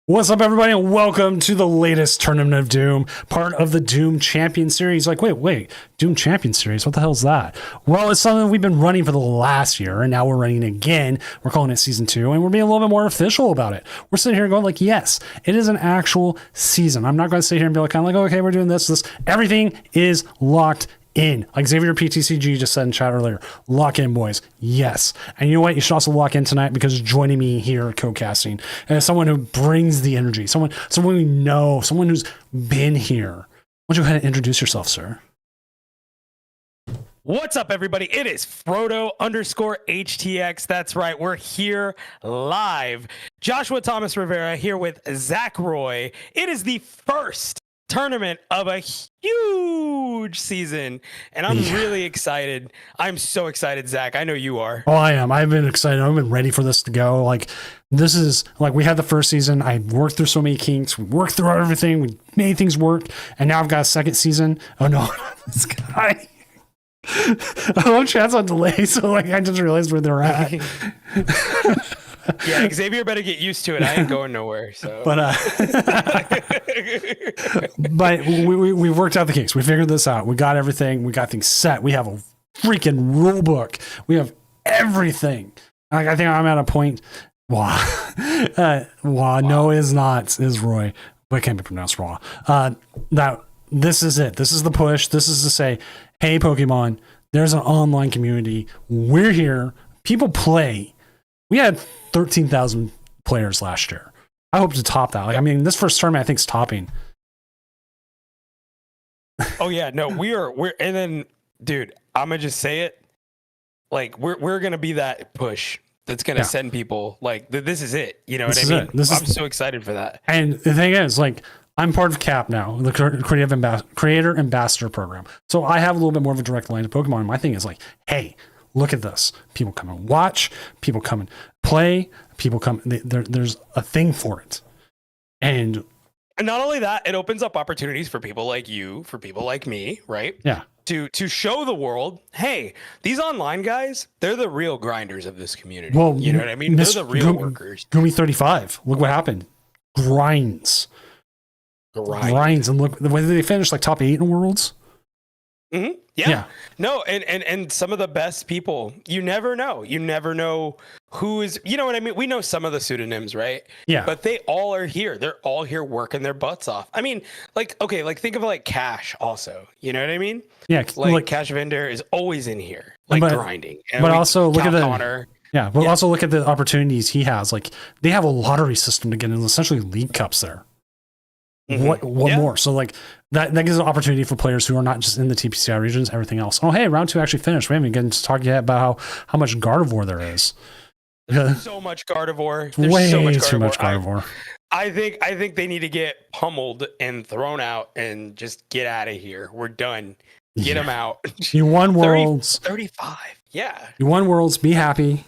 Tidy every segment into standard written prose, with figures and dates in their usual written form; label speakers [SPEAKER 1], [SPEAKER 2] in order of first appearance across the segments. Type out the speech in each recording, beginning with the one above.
[SPEAKER 1] What's up, everybody, and welcome to the latest Tournament of Doom, part of the Doom Champion Series. Like, wait, Doom Champion Series? What the hell's that? Well, it's something we've been running for the last year, and now we're running again. We're calling it Season 2, and we're being a little bit more official about it. We're sitting here going like, yes, it is an actual season. I'm not going to sit here and be like, kind of like, okay, we're doing this. Everything is locked in. Like Xavier PTCG just said in chat earlier, lock in, boys. Yes. And you know what? You should also lock in tonight because joining me here co-casting is someone who brings the energy, someone we know, someone who's been here. Why don't you go ahead and introduce yourself, sir?
[SPEAKER 2] What's up, everybody? It is Frodo_HTX. That's right. We're here live. Joshua Thomas Rivera here with Zach Roy. It is the first tournament of a huge season, and I'm really excited. I'm so excited, Zach. I know you are.
[SPEAKER 1] Oh, I am. I've been excited. I've been ready for this to go. Like, this is like, we had the first season. I worked through so many kinks. We worked through everything. We made things work, and now I've got a second season. Oh no, this guy. I love chat's on delay, so like I just realized where they're at.
[SPEAKER 2] Yeah, Xavier better get used to it. I ain't going nowhere. So,
[SPEAKER 1] but we worked out the kinks. We figured this out. We got everything. We got things set. We have a freaking rule book. We have everything. Like, I think I'm at a point. No, is not, is Roy, but it can't be pronounced raw. That this is it. This is the push. This is to say, hey, Pokemon, there's an online community. We're here. People play. We had 13,000 players last year. I hope to top that. Like, I mean, this first tournament, I think, is topping.
[SPEAKER 2] Oh yeah, no, we're and then, dude, I'm gonna just say it. Like, we're gonna be that push that's gonna send people like this is it. You know what I mean? I'm so excited for that.
[SPEAKER 1] And the thing is, like, I'm part of CAP now, the Creator Ambassador Program. So I have a little bit more of a direct line to Pokemon. And my thing is like, hey, look at this. People come and watch. People come and play. People come. There's a thing for it. And
[SPEAKER 2] not only that, it opens up opportunities for people like you, for people like me, right?
[SPEAKER 1] Yeah.
[SPEAKER 2] To show the world, hey, these online guys, they're the real grinders of this community.
[SPEAKER 1] Well,
[SPEAKER 2] you know what I mean? They're the real workers.
[SPEAKER 1] Gumi35. Look what happened. Grinds. And look, the way they finished like top 8 in Worlds.
[SPEAKER 2] Mm-hmm. Yeah. No, and some of the best people, you never know who is, you know what I mean? We know some of the pseudonyms, right?
[SPEAKER 1] Yeah.
[SPEAKER 2] But they all are here. They're all here working their butts off. I mean, like, okay, like think of like Cash also, you know what I mean?
[SPEAKER 1] Yeah.
[SPEAKER 2] Like Cash Vendor is always in here, like grinding. And
[SPEAKER 1] but also look at the
[SPEAKER 2] Connor.
[SPEAKER 1] Yeah, but also look at the opportunities he has. Like, they have a lottery system to get in essentially league cups there. Mm-hmm. What more? So like that gives an opportunity for players who are not just in the TPCI regions, everything else. Oh, hey, round 2 actually finished. We haven't even gotten to talk yet about how much Gardevoir there is.
[SPEAKER 2] There's so much Gardevoir.
[SPEAKER 1] There's way too much Gardevoir.
[SPEAKER 2] I think they need to get pummeled and thrown out and just get out of here. We're done. Get them out.
[SPEAKER 1] You won Worlds.
[SPEAKER 2] 35. Yeah.
[SPEAKER 1] You won Worlds. Be happy.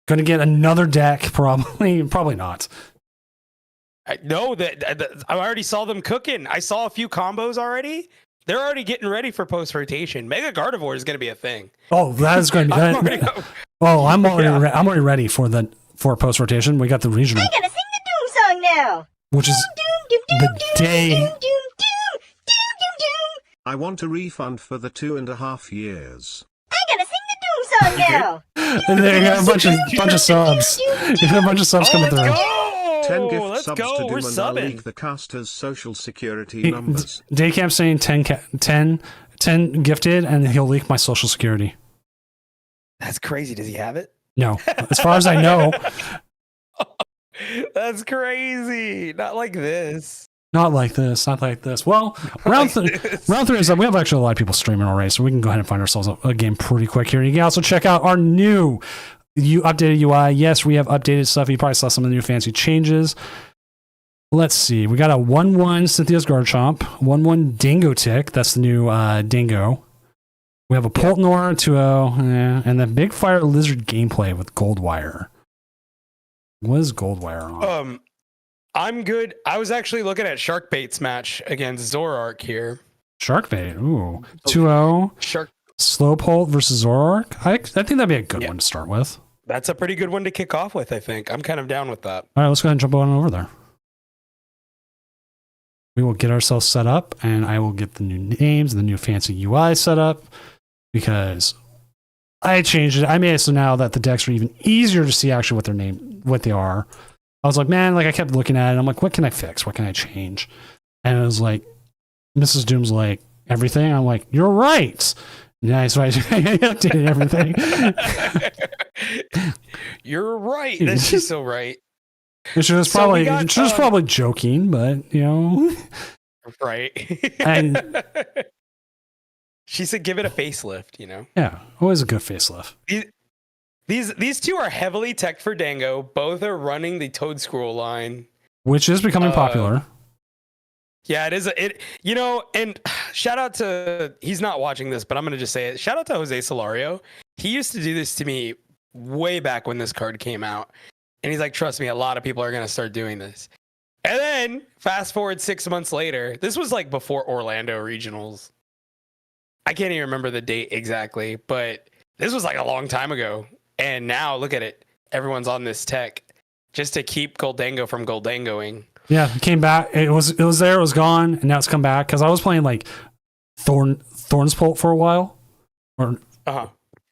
[SPEAKER 1] Gonna get another deck, probably not.
[SPEAKER 2] I know that I already saw them cooking. I saw a few combos already. They're already getting ready for post rotation. Mega Gardevoir is going to be a thing.
[SPEAKER 1] Oh, that is going to be. I'm already ready for post rotation. We got the regional.
[SPEAKER 3] I'm gonna sing the Doom song now.
[SPEAKER 1] Which is the day.
[SPEAKER 4] I want a refund for the 2.5 years.
[SPEAKER 3] I'm gonna sing the Doom song now.
[SPEAKER 1] And they got a bunch of subs. You got a bunch of subs coming through.
[SPEAKER 2] Go!
[SPEAKER 4] 10 gift subs
[SPEAKER 2] go.
[SPEAKER 4] to Doom,
[SPEAKER 2] We're
[SPEAKER 4] and I'll
[SPEAKER 2] subbing.
[SPEAKER 4] leak the caster's social security numbers.
[SPEAKER 1] Daycamp saying 10 gifted, and he'll leak my social security.
[SPEAKER 2] That's crazy. Does he have it?
[SPEAKER 1] No, as far as I know.
[SPEAKER 2] That's crazy. Not like this.
[SPEAKER 1] Not like this. Well, round 3 is up. We have actually a lot of people streaming already, so we can go ahead and find ourselves a game pretty quick here. You can also check out our new updated UI. Yes, we have updated stuff. You probably saw some of the new fancy changes. Let's see. We got a 1-1 Cynthia's Garchomp, 1-1 Dingo Tick. That's the new Dingo. We have a Poltnor 2-0, and the Big Fire Lizard gameplay with Goldwire. What is Goldwire on?
[SPEAKER 2] I'm good. I was actually looking at Sharkbait's match against Zoroark here.
[SPEAKER 1] Sharkbait. Ooh. 2-0. Slowpoke versus Zoroark. I think that'd be a good one to start with.
[SPEAKER 2] That's a pretty good one to kick off with, I think. I'm kind of down with that.
[SPEAKER 1] All right, let's go ahead and jump on over there. we will get ourselves set up, and I will get the new names, the new fancy UI set up, because I changed it. I made it so now that the decks are even easier to see actually what they are. I was like, man, like I kept looking at it. I'm like, what can I fix? What can I change? And it was like, Mrs. Doom's like, everything. I'm like, you're right. Yeah, so I updated everything.
[SPEAKER 2] You're right. She's so right.
[SPEAKER 1] She was probably joking, but
[SPEAKER 2] right.
[SPEAKER 1] And
[SPEAKER 2] she said, "Give it a facelift."
[SPEAKER 1] Yeah, always a good facelift.
[SPEAKER 2] These two are heavily teched for Dango. Both are running the Toad Scroll line,
[SPEAKER 1] which is becoming popular.
[SPEAKER 2] Yeah, it is. And shout out to, he's not watching this, but I'm going to just say it. Shout out to Jose Solario. He used to do this to me way back when this card came out. And he's like, trust me, a lot of people are going to start doing this. And then fast forward 6 months later, this was like before Orlando regionals. I can't even remember the date exactly, but this was like a long time ago. And now look at it. Everyone's on this tech just to keep Goldango from Goldangoing.
[SPEAKER 1] Yeah, it came back. It was there, it was gone, and now it's come back. Because I was playing like Thorn's Pult for a while. And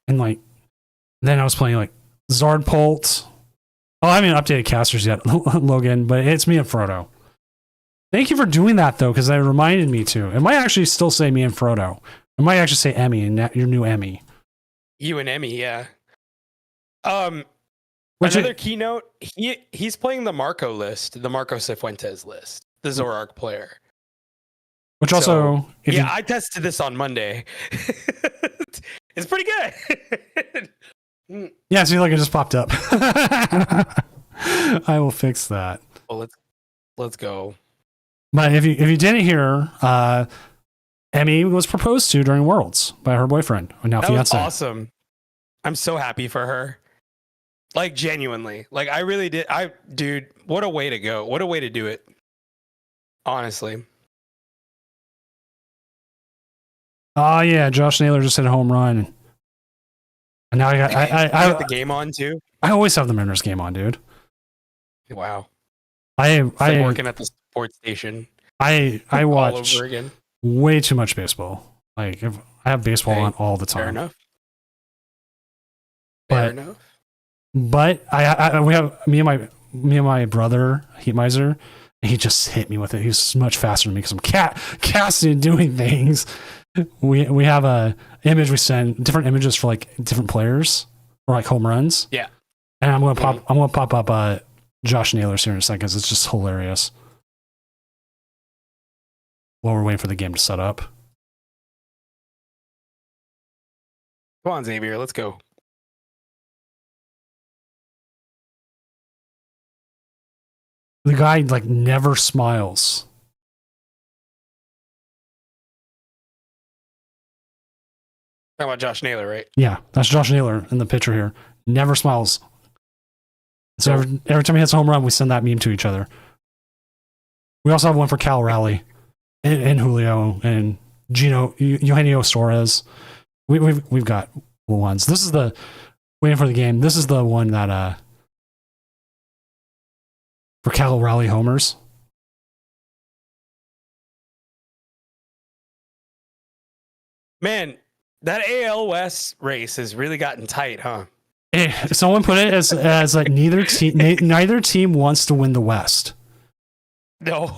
[SPEAKER 1] like then I was playing like Zard Pult. Oh, I haven't updated casters yet, Logan, but it's me and Frodo. Thank you for doing that though, because that reminded me to. It might actually still say me and Frodo. It might actually say Emmy and your new Emmy.
[SPEAKER 2] You and Emmy, yeah. Another keynote, he's playing the Marco list, the Marco Cifuentes list, the Zorark player.
[SPEAKER 1] Which also...
[SPEAKER 2] I tested this on Monday. It's pretty good.
[SPEAKER 1] Yeah, see, like it just popped up. I will fix that.
[SPEAKER 2] Well, let's go.
[SPEAKER 1] But if you didn't hear, Emmy was proposed to during Worlds by her boyfriend, or now fiance.
[SPEAKER 2] Was awesome. I'm so happy for her. Like genuinely, like I really did. Dude, what a way to go! What a way to do it. Honestly.
[SPEAKER 1] Oh yeah, Josh Naylor just hit a home run, and now I got
[SPEAKER 2] the game on too.
[SPEAKER 1] I always have the Mariners game on, dude.
[SPEAKER 2] Wow.
[SPEAKER 1] I'm
[SPEAKER 2] working at the sports station.
[SPEAKER 1] I watch
[SPEAKER 2] all over again.
[SPEAKER 1] Way too much baseball. Like I have baseball on all the time.
[SPEAKER 2] Fair enough.
[SPEAKER 1] But we have me and my brother Heat Miser, and he just hit me with it. He's much faster than me because I'm casting and doing things. We have a image we send different images for like different players or like home runs.
[SPEAKER 2] Yeah,
[SPEAKER 1] and I'm gonna pop up Josh Naylor's here in a second because it's just hilarious. While we're waiting for the game to set up.
[SPEAKER 2] Come on, Xavier, let's go.
[SPEAKER 1] The guy like never smiles.
[SPEAKER 2] Talking about Josh Naylor, right?
[SPEAKER 1] Yeah, that's Josh Naylor in the picture here. Never smiles. So every time he hits a home run, we send that meme to each other. We also have one for Cal Raleigh and Julio and Eugenio Suarez. We've got ones. This is the waiting for the game. This is the one that for Cal Raleigh homers.
[SPEAKER 2] Man, that AL West race has really gotten tight, huh?
[SPEAKER 1] Someone put it as like neither team wants to win the West.
[SPEAKER 2] No,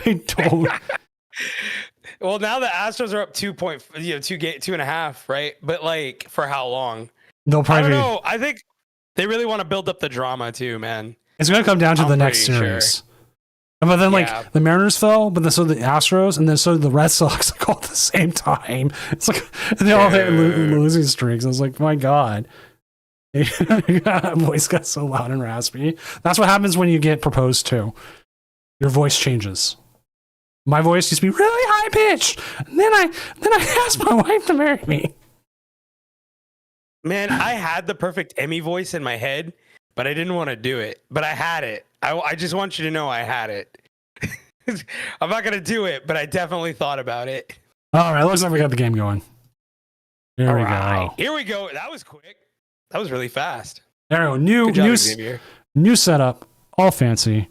[SPEAKER 1] they don't.
[SPEAKER 2] Well, now the Astros are up 2.5, right? But like, for how long?
[SPEAKER 1] They'll probably.
[SPEAKER 2] I don't know. I think they really want to build up the drama too, man.
[SPEAKER 1] It's going to come down to the next series. Sure. But then, like, the Mariners fell, but then so did the Astros, and then so did the Red Sox, like, all at the same time. It's like, they all hit losing streaks. I was like, my God. Voice got so loud and raspy. That's what happens when you get proposed to. Your voice changes. My voice used to be really high pitched. And then I asked my wife to marry me.
[SPEAKER 2] Man, I had the perfect Emmy voice in my head, but I didn't want to do it. But I had it. I just want you to know I had it. I'm not going to do it, but I definitely thought about it.
[SPEAKER 1] All right, looks like we got the game going. Here we go.
[SPEAKER 2] Here we go. That was quick. That was really fast.
[SPEAKER 1] There we go. New setup, all fancy.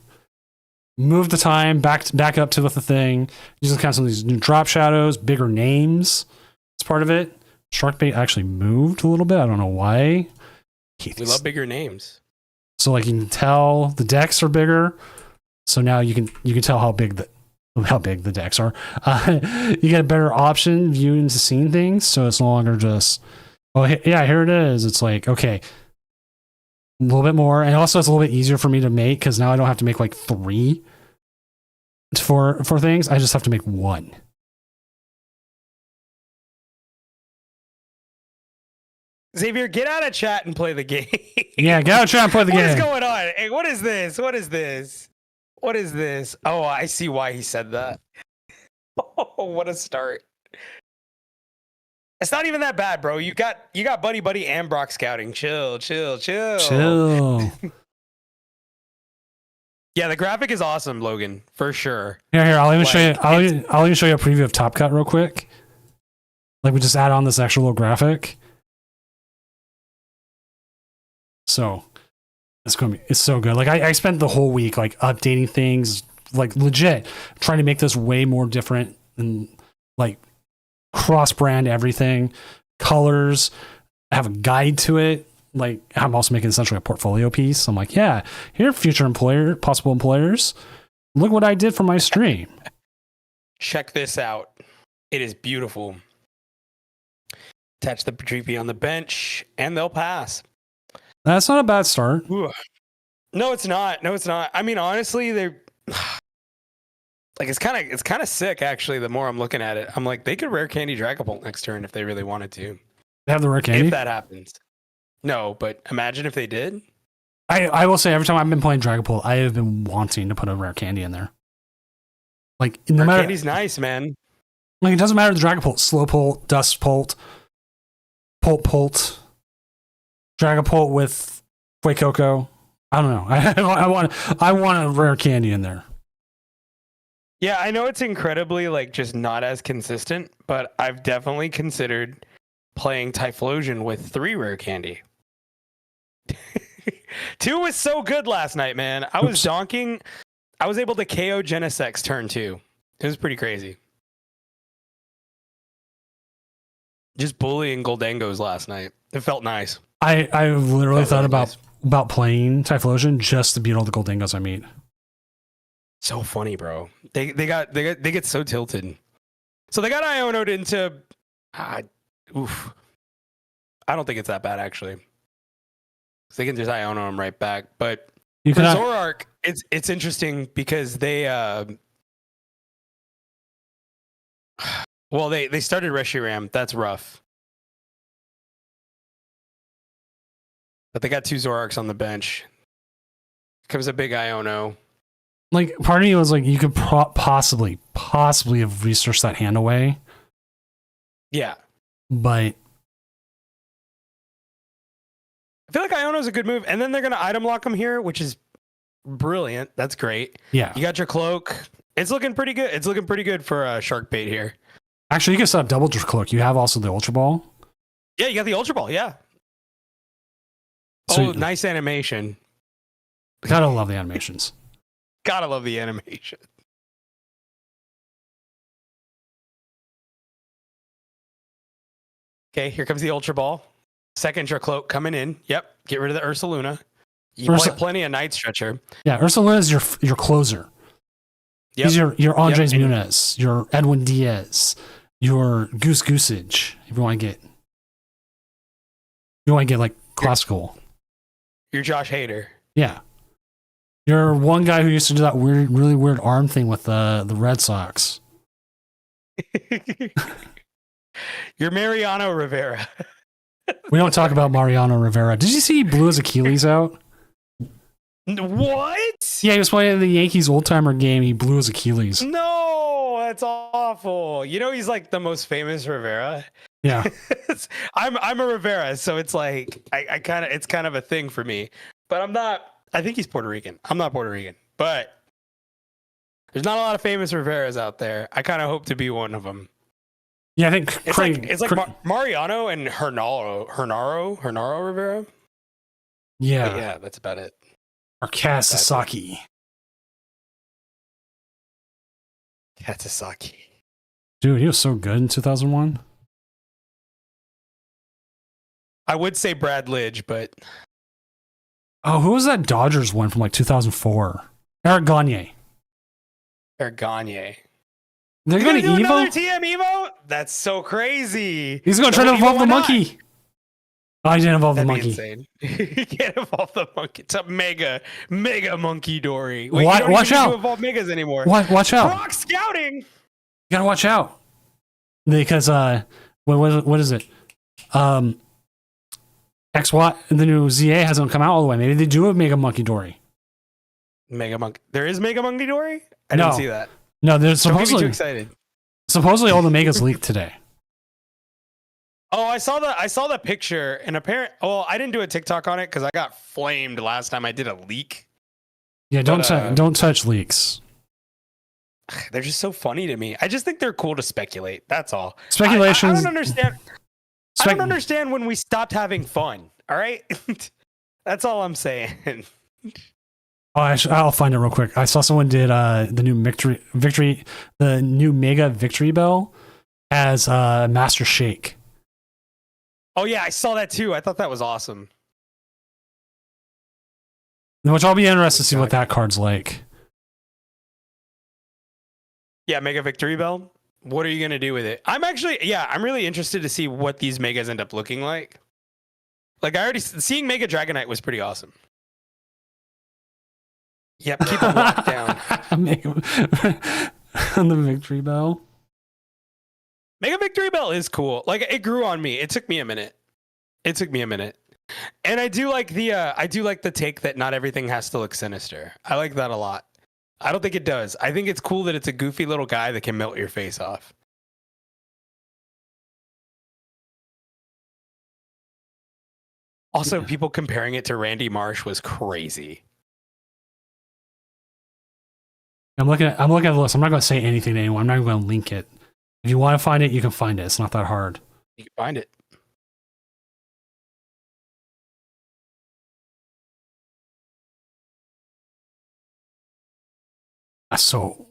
[SPEAKER 1] move the time back up to the thing. Using kind of some of these new drop shadows, bigger names. It's part of it. Sharkbait actually moved a little bit. I don't know why.
[SPEAKER 2] We love bigger names.
[SPEAKER 1] So like you can tell the decks are bigger. So now you can tell how big the decks are. You get a better option viewing to seeing things. So it's no longer just, oh yeah, here it is. It's like, okay, a little bit more. And also it's a little bit easier for me to make because now I don't have to make like 3 for things. I just have to make 1.
[SPEAKER 2] Xavier, get out of chat and play the game.
[SPEAKER 1] Yeah, get out of chat and play the game.
[SPEAKER 2] What is going on? Hey, what is this? What is this? What is this? Oh, I see why he said that. Oh, what a start. It's not even that bad, bro. You got Buddy and Brock scouting. Chill. Yeah, the graphic is awesome, Logan, for sure.
[SPEAKER 1] Here, I'll even show you. I'll even show you a preview of Top Cut real quick. Like we just add on this extra little graphic. So it's so good. Like I spent the whole week like updating things, like legit trying to make this way more different and like cross brand everything, colors. I have a guide to it. Like I'm also making essentially a portfolio piece. I'm like, yeah, here are possible employers. Look what I did for my stream.
[SPEAKER 2] Check this out. It is beautiful. Attach the Padripi on the bench and they'll pass.
[SPEAKER 1] That's not a bad start.
[SPEAKER 2] Ooh. No, it's not. I mean, honestly, they're like it's kind of sick. Actually, the more I'm looking at it, I'm like they could rare candy Dragapult next turn if they really wanted to.
[SPEAKER 1] They have the rare candy
[SPEAKER 2] if that happens. No, but imagine if they did.
[SPEAKER 1] I will say every time I've been playing Dragapult, I have been wanting to put a rare candy in there. Like no matter,
[SPEAKER 2] candy's nice, man.
[SPEAKER 1] Like it doesn't matter the Dragapult, Slowpolt, Duskpolt, Pult. Dragapult with Fuecoco. I don't know. I want a rare candy in there.
[SPEAKER 2] Yeah, I know it's incredibly like just not as consistent, but I've definitely considered playing Typhlosion with 3 rare candy. 2 was so good last night, man. I was donking. I was able to KO Genesect turn 2. It was pretty crazy. Just bullying Goldengos last night. It felt nice.
[SPEAKER 1] I literally thought about playing Typhlosion just to beat all the Goldengos I meet.
[SPEAKER 2] So funny, bro. They get so tilted. So they got Iono'd into. Oof. I don't think it's that bad actually. They can just Iono him right back. But for Zoroark, it's interesting because they well they started Reshiram. That's rough. But they got 2 Zoroarks on the bench. Comes a big Iono.
[SPEAKER 1] Like, part of me was like, you could possibly have researched that hand away.
[SPEAKER 2] Yeah.
[SPEAKER 1] But
[SPEAKER 2] I feel like Iono's a good move. And then they're going to item lock him here, which is brilliant. That's great.
[SPEAKER 1] Yeah.
[SPEAKER 2] You got your cloak. It's looking pretty good. It's looking pretty good for Sharkbait here.
[SPEAKER 1] Actually, you can set up double cloak. You have also the Ultra Ball.
[SPEAKER 2] Yeah, you got the Ultra Ball. Yeah. So, nice animation.
[SPEAKER 1] Gotta love the animations.
[SPEAKER 2] Gotta love the animation. Okay, here comes the Ultra Ball. Second Cloak coming in. Yep, get rid of the Ursaluna. You play plenty of Night Stretcher.
[SPEAKER 1] Yeah, Ursaluna is your closer. Yep. He's your Andres Muniz, your Edwin Diaz, your Goosage. If you want to get like classical.
[SPEAKER 2] You're Josh Hader.
[SPEAKER 1] Yeah. You're one guy who used to do that really weird arm thing with the Red Sox.
[SPEAKER 2] You're Mariano Rivera.
[SPEAKER 1] We don't talk about Mariano Rivera. Did you see he blew his Achilles out?
[SPEAKER 2] What?
[SPEAKER 1] Yeah, he was playing the Yankees old timer game. He blew his Achilles.
[SPEAKER 2] No, that's awful. You know he's like the most famous Rivera.
[SPEAKER 1] Yeah.
[SPEAKER 2] I'm a Rivera, so it's like it's kind of a thing for me. But I'm not. I think he's Puerto Rican. I'm not Puerto Rican, but there's not a lot of famous Riveras out there. I kind of hope to be one of them.
[SPEAKER 1] Yeah, I think
[SPEAKER 2] it's like Mariano and Hernaro Rivera.
[SPEAKER 1] Yeah,
[SPEAKER 2] but yeah, that's about it.
[SPEAKER 1] Or Kaz Sasaki.
[SPEAKER 2] Katsusaki.
[SPEAKER 1] Dude, he was so good in 2001.
[SPEAKER 2] I would say Brad Lidge, but
[SPEAKER 1] Oh, who was that Dodgers one from like 2004? Eric Gagne.
[SPEAKER 2] or Gagne.
[SPEAKER 1] They're
[SPEAKER 2] You're
[SPEAKER 1] going
[SPEAKER 2] gonna
[SPEAKER 1] to
[SPEAKER 2] do another
[SPEAKER 1] Evo?
[SPEAKER 2] TM Evo? That's so crazy.
[SPEAKER 1] He's going to try to
[SPEAKER 2] Evo,
[SPEAKER 1] evolve the
[SPEAKER 2] why not?
[SPEAKER 1] monkey. Oh, he didn't evolve the
[SPEAKER 2] That'd be
[SPEAKER 1] monkey.
[SPEAKER 2] insane. You can't evolve the monkey. It's a mega monkey Dory. Wait,
[SPEAKER 1] Watch
[SPEAKER 2] you don't even need
[SPEAKER 1] out.
[SPEAKER 2] to evolve megas anymore.
[SPEAKER 1] Watch out.
[SPEAKER 2] Rock scouting.
[SPEAKER 1] You gotta watch out. Because, what is it? XY, the new ZA hasn't come out all the way. Maybe they do have Mega Monkey Dory.
[SPEAKER 2] Mega monkey. There is mega monkey Dory? I
[SPEAKER 1] No.
[SPEAKER 2] didn't see that.
[SPEAKER 1] No, there's
[SPEAKER 2] Don't get me too
[SPEAKER 1] supposedly
[SPEAKER 2] excited.
[SPEAKER 1] all the Megas leaked today.
[SPEAKER 2] Oh, I saw the picture and well, I didn't do a TikTok on it because I got flamed last time I did a leak.
[SPEAKER 1] Yeah, don't
[SPEAKER 2] But,
[SPEAKER 1] don't touch leaks.
[SPEAKER 2] They're just so funny to me. I just think they're cool to speculate. That's all. I
[SPEAKER 1] Speculations.
[SPEAKER 2] don't understand. I don't understand when we stopped having fun. All right, that's all I'm saying.
[SPEAKER 1] Oh, I'll find it real quick. I saw someone did the new victory, the new Mega Victory Bell as Master Shake.
[SPEAKER 2] Oh yeah, I saw that too. I thought that was awesome.
[SPEAKER 1] Which I'll be interested to see what that card's like.
[SPEAKER 2] Yeah, Mega Victory Bell. What are you gonna do with it? I'm really interested to see what these megas end up looking like. Like seeing Mega Dragonite was pretty awesome. Yep, keep it locked down.
[SPEAKER 1] On the Victory Bell.
[SPEAKER 2] Mega Victory Bell is cool. Like it grew on me. It took me a minute. And I do like the take that not everything has to look sinister. I like that a lot. I don't think it does. I think it's cool that it's a goofy little guy that can melt your face off. Also, people comparing it to Randy Marsh was crazy.
[SPEAKER 1] I'm looking at the list. I'm not going to say anything to anyone. I'm not even going to link it. If you want to find it, you can find it. It's not that hard.
[SPEAKER 2] You can find it.
[SPEAKER 1] That's so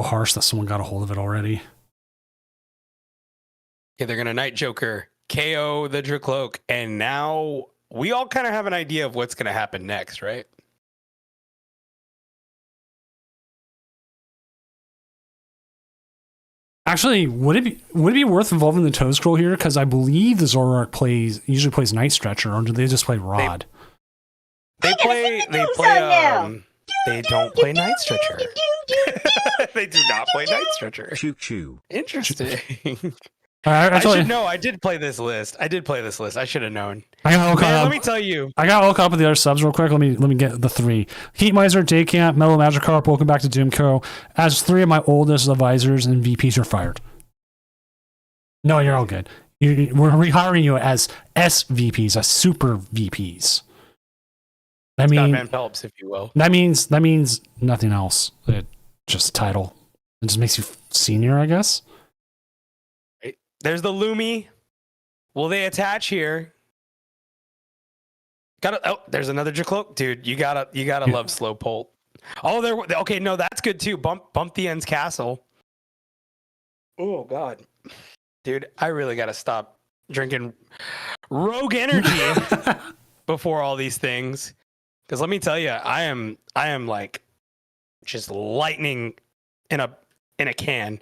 [SPEAKER 1] harsh that someone got a hold of it already.
[SPEAKER 2] Yeah, they're gonna Night Joker, KO the Dracloak, and now we all kind of have an idea of what's gonna happen next, right?
[SPEAKER 1] Actually, would it be worth involving the Toe Scroll here? Because I believe the Zoroark usually plays Night Stretcher, or do they just play Rod?
[SPEAKER 2] They don't play Night Stretcher. They do not play Night Stretcher.
[SPEAKER 4] Choo choo.
[SPEAKER 2] Interesting.
[SPEAKER 1] I
[SPEAKER 2] should know. I did play this list. I should have known.
[SPEAKER 1] I got
[SPEAKER 2] Let me tell you.
[SPEAKER 1] I got to look up at the other subs real quick. Let me get the three. Heat Miser, Daycamp, Mellow Magikarp, welcome back to Doomco. As three of my oldest advisors and VPs are fired. No, you're all good. We're rehiring you as SVPs, as super VPs.
[SPEAKER 2] Scott Van Phelps, if you will.
[SPEAKER 1] That means nothing else. Just a title. It just makes you senior, I guess.
[SPEAKER 2] There's the Lumi. Will they attach here? There's another Dracloak. Dude, you gotta love Slowpoke. Oh, okay, no, that's good too. Bump the Ends Castle. Oh god. Dude, I really gotta stop drinking Rogue Energy before all these things. Because let me tell you, I am like just lightning in a can.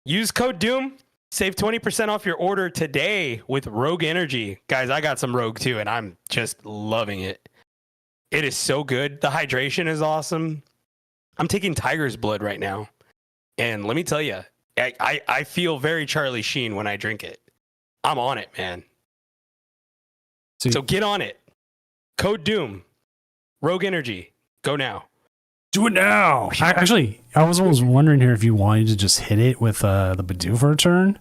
[SPEAKER 2] Use code Doom. Save 20% off your order today with Rogue Energy. Guys, I got some Rogue too, and I'm just loving it. It is so good. The hydration is awesome. I'm taking Tiger's Blood right now. And let me tell you, I feel very Charlie Sheen when I drink it. I'm on it, man. So get on it. Code Doom. Rogue Energy. Go now.
[SPEAKER 1] Do it now. Actually, I was almost wondering here if you wanted to just hit it with the Bidoof for a turn.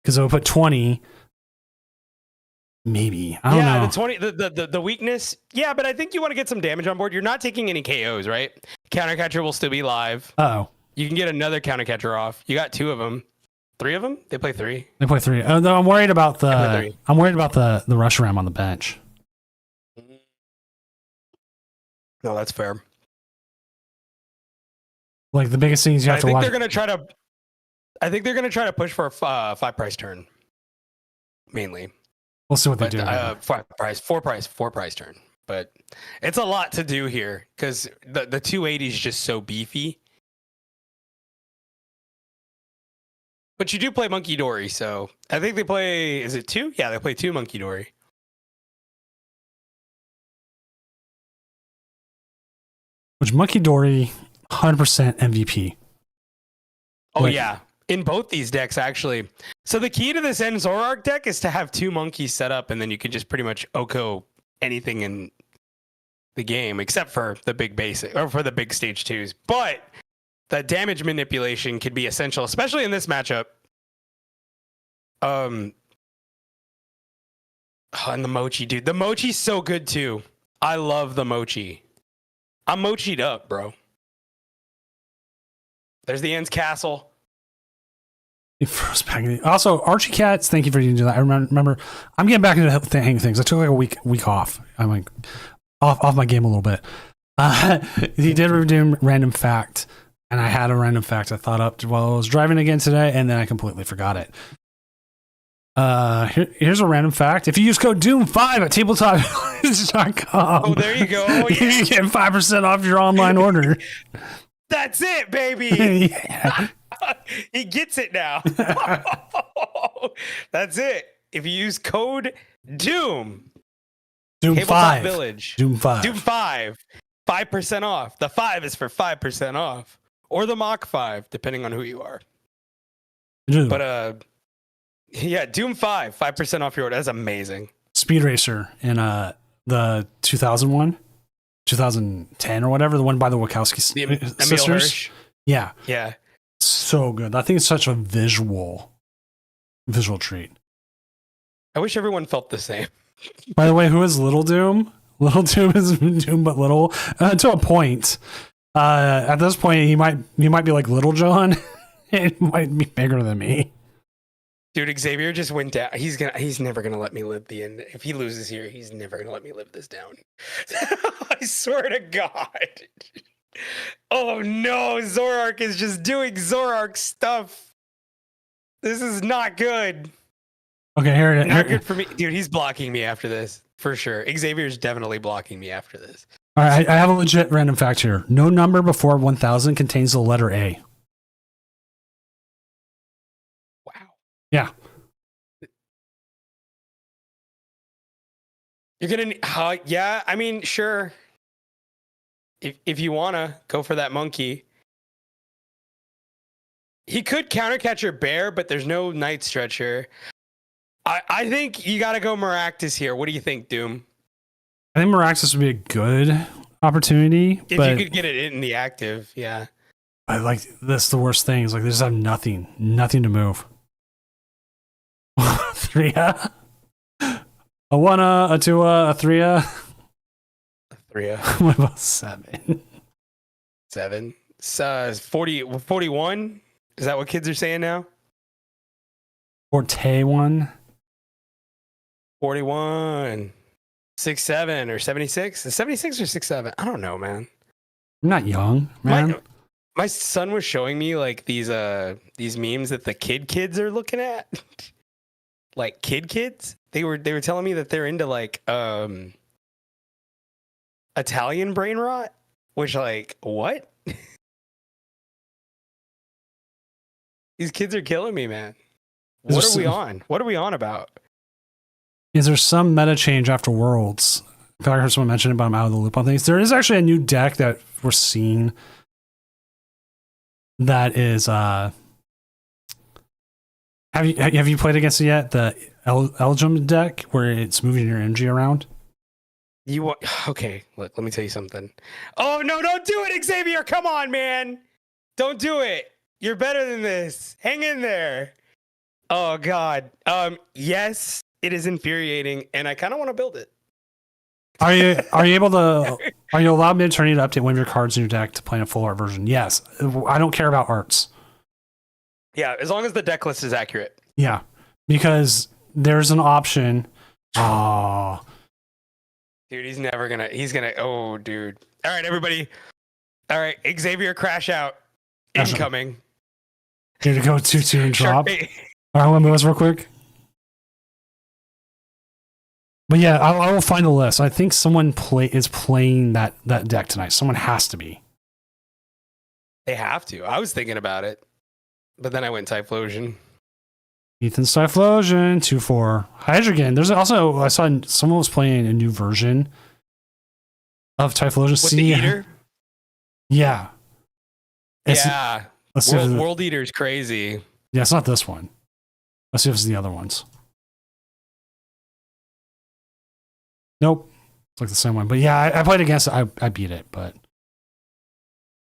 [SPEAKER 1] Because I would put 20. Maybe. I don't know.
[SPEAKER 2] The 20 the weakness. Yeah, but I think you want to get some damage on board. You're not taking any KOs, right? Countercatcher will still be live.
[SPEAKER 1] Uh-oh.
[SPEAKER 2] You can get another countercatcher off. You got 2 of them. 3 of them? They play 3.
[SPEAKER 1] They play 3. No, I'm worried about the Rush Ram on the bench.
[SPEAKER 2] No, that's fair.
[SPEAKER 1] Like the biggest thing is you have
[SPEAKER 2] I
[SPEAKER 1] to
[SPEAKER 2] think
[SPEAKER 1] watch.
[SPEAKER 2] they're gonna try to. I think they're gonna try to push for a 5 price turn, mainly.
[SPEAKER 1] We'll see what they
[SPEAKER 2] But
[SPEAKER 1] do.
[SPEAKER 2] 4 price turn. But it's a lot to do here because the 280 is just so beefy. But you do play Monkey Dory, so I think they play. Is it 2? Yeah, they play 2 Monkey Dory.
[SPEAKER 1] Which Monkey Dory, 100% MVP.
[SPEAKER 2] Oh
[SPEAKER 1] Like-
[SPEAKER 2] yeah, in both these decks actually. So the key to this End Zoroark deck is to have 2 monkeys set up, and then you can just pretty much Oko anything in the game except for the big basic or for the big stage 2s. But the damage manipulation could be essential, especially in this matchup. And the Mochi, dude. The Mochi's so good too. I love the Mochi. I'm Mochi'd up, bro. There's the End's Castle.
[SPEAKER 1] First pack. Also, Archie Cats, thank you for doing that. I remember I'm getting back into the hang of things. I took like a week off. I'm like off my game a little bit. He did redeem random fact, and I had a random fact I thought up while I was driving again today, and then I completely forgot it. Here's a random fact. If you use code Doom5 at tabletop.com,
[SPEAKER 2] Oh, there you go. Oh, yeah.
[SPEAKER 1] you get 5% off your online order.
[SPEAKER 2] That's it, baby.
[SPEAKER 1] Yeah.
[SPEAKER 2] He gets it now. That's it. If you use code Doom,
[SPEAKER 1] Doom
[SPEAKER 2] Tabletop
[SPEAKER 1] 5.
[SPEAKER 2] Village,
[SPEAKER 1] Doom 5.
[SPEAKER 2] Doom 5, 5% off. The 5 is for 5% off, or the Mach 5, depending on who you are.
[SPEAKER 1] Doom.
[SPEAKER 2] But yeah, Doom 5, 5% off your order. That's amazing.
[SPEAKER 1] Speed Racer in the 2001, 2010 or whatever, the one by the Wachowski
[SPEAKER 2] The Emil
[SPEAKER 1] sisters.
[SPEAKER 2] Hirsch.
[SPEAKER 1] Yeah,
[SPEAKER 2] Yeah.
[SPEAKER 1] so good. I think it's such a visual treat.
[SPEAKER 2] I wish everyone felt the same.
[SPEAKER 1] By the way, who is Little Doom? Little Doom is Doom, but little to a point. At this point, he might be like Little John. It might be bigger than me.
[SPEAKER 2] Dude, Xavier just went down. He's never gonna let me live the end. If he loses here, he's never gonna let me live this down. I swear to God. Oh no, Zoroark is just doing Zoroark stuff. This is not good.
[SPEAKER 1] Okay, here.
[SPEAKER 2] Not good for me. Dude, he's blocking me after this. For sure. Xavier's definitely blocking me after this.
[SPEAKER 1] All right, I have a legit random fact here. No number before 1000 contains the letter A.
[SPEAKER 2] Wow.
[SPEAKER 1] Yeah.
[SPEAKER 2] You're gonna yeah, I mean, sure. If you wanna go for that monkey. He could countercatch your bear, but there's no Night Stretcher. I think you gotta go Maractus here. What do you think, Doom?
[SPEAKER 1] I think Miraxis would be a good opportunity,
[SPEAKER 2] If
[SPEAKER 1] but
[SPEAKER 2] you could get it in the active, yeah.
[SPEAKER 1] I like that's the worst thing. Is like they just have nothing to move. 3 a 1 a 2 a 3
[SPEAKER 2] 3
[SPEAKER 1] what about 7?
[SPEAKER 2] 7. 41. Is that what kids are saying now?
[SPEAKER 1] Forte 1.
[SPEAKER 2] 41. 6'7" or 76? Is 76 or 6'7"? I don't know, man.
[SPEAKER 1] I'm not young, man.
[SPEAKER 2] My son was showing me like these memes that the kids are looking at. Like kids. They were telling me that they're into like Italian brain rot, which like what? These kids are killing me, man. What are we on? What are we on about?
[SPEAKER 1] Is there some meta change after Worlds? I feel like I heard someone mention it, but I'm out of the loop on things. There is actually a new deck that we're seeing that is have you played against it yet? The Elgin deck where it's moving your energy around?
[SPEAKER 2] Okay, let me tell you something. Oh no, don't do it, Xavier. Come on, man. Don't do it. You're better than this. Hang in there. Oh God. Yes, it is infuriating, and I kind of want to build it.
[SPEAKER 1] Are you allowed mid-turn to update one of your cards in your deck to play in a full art version? Yes. I don't care about arts.
[SPEAKER 2] Yeah, as long as the deck list is accurate.
[SPEAKER 1] Yeah. Because there's an option. Oh.
[SPEAKER 2] Dude, he's gonna oh dude. All right, everybody. All right, Xavier crash out. Incoming.
[SPEAKER 1] Here to go 2-2 and
[SPEAKER 2] Shark
[SPEAKER 1] drop.
[SPEAKER 2] bait.
[SPEAKER 1] All right, let me move this real quick. But yeah, I will find the list. I think someone is playing that deck tonight. Someone has to be.
[SPEAKER 2] They have to. I was thinking about it, but then I went Typhlosion.
[SPEAKER 1] Ethan's Typhlosion, 2-4. Hydreigon. There's also, I saw someone was playing a new version of Typhlosion.
[SPEAKER 2] With the Eater?
[SPEAKER 1] Yeah.
[SPEAKER 2] Yeah.
[SPEAKER 1] Let's see
[SPEAKER 2] World Eater's crazy.
[SPEAKER 1] Yeah, it's not this one. Let's see if it's the other ones. Nope. It's like the same one. But yeah, I played against it. I beat it, but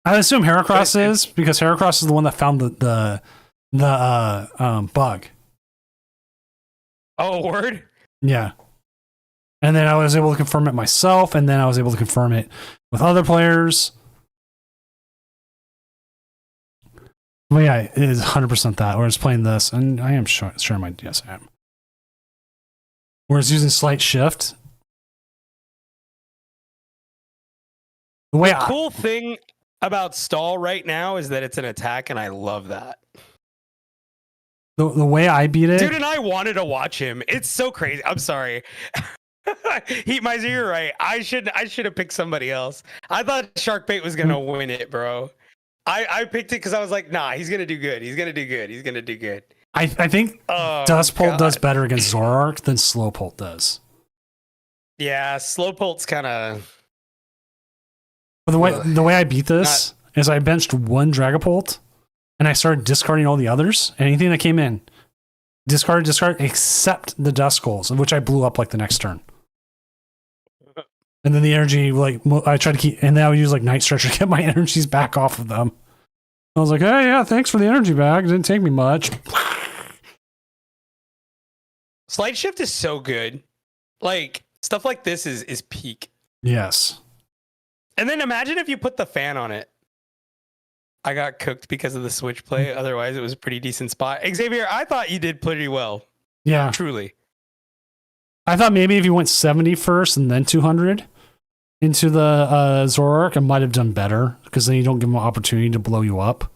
[SPEAKER 1] I assume Heracross is, because Heracross is the one that found the bug.
[SPEAKER 2] Oh, word?
[SPEAKER 1] Yeah. And then I was able to confirm it myself, and then I was able to confirm it with other players. Well, yeah, it is 100% that. Or it's playing this, and I am sure yes, I am. Whereas using slight shift.
[SPEAKER 2] The cool thing about Stall right now is that it's an attack, and I love that.
[SPEAKER 1] The way I beat it,
[SPEAKER 2] dude, and I wanted to watch him. It's so crazy. I'm sorry. Heatmiser, you're right. I should have picked somebody else. I thought Sharkbait was gonna win it, bro. I picked it because I was like, nah, he's gonna do good. He's gonna do good. He's gonna do good.
[SPEAKER 1] I think Dustbolt does better against Zoroark than Slowpoke does.
[SPEAKER 2] Yeah, Slowpolt's kind of.
[SPEAKER 1] The way I beat this is I benched one Dragapult, and I started discarding all the others. Anything that came in, discard, except the Duskulls, which I blew up like the next turn. And then the energy, like I tried to keep, and then I would use like Night Stretcher to get my energies back off of them. I was like, hey, yeah, thanks for the energy back. It didn't take me much.
[SPEAKER 2] Slight Shift is so good. Like stuff like this is peak.
[SPEAKER 1] Yes.
[SPEAKER 2] And then imagine if you put the fan on it. I got cooked because of the switch play. Otherwise, it was a pretty decent spot. Xavier, I thought you did pretty well.
[SPEAKER 1] Yeah.
[SPEAKER 2] Truly.
[SPEAKER 1] I thought maybe if you went 70 first and then 200 into the Zoroark, I might have done better, because then you don't give them an opportunity to blow you up.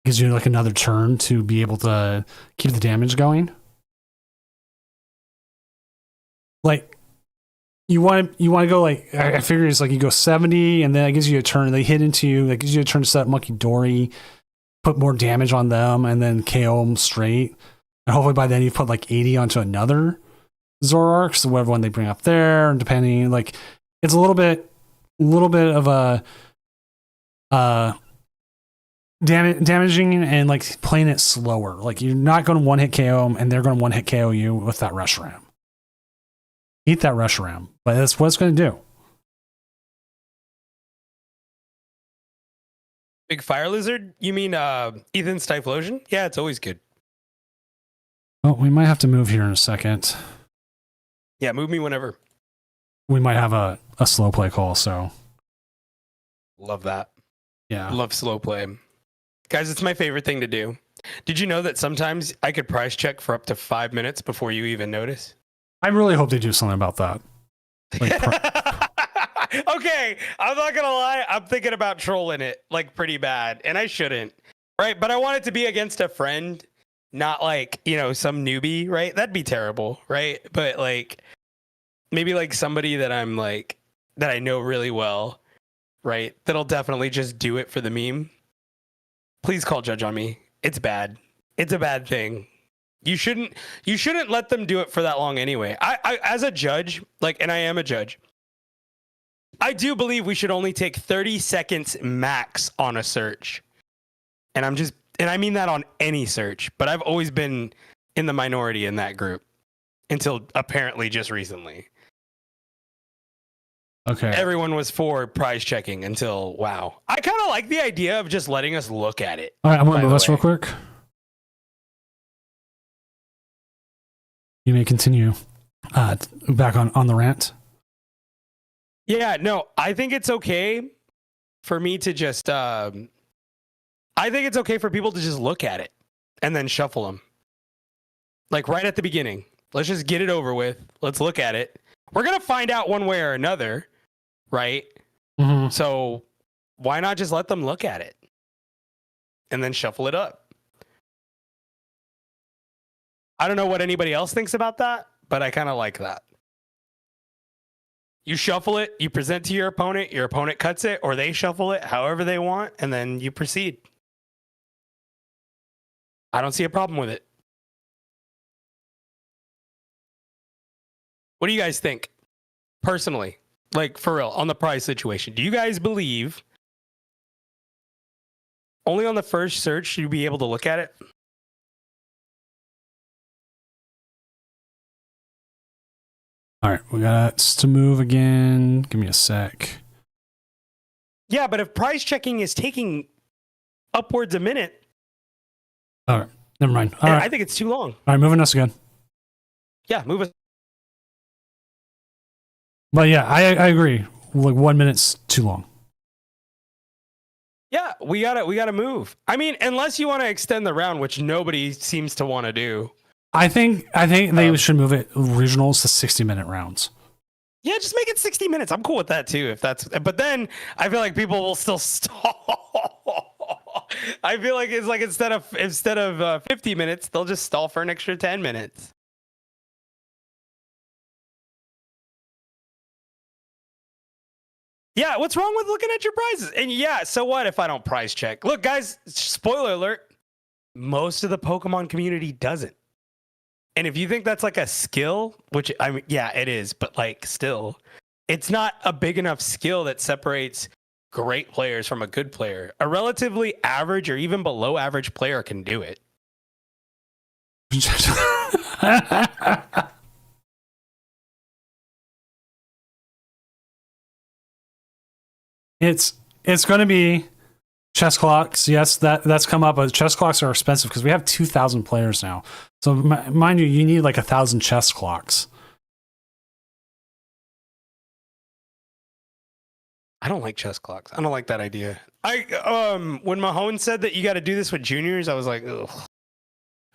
[SPEAKER 1] Gives you like another turn to be able to keep the damage going. Like, you want to go like, I figure it's like you go 70 and then it gives you a turn. They hit into you. That gives you a turn to set up Monkey Dory, put more damage on them, and then KO them straight. And hopefully by then you put like 80 onto another Zoroark, so whatever one they bring up there, depending, like it's a little bit of a damaging and like playing it slower. Like you're not going to one hit KO them, and they're going to one hit KO you with that Reshiram. Eat that Reshiram, but that's what it's going to do.
[SPEAKER 2] Big Fire Lizard? You mean Ethan's Typhlosion? Yeah, it's always good.
[SPEAKER 1] Oh, we might have to move here in a second.
[SPEAKER 2] Yeah, move me whenever.
[SPEAKER 1] We might have a slow play call, so.
[SPEAKER 2] Love that.
[SPEAKER 1] Yeah.
[SPEAKER 2] Love slow play. Guys, it's my favorite thing to do. Did you know that sometimes I could price check for up to 5 minutes before you even notice?
[SPEAKER 1] I really hope they do something about that. Like,
[SPEAKER 2] okay, I'm not gonna lie. I'm thinking about trolling it like pretty bad, and I shouldn't, right? But I want it to be against a friend, not like, you know, some newbie, right? That'd be terrible, right? But like maybe like somebody that I'm like that I know really well, right? That'll definitely just do it for the meme. Please call judge on me. It's bad. It's a bad thing. You shouldn't let them do it for that long anyway. I as a judge, like, and I am a judge, I do believe we should only take 30 seconds max on a search. And I mean that on any search, but I've always been in the minority in that group until apparently just recently.
[SPEAKER 1] Okay.
[SPEAKER 2] Everyone was for prize checking until, wow. I kind of like the idea of just letting us look at it.
[SPEAKER 1] All right, I'm going to move this real quick. You may continue back on the rant.
[SPEAKER 2] Yeah, no, I think it's okay for me to just, I think it's okay for people to just look at it and then shuffle them. Like right at the beginning. Let's just get it over with. Let's look at it. We're going to find out one way or another, right?
[SPEAKER 1] Mm-hmm.
[SPEAKER 2] So why not just let them look at it? and then shuffle it up. I don't know what anybody else thinks about that, but I kind of like that. You shuffle it, you present to your opponent cuts it, or they shuffle it however they want, and then you proceed. I don't see a problem with it. What do you guys think? Personally, like for real, on the prize situation, do you guys believe only on the first search you'd be able to look at it?
[SPEAKER 1] All right, we got to move again. Give me a sec.
[SPEAKER 2] Yeah, but if prize checking is taking upwards a minute,
[SPEAKER 1] All right, never mind. All right,
[SPEAKER 2] I think it's too long.
[SPEAKER 1] all right, moving us again.
[SPEAKER 2] Yeah, move us.
[SPEAKER 1] But yeah, I agree. Like 1 minute's too long.
[SPEAKER 2] Yeah, we gotta move. I mean, unless you want to extend the round, which nobody seems to want to do.
[SPEAKER 1] I think they should move it regionals to 60-minute rounds.
[SPEAKER 2] Yeah, just make it 60 minutes. I'm cool with that too. If that's, but then I feel like people will still stall. I feel like it's like instead of 50 minutes, they'll just stall for an extra 10 minutes. Yeah, what's wrong with looking at your prizes? And yeah, so what if I don't prize check? Look, guys, spoiler alert, most of the Pokemon community doesn't. And if you think that's like a skill, which I mean, yeah, it is, but like still, it's not a big enough skill that separates great players from a good player. A relatively average or even below average player can do it.
[SPEAKER 1] It's going to be chess clocks. Yes, that's come up, but chess clocks are expensive because we have 2,000 players now. So mind you need like 1,000 chess clocks.
[SPEAKER 2] I don't like chess clocks. I don't like that idea. When Mahone said that you got to do this with juniors, I was like, ugh,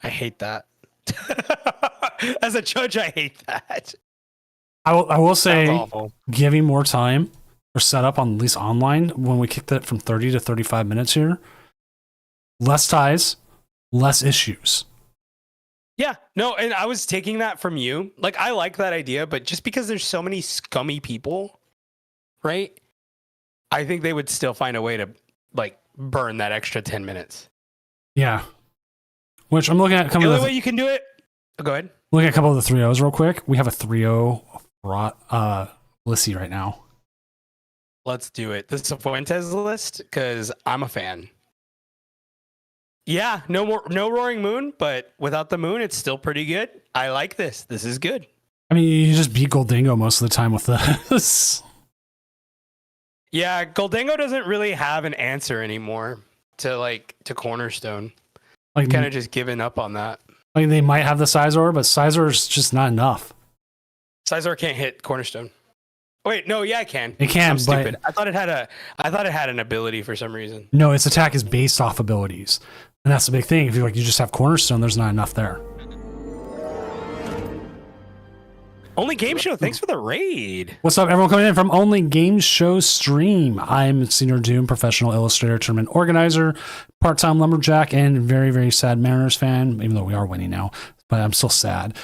[SPEAKER 2] I hate that. As a judge, I hate that.
[SPEAKER 1] I will say,
[SPEAKER 2] Sounds awful.
[SPEAKER 1] giving more time for setup on at least online when we kicked it from 30 to 35 minutes here, less ties, less issues.
[SPEAKER 2] Yeah, no, and I was taking that from you. Like, I like that idea, but just because there's so many scummy people, right? I think they would still find a way to like burn that extra 10 minutes.
[SPEAKER 1] Yeah. Which I'm looking at.
[SPEAKER 2] The only way you can do it. Oh, go ahead.
[SPEAKER 1] Looking at a couple of the 3-0s real quick. We have a 3-0 Lissy right now.
[SPEAKER 2] Let's do it. This is a Fuentes list because I'm a fan. Yeah, no Roaring Moon, but without the moon, it's still pretty good. I like this. This is good.
[SPEAKER 1] I mean, you just beat Goldingo most of the time with this.
[SPEAKER 2] Yeah, Goldango doesn't really have an answer anymore to Cornerstone.
[SPEAKER 1] Like,
[SPEAKER 2] Kind of just given up on that.
[SPEAKER 1] like they might have the Sizor, but Sizor is just not enough.
[SPEAKER 2] Sizor can't hit Cornerstone. Wait, no, yeah, it can.
[SPEAKER 1] It can,
[SPEAKER 2] I'm
[SPEAKER 1] but
[SPEAKER 2] stupid. I thought it had an ability for some reason.
[SPEAKER 1] no, its attack is based off abilities, and that's the big thing. If you just have Cornerstone, there's not enough there.
[SPEAKER 2] Only Game Show, thanks for the raid.
[SPEAKER 1] What's up, everyone coming in from Only Game Show Stream? I'm Senior Doom, professional illustrator, tournament organizer, part-time lumberjack, and very, very sad Mariners fan, even though we are winning now, but I'm still sad.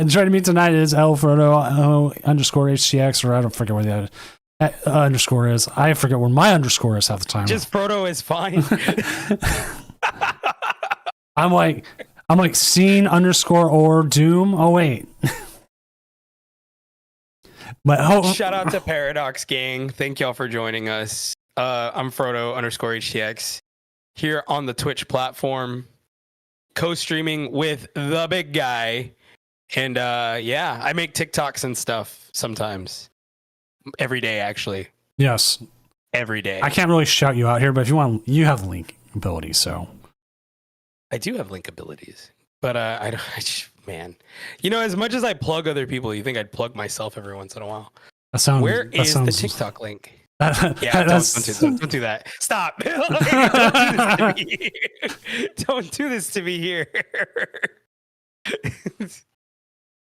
[SPEAKER 1] Joining me tonight is El Frodo underscore HTX, or I don't forget where the underscore is. I forget where my underscore is half the time.
[SPEAKER 2] Just Frodo is fine.
[SPEAKER 1] I'm like scene underscore or Doom. Oh, wait. But
[SPEAKER 2] Shout out to Paradox Gang. Thank y'all for joining us. I'm Frodo underscore HTX here on the Twitch platform, co-streaming with the big guy. And yeah, I make TikToks and stuff sometimes. Every day, actually.
[SPEAKER 1] yes,
[SPEAKER 2] Every day.
[SPEAKER 1] I can't really shout you out here, but if you want, you have link ability, so.
[SPEAKER 2] I do have link abilities, but man, as much as I plug other people, you think I'd plug myself every once in a while.
[SPEAKER 1] That sounds.
[SPEAKER 2] Where is the TikTok link? Yeah, don't do that. Stop. Don't do this to me here.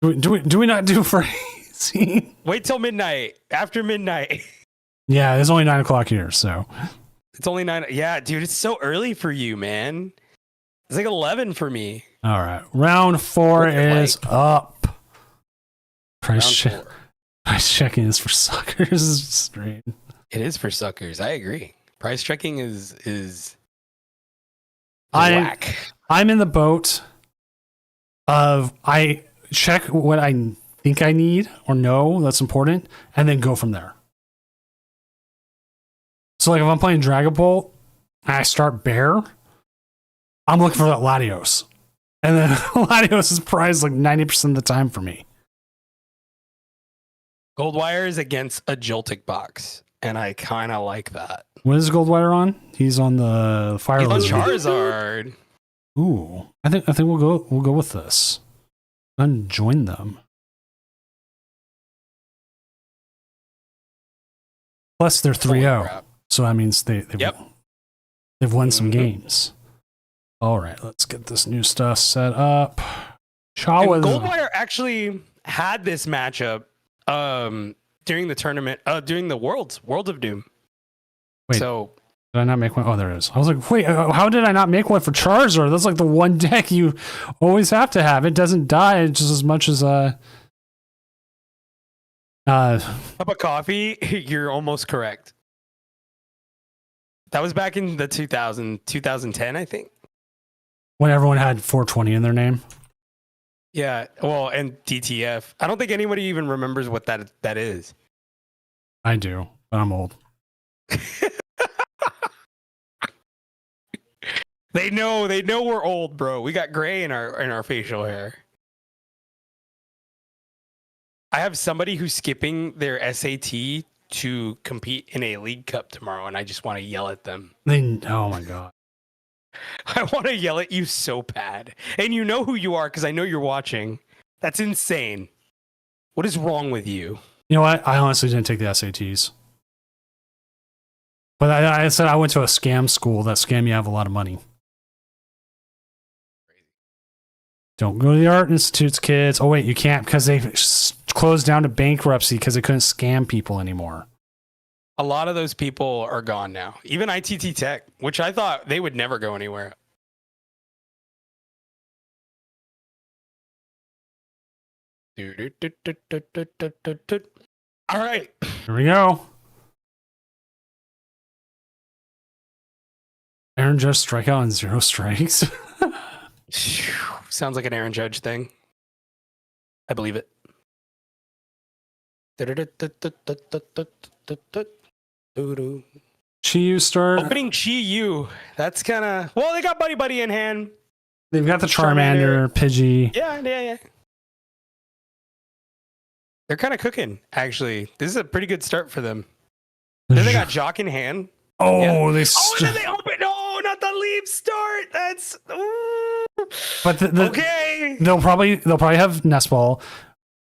[SPEAKER 1] Do we not do phrasing?
[SPEAKER 2] Wait till midnight. After midnight.
[SPEAKER 1] Yeah, it's only 9 o'clock here, so.
[SPEAKER 2] It's only 9. Yeah, dude, it's so early for you, man. It's like 11 for me.
[SPEAKER 1] All right. Round 4
[SPEAKER 2] What's it
[SPEAKER 1] is up. Price,
[SPEAKER 2] Round 4.
[SPEAKER 1] price checking is for suckers. Is strange.
[SPEAKER 2] It is for suckers. I agree. Price checking is
[SPEAKER 1] I'm in the boat of I check what I think I need or know that's important, and then go from there. So, like, if I'm playing Dragon Bolt and I start Bear, I'm looking for that Latios. And then Latios is prized like 90% of the time for me.
[SPEAKER 2] Goldwire is against a Joltik box, and I kind of like that.
[SPEAKER 1] What is Goldwire on? He's on the Fire
[SPEAKER 2] He's on
[SPEAKER 1] Lizard.
[SPEAKER 2] Charizard.
[SPEAKER 1] Ooh, I think we'll go with this. And join them. Plus, they're 3-0,
[SPEAKER 2] crap.
[SPEAKER 1] so that means they've won some
[SPEAKER 2] Mhm.
[SPEAKER 1] games. All right, let's get this new stuff set up.
[SPEAKER 2] And
[SPEAKER 1] Chawas.
[SPEAKER 2] Goldwire actually had this matchup during the tournament, during the World of Doom.
[SPEAKER 1] Wait.
[SPEAKER 2] So
[SPEAKER 1] Did I not make one? Oh, there it is. I was like, wait, how did I not make one for Charizard? That's like the one deck you always have to have. It doesn't die just as much as
[SPEAKER 2] cup of coffee, you're almost correct. That was back in the 2010, I think.
[SPEAKER 1] when everyone had 420 in their name.
[SPEAKER 2] Yeah, well, and DTF. I don't think anybody even remembers what that is.
[SPEAKER 1] I do, but I'm old.
[SPEAKER 2] They know we're old, bro. We got gray in our facial hair. I have somebody who's skipping their SAT to compete in a League Cup tomorrow, and I just want to yell at them.
[SPEAKER 1] Oh my god.
[SPEAKER 2] I want to yell at you so bad. And you know who you are because I know you're watching. That's insane. What is wrong with you?
[SPEAKER 1] You know what? I honestly didn't take the SATs. But I said I went to a scam school that scam you out of a lot of money. Don't go to the art institutes, kids. Oh wait, you can't because they closed down to bankruptcy because they couldn't scam people anymore.
[SPEAKER 2] A lot of those people are gone now. Even ITT Tech, which I thought they would never go anywhere. All right.
[SPEAKER 1] Here we go. Aaron Judge strikeout on 0 strikes.
[SPEAKER 2] Sounds like an Aaron Judge thing. I believe it.
[SPEAKER 1] Chi-Yu start.
[SPEAKER 2] Opening Chi-Yu. That's kind of... Well, they got Buddy Buddy in hand.
[SPEAKER 1] They've got the Charmander, Pidgey.
[SPEAKER 2] Yeah. They're kind of cooking, actually. This is a pretty good start for them. Then they got Jock in hand.
[SPEAKER 1] Oh,
[SPEAKER 2] Yeah.
[SPEAKER 1] they.
[SPEAKER 2] Oh, and then they open... No, not the leap start. That's... Ooh.
[SPEAKER 1] But
[SPEAKER 2] Okay.
[SPEAKER 1] they'll probably have Nest Ball,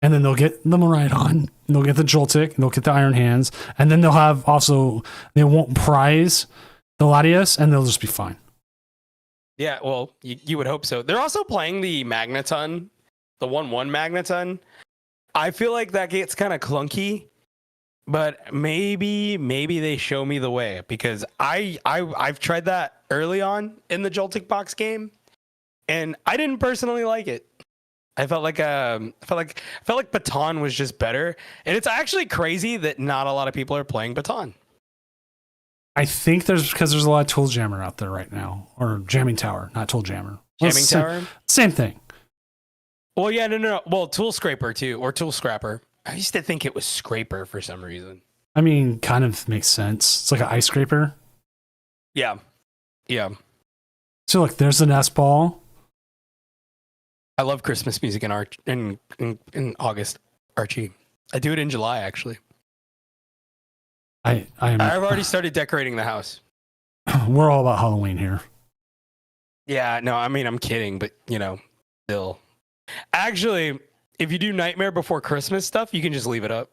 [SPEAKER 1] and then they'll get the Miraidon, and they'll get the Joltik, and they'll get the Iron Hands, and then they'll have also they won't prize the Latias, and they'll just be fine.
[SPEAKER 2] Yeah, well, you would hope so. They're also playing the Magneton, the 1/1 Magneton. I feel like that gets kind of clunky, but maybe they show me the way because I've tried that early on in the Joltik box game, and I didn't personally like it. I felt like Baton was just better, and it's actually crazy that not a lot of people are playing Baton.
[SPEAKER 1] I think because there's a lot of Tool Jammer out there right now, or Jamming Tower, not Tool Jammer.
[SPEAKER 2] Jamming Tower.
[SPEAKER 1] Same thing.
[SPEAKER 2] Well, yeah, no. Well, Tool Scraper too, or Tool Scrapper. I used to think it was Scraper for some reason.
[SPEAKER 1] I mean, kind of makes sense. It's like an ice scraper.
[SPEAKER 2] Yeah.
[SPEAKER 1] So look, there's the Nest Ball.
[SPEAKER 2] I love Christmas music in August, Archie. I do it in July, actually.
[SPEAKER 1] I've
[SPEAKER 2] already started decorating the house.
[SPEAKER 1] We're all about Halloween here.
[SPEAKER 2] Yeah, no, I mean, I'm kidding, but, still. Actually, if you do Nightmare Before Christmas stuff, you can just leave it up.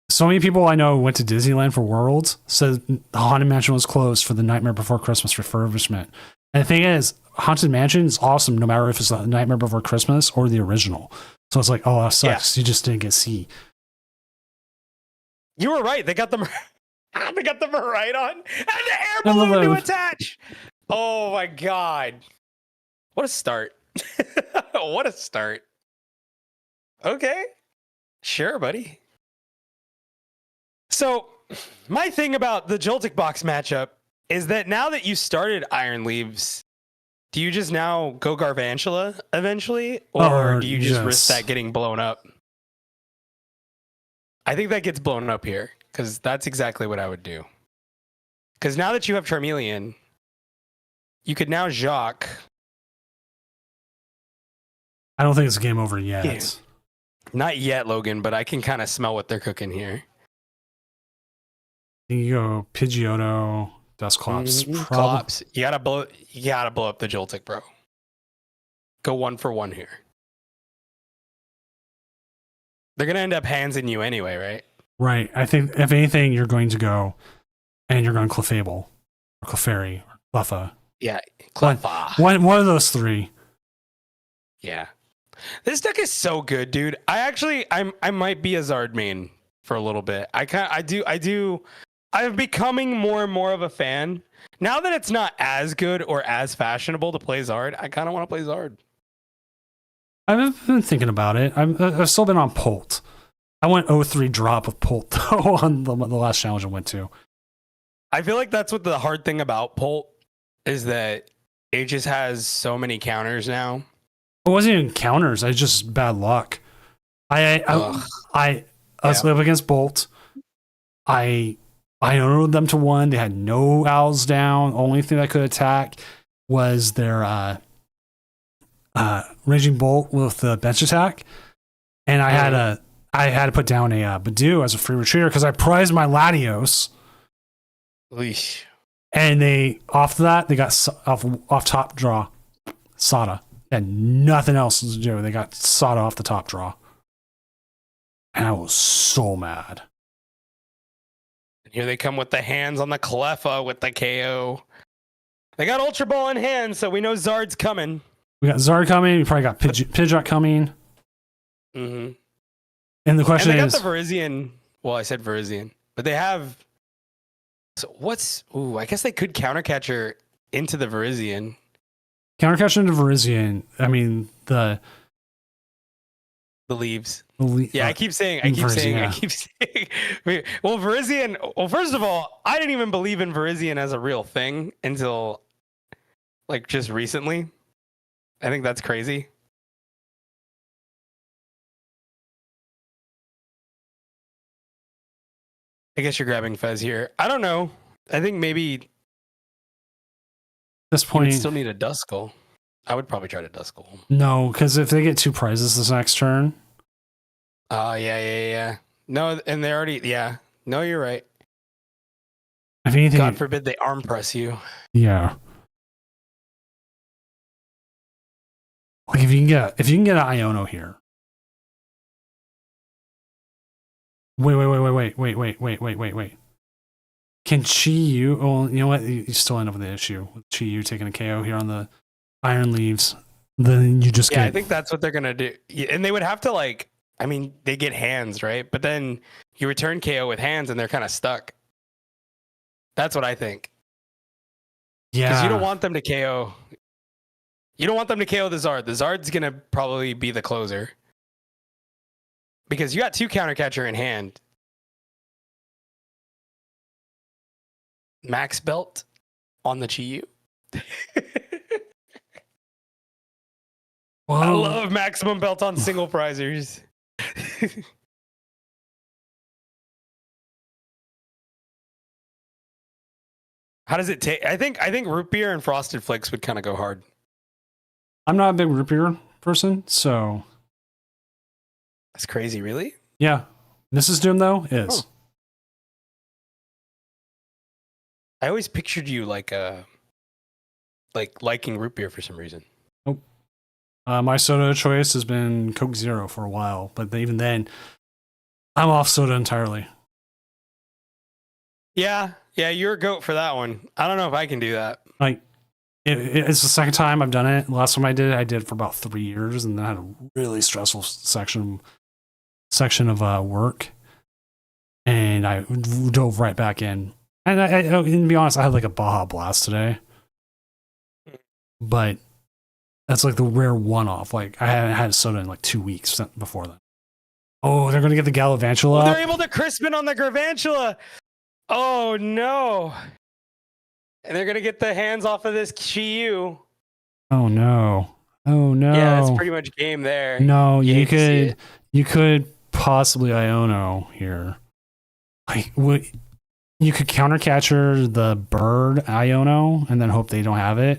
[SPEAKER 1] So many people I know went to Disneyland for Worlds, said the Haunted Mansion was closed for the Nightmare Before Christmas refurbishment. And the thing is, Haunted Mansion is awesome no matter if it's the Nightmare Before Christmas or the original. So it's like, oh, that sucks. You just didn't get C.
[SPEAKER 2] You were right. They got the They got the Maridon and the air
[SPEAKER 1] I love
[SPEAKER 2] balloon to
[SPEAKER 1] that.
[SPEAKER 2] attach. Oh my god. What a start. What a start. Okay. Sure, buddy. So, my thing about the Joltik box matchup is that now that you started Iron Leaves, do you just now go Garvantula eventually? Or do you just risk that getting blown up? I think that gets blown up here, because that's exactly what I would do. Because now that you have Charmeleon, you could now Jacques.
[SPEAKER 1] I don't think it's a game over yet.
[SPEAKER 2] Yeah. Not yet, Logan, but I can kind of smell what they're cooking here.
[SPEAKER 1] You go Pidgeotto, Dusclops.
[SPEAKER 2] Clops. You gotta blow up the Joltik, bro. Go 1 for 1 here. They're gonna end up handsing you anyway, right?
[SPEAKER 1] Right. I think if anything, you're going to go and you're going Clefable or Clefairy or Cleffa.
[SPEAKER 2] Yeah.
[SPEAKER 1] One of those three.
[SPEAKER 2] Yeah. This deck is so good, dude. I might be a Zard main for a little bit. I'm becoming more and more of a fan. Now that it's not as good or as fashionable to play Zard, I kind of want to play Zard.
[SPEAKER 1] I've been thinking about it. I've still been on Polt. I went 0-3 drop with Polt though on the last challenge I went to.
[SPEAKER 2] I feel like that's what the hard thing about Polt is, that it just has so many counters now.
[SPEAKER 1] It wasn't even counters. I just bad luck. I was up against Bolt. I owned them to 1. They had no owls down. Only thing that could attack was their Raging Bolt with the bench attack, and I had to put down a Badoo as a free retreater because I prized my Latios.
[SPEAKER 2] Leash.
[SPEAKER 1] And they off that they got off top draw Sada. They had nothing else to do. They got Sada off the top draw, and I was so mad.
[SPEAKER 2] Here they come with the hands on the Cleffa with the KO. They got Ultra Ball in hand, so we know Zard's coming.
[SPEAKER 1] We got Zard coming. We probably got Pidgeot coming.
[SPEAKER 2] Mm-hmm.
[SPEAKER 1] And the question
[SPEAKER 2] and they
[SPEAKER 1] is,
[SPEAKER 2] got the Virizion. Well, I said Virizion, but they have. So what's? Ooh, I guess they could countercatcher into the Virizion.
[SPEAKER 1] countercatcher into Virizion. I mean the
[SPEAKER 2] leaves. Yeah, I keep saying. Well, Virizion. Well, first of all, I didn't even believe in Virizion as a real thing until, like, just recently. I think that's crazy. I guess you're grabbing Fez here. I don't know. I think maybe
[SPEAKER 1] At this point,
[SPEAKER 2] you still need a Duskull. I would probably try to Duskull.
[SPEAKER 1] no, because if they get 2 prizes this next turn,
[SPEAKER 2] Oh, yeah. No, and they already, yeah. No, you're right.
[SPEAKER 1] if anything,
[SPEAKER 2] God forbid they arm press you.
[SPEAKER 1] yeah. Like if you can get an Iono here. Wait. Can Chi-Yu? Oh, you know what? You still end up with the issue with Chi-Yu taking a KO here on the Iron Leaves. Then you just
[SPEAKER 2] Yeah,
[SPEAKER 1] get.
[SPEAKER 2] I think that's what they're gonna do. And they would have to, like, I mean, they get hands, right? But then you return KO with hands, and they're kind of stuck. That's what I think. Because
[SPEAKER 1] Yeah.
[SPEAKER 2] you don't want them to KO. You don't want them to KO the Zard. The Zard's gonna probably be the closer. Because you got 2 countercatcher in hand. Max Belt on the Chi-Yu.
[SPEAKER 1] Well,
[SPEAKER 2] I love maximum belt on single prizers. How does it take? I think root beer and frosted flakes would kind of go hard.
[SPEAKER 1] I'm not a big root beer person, so
[SPEAKER 2] That's crazy, really?
[SPEAKER 1] yeah. Mrs. Doom though is.
[SPEAKER 2] Oh. I always pictured you like liking root beer for some reason.
[SPEAKER 1] My soda of choice has been Coke Zero for a while, but even then, I'm off soda entirely.
[SPEAKER 2] Yeah, you're a goat for that one. I don't know if I can do that.
[SPEAKER 1] Like, it's the second time I've done it. The last time I did it for about 3 years, and then I had a really stressful section of work, and and I dove right back in. And and to be honest, I had like a Baja Blast today, but that's like the rare one-off. Like I hadn't had soda in like 2 weeks before that. Oh, they're gonna get the Galvantula.
[SPEAKER 2] Oh, they're able to crispin on the Garvantula. Oh no! And they're gonna get the hands off of this Chi-Yu.
[SPEAKER 1] Oh no! Oh no!
[SPEAKER 2] Yeah, that's pretty much game there.
[SPEAKER 1] No,
[SPEAKER 2] You hate to see it.
[SPEAKER 1] you could possibly Iono here. Like what? You could counter catcher the bird Iono and then hope they don't have it.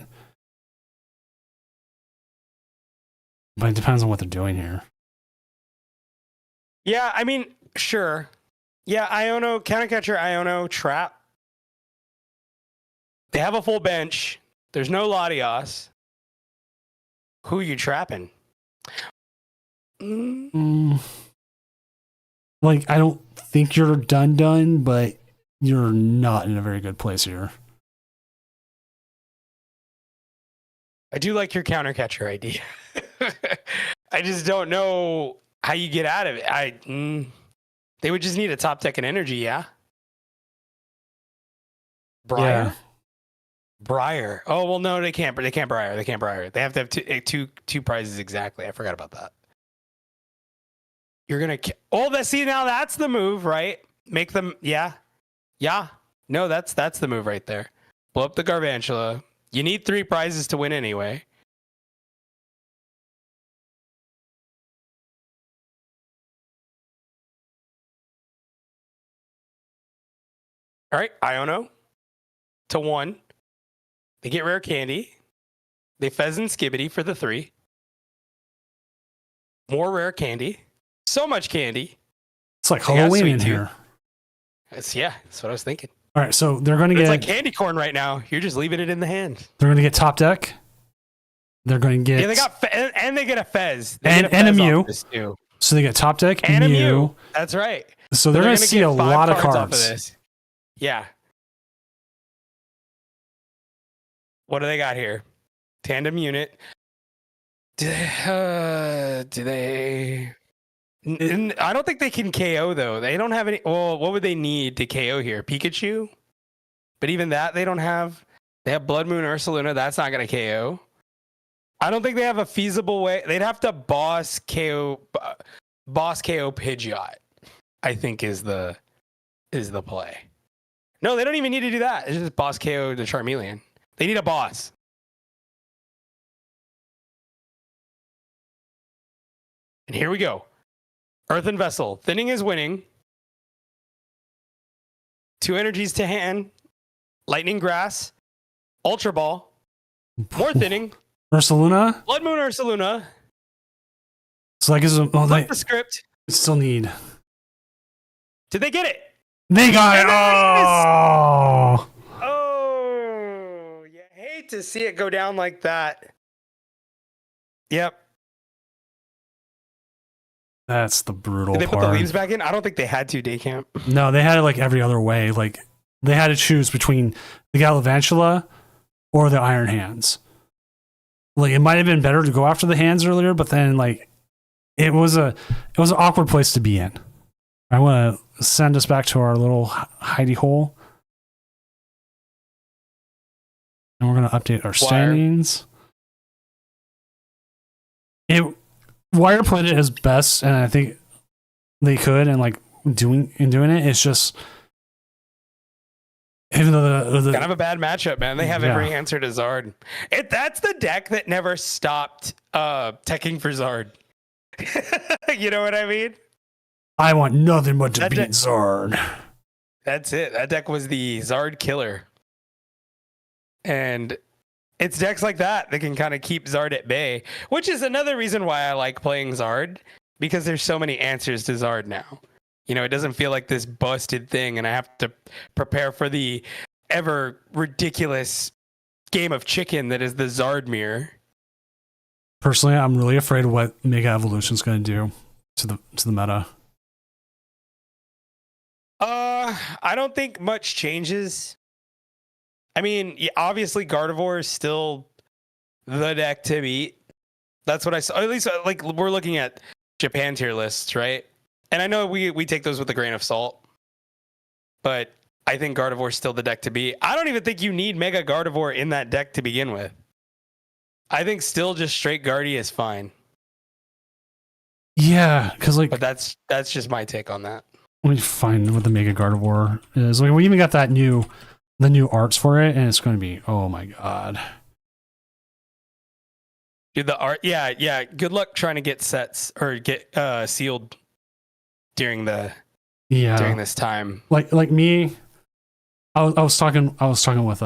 [SPEAKER 1] But it depends on what they're doing here.
[SPEAKER 2] Yeah, I mean, sure. Yeah, Iono, counter catcher, Iono, trap. They have a full bench. There's no Latios. Who are you trapping?
[SPEAKER 1] Like, I don't think you're done, but you're not in a very good place here.
[SPEAKER 2] I do like your counter catcher idea. I just don't know how you get out of it. They would just need a top deck and energy, yeah? Briar?
[SPEAKER 1] Yeah.
[SPEAKER 2] Briar. Oh, well, no, they can't. They can't Briar. They can't Briar. They have to have two prizes exactly. I forgot about that. You're going to... Oh, see, now that's the move, right? Make them... Yeah. Yeah. No, that's the move right there. Blow up the Garvantula. You need 3 prizes to win anyway. All right, Iono to 1. They get rare candy. They Pheasant Skibidi for the 3. More rare candy. So much candy.
[SPEAKER 1] It's like
[SPEAKER 2] They got
[SPEAKER 1] Halloween
[SPEAKER 2] sweet
[SPEAKER 1] in
[SPEAKER 2] tooth.
[SPEAKER 1] here.
[SPEAKER 2] That's what I was thinking.
[SPEAKER 1] All right, so they're going to
[SPEAKER 2] It's
[SPEAKER 1] get
[SPEAKER 2] like candy corn right now. You're just leaving it in the hand.
[SPEAKER 1] they're going to get top deck. They're going to get
[SPEAKER 2] Yeah, they got and they get a Fez. They
[SPEAKER 1] And-
[SPEAKER 2] get a
[SPEAKER 1] and a
[SPEAKER 2] Fez off
[SPEAKER 1] Mew.
[SPEAKER 2] this too.
[SPEAKER 1] so they get top deck
[SPEAKER 2] And a
[SPEAKER 1] Mew.
[SPEAKER 2] Mew. That's right.
[SPEAKER 1] So they're going to
[SPEAKER 2] gonna
[SPEAKER 1] see
[SPEAKER 2] get
[SPEAKER 1] a
[SPEAKER 2] 5
[SPEAKER 1] lot of
[SPEAKER 2] off of
[SPEAKER 1] cards.
[SPEAKER 2] this. Yeah. What do they got here? Tandem unit. Do they? I don't think they can KO though. They don't have any. Well, what would they need to KO here? Pikachu. But even that they don't have. They have Blood Moon Ursaluna. That's not going to KO. I don't think they have a feasible way. They'd have to boss KO Pidgeot. I think is the play. No, they don't even need to do that. It's just boss KO the Charmeleon. They need a boss. And here we go. Earthen Vessel. Thinning is winning. 2 energies to hand. Lightning Grass. Ultra Ball. More thinning.
[SPEAKER 1] Ursaluna.
[SPEAKER 2] Blood Moon Ursaluna.
[SPEAKER 1] So that gives them. Oh,
[SPEAKER 2] Flip
[SPEAKER 1] they
[SPEAKER 2] the script.
[SPEAKER 1] still need.
[SPEAKER 2] Did they get it?
[SPEAKER 1] They got it.
[SPEAKER 2] And
[SPEAKER 1] Oh.
[SPEAKER 2] Oh, you hate to see it go down like that. Yep.
[SPEAKER 1] That's the brutal
[SPEAKER 2] Did they put
[SPEAKER 1] part.
[SPEAKER 2] the leaves back in? I don't think they had to, Daycamp.
[SPEAKER 1] No, they had it like every other way. Like they had to choose between the Galvantula or the Iron Hands. Like it might have been better to go after the hands earlier, but then like it was an awkward place to be in. I want to send us back to our little hidey hole, and we're going to update our standings. Wire played it as best, and I think they could, and like doing it. It's just even though the
[SPEAKER 2] Kind of a bad matchup, man. They have every answer to Zard. That's the deck that never stopped teching for Zard. You know what I mean?
[SPEAKER 1] I want nothing but to
[SPEAKER 2] That
[SPEAKER 1] beat
[SPEAKER 2] deck-
[SPEAKER 1] Zard.
[SPEAKER 2] That's it. That deck was the Zard killer. And it's decks like that can kind of keep Zard at bay, which is another reason why I like playing Zard, because there's so many answers to Zard now. You know, it doesn't feel like this busted thing, and I have to prepare for the ever ridiculous game of chicken that is the Zard mirror.
[SPEAKER 1] Personally, I'm really afraid of what Mega Evolution is going to do to the meta.
[SPEAKER 2] I don't think much changes. I mean, obviously Gardevoir is still the deck to beat. That's what I saw. At least like we're looking at Japan tier lists, right? And I know we take those with a grain of salt. but I think Gardevoir's still the deck to be. I don't even think you need Mega Gardevoir in that deck to begin with. I think still just straight Guardy is fine.
[SPEAKER 1] Yeah, because like,
[SPEAKER 2] But that's just my take on that.
[SPEAKER 1] let me find what the Mega Gardevoir is. Like, we even got the new arts for it, and it's going to be, oh my god.
[SPEAKER 2] Dude, the art, yeah. Good luck trying to get sets or get sealed during this time.
[SPEAKER 1] Like me, I was talking with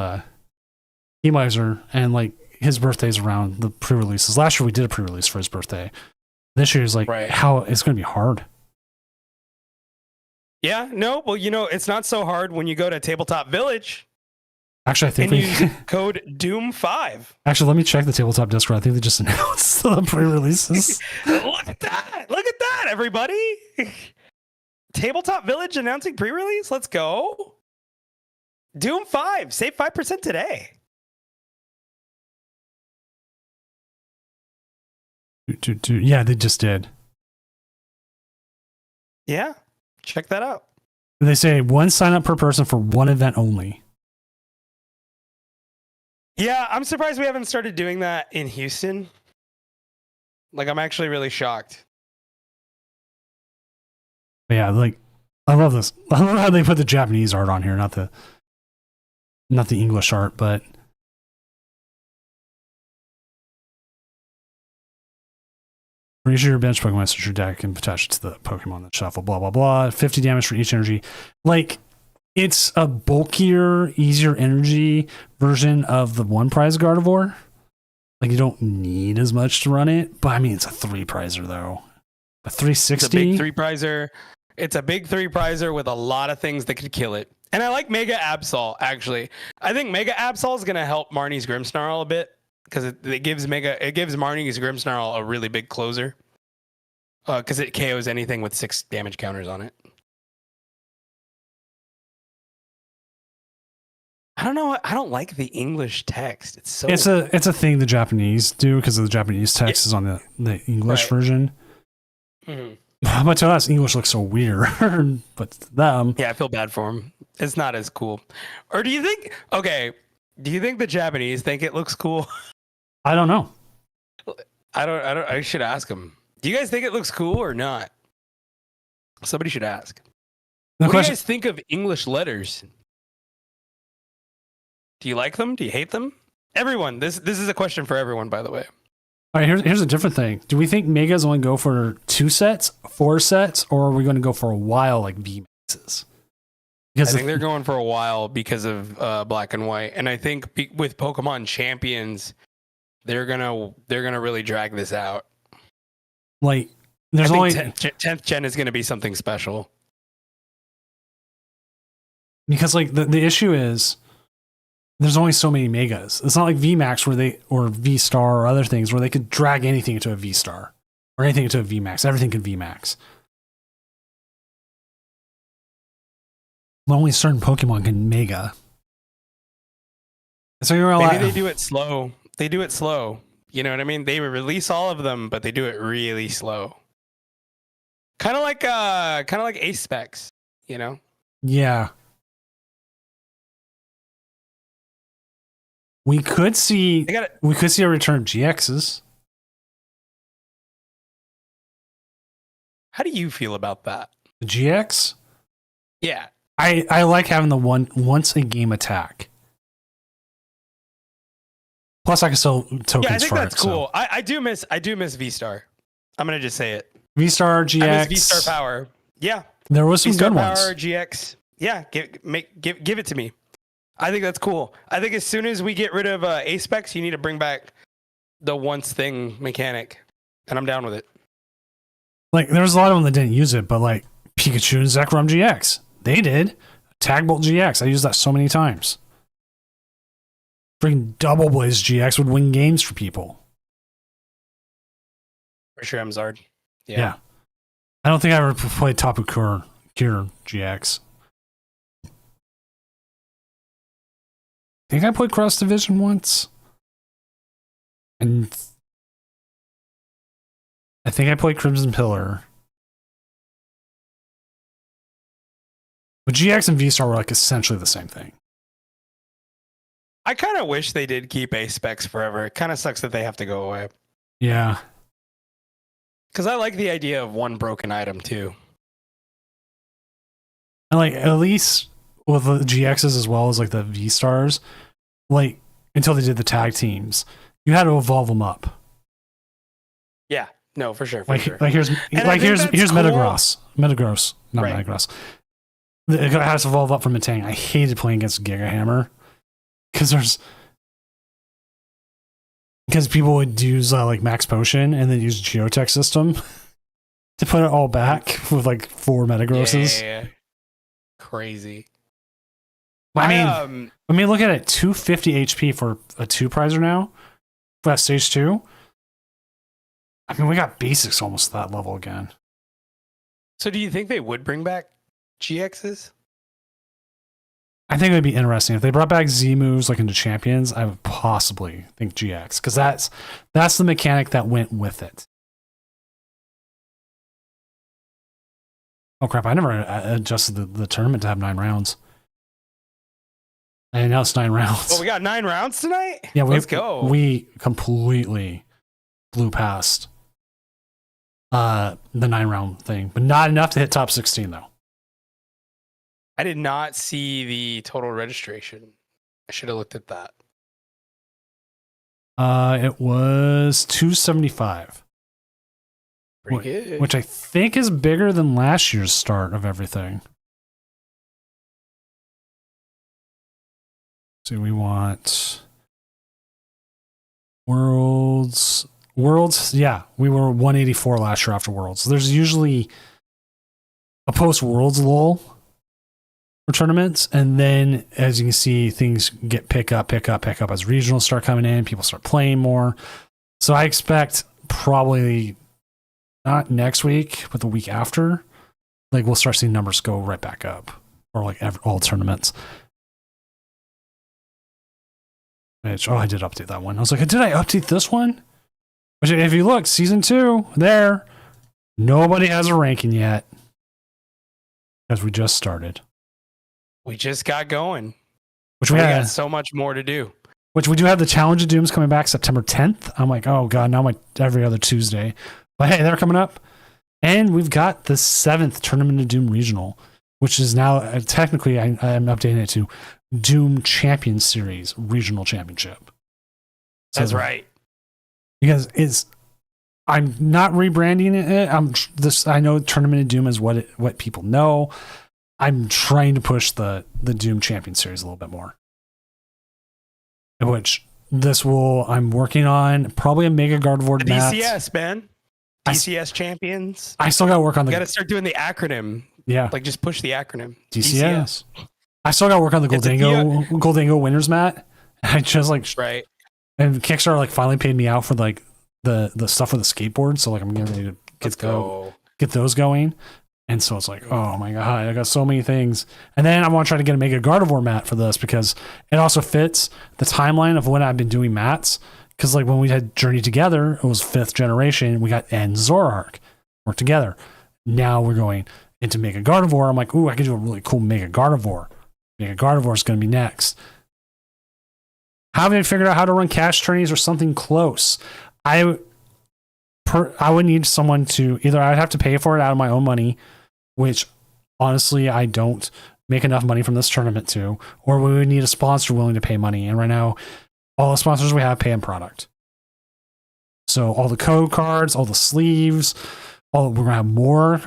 [SPEAKER 1] Emizer, and like his birthday's around the pre-releases. Last year we did a pre-release for his birthday. This year is like how it's going to be hard.
[SPEAKER 2] Yeah, no, well, it's not so hard when you go to Tabletop Village.
[SPEAKER 1] Actually, I think
[SPEAKER 2] and
[SPEAKER 1] we
[SPEAKER 2] use code Doom5.
[SPEAKER 1] Actually, let me check the Tabletop Discord. I think they just announced the pre-releases.
[SPEAKER 2] Look at that, everybody. Tabletop Village announcing pre-release. Let's go. Doom 5, save 5% today.
[SPEAKER 1] Yeah, they just did.
[SPEAKER 2] Yeah, check that out.
[SPEAKER 1] They say one sign up per person for one event only.
[SPEAKER 2] Yeah, I'm surprised we haven't started doing that in Houston. Like, I'm actually really shocked.
[SPEAKER 1] But yeah, like, I love this. I love how they put the Japanese art on here, not the English art, but raise your bench Pokemon such your deck and attach it to the Pokemon that shuffle, blah blah blah. 50 damage for each energy. Like, it's a bulkier, easier energy version of the one prize Gardevoir. Like, you don't need as much to run it, but I mean, it's a 3-prizer though. A 360.
[SPEAKER 2] It's a big 3-prizer. It's a big 3-prizer with a lot of things that could kill it. And I like Mega Absol, actually. I think Mega Absol is going to help Marnie's Grimmsnarl a bit because it gives Marnie's Grimmsnarl a really big closer. Because it KOs anything with 6 damage counters on it. I don't know. I don't like the English text. It's
[SPEAKER 1] a thing the Japanese do because the Japanese text is on the English version. Mm-hmm. But to us, English looks so weird. But to them,
[SPEAKER 2] yeah, I feel bad for them. It's not as cool. Or do you think? Okay, do you think the Japanese think it looks cool?
[SPEAKER 1] I don't know.
[SPEAKER 2] I don't. I should ask them. Do you guys think it looks cool or not? Somebody should ask. What do you guys think of English letters? Do you like them? Do you hate them? Everyone, this is a question for everyone, by the way.
[SPEAKER 1] All right, here's a different thing. Do we think Megas only go for 2 sets, 4 sets, or are we going to go for a while like VMAXs?
[SPEAKER 2] Because I think they're going for a while because of Black and White, and I think with Pokemon Champions, they're gonna really drag this out.
[SPEAKER 1] Like, there's only
[SPEAKER 2] 10th gen is going to be something special.
[SPEAKER 1] Because like the issue is, there's only so many Megas. It's not like VMAX or V Star or other things where they could drag anything into a V Star or anything into a VMAX. Everything can VMAX. But only certain Pokemon can Mega. So
[SPEAKER 2] maybe they do it slow. They do it slow. You know what I mean? They release all of them, but they do it really slow. Kind of like Ace Specs, you know?
[SPEAKER 1] Yeah. We could see a return of GXs.
[SPEAKER 2] How do you feel about that?
[SPEAKER 1] The GX?
[SPEAKER 2] Yeah.
[SPEAKER 1] I like having the once a game attack. Plus, I can sell tokens.
[SPEAKER 2] Yeah, I think
[SPEAKER 1] for
[SPEAKER 2] that's
[SPEAKER 1] it,
[SPEAKER 2] cool.
[SPEAKER 1] So.
[SPEAKER 2] I do miss V Star. I'm gonna just say it.
[SPEAKER 1] V Star GX.
[SPEAKER 2] I miss V Star Power. Yeah.
[SPEAKER 1] There was some
[SPEAKER 2] V-Star
[SPEAKER 1] good
[SPEAKER 2] Power,
[SPEAKER 1] ones.
[SPEAKER 2] GX. Yeah, give it to me. I think that's cool. I think as soon as we get rid of A-Specs, you need to bring back the once thing mechanic, and I'm down with it.
[SPEAKER 1] Like, there's a lot of them that didn't use it, but like Pikachu and Zekrom GX, they did. Tagbolt GX, I used that so many times. Freaking Double Blaze GX would win games for people.
[SPEAKER 2] For sure, Zard.
[SPEAKER 1] Yeah. I don't think I ever played Tapu Kure GX. I think I played Cross Division once. And I think I played Crimson Pillar. But GX and V-Star were like essentially the same thing.
[SPEAKER 2] I kind of wish they did keep Ace Specs forever. It kind of sucks that they have to go away.
[SPEAKER 1] Yeah.
[SPEAKER 2] Because I like the idea of one broken item too.
[SPEAKER 1] And like at least with the GXs as well as like the V-Stars, like until they did the tag teams, you had to evolve them up.
[SPEAKER 2] Yeah, no, for sure.
[SPEAKER 1] Like
[SPEAKER 2] Sure.
[SPEAKER 1] here's
[SPEAKER 2] I think
[SPEAKER 1] here's
[SPEAKER 2] that's cool.
[SPEAKER 1] Metagross, not
[SPEAKER 2] Right.
[SPEAKER 1] Metagross. It has to evolve up from Metang. I hated playing against Giga Hammer because people would use like Max Potion and then use Geotech System to put it all back with like 4 Metagrosses.
[SPEAKER 2] Yeah. Crazy.
[SPEAKER 1] I mean, look at it, 250 HP for a 2-prizer now for that stage 2. I mean, we got basics almost at that level again.
[SPEAKER 2] So do you think they would bring back GXs?
[SPEAKER 1] I think it would be interesting if they brought back Z moves like into champions. I would possibly think GX because that's the mechanic that went with it. Oh crap! I never adjusted the tournament to have 9 rounds. And now it's 9 rounds.
[SPEAKER 2] Well, we got 9 rounds tonight.
[SPEAKER 1] Yeah,
[SPEAKER 2] let's go.
[SPEAKER 1] We completely blew past the 9-round thing, but not enough to hit top 16 though.
[SPEAKER 2] I did not see the total registration. I should have looked at that.
[SPEAKER 1] It was 275.
[SPEAKER 2] Pretty good.
[SPEAKER 1] Which I think is bigger than last year's start of everything. So we want Worlds. Yeah, we were 184 last year after Worlds. So there's usually a post-Worlds lull for tournaments, and then as you can see, things get pick up as regionals start coming in, people start playing more. So I expect probably not next week, but the week after, like we'll start seeing numbers go right back up, or like all tournaments. Which, I did update that one. I was like, did I update this one? Which, if you look, season 2 there, nobody has a ranking yet because we just started.
[SPEAKER 2] We just got going.
[SPEAKER 1] Which
[SPEAKER 2] We
[SPEAKER 1] we
[SPEAKER 2] got
[SPEAKER 1] had,
[SPEAKER 2] so much more to do.
[SPEAKER 1] which we do have the Challenge of Dooms coming back September 10th. I'm like, oh god, now my every other Tuesday. But hey, they're coming up. And we've got the 7th Tournament of Doom Regional, which is now technically I'm updating it to Doom Champion Series Regional Championship. So
[SPEAKER 2] That's right.
[SPEAKER 1] Because I'm not rebranding it. I know Tournament of Doom is what people know. I'm trying to push the Doom Champion Series a little bit more. Which I'm working on probably a Mega Gardevoir
[SPEAKER 2] The
[SPEAKER 1] map.
[SPEAKER 2] DCS, man. DCS champions.
[SPEAKER 1] I still got to work on
[SPEAKER 2] You got to start doing the acronym.
[SPEAKER 1] yeah,
[SPEAKER 2] Like, just push the acronym.
[SPEAKER 1] DCS. I still got to work on the
[SPEAKER 2] It's a
[SPEAKER 1] Goldango winners mat. I just
[SPEAKER 2] Right.
[SPEAKER 1] and Kickstarter like finally paid me out for like the stuff for the skateboard, so like I'm getting ready to
[SPEAKER 2] Let's go.
[SPEAKER 1] get those going. And so it's like, oh my god, I got so many things. And then I want to try to get a Mega Gardevoir mat for this because it also fits the timeline of when I've been doing mats. Because like when we had Journey together, it was 5th generation. We got and Zoroark work together. Now we're going into Mega Gardevoir. I'm like, ooh, I could do a really cool Mega Gardevoir. Mega Gardevoir is going to be next. Haven't figured out how to run cash tourneys or something close. I would need someone to either I'd have to pay for it out of my own money, which honestly I don't make enough money from this tournament to, or we would need a sponsor willing to pay money. And right now, all the sponsors we have pay in product. So all the code cards, all the sleeves, we're gonna have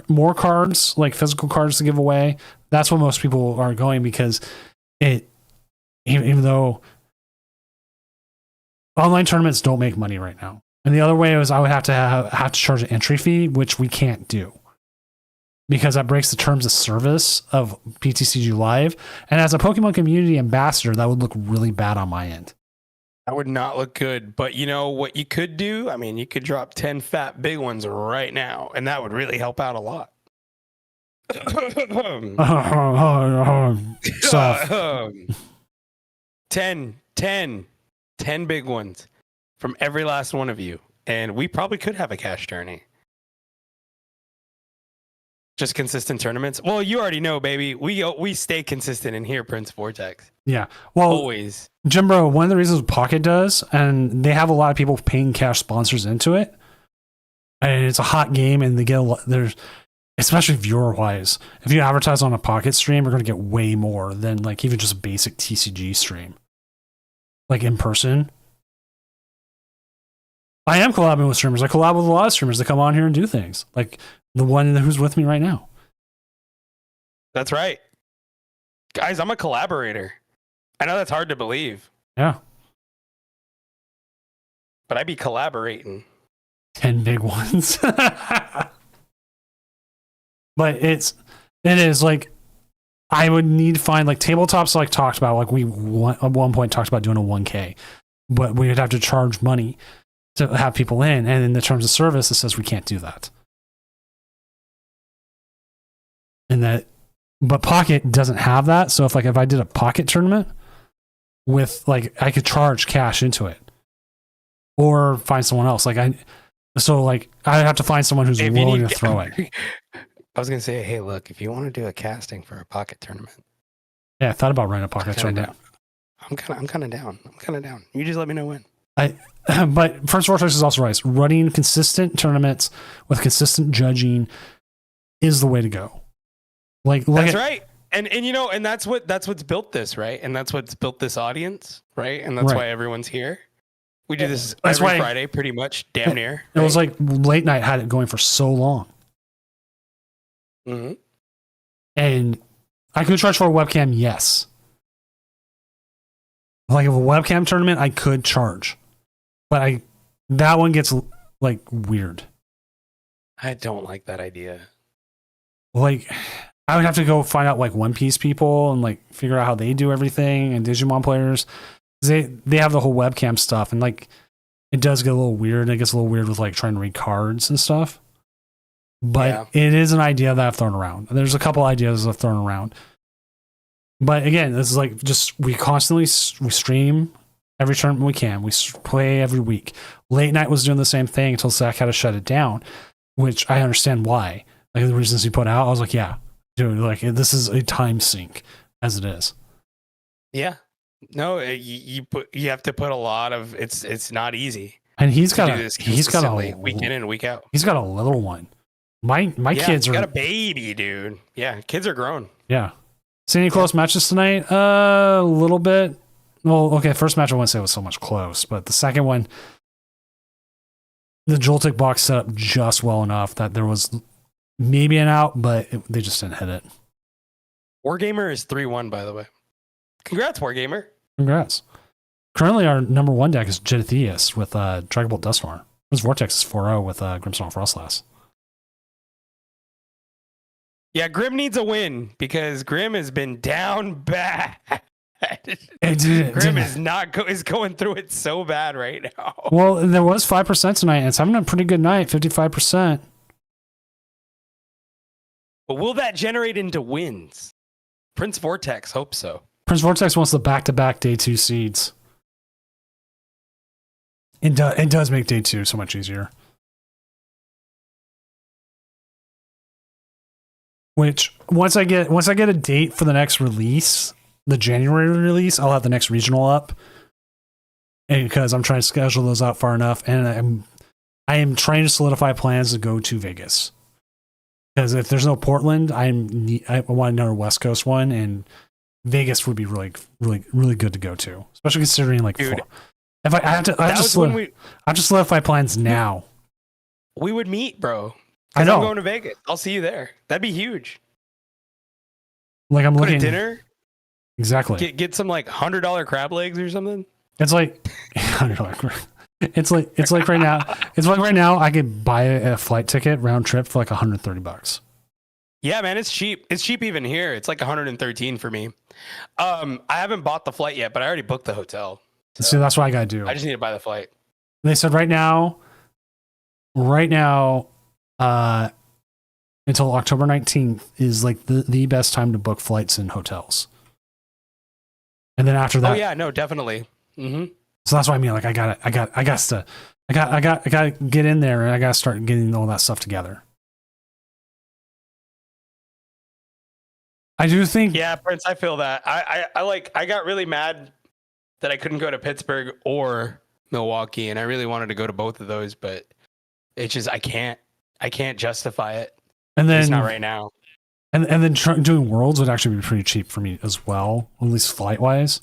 [SPEAKER 1] more cards, like physical cards to give away. That's what most people are going because even though online tournaments don't make money right now. And the other way is I would have to charge an entry fee, which we can't do because that breaks the terms of service of PTCG Live. And as a Pokemon community ambassador, that would look really bad on my end.
[SPEAKER 2] That would not look good. But you know what you could do? I mean, you could drop 10 fat big ones right now, and that would really help out a lot.
[SPEAKER 1] So
[SPEAKER 2] 10 big ones from every last one of you. And we probably could have a cash tourney. Just consistent tournaments. Well, you already know, baby. We stay consistent in here, Prince Vortex.
[SPEAKER 1] Yeah. Well,
[SPEAKER 2] Always.
[SPEAKER 1] Jimbro, one of the reasons Pocket does, and they have a lot of people paying cash sponsors into it, and it's a hot game, and they get a lot. There's, especially viewer wise, if you advertise on a Pocket stream, you're going to get way more than like even just a basic TCG stream, like in person. I am collabing with streamers. I collab with a lot of streamers that come on here and do things, like the one who's with me right now.
[SPEAKER 2] That's right. Guys, I'm a collaborator. I know that's hard to believe,
[SPEAKER 1] Yeah.
[SPEAKER 2] but I be collaborating.
[SPEAKER 1] 10 big ones. But it is like, I would need to find like tabletops, like talked about, like at one point talked about doing a 1K, but we would have to charge money to have people in. And in the terms of service, it says we can't do that. But Pocket doesn't have that. So if I did a Pocket tournament with like, I could charge cash into it or find someone else. I'd have to find someone who's willing to throw it.
[SPEAKER 2] I was going to say, hey, look, if you want to do a casting for a Pocket tournament.
[SPEAKER 1] Yeah, I thought about running a Pocket tournament.
[SPEAKER 2] I'm kind of down. You just let me know when.
[SPEAKER 1] But Prince Vortex is also right. Running consistent tournaments with consistent judging is the way to go. That's
[SPEAKER 2] right. And you know, and that's what's built this, right? And that's what's built this audience, right? And that's why everyone's here. We do this every Friday, pretty much, damn near.
[SPEAKER 1] It was like Late Night had it going for so long.
[SPEAKER 2] Mm-hmm.
[SPEAKER 1] And I could charge for a webcam, yes. Like if a webcam tournament, I could charge. But that one gets like weird.
[SPEAKER 2] I don't like that idea.
[SPEAKER 1] Like I would have to go find out like One Piece people and like figure out how they do everything, and Digimon players. They have the whole webcam stuff, and like it does get a little weird. It gets a little weird with like trying to read cards and stuff. But it is an idea that I've thrown around. There's a couple ideas I've thrown around. But again, this is like just we stream every tournament we can. We play every week. Late Night was doing the same thing until Zach had to shut it down, which I understand why. Like the reasons he put out, I was like, yeah, dude, like this is a time sink as it is.
[SPEAKER 2] Yeah. No, you have to put a lot of it's not easy.
[SPEAKER 1] And he's got
[SPEAKER 2] a week in and week out.
[SPEAKER 1] He's got a little one. My kids are
[SPEAKER 2] got a baby, dude. Yeah, kids are grown.
[SPEAKER 1] Yeah. See any close matches tonight? A little bit. Well, okay, first match I wouldn't say was so much close, but the second one, the Joltik box set up just well enough that there was maybe an out, but they just didn't hit it.
[SPEAKER 2] Wargamer is 3-1, by the way. Congrats, Wargamer.
[SPEAKER 1] Congrats. Currently, our number one deck is Jeditheus with Dragonbolt Dusthorn. His Vortex is 4-0 with Grimstone Frostlass.
[SPEAKER 2] Yeah, Grim needs a win because Grim has been down bad. Grim is going through it so bad right now.
[SPEAKER 1] Well, there was 5% tonight, and it's having a pretty good night, 55%.
[SPEAKER 2] But will that generate into wins? Prince Vortex, hope so.
[SPEAKER 1] Prince Vortex wants the back-to-back day 2 seeds. It does make day 2 so much easier. Which once I get a date for the next release, the January release, I'll have the next regional up. And because I'm trying to schedule those out far enough, and I am trying to solidify plans to go to Vegas. Because if there's no Portland, I want another West Coast one, and Vegas would be really, really, really good to go to, especially considering like
[SPEAKER 2] dude,
[SPEAKER 1] if I have to solidify plans now.
[SPEAKER 2] We would meet, bro.
[SPEAKER 1] I know.
[SPEAKER 2] I'm going to Vegas. I'll see you there. That'd be huge.
[SPEAKER 1] Like I'm looking
[SPEAKER 2] at dinner.
[SPEAKER 1] Exactly.
[SPEAKER 2] Get some like $100 crab legs or something.
[SPEAKER 1] It's like $100. It's like right now. It's like right now I could buy a flight ticket round trip for like $130.
[SPEAKER 2] Yeah, man, it's cheap. It's cheap even here. It's like 113 for me. I haven't bought the flight yet, but I already booked the hotel. So
[SPEAKER 1] see, that's what I gotta do.
[SPEAKER 2] I just need to buy the flight.
[SPEAKER 1] They said right now, until October 19th is like the best time to book flights and hotels. And then after that,
[SPEAKER 2] oh yeah, no, definitely. Mm-hmm.
[SPEAKER 1] So that's what I mean. Like I gotta get in there and I gotta start getting all that stuff together. I do think.
[SPEAKER 2] Yeah, Prince, I feel that. I got really mad that I couldn't go to Pittsburgh or Milwaukee, and I really wanted to go to both of those, but it's just I can't justify it.
[SPEAKER 1] And then
[SPEAKER 2] It's not right now.
[SPEAKER 1] And then doing Worlds would actually be pretty cheap for me as well, at least flight wise.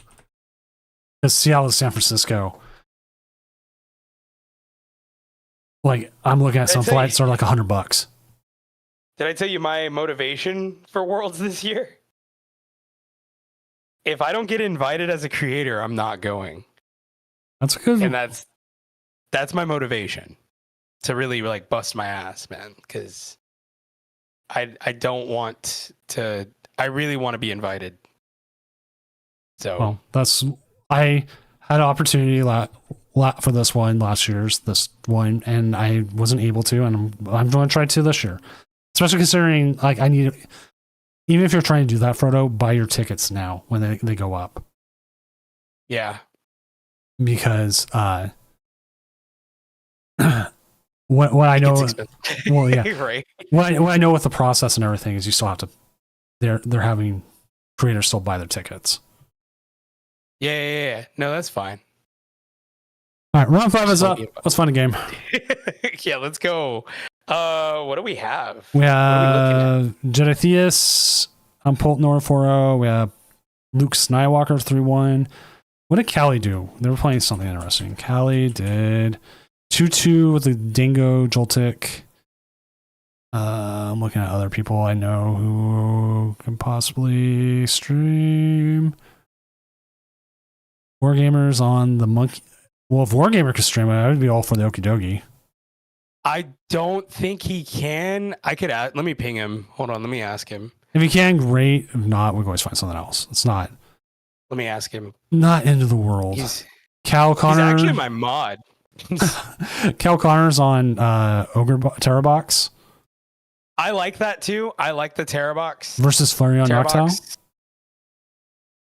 [SPEAKER 1] Because Seattle to San Francisco, like I'm looking at some flights that are like $100.
[SPEAKER 2] Did I tell you my motivation for Worlds this year? If I don't get invited as a creator, I'm not going.
[SPEAKER 1] That's a good.
[SPEAKER 2] And that's my motivation to really like bust my ass, man. Because I don't want to. I really want to be invited. So
[SPEAKER 1] Well, I had an opportunity for this one last year's this one, and I wasn't able to, and I'm going to try to this year. Especially considering, like, I need, even if you're trying to do that, Frodo, buy your tickets now when they go up.
[SPEAKER 2] yeah,
[SPEAKER 1] Because what I know,
[SPEAKER 2] it's expensive.
[SPEAKER 1] well, yeah,
[SPEAKER 2] right.
[SPEAKER 1] what I know with the process and everything is you still have to, they're having creators still buy their tickets.
[SPEAKER 2] Yeah. No, that's fine.
[SPEAKER 1] All right, round 5 is up. Let's find a game.
[SPEAKER 2] Yeah, let's go. What do we have?
[SPEAKER 1] We
[SPEAKER 2] What are
[SPEAKER 1] have Jedithius, Pult Norforo. We have Luke Skywalker 3-1. What did Callie do? They were playing something interesting. Callie did 2-2 with the Dingo Joltik. I'm looking at other people I know who can possibly stream. Wargamers on the Monkey. Well, if Wargamer could stream it, I would be all for the Okie Dokie.
[SPEAKER 2] I don't think he can. I could add. Let me ping him. Hold on. Let me ask him.
[SPEAKER 1] If he can, great. If not, we can always find something else. It's not
[SPEAKER 2] Let me ask him.
[SPEAKER 1] end of the world. Cal
[SPEAKER 2] He's
[SPEAKER 1] Connor.
[SPEAKER 2] actually my mod.
[SPEAKER 1] Cal Connor's on Ogre Terrabox
[SPEAKER 2] I like that too. I like the Terrabox.
[SPEAKER 1] versus Flareon Noctowl.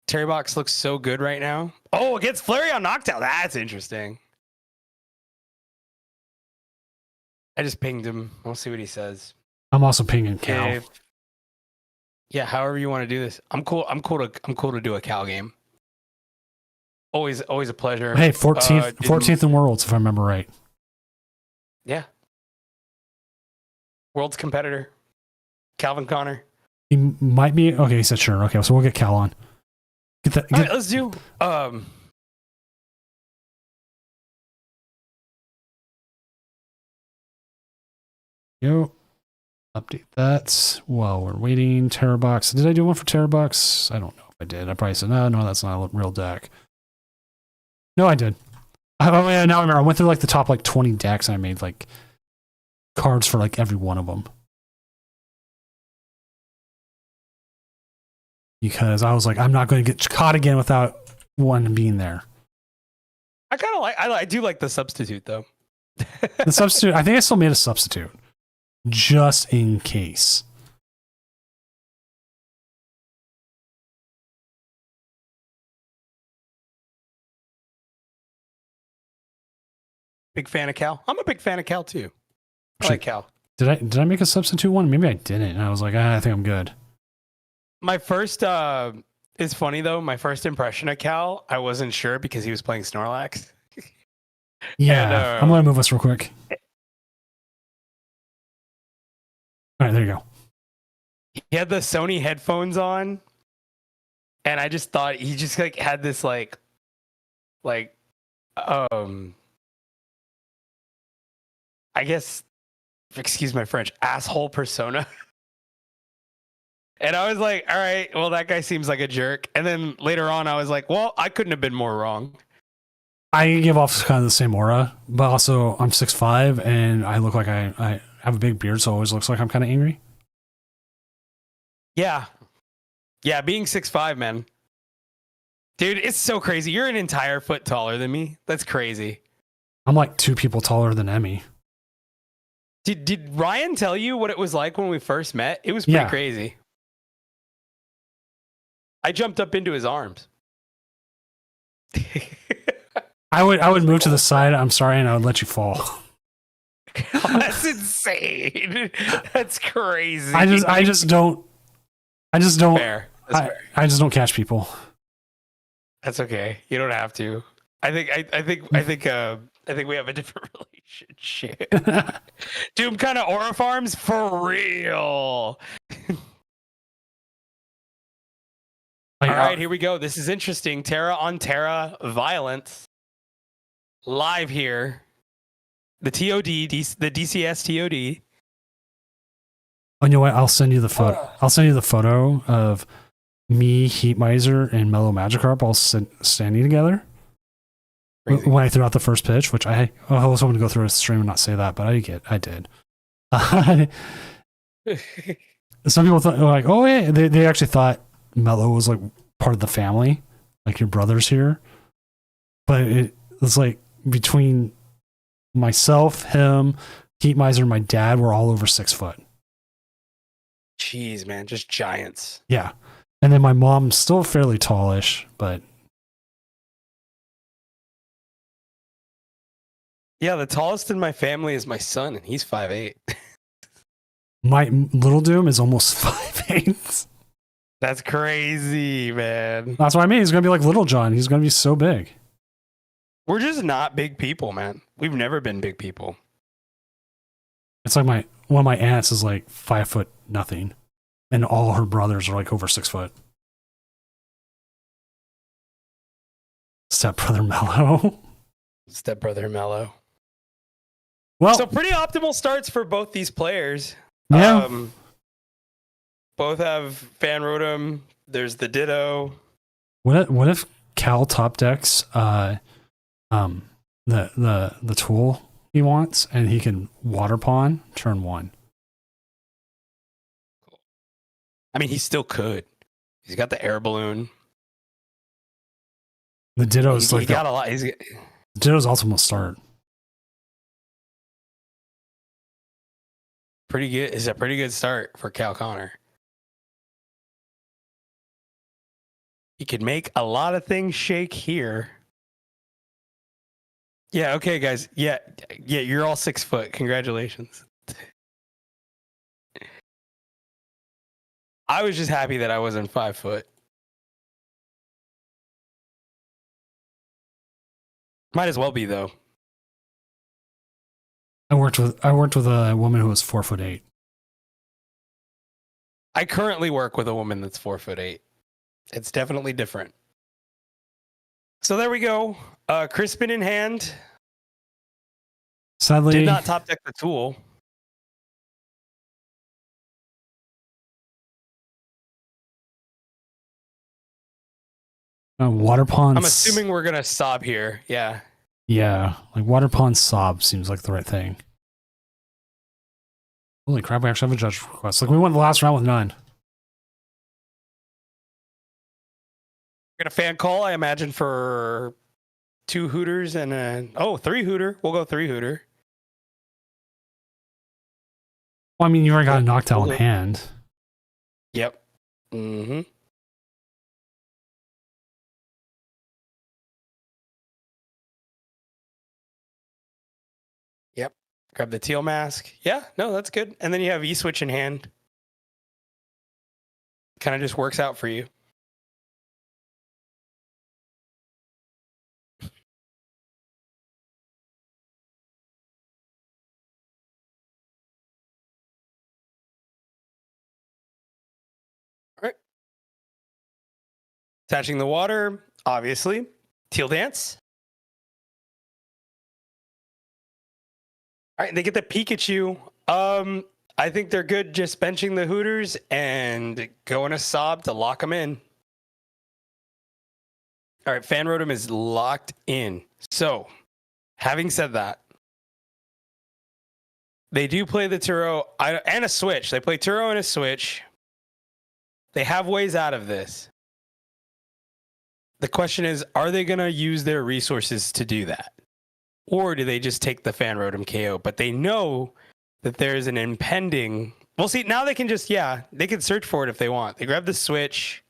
[SPEAKER 2] Terrabox looks so good right now. Oh, against Flareon Noctowl. That's interesting. I just pinged him. We'll see what he says.
[SPEAKER 1] I'm also pinging Cal.
[SPEAKER 2] Yeah, however you want to do this. I'm cool to do a Cal game. Always a pleasure.
[SPEAKER 1] Hey, 14th in Worlds, if I remember right.
[SPEAKER 2] Yeah. World's competitor. Calvin Connor.
[SPEAKER 1] He might be. Okay, he said sure. Okay, so we'll get Cal on. Get that.
[SPEAKER 2] All right, let's do
[SPEAKER 1] Go. Update that while we're waiting. Terrabox. Did I do one for Terrabox? I don't know if I did. I probably said, no, that's not a real deck. No, I did. Oh, yeah, now I remember. I went through like the top like 20 decks and I made like cards for like every one of them. Because I was like, I'm not going to get caught again without one being there.
[SPEAKER 2] I kind of like I do like the substitute though.
[SPEAKER 1] The substitute, I think I still made a substitute. Just in case.
[SPEAKER 2] Big fan of Cal. I'm a big fan of Cal too. I like Cal.
[SPEAKER 1] Did I make a substitute one? Maybe I didn't. And I was like, I think I'm good.
[SPEAKER 2] My first it's funny though, my first impression of Cal, I wasn't sure because he was playing Snorlax.
[SPEAKER 1] Yeah.
[SPEAKER 2] And,
[SPEAKER 1] I'm going to move us real quick. All right, there you go.
[SPEAKER 2] He had the Sony headphones on, and I just thought he just like had this like I guess, excuse my French, asshole persona. And I was like, all right, well, that guy seems like a jerk. And then later on, I was like, well, I couldn't have been more wrong.
[SPEAKER 1] I give off kind of the same aura, but also I'm 6'5", and I look like I have a big beard, so it always looks like I'm kind of angry.
[SPEAKER 2] Yeah. Yeah, being 6'5", man. Dude, it's so crazy. You're an entire foot taller than me. That's crazy.
[SPEAKER 1] I'm like 2 people taller than Emmy.
[SPEAKER 2] Did Ryan tell you what it was like when we first met? It was pretty crazy. I jumped up into his arms.
[SPEAKER 1] I would move to the side. I'm sorry, and I would let you fall.
[SPEAKER 2] Oh, that's insane. That's crazy.
[SPEAKER 1] I just don't. I just don't.
[SPEAKER 2] Fair. That's fair.
[SPEAKER 1] I just don't catch people.
[SPEAKER 2] That's okay. You don't have to. I think we have a different relationship. Doom kind of aura farms for real. All right, here we go. This is interesting. Terra on Terra violence. Live here. The TOD, the DCS TOD.
[SPEAKER 1] Oh, you know what? I'll send you the photo. I'll send you the photo of me, Heat Miser, and Mellow Magikarp all standing together.
[SPEAKER 2] Crazy.
[SPEAKER 1] When I threw out the first pitch, which I was hoping to go through a stream and not say that, but I did. Some people thought like, oh yeah, they actually thought Mellow was like part of the family, like your brother's here. But it was like between myself, him, Heat Miser, and my dad were all over 6 foot.
[SPEAKER 2] Jeez, man, just giants.
[SPEAKER 1] Yeah. And then my mom's still fairly tallish, but
[SPEAKER 2] Yeah, the tallest in my family is my son, and he's 5'8".
[SPEAKER 1] my little Doom is almost 5'8".
[SPEAKER 2] That's crazy, man.
[SPEAKER 1] That's what I mean. He's gonna be like Little John. He's gonna be so big.
[SPEAKER 2] We're just not big people, man. We've never been big people.
[SPEAKER 1] It's like one of my aunts is like 5 foot nothing, and all her brothers are like over 6 foot. Stepbrother Mellow.
[SPEAKER 2] Stepbrother Mellow.
[SPEAKER 1] Well,
[SPEAKER 2] So pretty optimal starts for both these players.
[SPEAKER 1] yeah.
[SPEAKER 2] Both have Fan Rotom. There's the Ditto.
[SPEAKER 1] What if Cal top decks the tool he wants, and he can Water Pawn turn 1.
[SPEAKER 2] I mean, he still could. He's got the air balloon.
[SPEAKER 1] The Ditto's
[SPEAKER 2] He
[SPEAKER 1] like
[SPEAKER 2] got a lot. He's
[SPEAKER 1] the Ditto's ultimate start.
[SPEAKER 2] pretty good. It's a pretty good start for Cal Connor. He could make a lot of things shake here. Yeah, okay, guys. Yeah, you're all 6 foot. Congratulations. I was just happy that I wasn't 5 foot. Might as well be, though.
[SPEAKER 1] I worked with a woman who was 4'8".
[SPEAKER 2] I currently work with a woman that's 4'8". It's definitely different. So there we go. Crispin in hand.
[SPEAKER 1] Sadly,
[SPEAKER 2] Did not top deck the tool.
[SPEAKER 1] Water Pawn.
[SPEAKER 2] I'm assuming we're gonna sob here. Yeah.
[SPEAKER 1] Yeah, like Water Pawn Sob seems like the right thing. Holy crap, we actually have a judge request. Like we won the last round with none.
[SPEAKER 2] We're gonna fan call, I imagine, for 2 Hooters and 3 Hooter. We'll go 3 Hooter.
[SPEAKER 1] Well, I mean, you already got a Noctowl in hand.
[SPEAKER 2] Yep. Mm-hmm. Yep. Grab the teal mask. Yeah, no, that's good. And then you have E-Switch in hand. Kind of just works out for you. All right. Attaching the water, obviously. Teal Dance. All right, they get the Pikachu. I think they're good just benching the Hooters and going a Sob to lock them in. All right, Fan Rotom is locked in. So, having said that, they do play the Turo and a Switch. They play Turo and a Switch. They have ways out of this. The question is, are they going to use their resources to do that? Or do they just take the Fan Rotom KO? But they know that there's an impending... Well, see, now they can just, they can search for it if they want. They grab the Switch.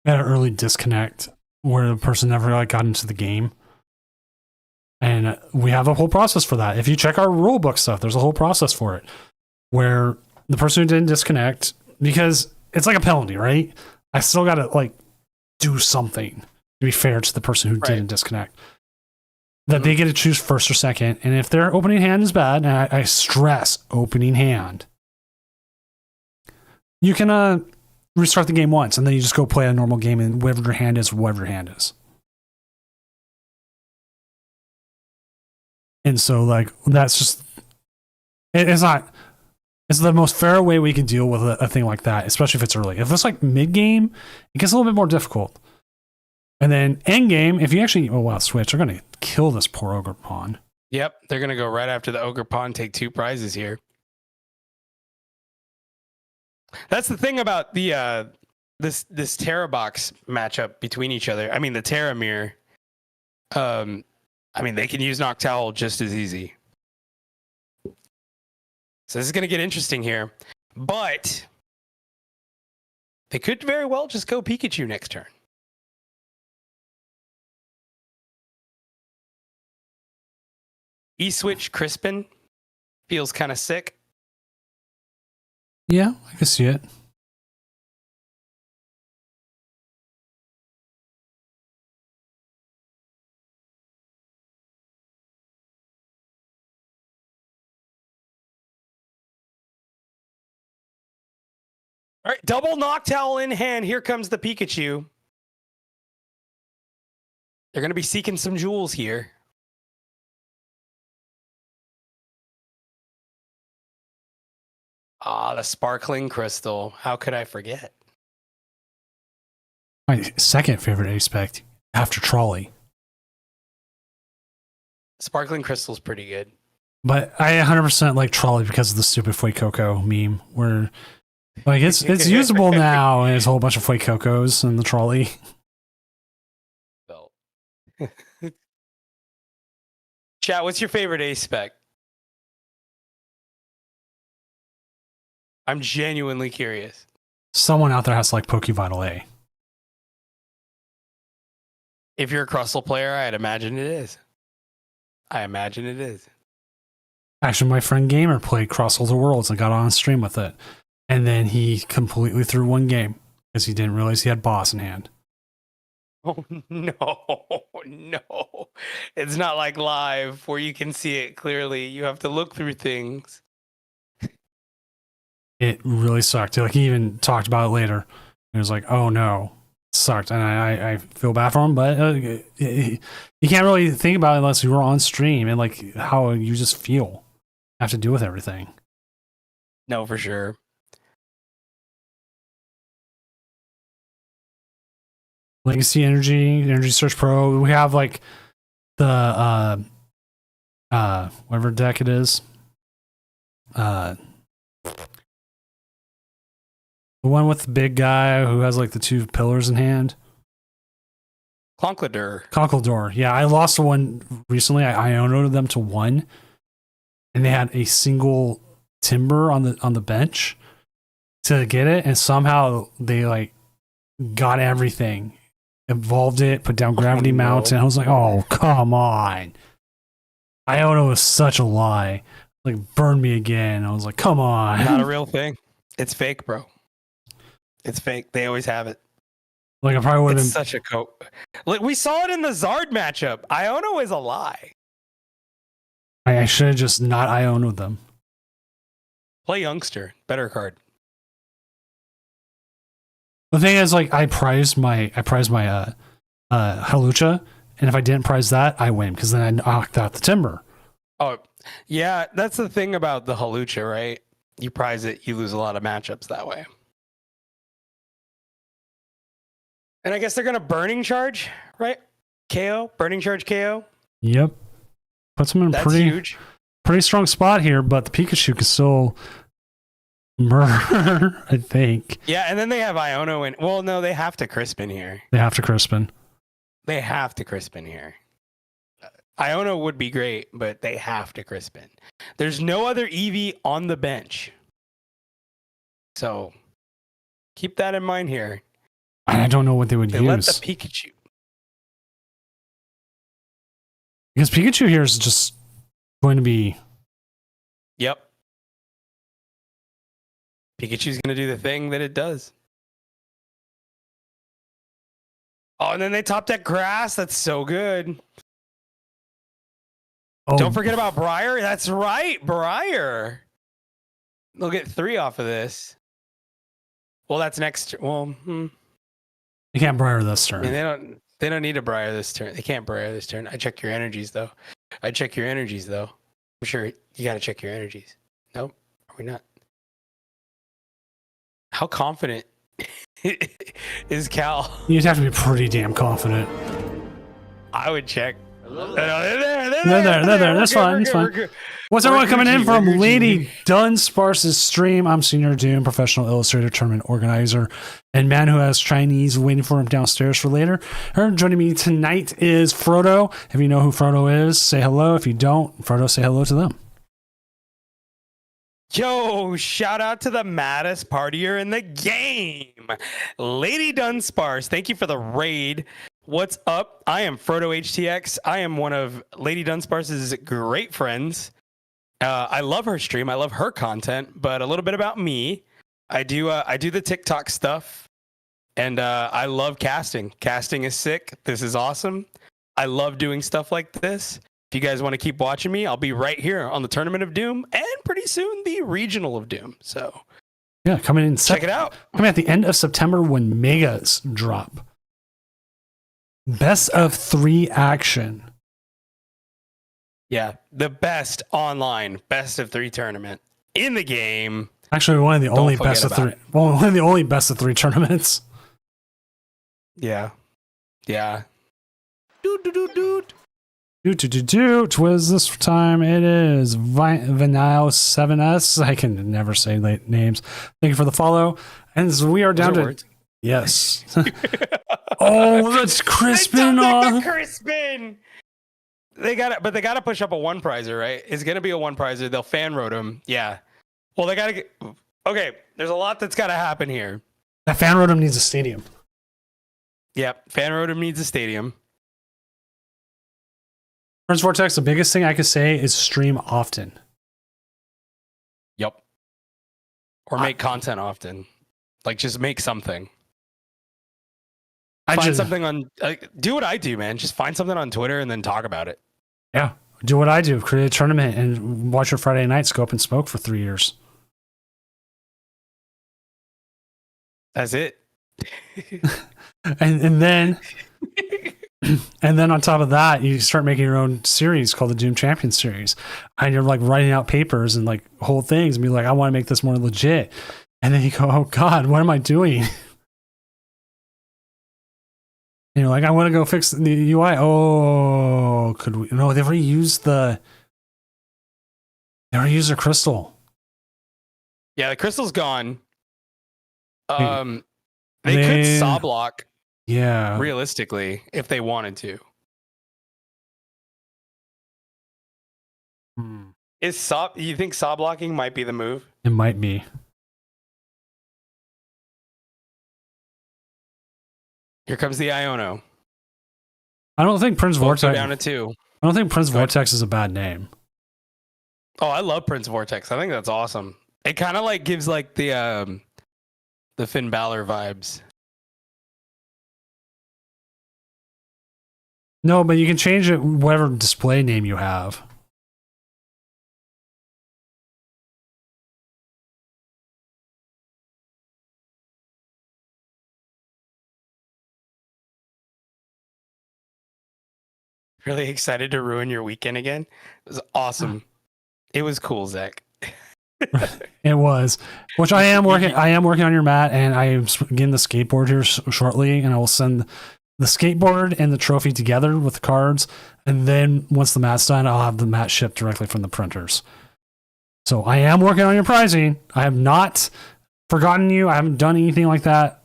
[SPEAKER 1] Had an early disconnect where the person never like got into the game. And we have a whole process for that. If you check our rule book stuff, there's a whole process for it where the person who didn't disconnect, because it's like a penalty, right? I still got to like do something to be fair to the person who didn't disconnect. That they get to choose first or second. And if their opening hand is bad, and I stress opening hand, you can restart the game once and then you just go play a normal game and whatever your hand is, whatever your hand is. And so, like, that's just, it's the most fair way we can deal with a thing like that, especially if it's early. If it's like mid game, it gets a little bit more difficult. And then end game, if you actually, switch, they're going to kill this poor ogre pawn.
[SPEAKER 2] Yep, they're going to go right after the ogre pawn, take 2 prizes here. That's the thing about the this Terra box matchup between each other. I mean, the Terra mirror. I mean, they can use Noctowl just as easy. So this is going to get interesting here. But they could very well just go Pikachu next turn. E-switch Crispin feels kind of sick.
[SPEAKER 1] Yeah, I can see it.
[SPEAKER 2] All right, double Noctowl in hand. Here comes the Pikachu. They're going to be seeking some jewels here. Ah, the sparkling crystal. How could I forget?
[SPEAKER 1] My second favorite aspect after Trolley.
[SPEAKER 2] Sparkling crystal's pretty good.
[SPEAKER 1] But I 100% like Trolley because of the stupid Fuecoco meme where like it's usable now and there's a whole bunch of Fuecocos in the Trolley.
[SPEAKER 2] Well. Chat, what's your favorite ace spec? I'm genuinely curious.
[SPEAKER 1] Someone out there has to like Pokevital A.
[SPEAKER 2] If you're a Crustle player, I'd imagine it is. I imagine it is.
[SPEAKER 1] Actually, my friend Gamer played Cross Over Worlds and got on stream with it. And then he completely threw one game because he didn't realize he had boss in hand.
[SPEAKER 2] Oh, no. No. It's not like live where you can see it clearly. You have to look through things.
[SPEAKER 1] It really sucked. Like he even talked about it later. He was like, "Oh no, it sucked," and I feel bad for him. But you can't really think about it unless you were on stream and like how you just feel have to do with everything.
[SPEAKER 2] No, for sure.
[SPEAKER 1] Legacy Energy Search Pro. We have like the whatever deck it is. The one with the big guy who has like the 2 pillars in hand. Conkeldurr. Yeah, I lost one recently. I Ionoed them to 1, and they had a single timber on the bench to get it, and somehow they like got everything, evolved it, put down gravity mounts, and I was like, oh come on. Iono was such a lie. Like burned me again. I was like, come on.
[SPEAKER 2] Not a real thing. It's fake, bro. It's fake. They always have it.
[SPEAKER 1] Like I probably would have been
[SPEAKER 2] such a Like we saw it in the Zard matchup. Iono is a lie.
[SPEAKER 1] I should have just not Iono with them.
[SPEAKER 2] Play Youngster. Better card.
[SPEAKER 1] The thing is, like, I prize my Halucha, and if I didn't prize that, I win because then I knocked out the timber.
[SPEAKER 2] Oh, yeah, that's the thing about the Halucha, right? You prize it, you lose a lot of matchups that way. And I guess they're gonna Burning Charge, right? KO, Burning Charge KO.
[SPEAKER 1] Yep, puts them in a pretty strong spot here, but the Pikachu can still murder, I think.
[SPEAKER 2] Yeah, and then they have Iono in. Well, no, they have to Crispin here.
[SPEAKER 1] They have to Crispin.
[SPEAKER 2] They have to Crispin here. Iono would be great, but they have to Crispin. There's no other Eevee on the bench. So keep that in mind here.
[SPEAKER 1] I don't know what they would use.
[SPEAKER 2] Let the Pikachu.
[SPEAKER 1] Because Pikachu here is just going to be.
[SPEAKER 2] Yep. Pikachu's going to do the thing that it does. Oh, and then they top deck grass. That's so good.
[SPEAKER 1] Oh,
[SPEAKER 2] Don't forget about Briar. That's right, Briar. They'll get 3 off of this. Well, that's next. Well,
[SPEAKER 1] you can't Briar this turn.
[SPEAKER 2] I mean, they don't need a Briar this turn. They can't Briar this turn. I check your energies though. I'm sure you got to check your energies. Nope. Are we not? How confident is Cal?
[SPEAKER 1] You'd have to be pretty damn confident.
[SPEAKER 2] I would check. They're
[SPEAKER 1] there. That's fine. That's fine. What's everyone coming in from Lady Dunsparce's stream? I'm Senior Doom, professional illustrator, tournament organizer, and man who has Chinese waiting for him downstairs for later. Her joining me tonight is Frodo. If you know who Frodo is, say hello. If you don't, Frodo, say hello to them.
[SPEAKER 2] Yo, shout out to the maddest partier in the game, Lady Dunsparce. Thank you for the raid. What's up? I am Frodo HTX. I am one of Lady Dunsparce's great friends. I love her stream. I love her content. But a little bit about me. I do the TikTok stuff, and I love casting. Casting is sick. This is awesome. I love doing stuff like this. If you guys want to keep watching me, I'll be right here on the Tournament of Doom and pretty soon the Regional of Doom. So
[SPEAKER 1] yeah, coming in.
[SPEAKER 2] Check it out.
[SPEAKER 1] Coming at the end of September when megas drop. Best of 3 action.
[SPEAKER 2] Yeah, the best online best of 3 tournament in the game.
[SPEAKER 1] Actually, one of the only
[SPEAKER 2] forget
[SPEAKER 1] best of
[SPEAKER 2] about
[SPEAKER 1] 3. Well, one of the only best of 3 tournaments.
[SPEAKER 2] Yeah.
[SPEAKER 1] Twiz this time it is Vinyl 7S. I can never say late names. Thank you for the follow. And so we are down to
[SPEAKER 2] words?
[SPEAKER 1] Yes. Oh, that's Crispin.
[SPEAKER 2] Crispin. They got it, but they got to push up a 1 prizer, right? It's gonna be a 1 prizer. They'll fan road him. Yeah. Well, they got to get. Okay, there's a lot that's got to happen here.
[SPEAKER 1] That fan road needs a stadium.
[SPEAKER 2] Yep, fan road him needs a stadium.
[SPEAKER 1] Prince Vortex, the biggest thing I could say is stream often.
[SPEAKER 2] Yep. Or make content often. Like, just make something. Find something on. Do what I do, man. Just find something on Twitter and then talk about it.
[SPEAKER 1] Yeah. Do what I do. Create a tournament and watch your Friday nights go up in smoke for 3 years.
[SPEAKER 2] That's it.
[SPEAKER 1] and then and then on top of that, you start making your own series called the Doom Champion Series. And you're like writing out papers and like whole things and be like, I want to make this more legit. And then you go, oh God, what am I doing? And you're like, I want to go fix the UI. Oh, could we? No, they've already used the crystal.
[SPEAKER 2] Yeah, the crystal's gone. They could saw block.
[SPEAKER 1] Yeah.
[SPEAKER 2] Realistically, if they wanted to. You think saw blocking might be the move?
[SPEAKER 1] It might be.
[SPEAKER 2] Here comes the Iono.
[SPEAKER 1] I don't think Prince
[SPEAKER 2] Both go
[SPEAKER 1] Vortex.
[SPEAKER 2] down to 2.
[SPEAKER 1] I don't think Prince Vortex is a bad name.
[SPEAKER 2] Oh, I love Prince Vortex. I think that's awesome. It kind of like gives like the Finn Balor vibes.
[SPEAKER 1] No, but you can change it whatever display name you have.
[SPEAKER 2] Really excited to ruin your weekend again. It was awesome. It was cool, Zach.
[SPEAKER 1] It was, which I am working on your mat, and I am getting the skateboard here shortly, and I will send the skateboard and the trophy together with the cards, and then once the mat's done, I'll have the mat shipped directly from the printers. So I am working on your pricing. I have not forgotten you. I haven't done anything like that.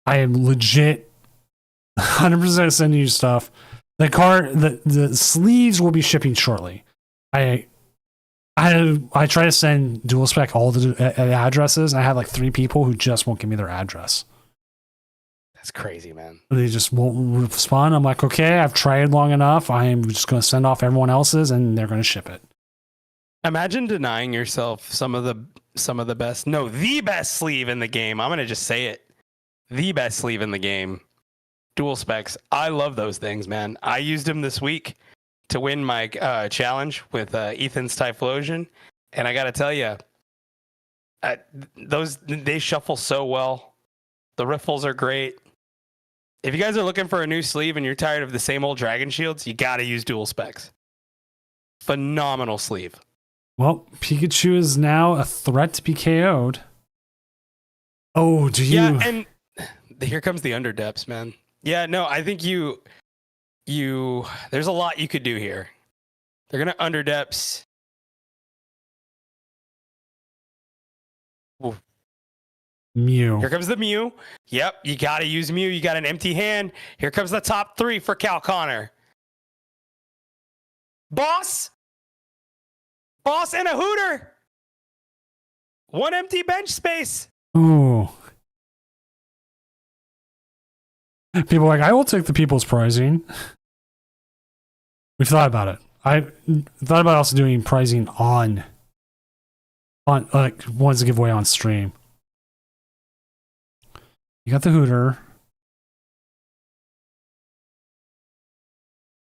[SPEAKER 1] I am legit 100% sending you stuff. The sleeves will be shipping shortly. I try to send dual spec all the addresses, and I have like 3 people who just won't give me their address.
[SPEAKER 2] That's crazy, man.
[SPEAKER 1] They just won't respond. I'm like, okay, I've tried long enough. I am just going to send off everyone else's, and they're going to ship it.
[SPEAKER 2] Imagine denying yourself some of the best, no, the best sleeve in the game. I'm gonna just say it, the best sleeve in the game. Dual specs. I love those things, man. I used them this week to win my challenge with Ethan's Typhlosion, and I gotta tell you, they shuffle so well. The riffles are great. If you guys are looking for a new sleeve and you're tired of the same old Dragon Shields, you gotta use dual specs. Phenomenal sleeve.
[SPEAKER 1] Well, Pikachu is now a threat to be KO'd. Oh, do you?
[SPEAKER 2] Yeah, and here comes the underdepths, man. Yeah, no, I think you there's a lot you could do here. They're gonna underdepths. Ooh.
[SPEAKER 1] Mew.
[SPEAKER 2] Here comes the Mew. Yep, you gotta use Mew. You got an empty hand. Here comes the top 3 for Cal Connor. Boss and a Hooter. 1 empty bench space.
[SPEAKER 1] Ooh. People are like, I will take the people's pricing. We've thought about it. I thought about also doing pricing on like ones to give away on stream. You got the Hooter.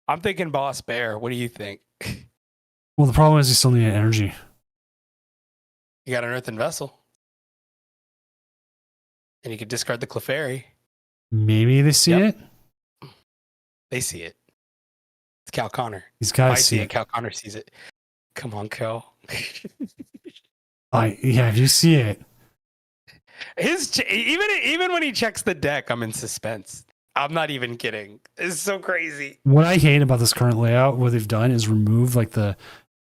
[SPEAKER 2] I'm thinking Boss Bear. What do you think?
[SPEAKER 1] Well, the problem is you still need energy.
[SPEAKER 2] You got an Earthen Vessel. And you could discard the Clefairy.
[SPEAKER 1] Maybe they see it.
[SPEAKER 2] They see it. It's Cal Connor.
[SPEAKER 1] He's got
[SPEAKER 2] I
[SPEAKER 1] to
[SPEAKER 2] see
[SPEAKER 1] see
[SPEAKER 2] it.
[SPEAKER 1] it.
[SPEAKER 2] Cal Connor sees it. Come on, Cal.
[SPEAKER 1] Yeah, if you see it.
[SPEAKER 2] Even when he checks the deck, I'm in suspense. I'm not even kidding. It's so crazy.
[SPEAKER 1] What I hate about this current layout, what they've done is remove like the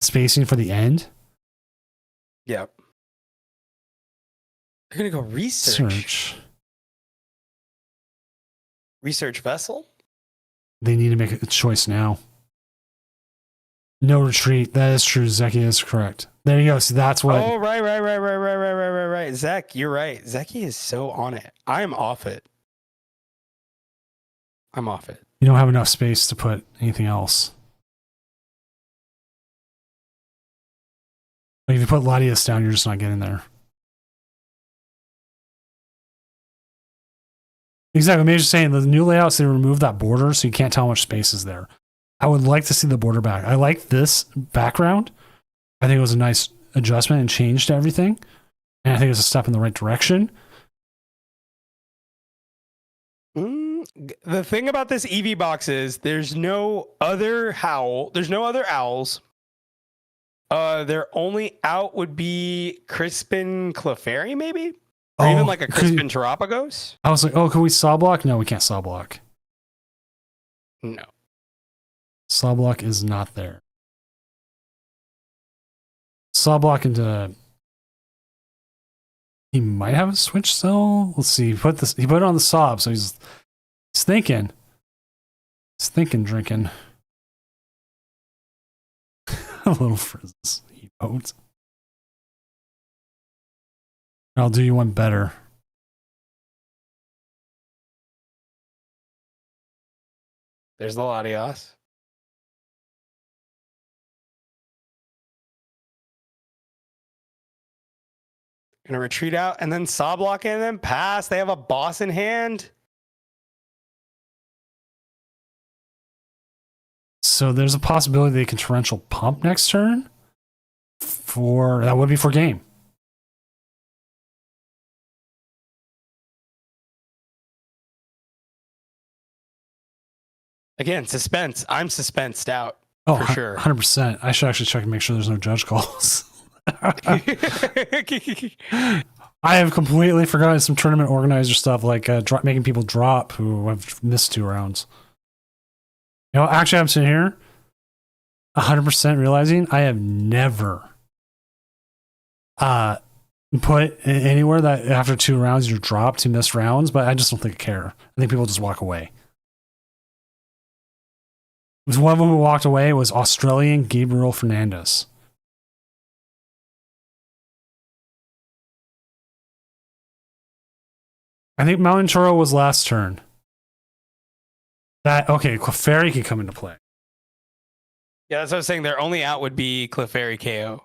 [SPEAKER 1] spacing for the end.
[SPEAKER 2] Yep. They're gonna go research. Research Vessel.
[SPEAKER 1] They need to make a choice now. No retreat. That is true. Zeki is correct. There you go. So that's what.
[SPEAKER 2] Oh, right. Zach, you're right. Zeki is so on it. I'm off it.
[SPEAKER 1] You don't have enough space to put anything else. Like if you put Latias down, you're just not getting there. Exactly. I'm just saying the new layouts, they remove that border so you can't tell how much space is there. I would like to see the border back. I like this background. I think it was a nice adjustment and change to everything. And I think it's a step in the right direction.
[SPEAKER 2] The thing about this EV box is there's no other howl. There's no other owls. Their only out would be Crispin Clefairy, maybe? Or even like a Crispin Terapagos?
[SPEAKER 1] I was like, oh, can we saw block? No, we can't saw block.
[SPEAKER 2] No.
[SPEAKER 1] Saw block is not there. Saw block into. He might have a switch cell. Let's see. He put it on the sob, so he's thinking. He's thinking, drinking. A little frizzes. Emote. I'll do you one better.
[SPEAKER 2] There's the Latias. Gonna retreat out and then saw block and then pass. They have a boss in hand.
[SPEAKER 1] So there's a possibility they can torrential pump next turn. That would be for game.
[SPEAKER 2] Again, suspense. I'm suspensed out.
[SPEAKER 1] Oh,
[SPEAKER 2] for sure.
[SPEAKER 1] 100%. I should actually check and make sure there's no judge calls. I have completely forgotten some tournament organizer stuff, like making people drop who have missed 2 rounds. You know, actually, I'm sitting here 100% realizing I have never put anywhere that after 2 rounds you're dropped 2 missed rounds, but I just don't think I care. I think people just walk away. One of them who walked away was Australian Gabriel Fernandez. I think Mountain Turo was last turn. Okay, Clefairy can come into play.
[SPEAKER 2] Yeah, that's what I was saying. Their only out would be Clefairy KO.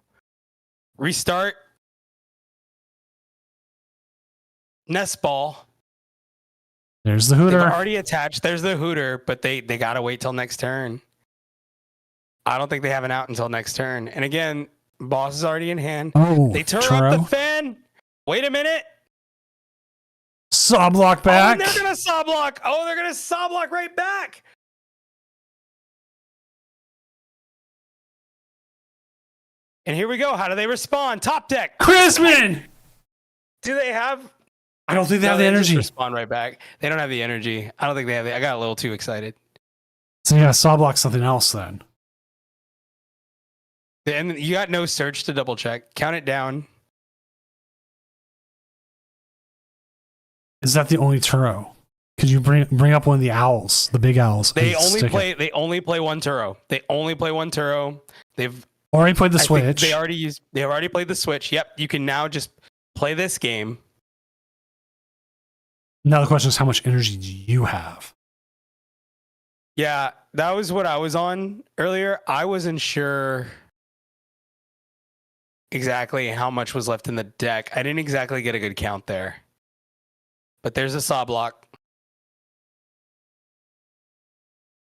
[SPEAKER 2] Restart. Nest Ball.
[SPEAKER 1] There's the
[SPEAKER 2] They've
[SPEAKER 1] Hooter.
[SPEAKER 2] already attached. There's the Hooter, but they got to wait till next turn. I don't think they have an out until next turn. And again, boss is already in hand.
[SPEAKER 1] Oh,
[SPEAKER 2] They turn
[SPEAKER 1] Turo.
[SPEAKER 2] up the fan. Wait a minute.
[SPEAKER 1] Saw block back.
[SPEAKER 2] Oh, they're going to saw block. Oh, they're going to saw block right back. And here we go. How do they respond? Top deck.
[SPEAKER 1] Crispin!
[SPEAKER 2] Do they have...
[SPEAKER 1] I don't think they have the
[SPEAKER 2] just
[SPEAKER 1] energy.
[SPEAKER 2] respond right back. They don't have the energy. I don't think they have the... I got a little too excited.
[SPEAKER 1] So yeah, saw block something else then.
[SPEAKER 2] And you got no search to double check. Count it down.
[SPEAKER 1] Is that the only Turo? Could you bring up one of the owls, the big owls?
[SPEAKER 2] They
[SPEAKER 1] and
[SPEAKER 2] only
[SPEAKER 1] stick
[SPEAKER 2] play.
[SPEAKER 1] it?
[SPEAKER 2] They only play one Turo. They only play one Turo. They've
[SPEAKER 1] Already played the
[SPEAKER 2] I think
[SPEAKER 1] Switch.
[SPEAKER 2] they already used. They already played the Switch. Yep. You can now just play this game.
[SPEAKER 1] Now the question is, how much energy do you have?
[SPEAKER 2] Yeah, that was what I was on earlier. I wasn't sure exactly how much was left in the deck. I didn't exactly get a good count there. But there's a saw block.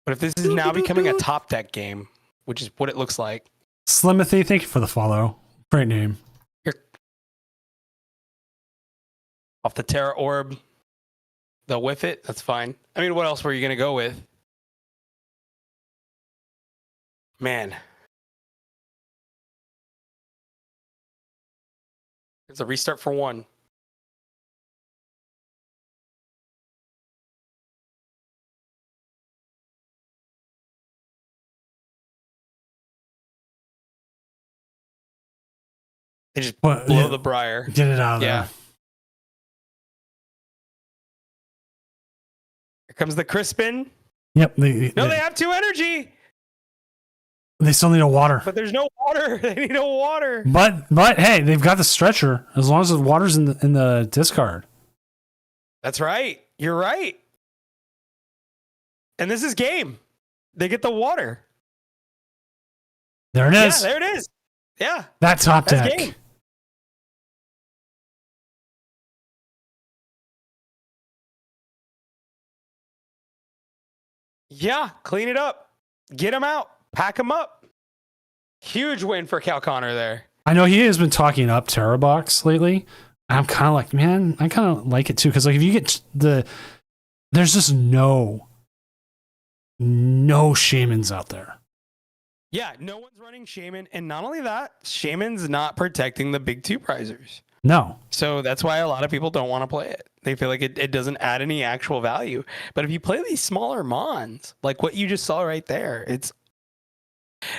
[SPEAKER 2] But if this is now becoming a top deck game, which is what it looks like.
[SPEAKER 1] Slimothy, thank you for the follow. Great name.
[SPEAKER 2] Off the Terra Orb, they'll whiff it. That's fine. I mean, what else were you going to go with? Man. It's a restart for one. They just
[SPEAKER 1] What,
[SPEAKER 2] blow
[SPEAKER 1] yeah,
[SPEAKER 2] the briar.
[SPEAKER 1] Get it out of
[SPEAKER 2] Yeah.
[SPEAKER 1] there.
[SPEAKER 2] Here comes the Crispin.
[SPEAKER 1] Yep.
[SPEAKER 2] No, they have 2 energy,
[SPEAKER 1] they still need a water.
[SPEAKER 2] but there's no water. They need no water.
[SPEAKER 1] But hey, they've got the stretcher as long as the water's in the discard.
[SPEAKER 2] That's right. You're right. And this is game. They get the water.
[SPEAKER 1] There it
[SPEAKER 2] Yeah,
[SPEAKER 1] is.
[SPEAKER 2] there it is. Yeah,
[SPEAKER 1] That top
[SPEAKER 2] that's
[SPEAKER 1] deck.
[SPEAKER 2] game. Yeah, clean it up. Get them out. Pack them up. Huge win for Cal Connor there.
[SPEAKER 1] I know he has been talking up TerraBox lately. I'm kind of like, man, I kind of like it too. Cause like if you get there's just no shamans out there.
[SPEAKER 2] Yeah, no one's running Shaman. And not only that, Shaman's not protecting the big 2 prizers.
[SPEAKER 1] No.
[SPEAKER 2] So that's why a lot of people don't want to play it. They feel like it doesn't add any actual value. But if you play these smaller mons, like what you just saw right there, it's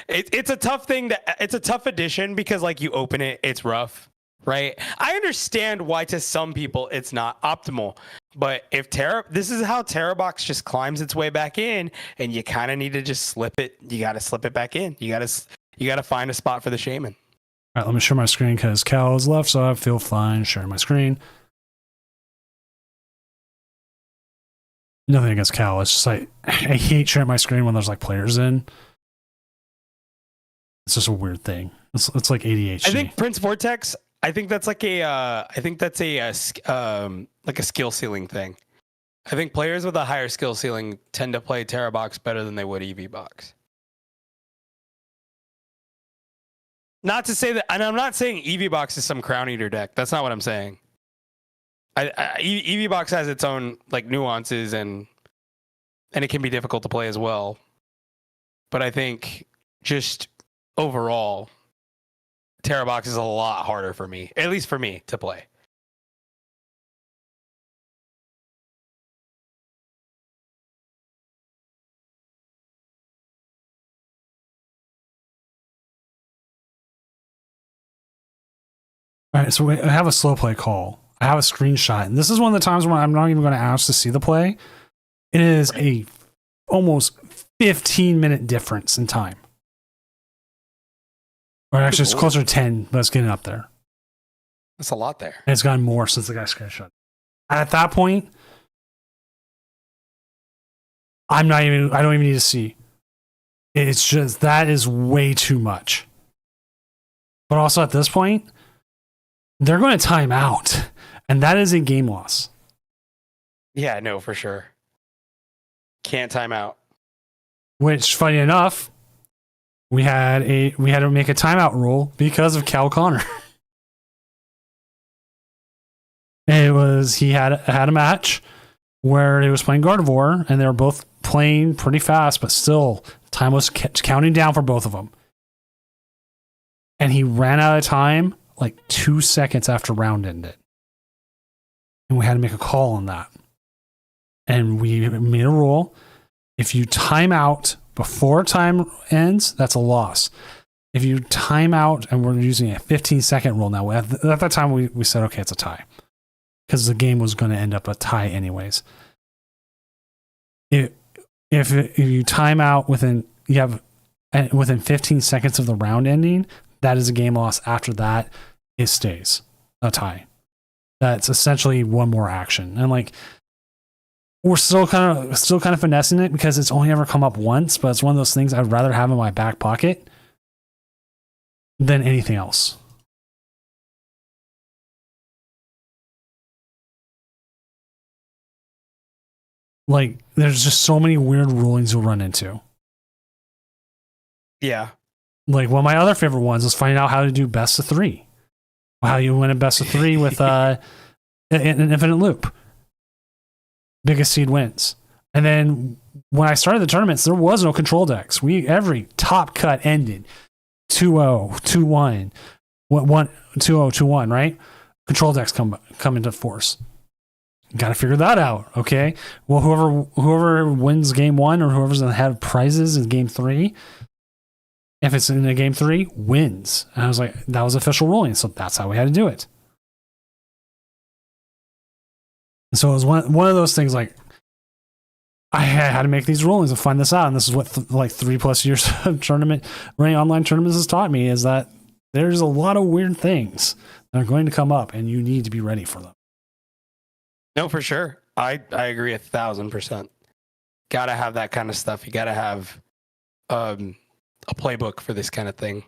[SPEAKER 2] a tough thing. It's a tough addition because like you open it, it's rough, right? I understand why to some people it's not optimal. But if this is how TerraBox just climbs its way back in, and you kind of need to just slip it. You got to slip it back in. You got to find a spot for the Shaman.
[SPEAKER 1] All right, let me share my screen because Cal is left, so I feel fine sharing my screen. Nothing against Cal. It's just like I hate sharing my screen when there's like players in. It's just a weird thing. It's like ADHD.
[SPEAKER 2] I think Prince Vortex. I think that's like a skill ceiling thing. I think players with a higher skill ceiling tend to play TerraBox better than they would EVBox. Not to say that, and I'm not saying EVBox is some Crown Eater deck. That's not what I'm saying. EVBox has its own like nuances and it can be difficult to play as well. But I think just overall, TerraBox is a lot harder for me, at least for me, to play.
[SPEAKER 1] All right, so I have a slow play call. I have a screenshot, and this is one of the times when I'm not even going to ask to see the play. It is a almost 15-minute difference in time. Or actually, it's closer to 10, but it's getting up there.
[SPEAKER 2] That's a lot there.
[SPEAKER 1] And it's gotten more since the guy screenshot. At that point, I don't even need to see. It's just, that is way too much. But also at this point, they're going to time out, and that is a game loss.
[SPEAKER 2] Yeah, no, for sure. Can't time out.
[SPEAKER 1] Which, funny enough, we had to make a timeout rule because of Cal Connor. He had a match where he was playing Gardevoir, and they were both playing pretty fast, but still time was counting down for both of them. And he ran out of time like 2 seconds after round ended. And we had to make a call on that. And we made a rule. If you time out before time ends, that's a loss. If you time out, and we're using a 15-second rule now, at that time we said, okay, it's a tie. Because the game was going to end up a tie anyways. If you time out within 15 seconds of the round ending, that is a game loss. After that, it stays a tie. That's essentially one more action. And like, we're still kind of finessing it because it's only ever come up once, but it's one of those things I'd rather have in my back pocket than anything else. Like, there's just so many weird rulings you'll run into.
[SPEAKER 2] Yeah.
[SPEAKER 1] Like, one of my other favorite ones is finding out how to do best of 3. How you win a best of 3 with an infinite loop. Biggest seed wins. And then when I started the tournaments, there was no control decks. Every top cut ended 2-0, 2-1, 2-0, 2-1, right? Control decks come into force. Got to figure that out, okay? Well, whoever wins game 1 or whoever's going to have prizes in game 3, if it's in a game 3, wins. And I was like, that was official ruling, so that's how we had to do it. And so it was one of those things, like, I had to make these rulings and find this out. And this is what 3+ years of running online tournaments has taught me, is that there's a lot of weird things that are going to come up, and you need to be ready for them.
[SPEAKER 2] No, for sure. I agree 1,000%. Gotta have that kind of stuff. You gotta have a playbook for this kind of thing.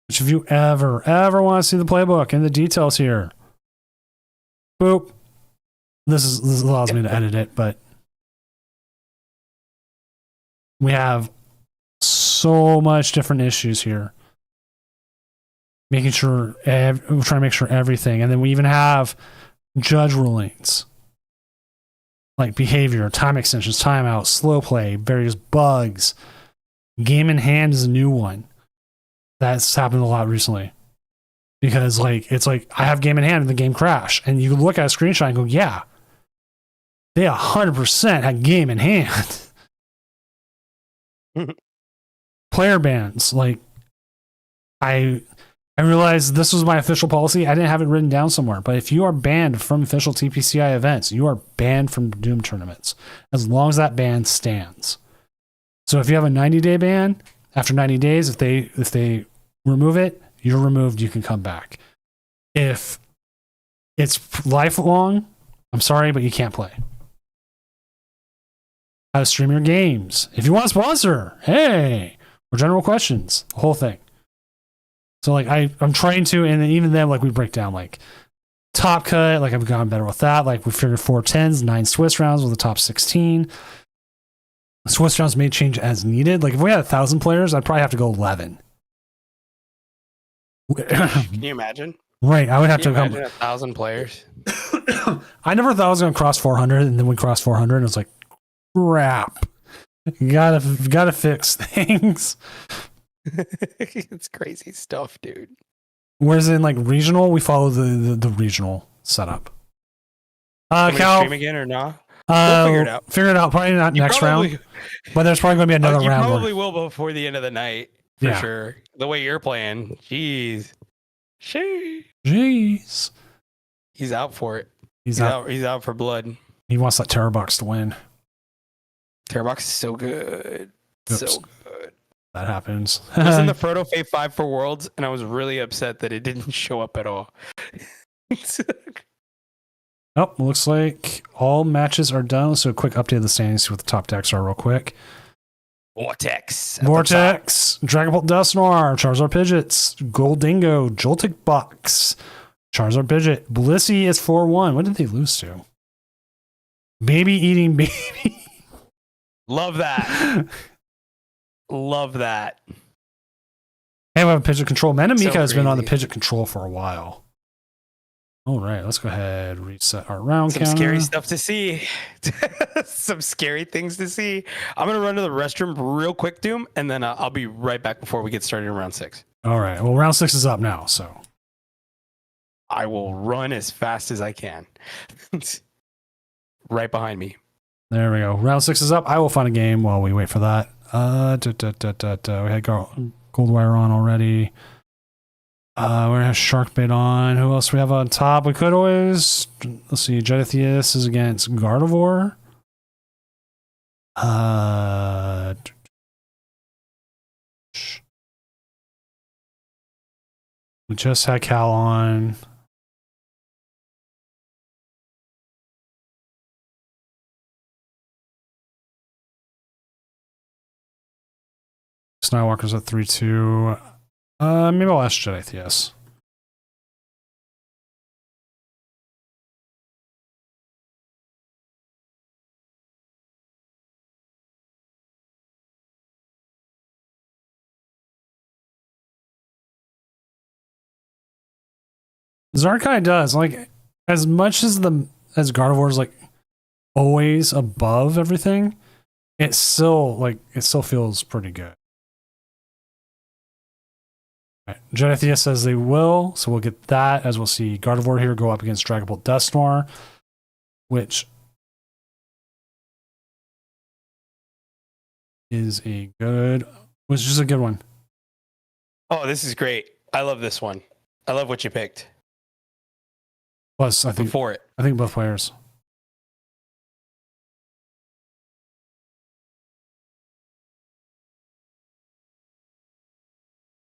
[SPEAKER 1] Which, if you ever want to see the playbook and the details here, boop. This allows me to edit it, but we have so much different issues here. Making sure, we're trying to make sure everything, and then we even have judge rulings like behavior, time extensions, timeout, slow play, various bugs. Game in hand is a new one that's happened a lot recently, because it's like I have game in hand and the game crash, and you look at a screenshot and go, yeah, they 100% had game in hand. Player bans, like, I realized this was my official policy. I didn't have it written down somewhere, but if you are banned from official TPCI events, you are banned from Doom tournaments as long as that ban stands. So if you have a 90-day ban, after 90 days, if they remove it, you're removed. You can come back. If it's lifelong, I'm sorry, but you can't play. How to stream your games. If you want to sponsor, hey, or general questions, the whole thing. So like I'm trying to, and even then, like, we break down like top cut, like I've gotten better with that. Like we figured 4 10s, 9 Swiss rounds with the top 16. Swiss rounds may change as needed. Like if we had 1,000 players, I'd probably have to go 11.
[SPEAKER 2] Can you imagine?
[SPEAKER 1] Right, I would have to
[SPEAKER 2] imagine 1,000 players.
[SPEAKER 1] I never thought I was going to cross 400, and then we crossed 400, and it was like, crap. You gotta fix things.
[SPEAKER 2] It's crazy stuff, dude.
[SPEAKER 1] Whereas in like regional, we follow the regional setup.
[SPEAKER 2] Can we
[SPEAKER 1] Cal,
[SPEAKER 2] stream again or not? We'll figure it out.
[SPEAKER 1] Figure it out. Probably not next round, but there's probably going to be another
[SPEAKER 2] you
[SPEAKER 1] round.
[SPEAKER 2] You probably will before the end of the night, for sure. The way you're playing, jeez.
[SPEAKER 1] Jeez.
[SPEAKER 2] He's out for it.
[SPEAKER 1] He's out.
[SPEAKER 2] He's out for blood.
[SPEAKER 1] He wants that Terror Box to win.
[SPEAKER 2] Terror Box is so good.
[SPEAKER 1] Oops.
[SPEAKER 2] So good.
[SPEAKER 1] That happens.
[SPEAKER 2] I was in the Frodo Fate 5 for Worlds, and I was really upset that it didn't show up at all.
[SPEAKER 1] Oh, looks like all matches are done. So a quick update of the standings, see what the top decks are real quick.
[SPEAKER 2] Vortex. at the top.
[SPEAKER 1] Vortex, Dragapult Dusknoir, Charizard Pidgeots, Goldingo, Joltik Box, Charizard Pidgeot. Blissey is 4-1. What did they lose to? Baby eating baby.
[SPEAKER 2] Love that. Love that.
[SPEAKER 1] Hey, we have a Pidgeot control. Manamika
[SPEAKER 2] So
[SPEAKER 1] has been on the
[SPEAKER 2] crazy.
[SPEAKER 1] Pidgeot control for a while. All right, let's go ahead and reset our round
[SPEAKER 2] Some
[SPEAKER 1] counter.
[SPEAKER 2] scary stuff to see. Some scary things to see. I'm going to run to the restroom real quick, Doom, and then I'll be right back before we get started in round 6.
[SPEAKER 1] All right, well, round 6 is up now, so.
[SPEAKER 2] I will run as fast as I can. Right behind me.
[SPEAKER 1] There we go. Round 6 is up. I will find a game while we wait for that. We had Goldwire on already. We have Sharkbait on. Who else we have on top? We could always, let's see, Jetatheus is against Gardevoir. We just had Cal on. Snowwalker's at 3-2. Maybe I'll ask Jetatheus. Zard kind of does, like, as much as Gardevoir is like always above everything, it still feels pretty good. Right. Jetatheus says they will, so we'll get that, as we'll see Gardevoir here go up against Dragapult Dusknoir, which is a good one.
[SPEAKER 2] Oh, this is great. I love this one. I love what you picked.
[SPEAKER 1] Plus, I think
[SPEAKER 2] For it.
[SPEAKER 1] both players.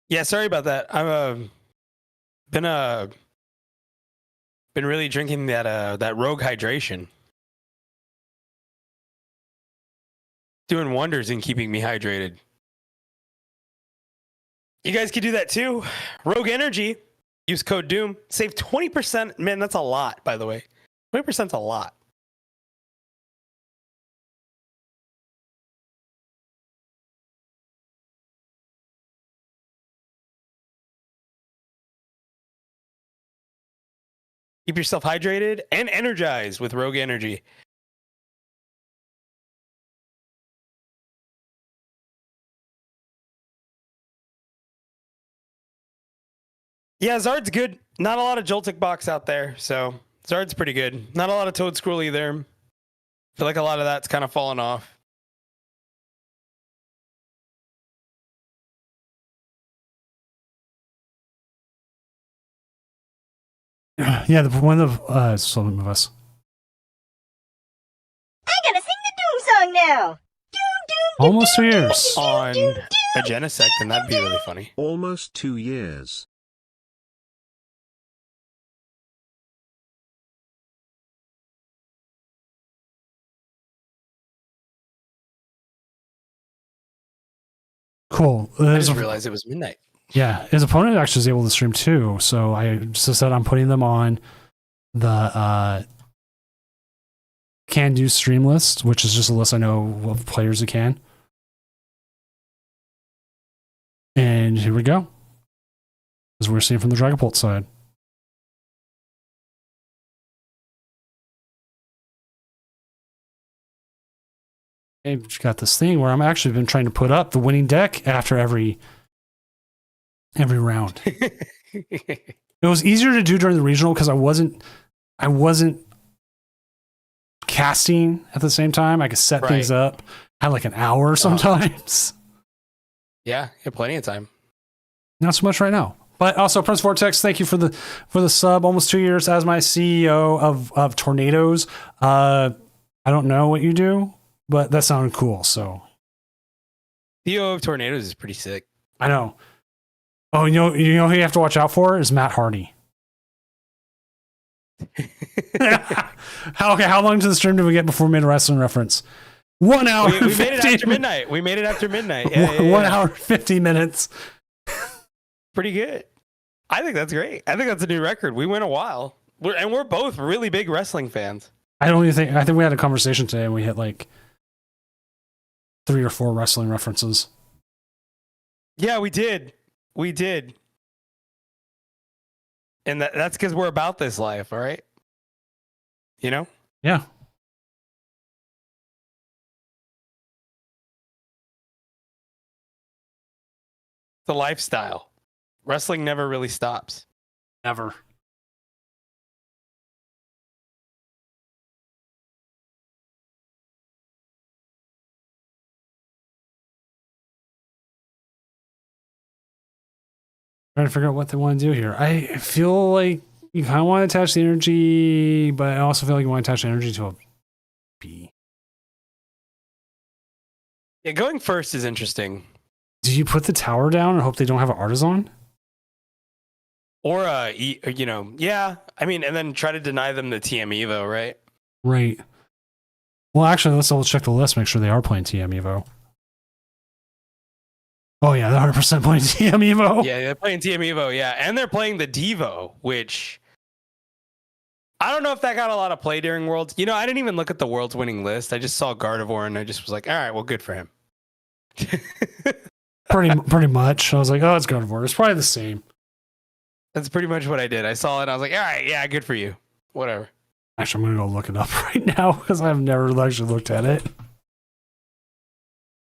[SPEAKER 2] Yeah, sorry about that. I've been really drinking that Rogue hydration. Doing wonders in keeping me hydrated. You guys can do that too. Rogue Energy. Use code Doom. Save 20%. Man, that's a lot, by the way. 20% is a lot. Keep yourself hydrated and energized with Rogue Energy. Yeah, Zard's good. Not a lot of Joltik box out there, so Zard's pretty good. Not a lot of Toad Scroll either. I feel like a lot of that's kind of fallen off.
[SPEAKER 1] Yeah, one of some of us.
[SPEAKER 3] I gotta sing the Doom song now.
[SPEAKER 1] Almost 2 years.
[SPEAKER 2] On a Genesect, and that'd be really funny.
[SPEAKER 4] Almost 2 years.
[SPEAKER 1] Cool.
[SPEAKER 2] I just realized it was midnight.
[SPEAKER 1] Yeah, his opponent actually is able to stream too. So I just said I'm putting them on the can do stream list, which is just a list I know of players who can. And here we go. As we're seeing from the Dragapult side. I've got this thing where I'm actually been trying to put up the winning deck after every round. It was easier to do during the regional because I wasn't casting at the same time. I could set things up. I had like an hour sometimes.
[SPEAKER 2] Yeah, you have plenty of time.
[SPEAKER 1] Not so much right now. But also, Prince Vortex, thank you for the sub. Almost 2 years as my CEO of Tornadoes. I don't know what you do, but that sounded cool. So,
[SPEAKER 2] CEO of Tornadoes is pretty sick.
[SPEAKER 1] I know. Oh, you know who you have to watch out for is Matt Hardy. How long to the stream did we get before we made a wrestling reference? 1 hour.
[SPEAKER 2] We made it after midnight. We made it after midnight. Yeah,
[SPEAKER 1] 1 hour 50 minutes.
[SPEAKER 2] Pretty good. I think that's great. I think that's a new record. We went a while. We're both really big wrestling fans.
[SPEAKER 1] I think we had a conversation today and we hit like 3 or 4 wrestling references.
[SPEAKER 2] Yeah, we did. We did. And that's because we're about this life, all right? You know?
[SPEAKER 1] Yeah.
[SPEAKER 2] The lifestyle. Wrestling never really stops.
[SPEAKER 1] Never. Trying to figure out what they want to do here. I feel like you kind of want to attach the energy, but I also feel like you want to attach the energy to a B.
[SPEAKER 2] Yeah, going first is interesting.
[SPEAKER 1] Do you put the tower down and hope they don't have an artisan?
[SPEAKER 2] Or yeah. I mean, and then try to deny them the TM Evo, right?
[SPEAKER 1] Right. Well, actually, let's double check the list, make sure they are playing TM Evo. Oh, yeah, they're 100% playing TM Evo.
[SPEAKER 2] Yeah, they're playing TM Evo, yeah. And they're playing the Devo, which I don't know if that got a lot of play during Worlds. You know, I didn't even look at the Worlds winning list. I just saw Gardevoir and I just was like, all right, well, good for him.
[SPEAKER 1] pretty much. I was like, oh, it's Gardevoir. It's probably the same.
[SPEAKER 2] That's pretty much what I did. I saw it and I was like, all right, yeah, good for you. Whatever.
[SPEAKER 1] Actually, I'm going to go look it up right now because I've never actually looked at it.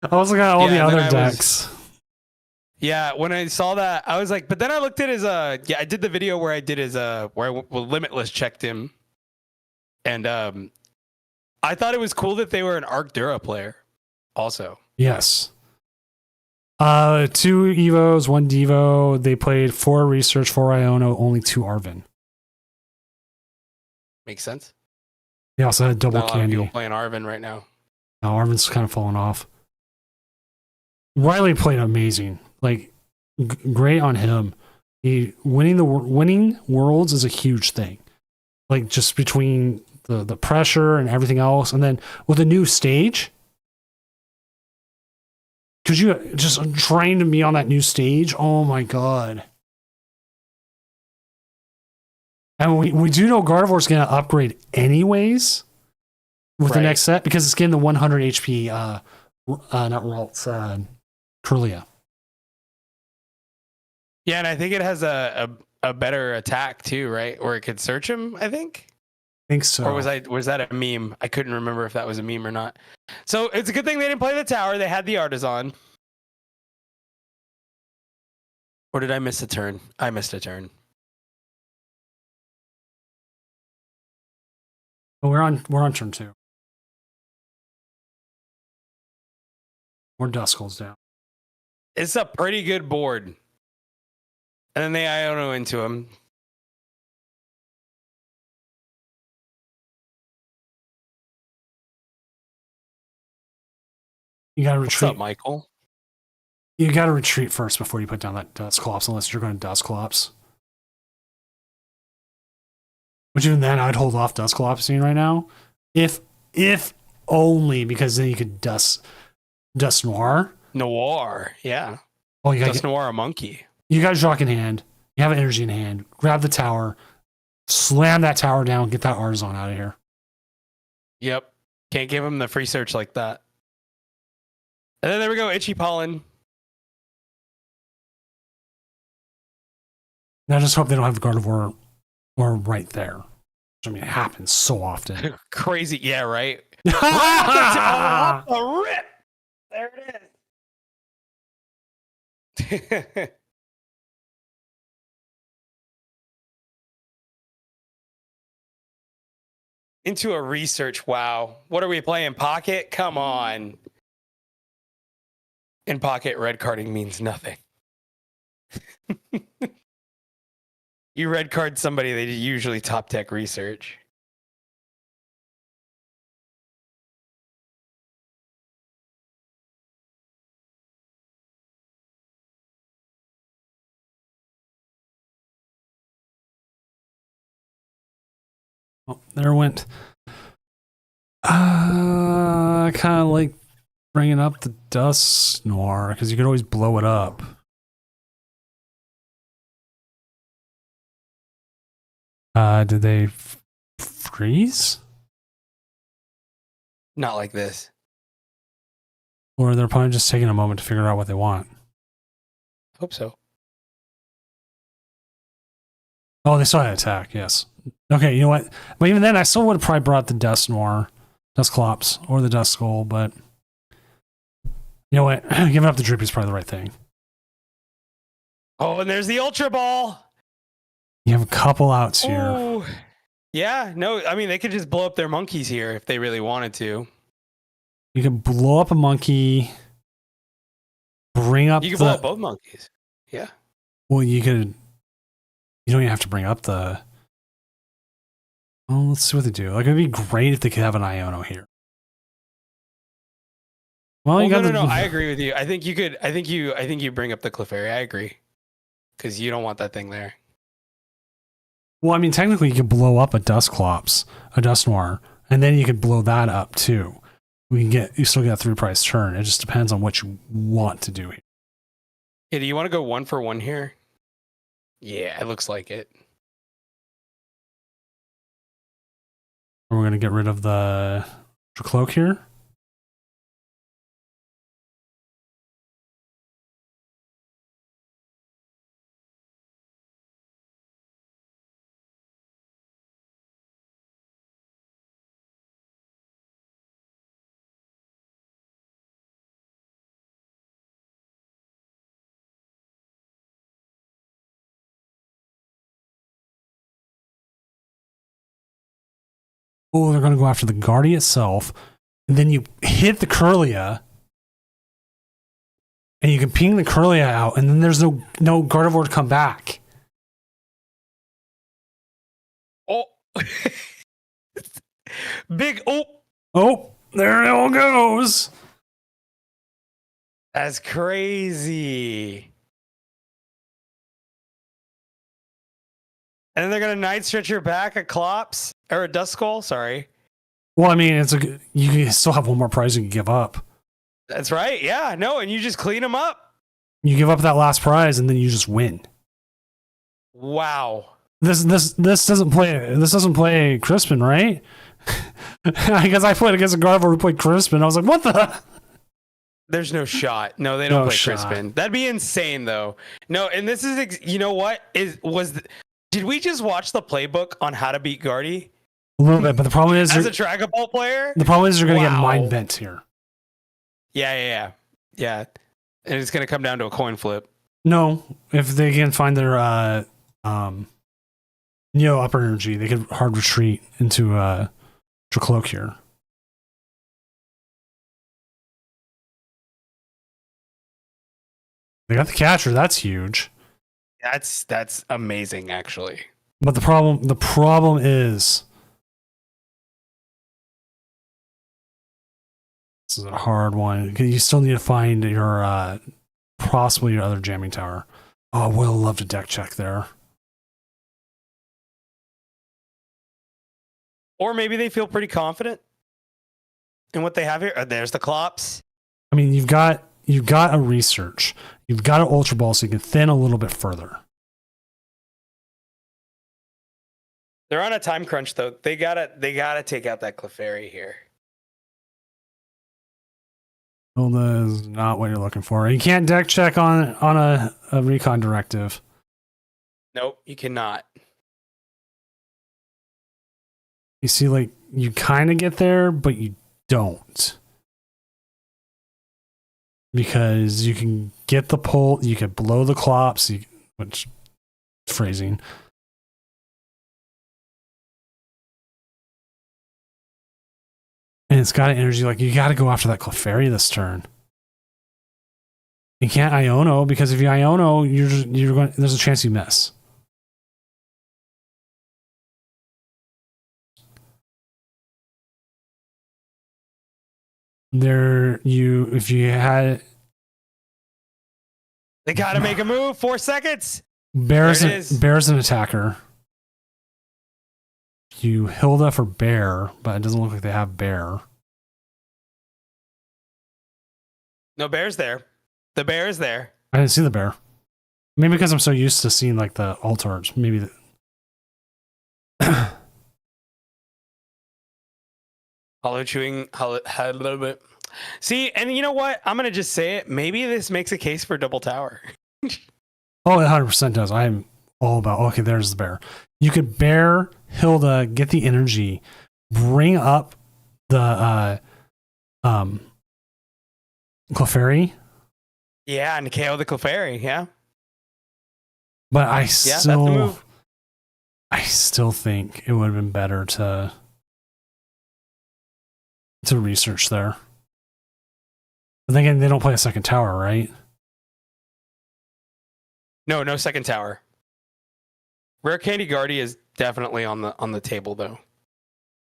[SPEAKER 1] I was looking at all the other decks.
[SPEAKER 2] Yeah, when I saw that, I was like, but then I looked at his, I did the video where I did his, where Limitless checked him. And I thought it was cool that they were an Arcdura player also.
[SPEAKER 1] Yes. 2 Evos, 1 Devo. They played 4 Research, 4 Iono, only 2 Arvin.
[SPEAKER 2] Makes sense.
[SPEAKER 1] They also had double
[SPEAKER 2] Not a lot of people
[SPEAKER 1] Candy.
[SPEAKER 2] playing Arvin right now.
[SPEAKER 1] No, Arvin's kind of fallen off. Riley played amazing. Like, great on him. He winning Worlds is a huge thing. Like, just between the pressure and everything else, and then with a new stage. Could you just train to me on that new stage? Oh my god. And we do know Gardevoir's going to upgrade anyways with the next set because it's getting the 100 HP, not Ralts, Kirlia.
[SPEAKER 2] Yeah, and I think it has a better attack too, right? Or it could search him, I think.
[SPEAKER 1] I think so.
[SPEAKER 2] Or was that a meme? I couldn't remember if that was a meme or not. So it's a good thing they didn't play the tower. They had the Artisan. Or did I miss a turn? I missed a turn.
[SPEAKER 1] Oh, we're on turn 2. More Duskull's down.
[SPEAKER 2] It's a pretty good board. And then they Iono into him.
[SPEAKER 1] You gotta retreat.
[SPEAKER 2] What's up, Michael?
[SPEAKER 1] You gotta retreat first before you put down that Dusclops, unless you're going to Dusclops. Which even then, I'd hold off Dusclopsing right now. If only because then you could Dust Noir.
[SPEAKER 2] Noir, yeah.
[SPEAKER 1] Oh, you got
[SPEAKER 2] Dust Noir, a monkey.
[SPEAKER 1] You got Jacques in hand. You have an energy in hand. Grab the tower. Slam that tower down. Get that Artisan out of here.
[SPEAKER 2] Yep. Can't give him the free search like that. And then there we go, Itchy Pollen.
[SPEAKER 1] And I just hope they don't have the Gardevoir or right there. I mean, it happens so often.
[SPEAKER 2] Crazy, yeah, right? Right the rip! There it is. Into a research, wow. What are we playing? Pocket? Come on. In Pocket, red carding means nothing. You red card somebody, they usually top tech research.
[SPEAKER 1] Oh, there went. I kind of like bringing up the Dusknoir because you could always blow it up. Did they freeze?
[SPEAKER 2] Not like this.
[SPEAKER 1] Or they're probably just taking a moment to figure out what they want.
[SPEAKER 2] Hope so.
[SPEAKER 1] Oh, they still had attack, yes. Okay, you know what? But even then, I still would have probably brought the Dusknoir, Dusclops, or the Duskull, but you know what? Giving up the Drippy is probably the right thing.
[SPEAKER 2] Oh, and there's the Ultra Ball.
[SPEAKER 1] You have a couple outs here.
[SPEAKER 2] Ooh. Yeah, no, I mean, they could just blow up their monkeys here if they really wanted to.
[SPEAKER 1] You could blow up a monkey, bring up
[SPEAKER 2] You could blow up both monkeys. Yeah.
[SPEAKER 1] Well, you could. You don't even have to bring up the. Oh, let's see what they do. Like, it'd be great if they could have an Iono here. Well, you got
[SPEAKER 2] no. I agree with you. I think you could. I think you bring up the Clefairy. I agree, because you don't want that thing there.
[SPEAKER 1] Well, I mean, technically, you could blow up a Dusclops, a Dusknoir, and then you could blow that up too. You still get a 3-price turn. It just depends on what you want to do here.
[SPEAKER 2] Yeah, do you want to go 1 for 1 here? Yeah, it looks like it.
[SPEAKER 1] We're going to get rid of the Cloak here. Oh, they're going to go after the Guardy itself. And then you hit the Kirlia. And you can ping the Kirlia out. And then there's no Gardevoir to come back.
[SPEAKER 2] Oh. Big. Oh.
[SPEAKER 1] Oh, there it all goes.
[SPEAKER 2] That's crazy. And then they're going to Night Stretcher back a Clops. Or a Duskull, sorry.
[SPEAKER 1] Well, I mean, you can still have one more prize you can give up.
[SPEAKER 2] That's right. Yeah, no, and you just clean them up.
[SPEAKER 1] You give up that last prize, and then you just win.
[SPEAKER 2] Wow.
[SPEAKER 1] This doesn't play Crispin, right? I guess I played against a Gardevoir who played Crispin. I was like, what the?
[SPEAKER 2] There's no shot. No, they don't
[SPEAKER 1] No
[SPEAKER 2] play
[SPEAKER 1] shot.
[SPEAKER 2] Crispin. That'd be insane, though. No, and this is, you know what? Did we just watch the playbook on how to beat Guardy?
[SPEAKER 1] A little bit, but the problem is
[SPEAKER 2] As a Dragapult player?
[SPEAKER 1] you're going to get
[SPEAKER 2] Wow.
[SPEAKER 1] mind bent here.
[SPEAKER 2] Yeah. And it's going to come down to a coin flip.
[SPEAKER 1] No, if they can find their Neo upper energy, they could hard retreat into Dracloak here. They got the catcher. That's huge.
[SPEAKER 2] That's amazing, actually.
[SPEAKER 1] But the problem is this is a hard one. You still need to find your possibly your other jamming tower. Oh, I would love to deck check there.
[SPEAKER 2] Or maybe they feel pretty confident in what they have here. There's the Clops.
[SPEAKER 1] I mean, you've got a research. You've got an Ultra Ball, so you can thin a little bit further.
[SPEAKER 2] They're on a time crunch, though. They gotta take out that Clefairy here.
[SPEAKER 1] Well, that is not what you're looking for. You can't deck check on a recon directive.
[SPEAKER 2] Nope, you cannot.
[SPEAKER 1] You see, like, you kind of get there, but you don't. Because you can get the pull, you can blow the Clops, which is phrasing. And it's got an energy, like, you got to go after that Clefairy this turn. You can't Iono, because if you Iono, you're going, there's a chance you miss. If you had,
[SPEAKER 2] They gotta make a move. 4 seconds.
[SPEAKER 1] Bear's
[SPEAKER 2] There it is.
[SPEAKER 1] an attacker. you Hilda for bear, but it doesn't look like they have bear.
[SPEAKER 2] No, bear's there. The bear is there.
[SPEAKER 1] I didn't see the bear. Maybe because I'm so used to seeing like the altars. Maybe.
[SPEAKER 2] Hollow chewing, had a little bit. See, and you know what? I'm gonna just say it. Maybe this makes a case for double tower.
[SPEAKER 1] Oh, it 100% does. I'm all about. Okay, there's the bear. You could bear Hilda, get the energy, bring up the Clefairy.
[SPEAKER 2] Yeah, and KO the Clefairy. Yeah,
[SPEAKER 1] But I
[SPEAKER 2] that's the move.
[SPEAKER 1] still think it would have been better to research there. But then again, they don't play a second tower, right?
[SPEAKER 2] No second tower. Rare Candy Guardy is definitely on the table though.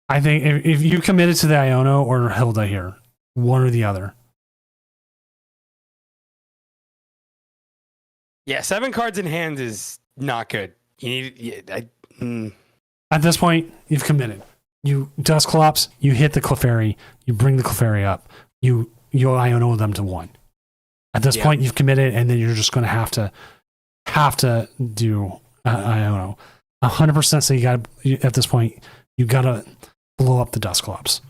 [SPEAKER 1] I think if you committed to the Iono or Hilda here, one or the other.
[SPEAKER 2] Yeah, 7 cards in hand is not good. You need.
[SPEAKER 1] At this point, you've committed. You Dusclops, you hit the Clefairy, you bring the Clefairy up, you Iono them to 1. At this point, you've committed, and then you're just going to have to do Iono. 100%. So at this point, you got to blow up the Dusclops,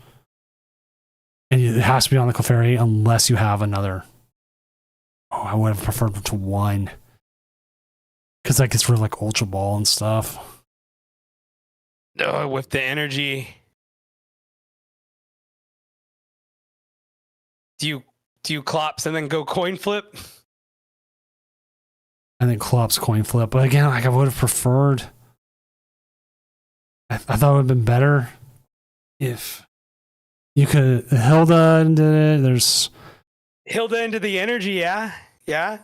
[SPEAKER 1] and it has to be on the Clefairy unless you have another. Oh, I would have preferred to 1 because that gets rid of like Ultra Ball and stuff.
[SPEAKER 2] With the energy. Do you Clops and then go coin flip?
[SPEAKER 1] And then Clops coin flip. But again, like I would have preferred. I thought it would have been better if you could Hilda did it. There's
[SPEAKER 2] Hilda into the energy, yeah.
[SPEAKER 1] Yeah,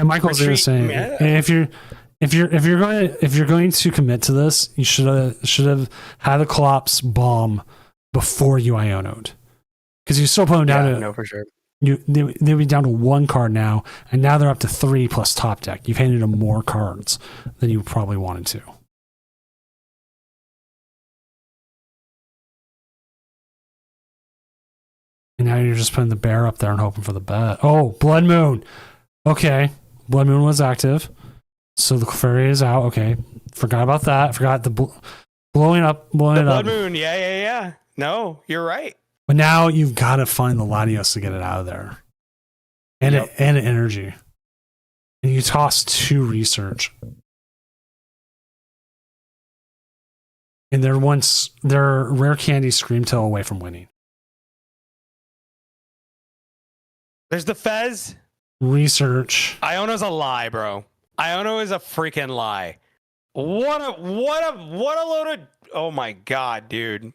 [SPEAKER 1] Michael's
[SPEAKER 2] Retreat,
[SPEAKER 1] saying if you're going to commit to this, you should have had the Clops bomb before you Ionoed. Because you still put them down to
[SPEAKER 2] no, for sure.
[SPEAKER 1] they'd be down to 1 card now, and now they're up to 3 plus top deck. You've handed them more cards than you probably wanted to. And now you're just putting the bear up there and hoping for the bet. Oh, Blood Moon. Okay. Blood Moon was active. So the Clefairy is out. Okay. Forgot about that. Forgot the blowing up.
[SPEAKER 2] The Blood Moon. Yeah. No, you're right.
[SPEAKER 1] But now you've got to find the Latios to get it out of there. And and an energy. And you toss 2 research. And they're Rare Candy Screamtail away from winning.
[SPEAKER 2] There's the Fez.
[SPEAKER 1] Research.
[SPEAKER 2] Iono's a lie, bro. Iono is a freaking lie. What a load of. Oh my god, dude.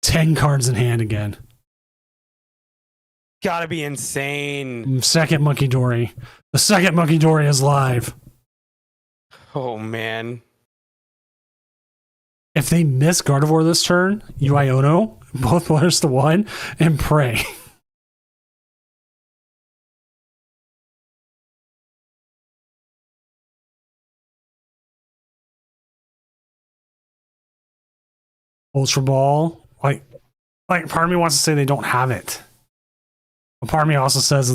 [SPEAKER 1] 10 cards in hand again.
[SPEAKER 2] Gotta be insane.
[SPEAKER 1] Second Monkey Dory. The second Monkey Dory is live.
[SPEAKER 2] Oh man.
[SPEAKER 1] If they miss Gardevoir this turn, you Iono both players to 1 and pray. Ultra Ball, like part of me wants to say they don't have it. But part of me also says,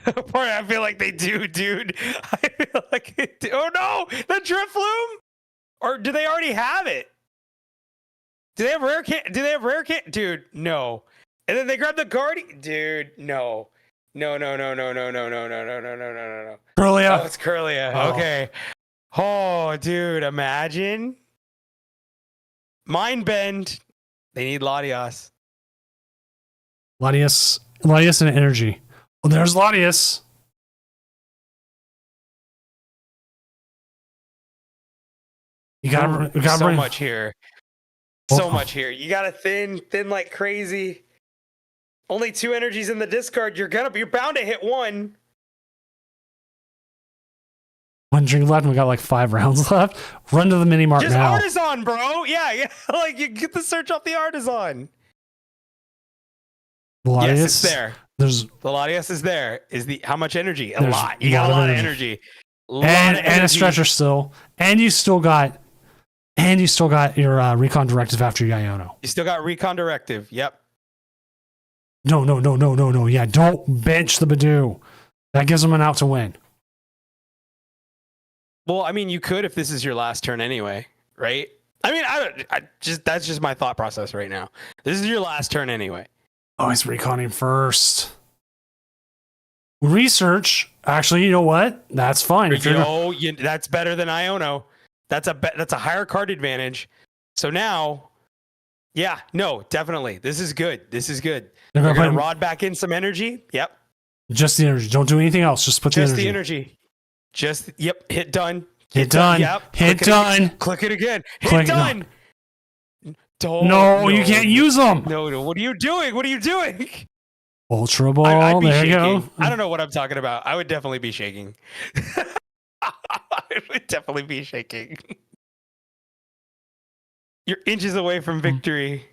[SPEAKER 2] I feel like they do, dude. I feel like they do. Oh no, the Drifloom? Or do they already have it? Do they have rare kit? Dude, no. And then they grab the Guardian. Dude, no. No.
[SPEAKER 1] Kirlia.
[SPEAKER 2] Oh, it's Kirlia.
[SPEAKER 1] Oh.
[SPEAKER 2] Okay. Oh, dude, imagine. Mind Bend. They need Latios.
[SPEAKER 1] Latias and energy. Well, there's Latias. You gotta
[SPEAKER 2] so
[SPEAKER 1] bring
[SPEAKER 2] much here. So much here. You gotta thin like crazy. Only 2 energies in the discard. You're bound to hit 1.
[SPEAKER 1] 1 drink left, and we got like 5 rounds left. Run to the mini mart
[SPEAKER 2] Just
[SPEAKER 1] now.
[SPEAKER 2] Artisan, bro. Yeah. Like you get the search off the Artisan.
[SPEAKER 1] Latias,
[SPEAKER 2] Yes, it's there.
[SPEAKER 1] There's
[SPEAKER 2] The Latias is there. Is the how much energy? A
[SPEAKER 1] There's
[SPEAKER 2] lot. You got a lot of energy.
[SPEAKER 1] and a stretcher still, and you still got And you still got your recon directive after your Iono.
[SPEAKER 2] You still got recon directive. Yep.
[SPEAKER 1] No. Yeah, don't bench the Badoo. That gives them an out to win.
[SPEAKER 2] Well, I mean, you could if this is your last turn anyway, right? I mean, that's just my thought process right now. This is your last turn anyway.
[SPEAKER 1] Oh, he's reconning first. Research. Actually, you know what? That's fine. If you're
[SPEAKER 2] That's better than Iono. That's a higher card advantage. So now, yeah, no, definitely. This is good. They're going to rod back in some energy. Yep.
[SPEAKER 1] Just the energy. Don't do anything else. Just put the energy.
[SPEAKER 2] Hit done.
[SPEAKER 1] Hit done.
[SPEAKER 2] Yep.
[SPEAKER 1] Hit done.
[SPEAKER 2] Click it again.
[SPEAKER 1] Click
[SPEAKER 2] Hit done.
[SPEAKER 1] No, you can't use them.
[SPEAKER 2] No. What are you doing?
[SPEAKER 1] Ultra Ball.
[SPEAKER 2] I'd be
[SPEAKER 1] there you
[SPEAKER 2] shaking.
[SPEAKER 1] go.
[SPEAKER 2] I don't know what I'm talking about. I would definitely be shaking. I would definitely be shaking. You're inches away from victory.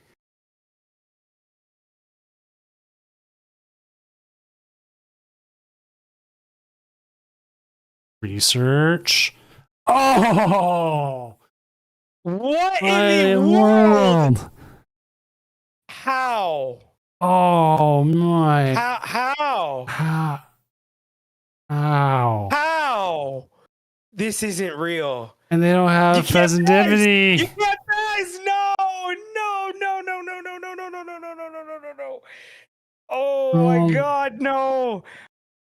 [SPEAKER 1] Research. Oh!
[SPEAKER 2] What in the world? How?
[SPEAKER 1] Oh my!
[SPEAKER 2] How? How? This isn't real.
[SPEAKER 1] And they don't have Pheasantipity.
[SPEAKER 2] You can't dice. No. Oh my God, no.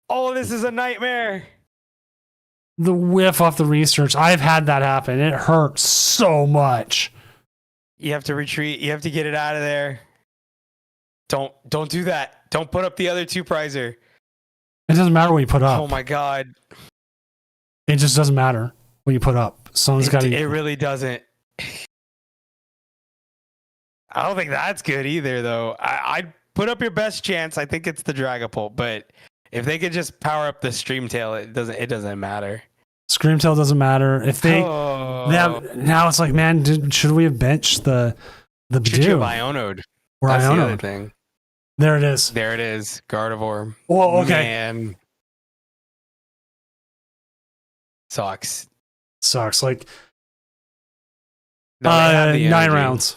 [SPEAKER 2] All of this is a nightmare.
[SPEAKER 1] The whiff off the research. I've had that happen. It hurts so much.
[SPEAKER 2] You have to retreat. You have to get it out of there. Don't do that. Don't put up the other 2 prizer.
[SPEAKER 1] It doesn't matter what you put up.
[SPEAKER 2] Oh my God.
[SPEAKER 1] It just doesn't matter what you put up. Someone's got to.
[SPEAKER 2] It really doesn't. I don't think that's good either, though. I'd put up your best chance. I think it's the Dragapult, but if they could just power up the Streamtail, it doesn't matter.
[SPEAKER 1] Screamtail doesn't matter. If they now it's like, man, should we have benched the
[SPEAKER 2] Should you
[SPEAKER 1] Badoo?
[SPEAKER 2] have Iono'd?
[SPEAKER 1] Or
[SPEAKER 2] That's the other
[SPEAKER 1] Iono?
[SPEAKER 2] thing.
[SPEAKER 1] There it is.
[SPEAKER 2] There it is. Gardevoir.
[SPEAKER 1] Well, okay.
[SPEAKER 2] Man. Sucks.
[SPEAKER 1] Like
[SPEAKER 2] No, they have the
[SPEAKER 1] 9
[SPEAKER 2] energy.
[SPEAKER 1] rounds.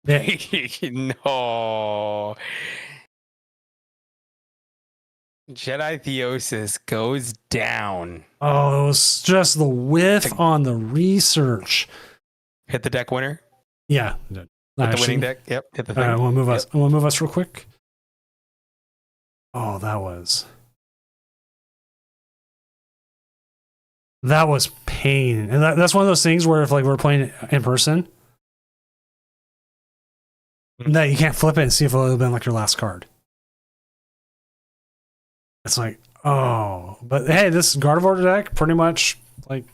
[SPEAKER 1] Yeah.
[SPEAKER 2] No. Jedi Theosis goes down.
[SPEAKER 1] Oh, it was just the whiff on the research.
[SPEAKER 2] Hit the deck winner.
[SPEAKER 1] Yeah.
[SPEAKER 2] Hit the winning deck. Yep. Hit the thing.
[SPEAKER 1] All right, I want to move us. I want to move us real quick. Oh, that was pain, and that's one of those things where if like we're playing in person, that you can't flip it and see if it'll have been like your last card. It's like, oh, but hey, this Gardevoir deck pretty much like,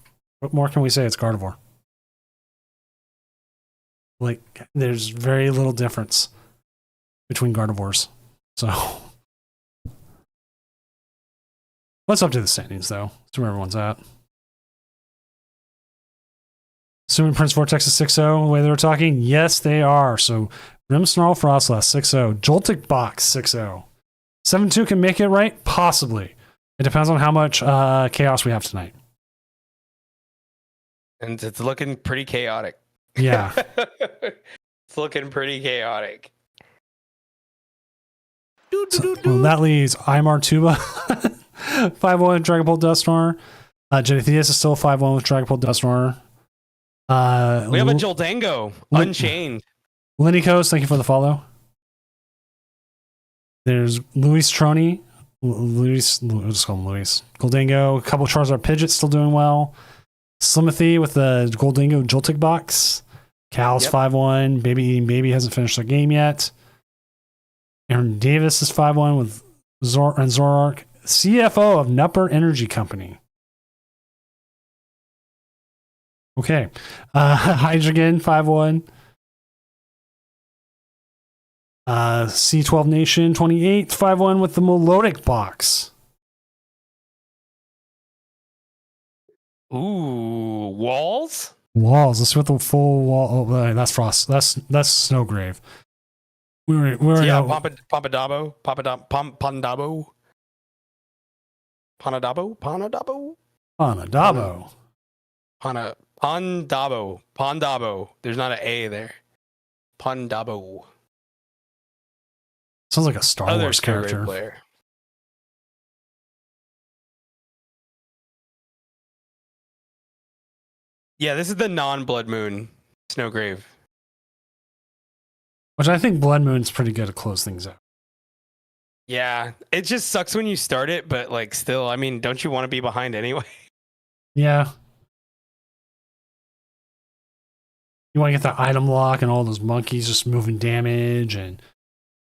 [SPEAKER 1] what more can we say? It's Gardevoir. Like, there's very little difference between Gardevoirs. So, what's up to the standings though? That's where everyone's at. Assuming Prince Vortex is 6-0, the way they were talking, yes, they are. So, Grimmsnarl Frostlass 6-0, Joltik Box 6-0. 7-2 can make it, right? Possibly. It depends on how much chaos we have tonight.
[SPEAKER 2] And it's looking pretty chaotic.
[SPEAKER 1] Yeah.
[SPEAKER 2] It's looking pretty chaotic.
[SPEAKER 1] So, that leaves Imar Tuba 5-1 with Dragapult Dusknoir. Genetheus is still 5-1 with Dragapult Dusknoir.
[SPEAKER 2] We have a Joldango Unchained.
[SPEAKER 1] Linikos, thank you for the follow. There's Luis Troni. We'll just call him Luis. Goldango, a couple Charizard Pidgeot still doing well. Slimothy with the Goldango Joltik box. Cal's 5-1. Baby Eating Baby hasn't finished their game yet. Aaron Davis is 5-1 with Zoroark. CFO of Nupper Energy Company. Okay. Hydreigon 5-1. C12 Nation 28 5-1 with the Melodic box.
[SPEAKER 2] Ooh, walls?
[SPEAKER 1] Let's see what the full wall. Oh, that's Frost. That's Snowgrave. We're
[SPEAKER 2] Pompadabo. Panadabo. Pondabo. There's not an A there. Pondabo.
[SPEAKER 1] Sounds like a Star
[SPEAKER 2] Other
[SPEAKER 1] Wars
[SPEAKER 2] Snow Grave
[SPEAKER 1] character.
[SPEAKER 2] player. Yeah, this is the non-Blood Moon Snowgrave.
[SPEAKER 1] Which I think Blood Moon's pretty good to close things out.
[SPEAKER 2] Yeah, it just sucks when you start it, but like still, I mean, don't you want to be behind anyway?
[SPEAKER 1] Yeah. You want to get that item lock and all those monkeys just moving damage and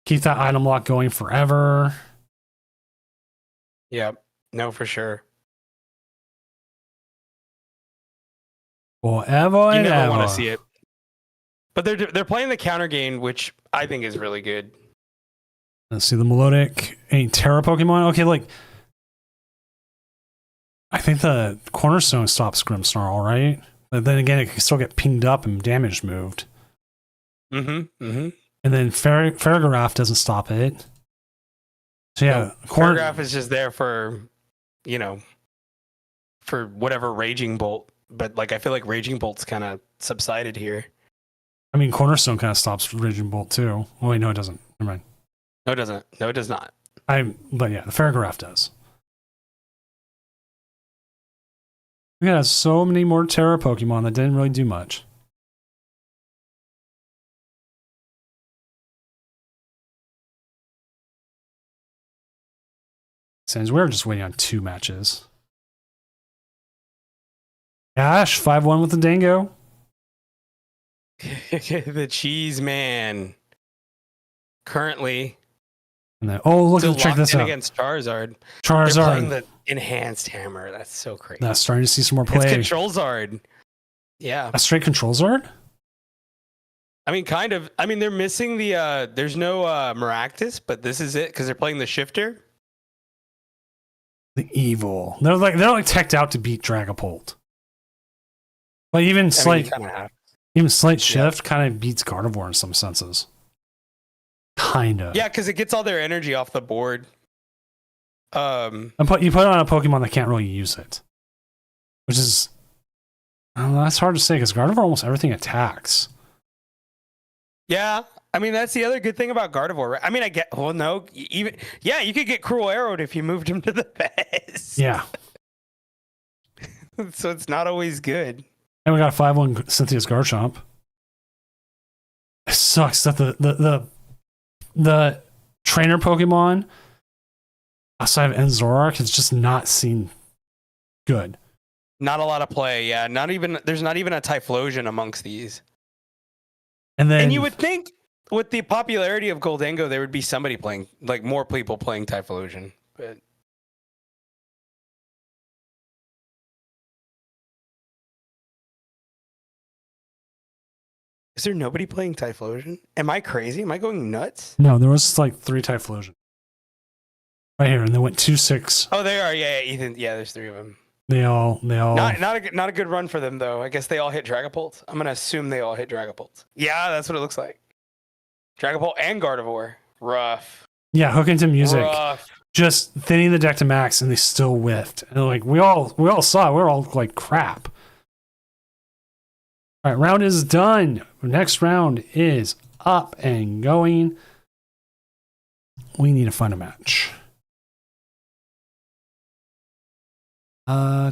[SPEAKER 1] keep that item lock going forever.
[SPEAKER 2] Yeah, no, for sure.
[SPEAKER 1] Forever
[SPEAKER 2] You
[SPEAKER 1] and
[SPEAKER 2] never
[SPEAKER 1] ever.
[SPEAKER 2] want to see it. But they're playing the counter game, which I think is really good.
[SPEAKER 1] Let's see the melodic ain't Terra Pokemon. Okay, like I think the Cornerstone stops Grimmsnarl, right? But then again, it can still get pinged up and damage moved.
[SPEAKER 2] Mm-hmm. Mm-hmm.
[SPEAKER 1] And then Farigiraf doesn't stop it. So yeah,
[SPEAKER 2] Choreograph is just there for, you know, for whatever Raging Bolt. But like I feel like Raging Bolt's kind of subsided here.
[SPEAKER 1] I mean, Cornerstone kind of stops Raging Bolt too. Oh, wait, no, it doesn't. Never mind.
[SPEAKER 2] No, it doesn't. No, it does not.
[SPEAKER 1] But yeah, the Farigiraf does. We got so many more Terra Pokemon that didn't really do much. Since we're just waiting on 2 matches. Ash, 5-1 with the Dango.
[SPEAKER 2] The Cheese Man. Currently,
[SPEAKER 1] And then, oh, look,
[SPEAKER 2] still
[SPEAKER 1] check
[SPEAKER 2] locked
[SPEAKER 1] this
[SPEAKER 2] in
[SPEAKER 1] out.
[SPEAKER 2] against Charizard. They're playing
[SPEAKER 1] Charizard.
[SPEAKER 2] the Enhanced Hammer. That's so crazy.
[SPEAKER 1] That's starting to see some more
[SPEAKER 2] It's
[SPEAKER 1] play.
[SPEAKER 2] Control Zard. Yeah.
[SPEAKER 1] A straight Control Zard?
[SPEAKER 2] I mean, kind of. I mean, they're missing the, there's no Maractus, but this is it because they're playing the Shifter.
[SPEAKER 1] The evil. They're like teched out to beat Dragapult. But even slight,
[SPEAKER 2] kind of have.
[SPEAKER 1] even slight shift kind of beats Gardevoir in some senses. Kinda.
[SPEAKER 2] Yeah, because it gets all their energy off the board.
[SPEAKER 1] And you put it on a Pokemon that can't really use it, which is that's hard to say because Gardevoir almost everything attacks.
[SPEAKER 2] Yeah, I mean that's the other good thing about Gardevoir. Right? I mean, I get you could get Cruel Arrowed if you moved him to the best.
[SPEAKER 1] Yeah.
[SPEAKER 2] So it's not always good.
[SPEAKER 1] And we got a 5-1 Cynthia's Garchomp. It sucks that the trainer Pokemon outside of Enzorark has just not seen good.
[SPEAKER 2] Not a lot of play. Yeah, there's not even a Typhlosion amongst these.
[SPEAKER 1] And
[SPEAKER 2] you would think with the popularity of Goldango, there would be somebody playing, like more people playing Typhlosion. But is there nobody playing Typhlosion? Am I crazy? Am I going nuts?
[SPEAKER 1] no, there was like 3 Typhlosion. Right here, and they went 2-6.
[SPEAKER 2] Oh, they are. Yeah, Ethan. Yeah, there's 3 of them.
[SPEAKER 1] They all.
[SPEAKER 2] Not a good run for them though. I guess they all hit Dragapult. I'm gonna assume they all hit Dragapult. Yeah, that's what it looks like. Dragapult and Gardevoir. Rough.
[SPEAKER 1] Yeah, hook into music.
[SPEAKER 2] Rough.
[SPEAKER 1] Just thinning the deck to max, and they still whiffed. And like we all saw, we're all like crap. All right, round is done. Next round is up and going. We need to find a match. Remember,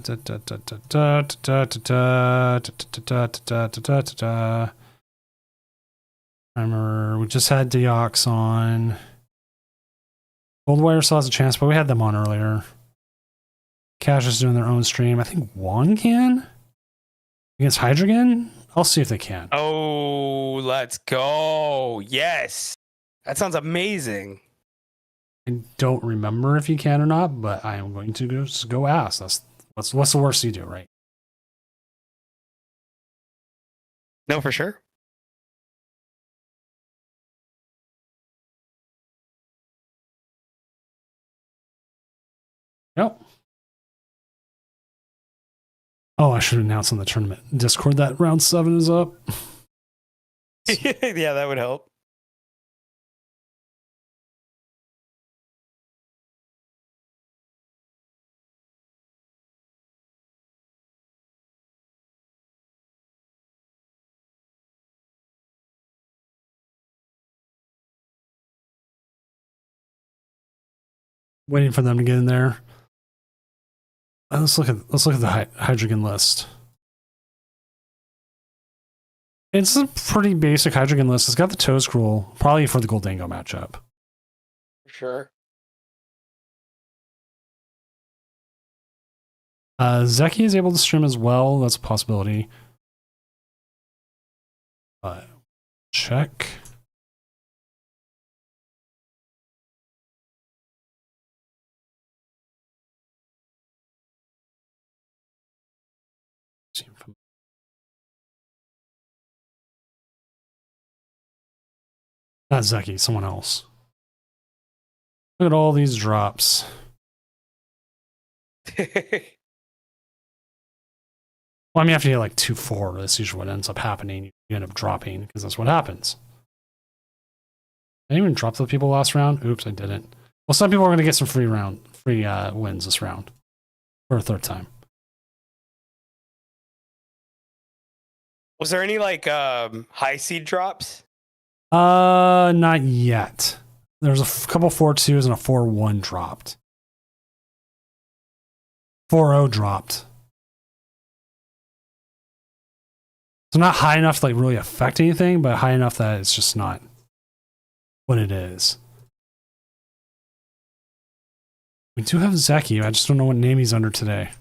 [SPEAKER 1] we just had Deox on. Goldwire still has a chance, but we had them on earlier. Cash is doing their own stream. I think one can against Hydreigon. I'll see if they can.
[SPEAKER 2] Oh, let's go. Yes. That sounds amazing.
[SPEAKER 1] I don't remember if you can or not, but I am going to go ask. What's the worst you do, right?
[SPEAKER 2] No, for sure.
[SPEAKER 1] Nope. Oh, I should announce on the tournament Discord that round 7 is up.
[SPEAKER 2] Yeah, that would help.
[SPEAKER 1] waiting for them to get in there. Let's look at the Hydreigon list. It's a pretty basic Hydreigon list. It's got the Toedscruel, probably for the Goldango matchup.
[SPEAKER 2] Sure.
[SPEAKER 1] Zeki is able to stream as well. That's a possibility. Check. Not Zeki, someone else. Look at all these drops. Well, I mean, after you get like 2-4, that's usually what ends up happening. You end up dropping because that's what happens. I didn't even drop the people last round. Oops, I didn't. Well, some people are going to get some free wins this round for a third time.
[SPEAKER 2] Was there any like high seed drops?
[SPEAKER 1] Not yet. There's a couple 4-2s and a 4-1 dropped. 4-0 dropped. So not high enough to like really affect anything, but high enough that it's just not what it is. We do have Zeki. I just don't know what name he's under today.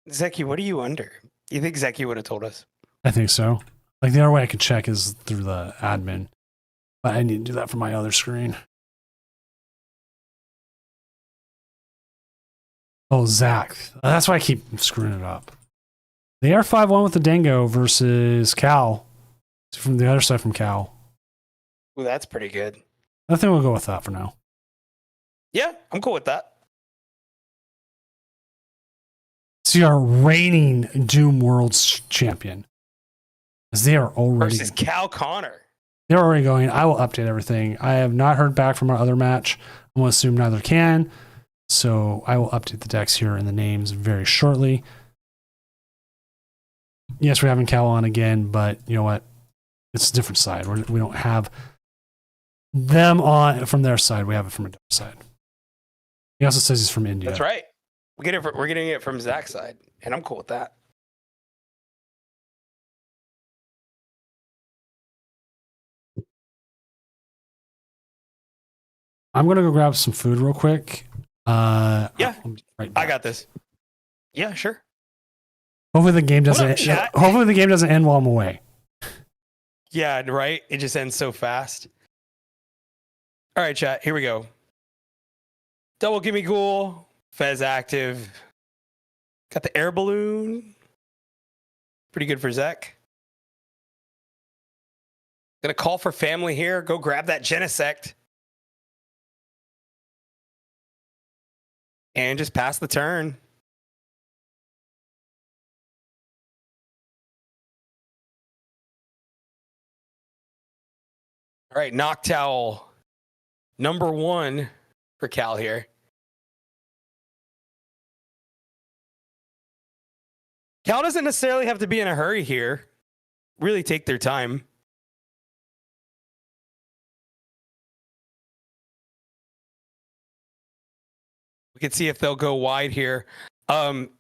[SPEAKER 2] Zeki, what are you under? You think Zeki would have told us?
[SPEAKER 1] I think so. Like the other way I could check is through the admin, but I need to do that from my other screen. Oh, Zach. That's why I keep screwing it up. They are 5-1 with the Dango versus Cal. From the other side from Cal.
[SPEAKER 2] Ooh, that's pretty good.
[SPEAKER 1] I think we'll go with that for now.
[SPEAKER 2] Yeah, I'm cool with that.
[SPEAKER 1] See our reigning Doom World's champion. Because they are already
[SPEAKER 2] Versus Cal Connor.
[SPEAKER 1] They're already going. I will update everything. I have not heard back from our other match. I'm going to assume neither can. So I will update the decks here and the names very shortly. Yes, we're having Cal on again, but you know what? It's a different side. We don't have them on from their side. We have it from a different side. He also says he's from India.
[SPEAKER 2] That's right. We're getting it from Zach's side, and I'm cool with that.
[SPEAKER 1] I'm gonna go grab some food real quick.
[SPEAKER 2] Yeah,
[SPEAKER 1] right
[SPEAKER 2] I got this. Yeah, sure.
[SPEAKER 1] Hopefully the game doesn't.
[SPEAKER 2] chat?
[SPEAKER 1] Hopefully the game doesn't end while I'm away.
[SPEAKER 2] Yeah, right. It just ends so fast. All right, chat. Here we go. Double Gimme Ghoul, Fez active. Got the air balloon. Pretty good for Zach. Gonna call for family here. Go grab that Genesect. And just pass the turn. All right, Noctowl. Number 1 for Cal here. Cal doesn't necessarily have to be in a hurry here. Really take their time. We can see if they'll go wide here. So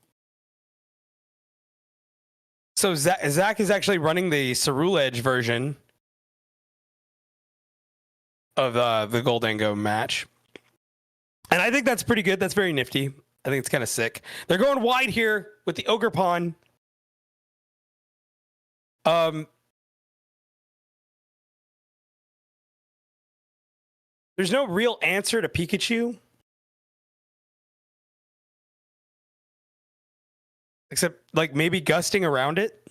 [SPEAKER 2] Zach is actually running the Cerule Edge version of the Goldango match. And I think that's pretty good. That's very nifty. I think it's kind of sick. They're going wide here with the Ogerpon. There's no real answer to Pikachu. Except like maybe gusting around it.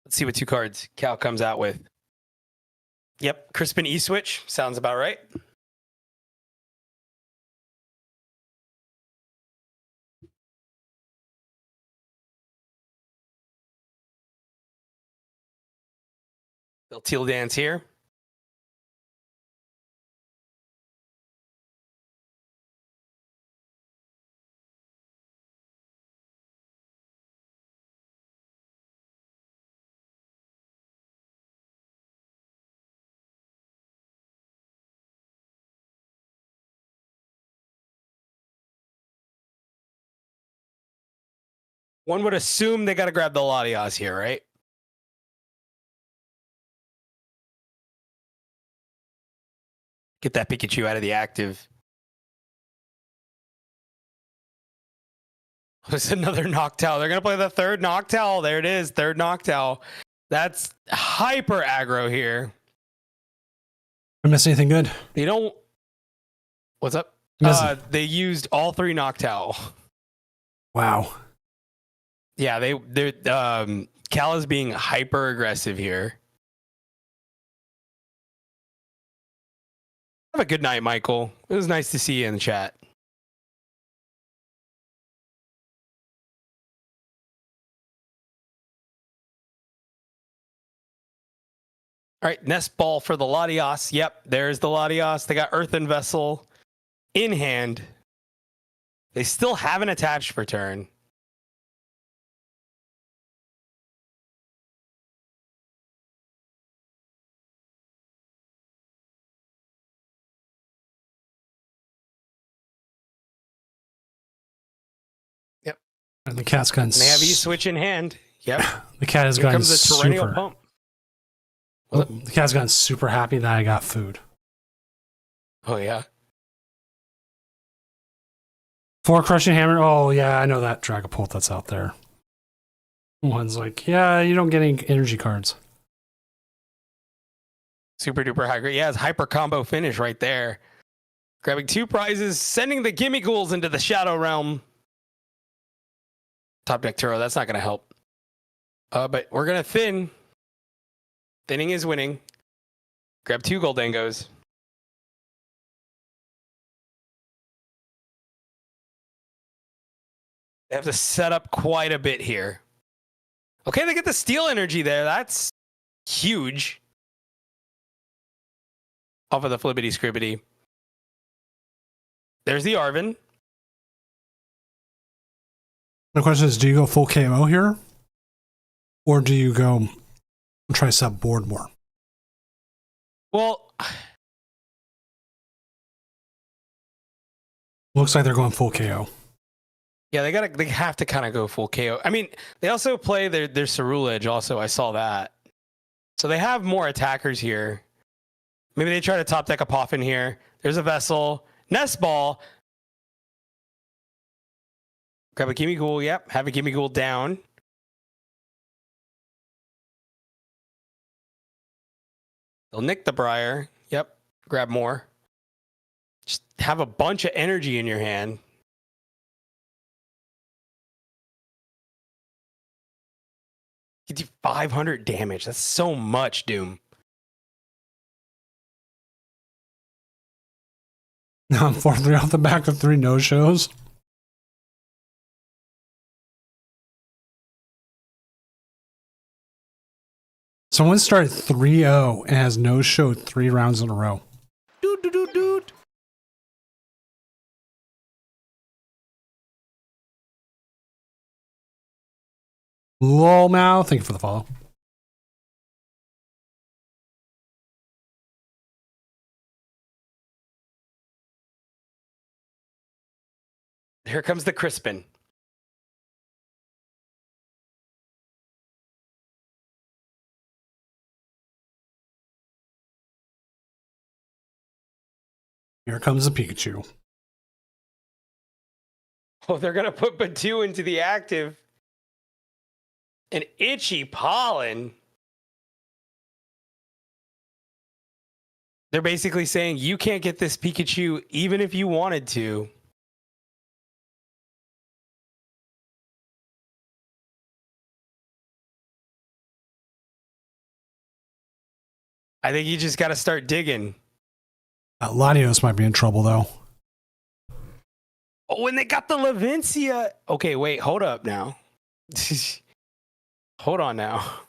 [SPEAKER 2] Let's see what 2 cards Cal comes out with. Yep, Crispin E-Switch. Sounds about right. They'll teal dance here. One would assume they got to grab the Latias here, right? Get that Pikachu out of the active. There's another Noctowl. They're going to play the third Noctowl. There it is. Third Noctowl. That's hyper aggro here.
[SPEAKER 1] I miss anything good?
[SPEAKER 2] They don't. What's up? They used all three Noctowl.
[SPEAKER 1] Wow.
[SPEAKER 2] Yeah, they're Cal is being hyper aggressive here. Have a good night, Michael. It was nice to see you in the chat. All right, Nest Ball for the Latias. Yep, there's the Latias. They got Earthen Vessel in hand. They still haven't attached for turn. Yep.
[SPEAKER 1] And the cat's gone.
[SPEAKER 2] And they have E-Switch in hand. Yep.
[SPEAKER 1] The cat has
[SPEAKER 2] Here
[SPEAKER 1] gotten
[SPEAKER 2] comes the Terrestrial
[SPEAKER 1] super.
[SPEAKER 2] Pump.
[SPEAKER 1] The cat's gotten super happy that I got food.
[SPEAKER 2] Oh, yeah.
[SPEAKER 1] 4 Crushing Hammer. Oh, yeah, I know that Dragapult that's out there. One's like, yeah, you don't get any energy cards.
[SPEAKER 2] Super duper high grade. Yeah, it's hyper combo finish right there. Grabbing 2 prizes, sending the Gimme Ghouls into the Shadow Realm. Top deck Turo, that's not going to help. But we're going to thin. Thinning is winning. Grab 2 Goldengos. They have to set up quite a bit here. Okay, they get the Steel Energy there. That's huge. Off of the Flibbity Scribbity. There's the Arven.
[SPEAKER 1] The question is, do you go full KO here? Or do you go try to sub board more?
[SPEAKER 2] Well,
[SPEAKER 1] Looks like they're going full KO.
[SPEAKER 2] yeah, they have to kind of go full KO. I mean, they also play their Cerulege also. I saw that. So they have more attackers here. Maybe they try to top deck a Poffin here. There's a Vessel. Nest Ball. Grab a Gimme Ghoul. Yep. Have a Gimme Ghoul down. They'll nick the Briar. Yep. Grab more. Just have a bunch of energy in your hand. Gives you 500 damage. That's so much, Doom.
[SPEAKER 1] Now I'm 4-3 off the back of 3 no-shows. Someone started 3-0 and has no-showed 3 rounds in a row.
[SPEAKER 2] Dude.
[SPEAKER 1] Lol, Mao. Thank you for the follow.
[SPEAKER 2] Here comes the Crispin.
[SPEAKER 1] Here comes the Pikachu.
[SPEAKER 2] Oh, they're going to put Batu into the active. An Itchy Pollen. They're basically saying you can't get this Pikachu even if you wanted to. I think you just got to start digging.
[SPEAKER 1] Latios might be in trouble, though.
[SPEAKER 2] Oh, and they got the Lavencia. Okay, wait, hold up now. Hold on now.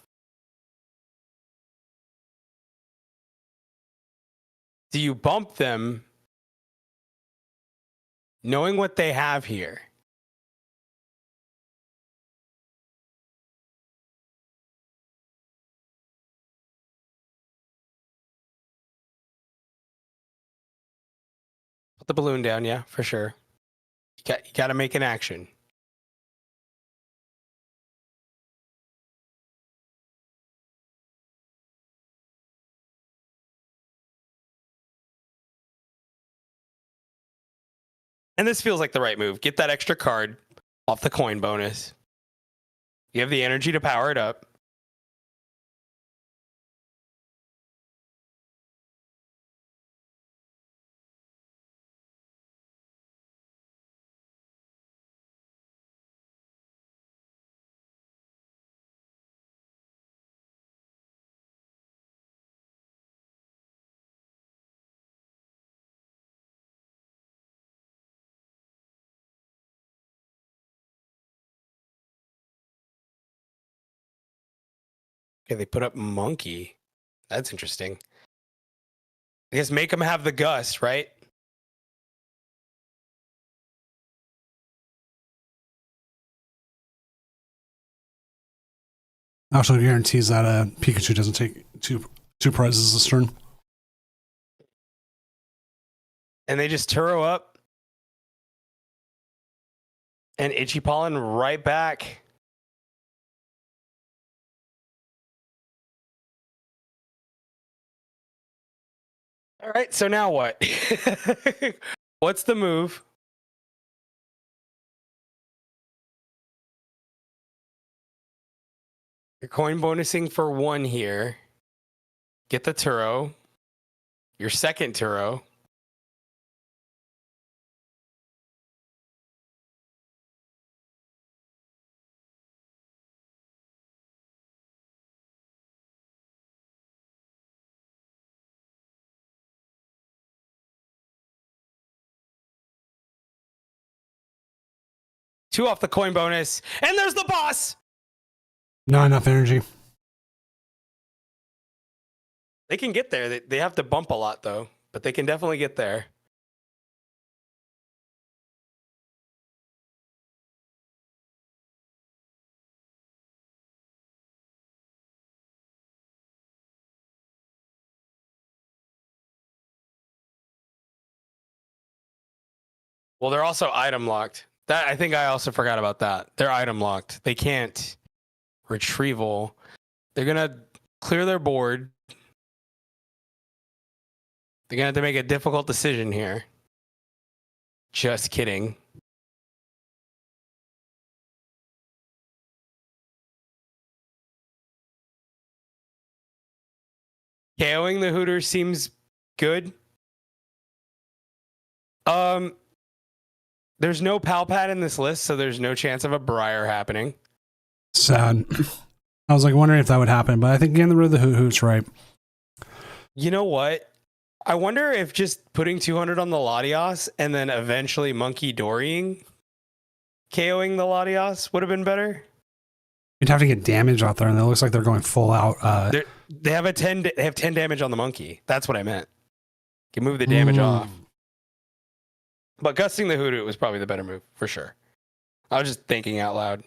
[SPEAKER 2] Do you bump them knowing what they have here? Put the balloon down, yeah, for sure. You got to make an action. And this feels like the right move. Get that extra card off the coin bonus. You have the energy to power it up. Okay, they put up Monkey. That's interesting. I guess make them have the Gust, right?
[SPEAKER 1] Also guarantees that Pikachu doesn't take two prizes this turn.
[SPEAKER 2] And they just Turo up. And Itchy Pollen right back. All right, so now what? What's the move? You're coin bonusing for 1 here. Get the Turo. Your second Turo. Two off the coin bonus. And there's the boss.
[SPEAKER 1] Not enough energy.
[SPEAKER 2] They can get there. They have to bump a lot, though. But they can definitely get there. Well, they're also item locked. That I think I also forgot about that. They're item locked. They can't retrieval. They're gonna clear their board. They're gonna have to make a difficult decision here. Just kidding. KOing the Hooter seems good. There's no Palpat in this list, so there's no chance of a Briar happening.
[SPEAKER 1] Sad. I was like wondering if that would happen, but I think getting rid of the Hoot's right.
[SPEAKER 2] You know what? I wonder if just putting 200 on the Latios and then eventually Monkey Dorying KOing the Latios would have been better.
[SPEAKER 1] You'd have to get damage out there, and it looks like they're going full out.
[SPEAKER 2] They have 10 damage on the Monkey. That's what I meant. You can move the damage off. But gusting the Hoodoo was probably the better move, for sure. I was just thinking out loud.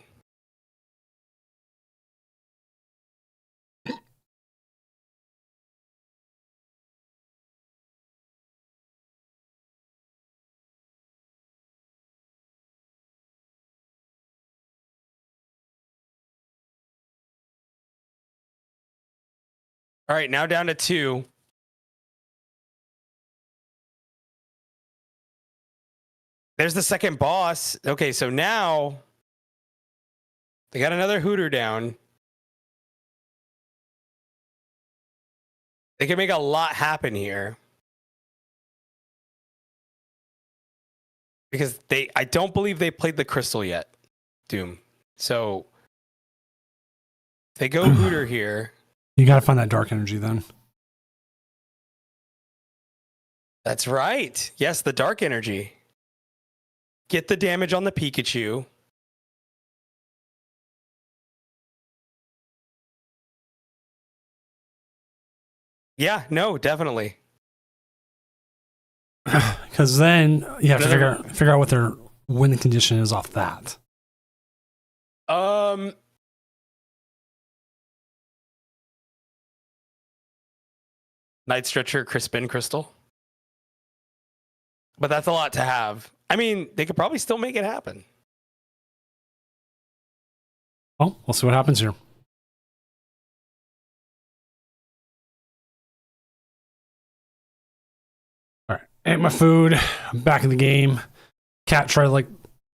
[SPEAKER 2] All right, now down to 2. There's the second boss. Okay, so now they got another Hooter down. They can make a lot happen here. Because I don't believe they played the Crystal yet, Doom. So they go Hooter here.
[SPEAKER 1] You got to find that dark energy then.
[SPEAKER 2] That's right. Yes, the dark energy. Get the damage on the Pikachu. Yeah, no, definitely.
[SPEAKER 1] Because then you have to figure out what their win condition is off that.
[SPEAKER 2] Night Stretcher, Crispin Crystal. But that's a lot to have. I mean, they could probably still make it happen.
[SPEAKER 1] Well, we'll see what happens here. All right, ate my food. I'm back in the game. Cat tried to like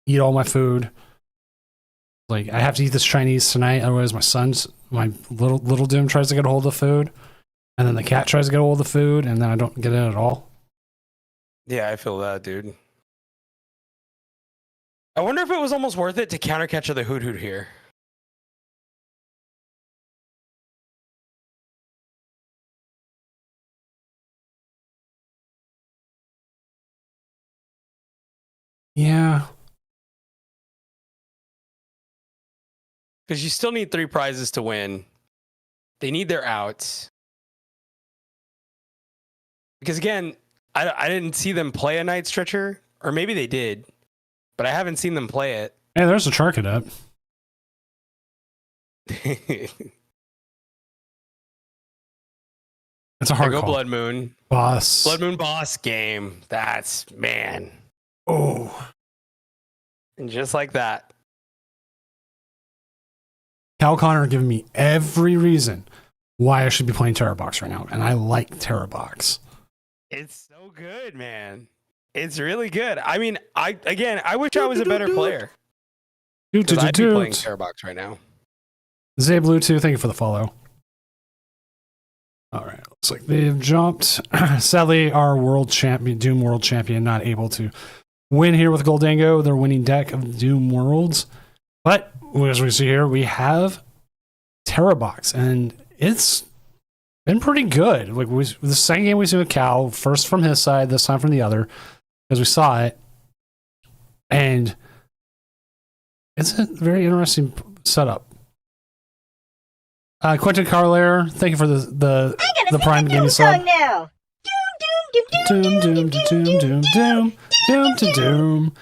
[SPEAKER 1] eat all my food. Like I have to eat this Chinese tonight, otherwise my little Doom tries to get a hold of the food, and then the cat tries to get a hold of the food, and then I don't get it at all.
[SPEAKER 2] Yeah, I feel that, dude. I wonder if it was almost worth it to counter catch the Hoot Hoot here.
[SPEAKER 1] Yeah.
[SPEAKER 2] Because you still need 3 prizes to win. They need their outs. Because again, I didn't see them play a Night Stretcher, or maybe they did, but I haven't seen them play it.
[SPEAKER 1] Hey, there's a Charcadet. It's a hard
[SPEAKER 2] Go
[SPEAKER 1] call.
[SPEAKER 2] Blood Moon.
[SPEAKER 1] Boss.
[SPEAKER 2] Blood Moon boss game. That's, man.
[SPEAKER 1] Oh.
[SPEAKER 2] And just like that.
[SPEAKER 1] Cal Connor giving me every reason why I should be playing Terror Box right now, and I like Terror Box.
[SPEAKER 2] It's so good, man. It's really good. I mean, I wish I was a better player. Because I'd be playing Terror Box right now.
[SPEAKER 1] Zay Blue 2, thank you for the follow. All right, looks like they've jumped. Sadly, our world champion, Doom World Champion, not able to win here with Goldango, their winning deck of Doom Worlds. But as we see here, we have Terror Box, and it's been pretty good. Like the second game we see with Cal, first from his side, this time from the other, because we saw it, and it's a very interesting setup. Quentin Carlaire, thank you for the Prime Gaming sub.
[SPEAKER 3] Now.
[SPEAKER 1] Doom, doom, doom, doom, doom, doom, doom, doom.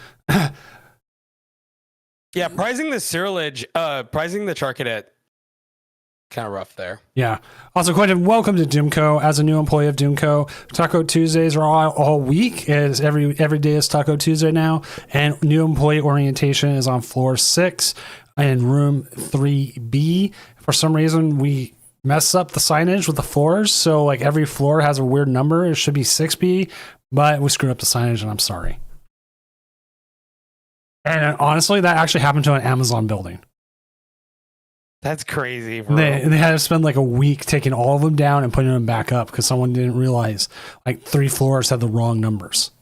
[SPEAKER 2] Yeah, prizing the Charcadet, kind of rough there.
[SPEAKER 1] Yeah. Also, Quentin, welcome to Doomco. As a new employee of Doomco, Taco Tuesdays are all week. Is every day is Taco Tuesday now, and new employee orientation is on floor 6 in room 3B. For some reason, we mess up the signage with the floors, so like every floor has a weird number. It should be 6B, but we screwed up the signage, and I'm sorry. And honestly, that actually happened to an Amazon building.
[SPEAKER 2] That's crazy, bro.
[SPEAKER 1] They had to spend like a week taking all of them down and putting them back up because someone didn't realize like 3 floors had the wrong numbers.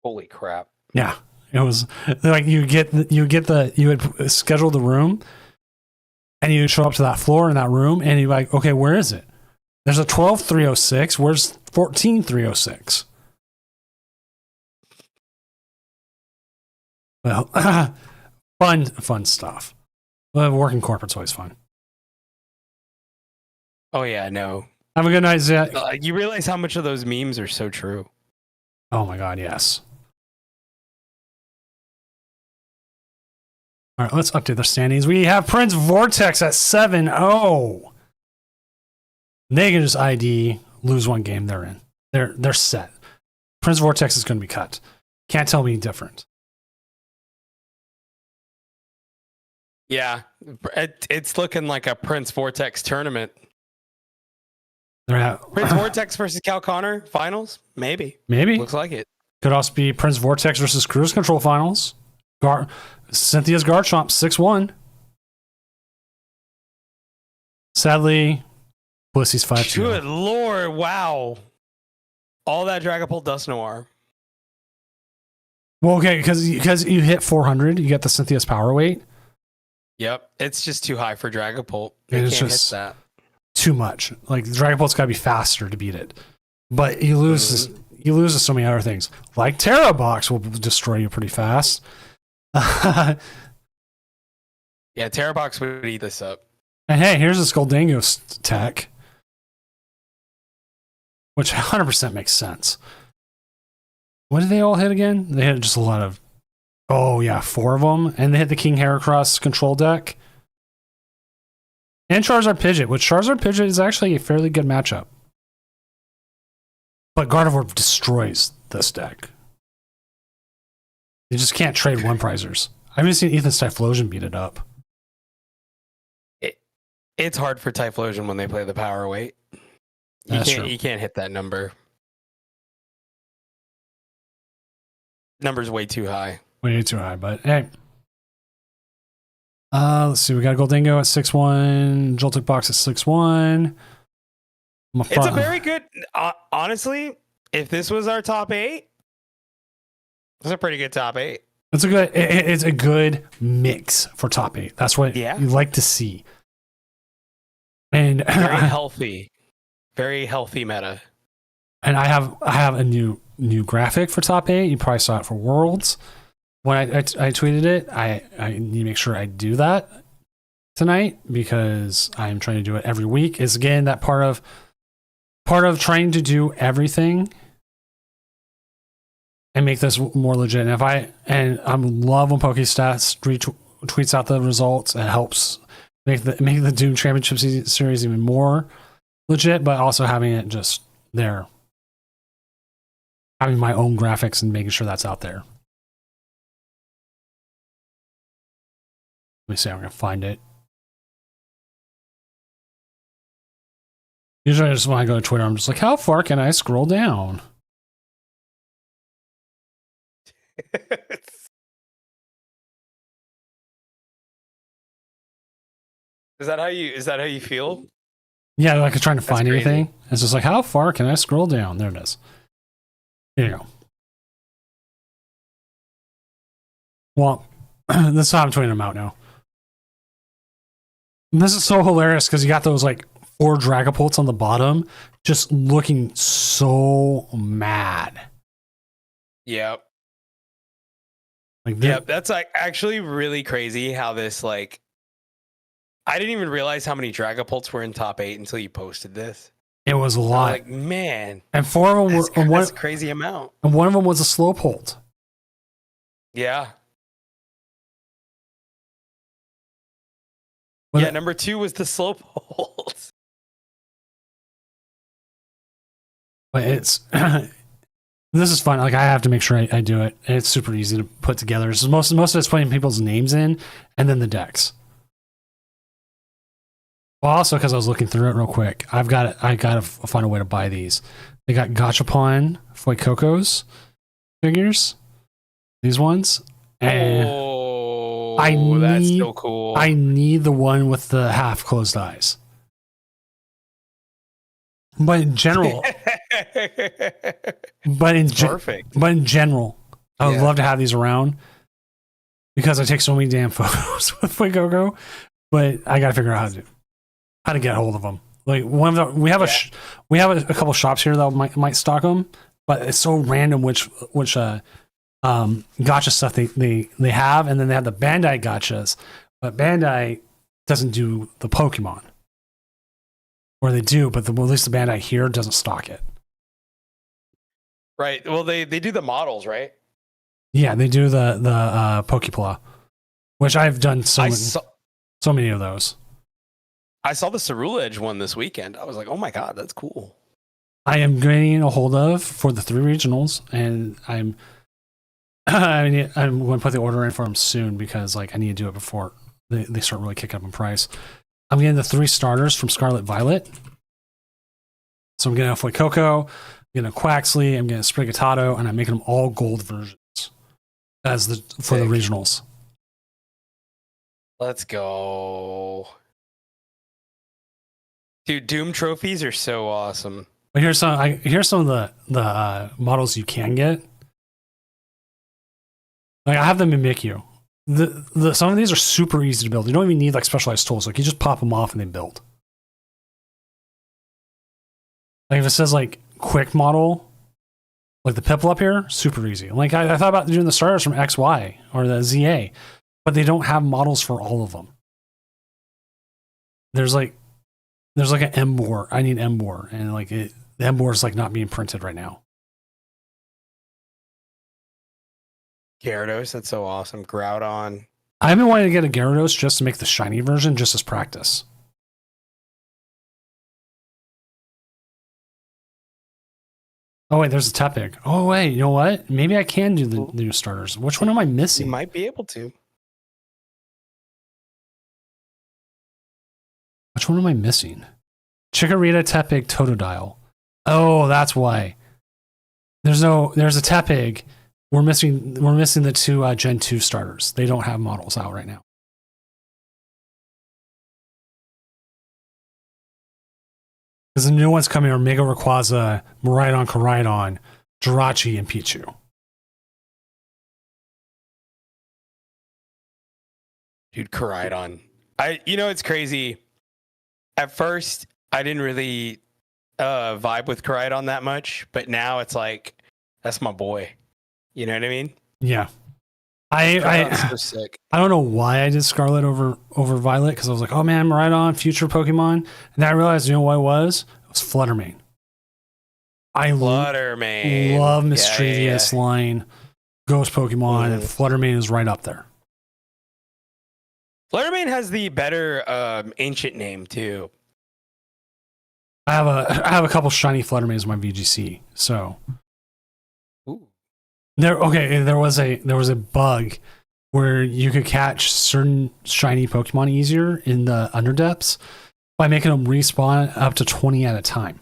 [SPEAKER 2] Holy crap.
[SPEAKER 1] Yeah. It was like you would schedule the room and you show up to that floor in that room and you're like, okay, where is it? There's a 12306. Where's 14306? Well, fun stuff. Well, working corporate's always fun.
[SPEAKER 2] Oh yeah, no.
[SPEAKER 1] Have a good night, Zach.
[SPEAKER 2] You realize how much of those memes are so true.
[SPEAKER 1] Oh my god, yes. All right, let's update the standings. We have Prince Vortex at 7-0. They can just ID, lose one game, they're in. They're set. Prince Vortex is going to be cut. Can't tell me different.
[SPEAKER 2] Yeah, it's looking like a Prince Vortex tournament.
[SPEAKER 1] They're at,
[SPEAKER 2] Prince Vortex versus Cal Connor finals? Maybe.
[SPEAKER 1] Looks
[SPEAKER 2] like it.
[SPEAKER 1] Could also be Prince Vortex versus Cruise Control finals. Cynthia's Garchomp 6-1. Sadly, Blissey's 5-2.
[SPEAKER 2] Good lord, wow. All that Dragapult Dust Noir.
[SPEAKER 1] Well, okay, because you hit 400, you get the Cynthia's power weight.
[SPEAKER 2] Yep, it's just too high for Dragapult.
[SPEAKER 1] It's
[SPEAKER 2] can't
[SPEAKER 1] just
[SPEAKER 2] hit that.
[SPEAKER 1] Too much. Like Dragapult's got to be faster to beat it, but you lose to so many other things. Like Terra Box will destroy you pretty fast.
[SPEAKER 2] Yeah, Terra Box would eat this up.
[SPEAKER 1] And hey, here's a Skuldango tech, which 100% makes sense. What did they all hit again? They hit just a lot of. Oh yeah, 4 of them, and they hit the King Heracross control deck. And Charizard Pidgeot, which Charizard Pidgeot is actually a fairly good matchup. But Gardevoir destroys this deck. You just can't trade one prizers. I haven't seen Ethan Typhlosion beat it up.
[SPEAKER 2] It's hard for Typhlosion when they play the power weight. You can't hit that number. Number's way too high.
[SPEAKER 1] Way too high, but hey. Let's see. We got Goldingo at 6-1. Joltik Box at 6-1.
[SPEAKER 2] It's a very good. Honestly, if this was our top 8, it's a pretty good top 8.
[SPEAKER 1] It's a good mix for top 8. That's what you like to see. And very healthy meta. And I have a new graphic for top 8. You probably saw it for Worlds. When I tweeted it, I need to make sure I do that tonight because I'm trying to do it every week. Is again that part of trying to do everything and make this more legit. And I'm love when PokeStats tweets out the results. It helps make the Doom Championship Series even more legit, but also having it just there, having my own graphics and making sure that's out there. Let me see. I'm gonna find it. Usually, when I go to Twitter, I'm just like, how far can I scroll down?
[SPEAKER 2] Is that how you feel?
[SPEAKER 1] Yeah, like I'm trying to find anything. It's just like, how far can I scroll down? There it is. There you go. Well, this is how I'm tweeting them out now. And this is so hilarious because you got those like 4 Dragapults on the bottom just looking so mad.
[SPEAKER 2] Yep.
[SPEAKER 1] Like
[SPEAKER 2] that's like actually really crazy how this like I didn't even realize how many Dragapults were in top 8 until you posted this.
[SPEAKER 1] It was a lot.
[SPEAKER 2] Like, man.
[SPEAKER 1] And 4 of them were
[SPEAKER 2] that's a crazy amount.
[SPEAKER 1] And one of them was a Slowpolt.
[SPEAKER 2] Yeah.
[SPEAKER 1] Well,
[SPEAKER 2] yeah, number 2 was the Slowpolt.
[SPEAKER 1] But it's this is fun. Like I have to make sure I do it. And it's super easy to put together. So most of it's putting people's names in and then the decks. Well, also because I was looking through it real quick, I gotta find a way to buy these. They got Gachapon Fuecoco's figures, these ones, and
[SPEAKER 2] that's so cool.
[SPEAKER 1] I need the one with the half closed eyes. But in general,
[SPEAKER 2] perfect.
[SPEAKER 1] But in general, I would love to have these around because I take so many damn photos with Fuecoco. But I gotta figure out how to get hold of them. Like we have a couple shops here that might stock them, but it's so random which gacha stuff they have, and then they have the Bandai gachas, but Bandai doesn't do the Pokemon, or they do, but at least the Bandai here doesn't stock it.
[SPEAKER 2] Right. Well, they do the models, right?
[SPEAKER 1] Yeah, they do the Pokepla, which I've done so many of those.
[SPEAKER 2] I saw the Cerule Edge one this weekend. I was like, oh my God, that's cool.
[SPEAKER 1] I am getting a hold of for the 3 regionals, and I'm going to put the order in for them soon because like I need to do it before they start really kicking up in price. I'm getting the 3 starters from Scarlet Violet. So I'm getting a Fuecoco, I'm getting a Quaxley, I'm getting a Sprigatito, and I'm making them all gold versions for the regionals.
[SPEAKER 2] Let's go. Dude, Doom trophies are so awesome.
[SPEAKER 1] But here's some of the models you can get. Like I have them in Mikyu. Some of these are super easy to build. You don't even need like specialized tools. Like you just pop them off and they build. Like if it says like quick model, like the Piplup up here, super easy. Like I thought about doing the starters from XY or the ZA, but they don't have models for all of them. There's like an Emboar. I need Emboar, and like the Emboar is like not being printed right now.
[SPEAKER 2] Gyarados, that's so awesome. Groudon.
[SPEAKER 1] I've been wanting to get a Gyarados just to make the shiny version, just as practice. Oh wait, there's a Tepig. Oh wait, you know what? Maybe I can do the new starters. Which one am I missing?
[SPEAKER 2] You might be able to.
[SPEAKER 1] Which one am I missing? Chikorita, Tepig, Totodile. Oh, that's why. There's a Tepig We're missing the two Gen 2 starters. They don't have models out right now. Because the new ones coming are Mega Rayquaza, Miraidon, Koraidon, Jirachi, and Pichu.
[SPEAKER 2] Dude, Koraidon. It's crazy. At first, I didn't really vibe with Koraidon that much, but now it's like, that's my boy. You know what I mean?
[SPEAKER 1] Yeah. I
[SPEAKER 2] so sick.
[SPEAKER 1] I don't know why I did Scarlet over Violet, because I was like, oh man, Miraidon, future Pokemon. And then I realized, you know what it was? It was Fluttermane.
[SPEAKER 2] Fluttermane.
[SPEAKER 1] Love Mischievous line, Ghost Pokemon, and Fluttermane is right up there.
[SPEAKER 2] Fluttermane has the better ancient name too.
[SPEAKER 1] I have a couple shiny Fluttermanes in my VGC. So
[SPEAKER 2] Ooh.
[SPEAKER 1] there was a bug where you could catch certain shiny Pokemon easier in the Underdepths by making them respawn up to 20 at a time.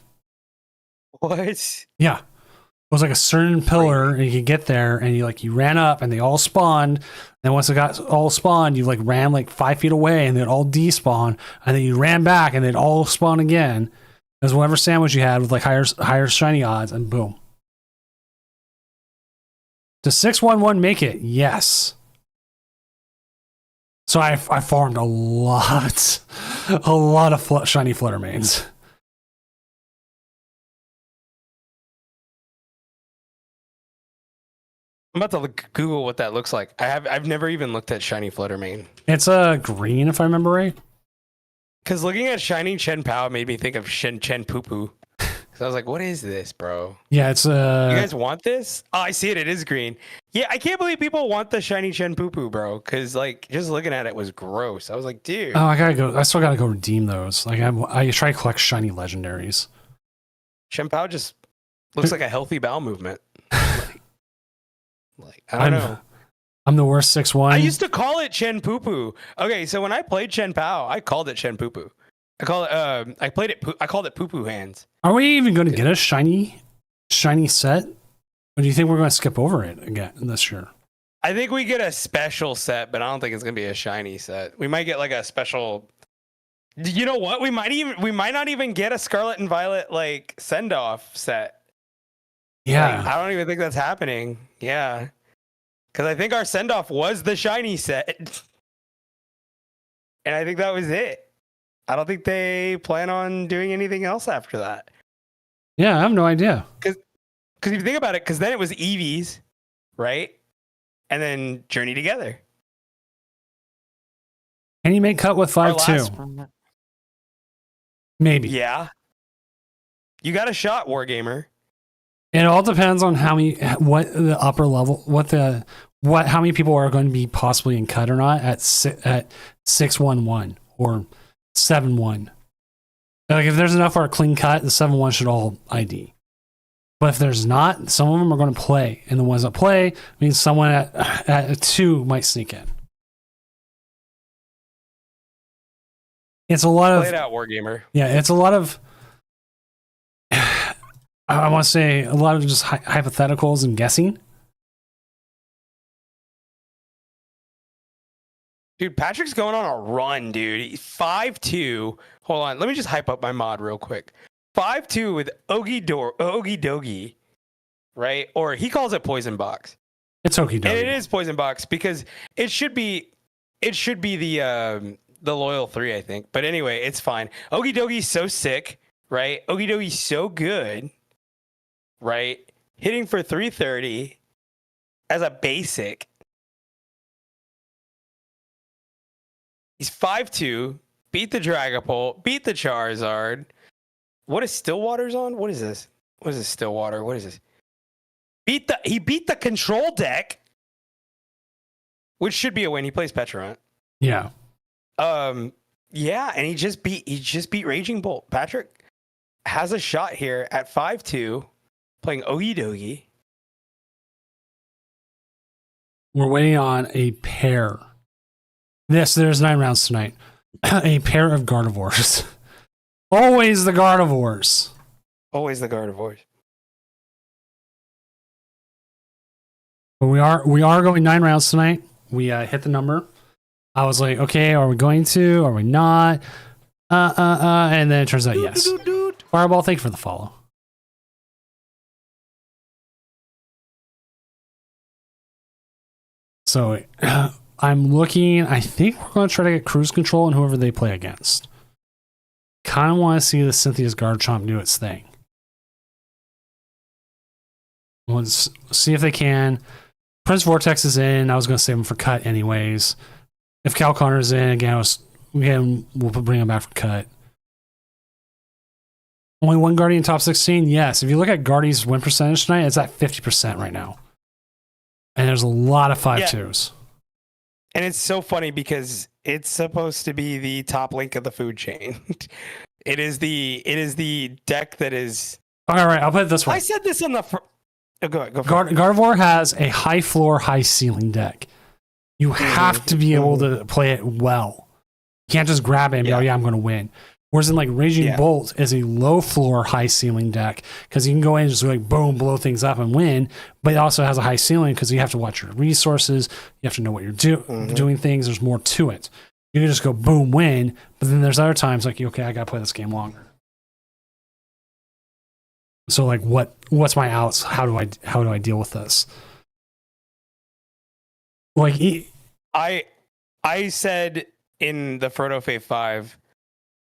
[SPEAKER 2] What?
[SPEAKER 1] Yeah. It was like a certain pillar, and you could get there, and you ran up, and they all spawned. And once it got all spawned, you ran 5 feet away, and they'd all despawn. And then you ran back, and they'd all spawn again. As whatever sandwich you had with higher shiny odds, and boom. Does 611 make it? Yes. So I farmed a lot of shiny Fluttermanes.
[SPEAKER 2] I'm about to Google what that looks like. I've never even looked at shiny Fluttermane.
[SPEAKER 1] It's green, if I remember right.
[SPEAKER 2] Because looking at shiny Chen Pao made me think of Chen Poo Poo. So I was like, what is this, bro?
[SPEAKER 1] Yeah, it's
[SPEAKER 2] You guys want this? Oh, I see it. It is green. Yeah, I can't believe people want the shiny Chen Poo Poo, bro. Because just looking at it was gross. I was like, dude.
[SPEAKER 1] Oh, I still gotta go redeem those. I try to collect shiny legendaries.
[SPEAKER 2] Chen Pao just looks like a healthy bowel movement. I don't know.
[SPEAKER 1] I'm the worst 6-1.
[SPEAKER 2] I used to call it Chen Poo Poo. Okay, so when I played Chen Pao, I called it Chen Poo Poo. I called it Poo Poo Hands.
[SPEAKER 1] Are we even going to get a shiny set? Or do you think we're going to skip over it again this year?
[SPEAKER 2] I think we get a special set, but I don't think it's going to be a shiny set. We might get a special. You know what? We might not even get a Scarlet and Violet send off set.
[SPEAKER 1] Yeah.
[SPEAKER 2] I don't even think that's happening. Yeah. Because I think our send off was the shiny set. And I think that was it. I don't think they plan on doing anything else after that.
[SPEAKER 1] Yeah, I have no idea.
[SPEAKER 2] Because if you think about it, because then it was Eevees, right? And then Journey Together.
[SPEAKER 1] Can you make cut with 5-2? Maybe.
[SPEAKER 2] Yeah. You got a shot, Wargamer.
[SPEAKER 1] It all depends on how many people are going to be possibly in cut or not at 611 or 7-1. If there's enough for a clean cut, the 7-1 should all ID. But if there's not, some of them are going to play, and the ones that play means someone at 2 might sneak in. It's a lot of
[SPEAKER 2] play it out, Wargamer.
[SPEAKER 1] Yeah, it's a lot of. I want to say a lot of just hypotheticals and guessing.
[SPEAKER 2] Dude, Patrick's going on a run, dude. 5-2. Hold on. Let me just hype up my mod real quick. 5-2 with Ogie Dogie, right? Or he calls it Poison Box.
[SPEAKER 1] It's Ogie Dogie.
[SPEAKER 2] And it is Poison Box because it should be the loyal 3, I think. But anyway, it's fine. Ogie Dogie's so sick, right? Ogie Dogie's so good, right? Hitting for 330 as a basic. He's 5'2", beat the Dragapult, beat the Charizard. What is Stillwater's on? What is this? What is this Stillwater? What is this? He beat the control deck, which should be a win. He plays Petrant.
[SPEAKER 1] Yeah.
[SPEAKER 2] Yeah, and he just beat Raging Bolt. Patrick has a shot here at 5'2", playing Ogie Dogie.
[SPEAKER 1] We're waiting on a pair. Yes, there's 9 rounds tonight. A pair of Gardevoirs. Always the Gardevoirs.
[SPEAKER 2] Always the Gardevoirs.
[SPEAKER 1] But we are going 9 rounds tonight. We hit the number. I was like, okay, are we going to? Are we not? And then it turns out yes. Fireball, thank you for the follow. So I'm looking. I think we're going to try to get cruise control on whoever they play against. Kind of want to see the Cynthia's Garchomp do its thing. Let's see if they can. Prince Vortex is in. I was going to save him for cut anyways. If Cal Connor's in, again, we'll bring him back for cut. Only one Guardian top 16? Yes. If you look at Guardy's win percentage tonight, it's at 50% right now. And there's a lot of 5-2s.
[SPEAKER 2] And it's so funny because it's supposed to be the top link of the food chain. It is the deck that is.
[SPEAKER 1] All right, I'll put it this way.
[SPEAKER 2] I said this on the. Go ahead.
[SPEAKER 1] Gardevoir has a high floor, high ceiling deck. You have to be able to play it well. You can't just grab it and be, oh yeah, I'm going to win. Whereas in like Raging Bolt is a low floor, high ceiling deck because you can go in and just like boom, blow things up and win. But it also has a high ceiling because you have to watch your resources. You have to know what you're doing things. There's more to it. You can just go boom, win. But then there's other times like, okay, I got to play this game longer. So like, what's my outs? How do I deal with this? Like
[SPEAKER 2] I said in the Frodo Fave 5,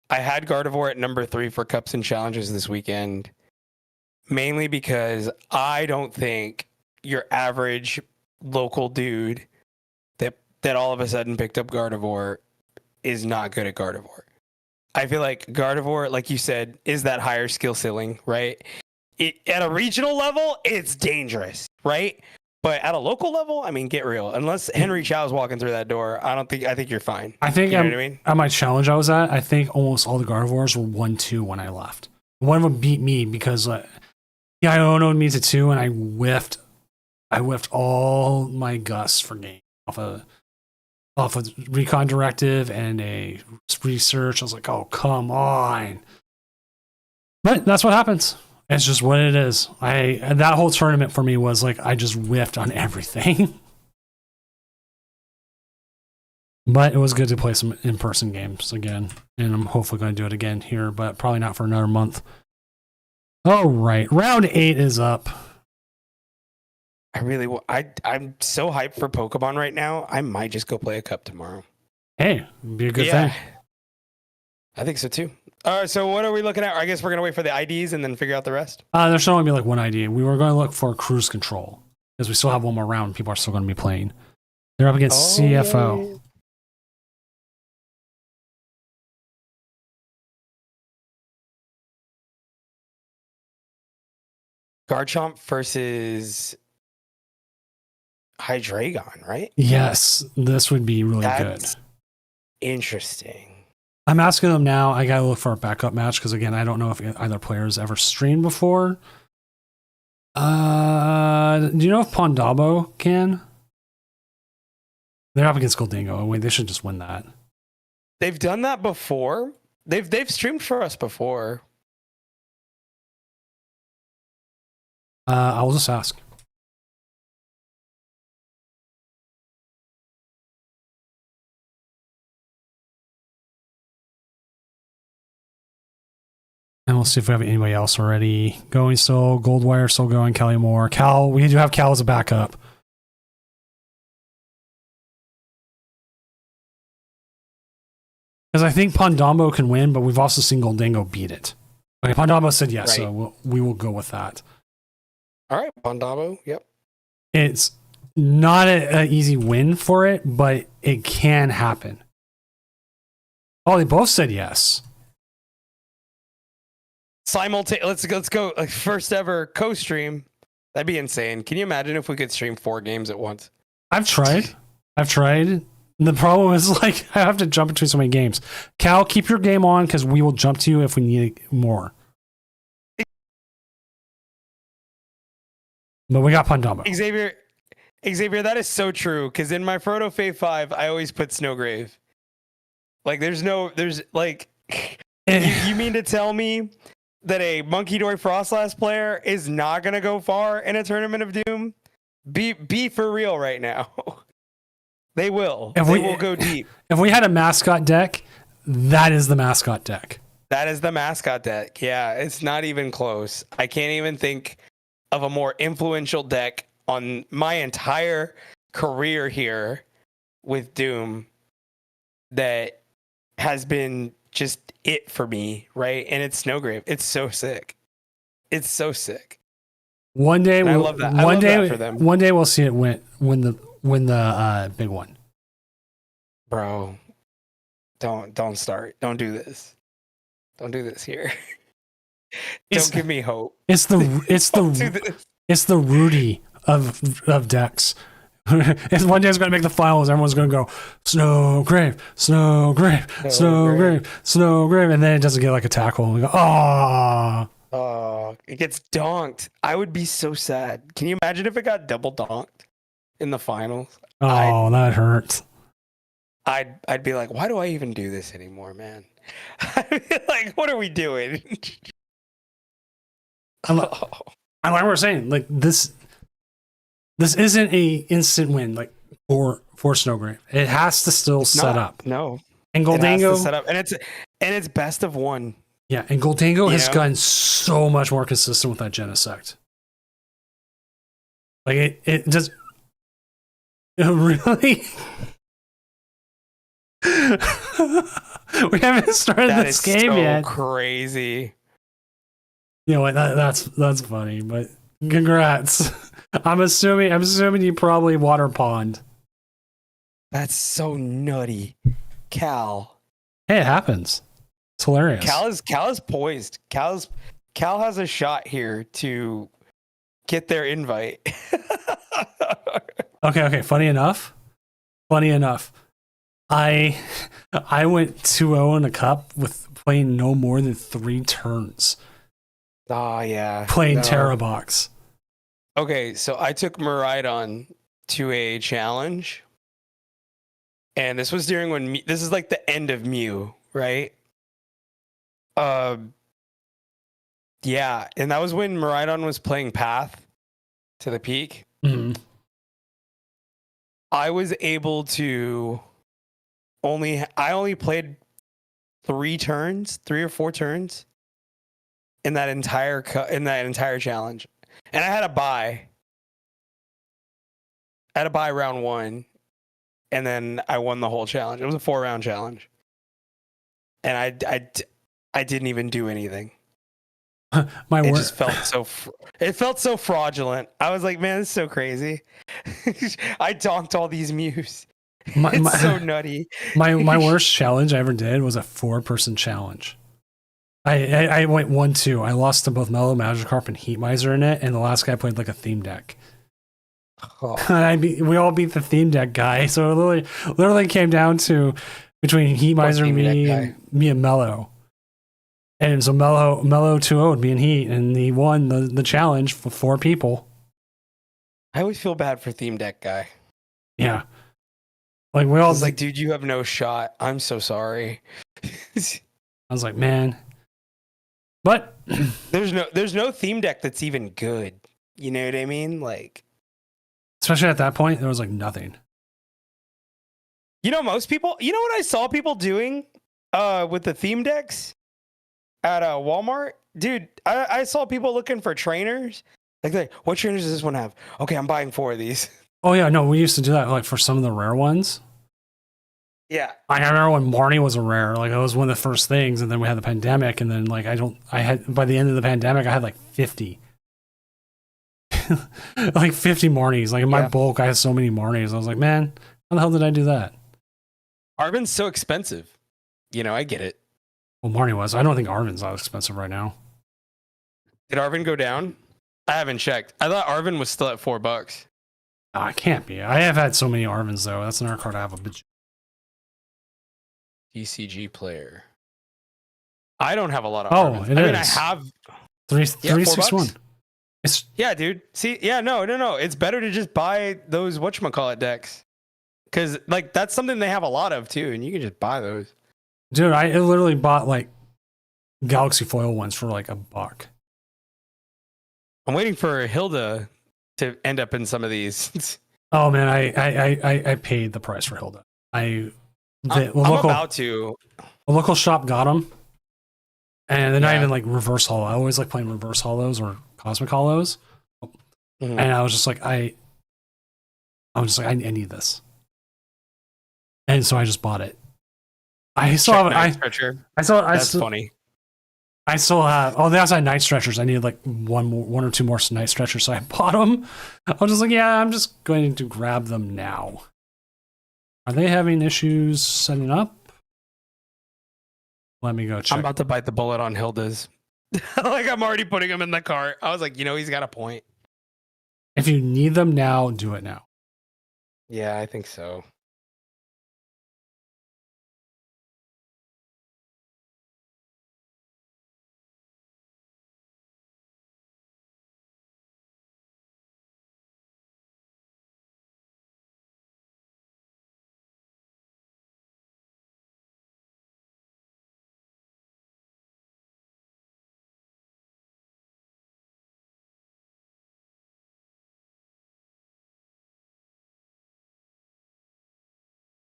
[SPEAKER 2] I had Gardevoir at number 3 for Cups and Challenges this weekend, mainly because I don't think your average local dude that all of a sudden picked up Gardevoir is not good at Gardevoir. I feel like Gardevoir, like you said, is that higher skill ceiling, right? At a regional level, it's dangerous, right? But at a local level, I mean, get real. Unless Henry Chow's walking through that door, I think you're fine.
[SPEAKER 1] I think
[SPEAKER 2] you know what I mean?
[SPEAKER 1] At my challenge I was at, I think almost all the Gardevoirs were 1-2 when I left. One of them beat me because I owned me to 2 and I whiffed all my gusts for game off a recon directive and a research. I was like, oh, come on. But that's what happens. It's just what it is. That whole tournament for me was like I just whiffed on everything. But it was good to play some in-person games again. And I'm hopefully going to do it again here, but probably not for another month. All right. Round 8 is up.
[SPEAKER 2] I'm so hyped for Pokemon right now. I might just go play a cup tomorrow.
[SPEAKER 1] Hey, it'd be a good thing.
[SPEAKER 2] I think so too. So what are we looking at? I guess we're going to wait for the IDs and then figure out the rest.
[SPEAKER 1] There's still going to be like one ID. We were going to look for cruise control because we still have one more round. People are still going to be playing. They're up against CFO.
[SPEAKER 2] Yeah. Garchomp versus Hydreigon, right?
[SPEAKER 1] Yes, this would be really good.
[SPEAKER 2] Interesting.
[SPEAKER 1] I'm asking them now. I got to look for a backup match because, again, I don't know if either player has ever streamed before. Do you know if Pondabo can? They're up against Goldingo. Wait, they should just win that.
[SPEAKER 2] They've done that before. They've streamed for us before.
[SPEAKER 1] I'll just ask. And we'll see if we have anybody else already going still. Goldwire still going. Kelly Moore. Cal, we do have Cal as a backup. Because I think Pondambo can win, but we've also seen Goldingo beat it. Okay, Pondambo said yes, right. So we will go with that.
[SPEAKER 2] All right, Pondambo, yep.
[SPEAKER 1] It's not an easy win for it, but it can happen. Oh, they both said yes.
[SPEAKER 2] Let's go like first ever co-stream. That'd be insane. Can you imagine if we could stream 4 games at once?
[SPEAKER 1] I've tried. The problem is like I have to jump between so many games. Cal, keep your game on because we will jump to you if we need more. But we got Pondambo.
[SPEAKER 2] Xavier, that is so true. Because in my Frodo Fave 5, I always put Snowgrave. Like there's like you mean to tell me that a Monkey Dory Frostlass player is not going to go far in a Tournament of Doom? Be for real right now. They will.
[SPEAKER 1] If
[SPEAKER 2] They
[SPEAKER 1] we-
[SPEAKER 2] will go deep.
[SPEAKER 1] If we had a mascot deck, that is the mascot deck.
[SPEAKER 2] That is the mascot deck. Yeah, it's not even close. I can't even think of a more influential deck on my entire career here with Doom that has been just it for me, right? And it's Snowgrave. It's so sick. It's so sick.
[SPEAKER 1] One day,
[SPEAKER 2] And I
[SPEAKER 1] we'll,
[SPEAKER 2] love that. I
[SPEAKER 1] one
[SPEAKER 2] love
[SPEAKER 1] day,
[SPEAKER 2] that for them.
[SPEAKER 1] one day we'll see it win the big one.
[SPEAKER 2] Bro, don't start. Don't do this. Don't do this here.
[SPEAKER 1] It's-
[SPEAKER 2] Don't give me hope.
[SPEAKER 1] It's the
[SPEAKER 2] Don't do this.
[SPEAKER 1] it's the Rudy of decks. It's one day it's going to make the finals. Everyone's going to go Snowgrave, Snowgrave, Snowgrave, Snowgrave, and then it doesn't get like a tackle. And we go, oh,
[SPEAKER 2] Oh, it gets donked. I would be so sad. Can you imagine if it got double donked in the finals?
[SPEAKER 1] oh, that hurts.
[SPEAKER 2] I'd be like, why do I even do this anymore, man? I'd be like, what are we doing?
[SPEAKER 1] And like we were saying, like this isn't a instant win like for Snowgrave. It has to still set up.
[SPEAKER 2] No.
[SPEAKER 1] And
[SPEAKER 2] It has to
[SPEAKER 1] Goldango,
[SPEAKER 2] set up. And it's best of one.
[SPEAKER 1] yeah, and Goldango
[SPEAKER 2] You
[SPEAKER 1] has
[SPEAKER 2] know?
[SPEAKER 1] gotten so much more consistent with that Genesect. Like it just it really. We haven't started
[SPEAKER 2] That
[SPEAKER 1] this
[SPEAKER 2] is
[SPEAKER 1] game
[SPEAKER 2] so
[SPEAKER 1] yet.
[SPEAKER 2] crazy.
[SPEAKER 1] You know what? That's funny, but congrats. I'm assuming you probably water pond.
[SPEAKER 2] That's so nutty. Cal.
[SPEAKER 1] Hey, it happens. It's hilarious.
[SPEAKER 2] Cal is poised. Cal has a shot here to get their invite.
[SPEAKER 1] Okay. Funny enough. I went 2-0 in a cup with playing no more than 3 turns.
[SPEAKER 2] Oh yeah.
[SPEAKER 1] Playing
[SPEAKER 2] No.
[SPEAKER 1] Terrabox.
[SPEAKER 2] Okay, so I took Miraidon to a challenge. And this was during when this is like the end of Mew, right? Yeah, and that was when Miraidon was playing Path to the Peak.
[SPEAKER 1] Mhm.
[SPEAKER 2] I was able to I only played 3 or 4 turns in that entire challenge. And I had a bye. I had a bye round 1 and then I won the whole challenge. It was a 4-round challenge. And I didn't even do anything.
[SPEAKER 1] My
[SPEAKER 2] It
[SPEAKER 1] wor-
[SPEAKER 2] just felt it felt so fraudulent. I was like, man, this is so crazy. I donked all these Mews. It's so nutty.
[SPEAKER 1] my worst challenge I ever did was a 4-person challenge. I went 1-2. I lost to both Mellow Magikarp and Heat Miser in it, and the last guy played like a theme deck.
[SPEAKER 2] Oh,
[SPEAKER 1] We all beat the theme deck guy, so it literally came down to between Heat Miser,
[SPEAKER 2] theme deck
[SPEAKER 1] me,
[SPEAKER 2] guy?
[SPEAKER 1] me and Mellow. And so Mellow 2-0'd me and Heat, and he won the challenge for 4 people.
[SPEAKER 2] I always feel bad for theme deck guy.
[SPEAKER 1] Yeah. Like we
[SPEAKER 2] I
[SPEAKER 1] all
[SPEAKER 2] was like, dude, you have no shot. I'm so sorry.
[SPEAKER 1] I was like, man. But
[SPEAKER 2] there's no theme deck that's even good. You know what I mean? Like,
[SPEAKER 1] especially at that point, there was like nothing.
[SPEAKER 2] you know, most people, you know what I saw people doing with the theme decks at Walmart? Dude, I saw people looking for trainers. Like, what trainers does this one have? Okay, I'm buying 4 of these.
[SPEAKER 1] Oh yeah, no, we used to do that like for some of the rare ones.
[SPEAKER 2] Yeah.
[SPEAKER 1] I remember when Marnie was a rare, like it was one of the first things, and then we had the pandemic, and then like I had by the end of the pandemic, I had like 50. Like 50 Marnies. Like in my
[SPEAKER 2] Yeah.
[SPEAKER 1] bulk, I had so many Marnies. I was like, man, how the hell did I do that?
[SPEAKER 2] Arvin's so expensive. You know, I get it.
[SPEAKER 1] Well, Marnie was. I don't think Arvin's that expensive right now.
[SPEAKER 2] Did Arvin go down? I haven't checked. I thought Arvin was still at $4.
[SPEAKER 1] No, it can't be. I have had so many Arvins though. That's another card I have a bitch.
[SPEAKER 2] DCG player. I don't have a lot of
[SPEAKER 1] Oh,
[SPEAKER 2] Arvins.
[SPEAKER 1] it
[SPEAKER 2] I mean, I
[SPEAKER 1] is.
[SPEAKER 2] have.
[SPEAKER 1] 361.
[SPEAKER 2] $4?
[SPEAKER 1] It's
[SPEAKER 2] Yeah, dude. See, yeah, no. It's better to just buy those whatchamacallit decks. Because, like, that's something they have a lot of, too. And you can just buy those.
[SPEAKER 1] dude, I literally bought like Galaxy Foil ones for like $1.
[SPEAKER 2] I'm waiting for Hilda to end up in some of these.
[SPEAKER 1] Oh man, I paid the price for Hilda.
[SPEAKER 2] I'm about to.
[SPEAKER 1] A local shop got them, and they're not
[SPEAKER 2] Yeah.
[SPEAKER 1] even like reverse hollow. I always like playing reverse hollows or cosmic hollows,
[SPEAKER 2] Mhm.
[SPEAKER 1] and I was just like, I need this, and so I just bought it. I still have
[SPEAKER 2] Night Stretcher. That's funny.
[SPEAKER 1] I still have. Oh, they also had night stretchers. I needed like one or two more night stretchers, so I bought them. I was just like, yeah, I'm just going to grab them now. Are they having issues setting up? Let me go check.
[SPEAKER 2] I'm about to bite the bullet on Hilda's. Like I'm already putting him in the cart. I was like, he's got a point.
[SPEAKER 1] If you need them now, do it now.
[SPEAKER 2] Yeah, I think so.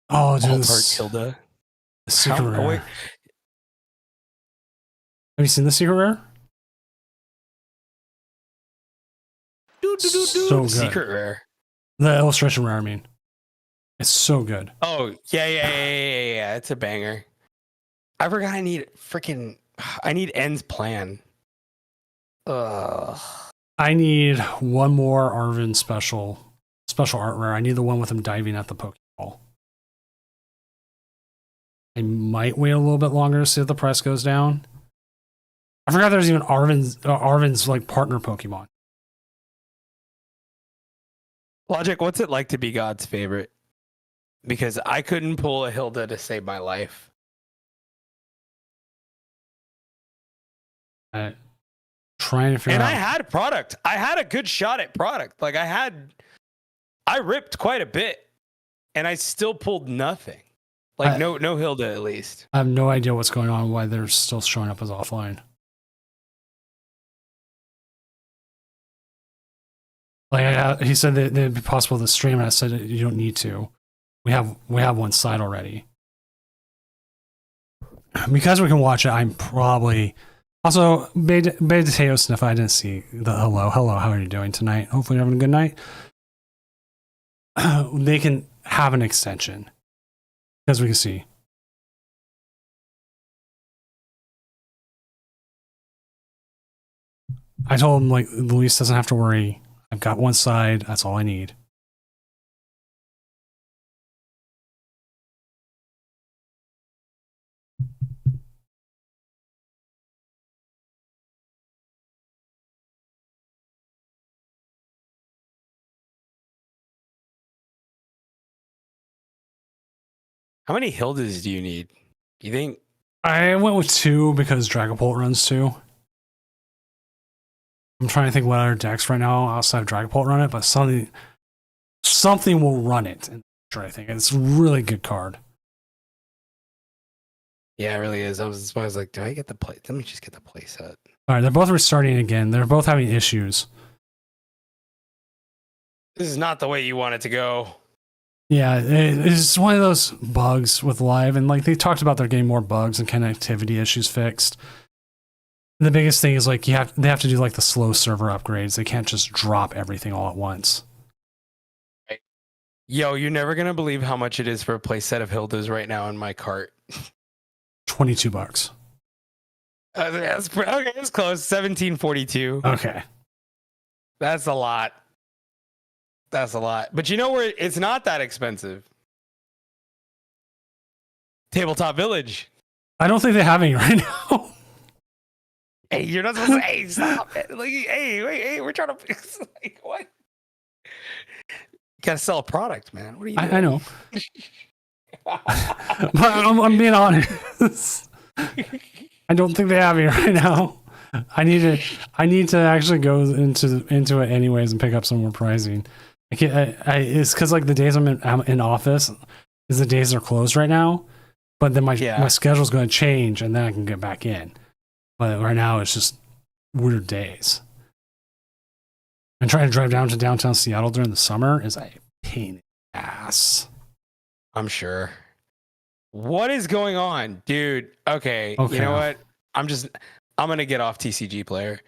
[SPEAKER 1] Oh, dude,
[SPEAKER 2] Alt art Hilda.
[SPEAKER 1] the secret
[SPEAKER 2] How-
[SPEAKER 1] rare.
[SPEAKER 2] oh, wait.
[SPEAKER 1] Have you seen the secret rare? So good.
[SPEAKER 2] Secret rare.
[SPEAKER 1] The illustration rare, I mean. It's so good.
[SPEAKER 2] Oh, yeah. It's a banger. I forgot I need End's plan. Ugh.
[SPEAKER 1] I need one more Arvin special art rare. I need the one with him diving at the Pokeball. I might wait a little bit longer to see if the price goes down. I forgot there's even Arvin's like partner Pokemon.
[SPEAKER 2] Logic, what's it like to be God's favorite? Because I couldn't pull a Hilda to save my life.
[SPEAKER 1] Trying to figure
[SPEAKER 2] And
[SPEAKER 1] out.
[SPEAKER 2] I had product. I had a good shot at product. Like I ripped quite a bit, and I still pulled nothing. Like no Hilda at least.
[SPEAKER 1] I have no idea what's going on, why they're still showing up as offline. Like he said that it'd be possible to stream, and I said you don't need to. We have one side already. Because we can watch it, I'm probably also Beta Sniff. I didn't see the hello. How are you doing tonight? Hopefully you're having a good night. They can have an extension, as we can see. I told him like Luis doesn't have to worry. I've got one side. That's all I need.
[SPEAKER 2] How many Hildas do you need? You think?
[SPEAKER 1] I went with 2 because Dragapult runs 2. I'm trying to think what other decks right now outside of Dragapult run it, but something will run it. I think it's a really good card.
[SPEAKER 2] Yeah, it really is. I was like, do I get the play? Let me just get the play set.
[SPEAKER 1] All right, they're both restarting again. They're both having issues.
[SPEAKER 2] This is not the way you want it to go.
[SPEAKER 1] Yeah, it's one of those bugs with live, and like they talked about, they're getting more bugs and connectivity issues fixed. The biggest thing is like they have to do like the slow server upgrades. They can't just drop everything all at once.
[SPEAKER 2] Yo, you're never gonna believe how much it is for a play set of Hildas right now in my cart.
[SPEAKER 1] $22.
[SPEAKER 2] Okay, it's close. 1742.
[SPEAKER 1] Okay.
[SPEAKER 2] That's a lot. That's a lot. But you know where it's not that expensive? Tabletop Village.
[SPEAKER 1] I don't think they have any right now.
[SPEAKER 2] Hey, you're not supposed to. Hey, stop it. Like, hey, wait, hey, we're trying to fix. Like, what? You gotta sell a product, man. What are you doing?
[SPEAKER 1] I know. But I'm being honest. I don't think they have it right now. I need to actually go into it anyways and pick up some more pricing. I can't. It's because like the days I'm in office is the days they're closed right now. But then my schedule's going to change, and then I can get back in. But right now it's just weird days. And trying to drive down to downtown Seattle during the summer is a pain in the ass.
[SPEAKER 2] I'm sure. What is going on, dude? Okay.
[SPEAKER 1] Okay.
[SPEAKER 2] You know what? I'm going to get off TCG Player.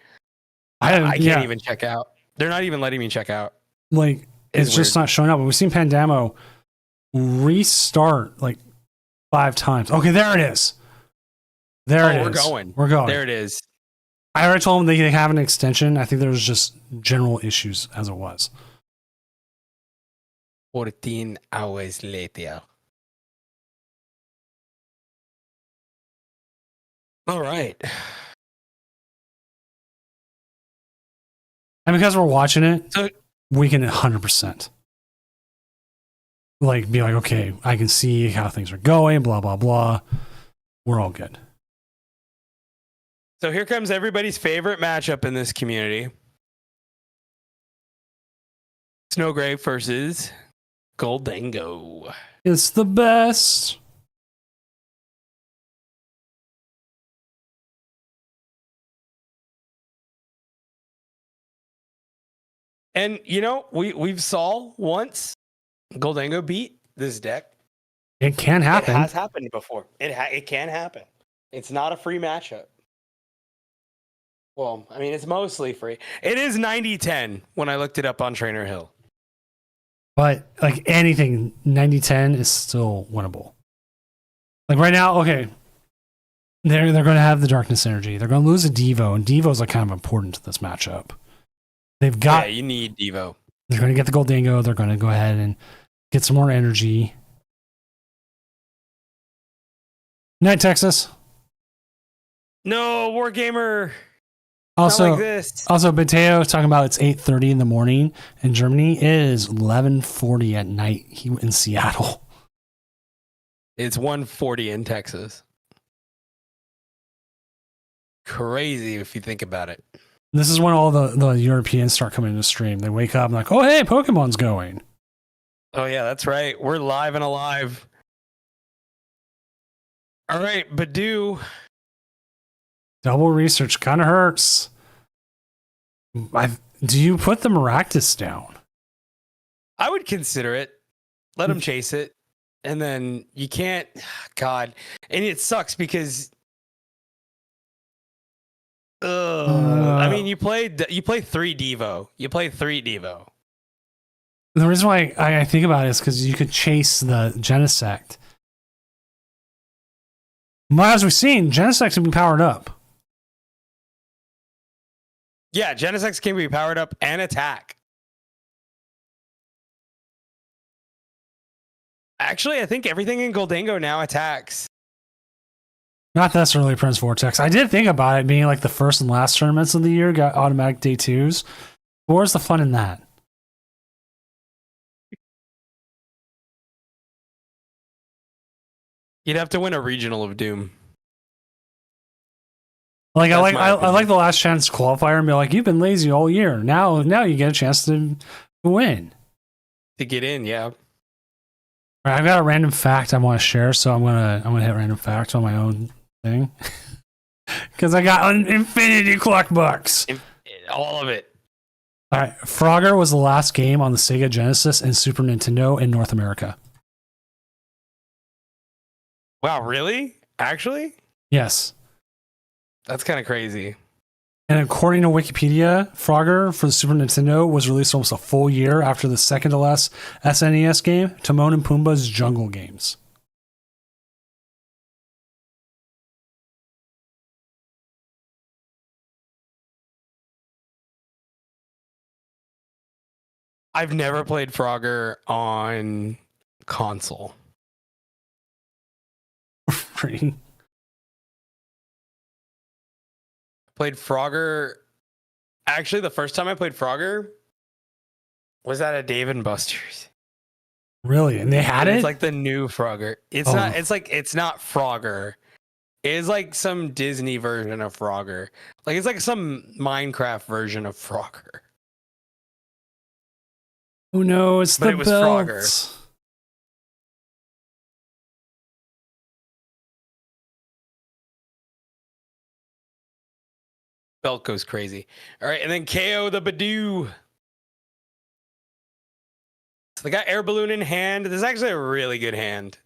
[SPEAKER 1] I
[SPEAKER 2] I can't
[SPEAKER 1] yeah,
[SPEAKER 2] even check out. They're not even letting me check out.
[SPEAKER 1] like it's just
[SPEAKER 2] weird.
[SPEAKER 1] not showing up. We've seen Pandamo restart like 5 times. Okay, there it is. There it is. We're going.
[SPEAKER 2] There it is.
[SPEAKER 1] I already told them they have an extension. I think there was just general issues as it was.
[SPEAKER 2] 14 hours later. All right.
[SPEAKER 1] And because we're watching it,
[SPEAKER 2] So-
[SPEAKER 1] we can 100% like be like, okay, I can see how things are going, blah, blah, blah. We're all good.
[SPEAKER 2] So here comes everybody's favorite matchup in this community. Snowgrave versus Goldango.
[SPEAKER 1] It's the best.
[SPEAKER 2] And you know, we've saw once Goldango beat this deck.
[SPEAKER 1] It can happen.
[SPEAKER 2] It has happened before. It can happen. It's not a free matchup. Well, I mean, it's mostly free. It is 90-10 when I looked it up on Trainer Hill.
[SPEAKER 1] But like anything, 90-10 is still winnable. Like right now, okay, they're going to have the Darkness Energy. They're going to lose a Devo, and Devo's like kind of important to this matchup. They've got.
[SPEAKER 2] Yeah, you need Devo.
[SPEAKER 1] They're going to get the Goldango. They're going to go ahead and get some more energy. Night, Texas.
[SPEAKER 2] No, Wargamer.
[SPEAKER 1] Also,
[SPEAKER 2] Not like this.
[SPEAKER 1] also, Mateo talking about it's 8:30 in the morning in Germany. It is 11:40 at night in Seattle.
[SPEAKER 2] It's 140 in Texas. Crazy if you think about it.
[SPEAKER 1] This is when all the Europeans start coming to stream. They wake up and like, oh hey, Pokemon's going.
[SPEAKER 2] Oh yeah, that's right. We're live and alive. All right, Badu.
[SPEAKER 1] Double research kind of hurts. Do you put the Maractus down?
[SPEAKER 2] I would consider it. Let him chase it. And then you can't, God. And it sucks because I mean, you play 3 Devo. You play 3 Devo.
[SPEAKER 1] The reason why I think about it is because you could chase the Genesect. Well, as we've seen, Genesect can be powered up.
[SPEAKER 2] Yeah, Genesect can be powered up and attack. Actually, I think everything in Goldango now attacks.
[SPEAKER 1] Not necessarily Prince Vortex. I did think about it being like the first and last tournaments of the year got automatic day 2s. Where's the fun in that?
[SPEAKER 2] You'd have to win a regional of Doom.
[SPEAKER 1] Like
[SPEAKER 2] That's my
[SPEAKER 1] I
[SPEAKER 2] opinion.
[SPEAKER 1] like the last chance qualifier and be like, you've been lazy all year. Now you get a chance to win.
[SPEAKER 2] To get in, yeah.
[SPEAKER 1] All right, I've got a random fact I want to share, so I'm gonna hit random fact on my own thing because I got infinity clock bucks.
[SPEAKER 2] All of it.
[SPEAKER 1] All right, Frogger was the last game on the Sega Genesis and Super Nintendo in North America.
[SPEAKER 2] Wow, really? Actually?
[SPEAKER 1] Yes.
[SPEAKER 2] That's kind of crazy.
[SPEAKER 1] And according to Wikipedia, Frogger for the Super Nintendo was released almost a full year after the second to last SNES game, Timon and Pumbaa's Jungle Games.
[SPEAKER 2] I've never played Frogger on console.
[SPEAKER 1] Pretty.
[SPEAKER 2] Played Frogger. Actually, the first time I played Frogger was at a Dave and Buster's.
[SPEAKER 1] Really? And they had
[SPEAKER 2] And
[SPEAKER 1] it?
[SPEAKER 2] It's like the new Frogger. It's
[SPEAKER 1] Oh.
[SPEAKER 2] not. It's not Frogger. It's like some Disney version of Frogger. Like it's like some Minecraft version of Frogger.
[SPEAKER 1] Oh no, it's
[SPEAKER 2] But
[SPEAKER 1] the
[SPEAKER 2] it was
[SPEAKER 1] belt.
[SPEAKER 2] Frogger. Belt goes crazy. All right, and then KO the Badoo. So they got air balloon in hand. This is actually a really good hand.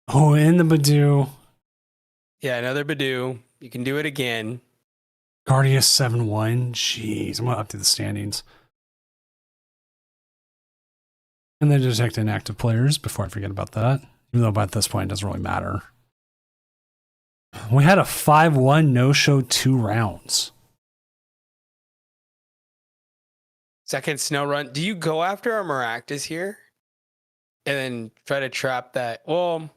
[SPEAKER 1] Oh, in the Badoo.
[SPEAKER 2] Yeah, another Badoo. You can do it again.
[SPEAKER 1] Guardius 7-1. Jeez, I'm going to update the standings. And then detect inactive players before I forget about that. Even though by this point it doesn't really matter. We had a 5-1 no-show 2 rounds.
[SPEAKER 2] Second snow run. Do you go after a Maractus here? And then try to trap that? Well,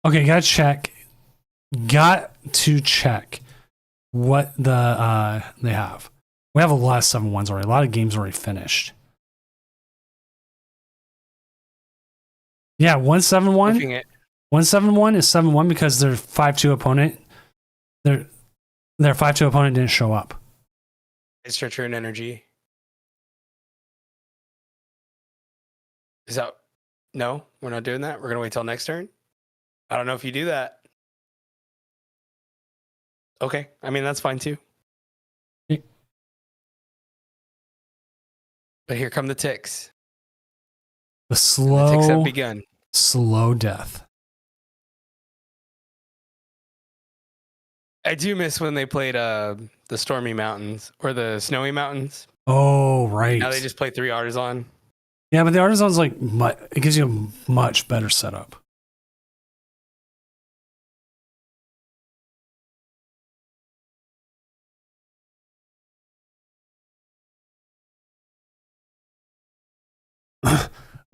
[SPEAKER 1] Okay, got to check what they have. We have a lot of 7-1s already. A lot of games already finished. Yeah, 1-7-1.
[SPEAKER 2] looking at
[SPEAKER 1] 1-7-1 is 7-1 because their 5-2 opponent, their 5-2 opponent didn't show up.
[SPEAKER 2] Stretcher and energy. Is that no? We're not doing that. We're gonna wait till next turn. I don't know if you do that. Okay, I mean that's fine too.
[SPEAKER 1] Yeah.
[SPEAKER 2] But here come the ticks.
[SPEAKER 1] The
[SPEAKER 2] The ticks have begun.
[SPEAKER 1] slow death.
[SPEAKER 2] I do miss when they played the Stormy Mountains or the Snowy Mountains.
[SPEAKER 1] Oh, right.
[SPEAKER 2] Now they just play 3 Artisan.
[SPEAKER 1] Yeah, but the Artisan's like, it gives you a much better setup.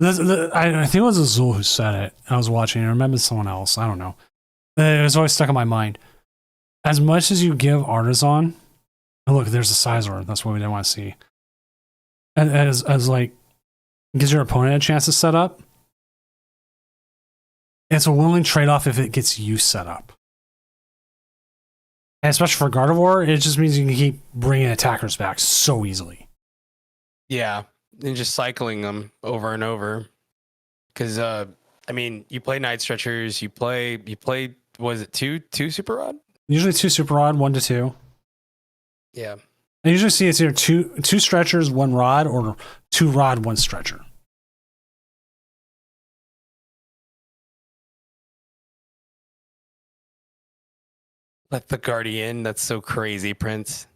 [SPEAKER 1] I think it was Azul who said it. I was watching. I remember someone else. I don't know. It was always stuck in my mind. As much as you give Artisan, oh, look, there's a Sizor. That's what we didn't want to see. And as like gives your opponent a chance to set up. It's a willing trade-off if it gets you set up. And especially for Gardevoir, it just means you can keep bringing attackers back so easily.
[SPEAKER 2] Yeah, and just cycling them over and over. Because I mean, you play Night Stretchers. You play. Was it two Super Rod?
[SPEAKER 1] Usually 2 Super Rod, 1 to 2.
[SPEAKER 2] Yeah.
[SPEAKER 1] I usually see it's either two stretchers, 1 rod, or 2 rod, 1 stretcher.
[SPEAKER 2] Let the Guardian. That's so crazy, Prince.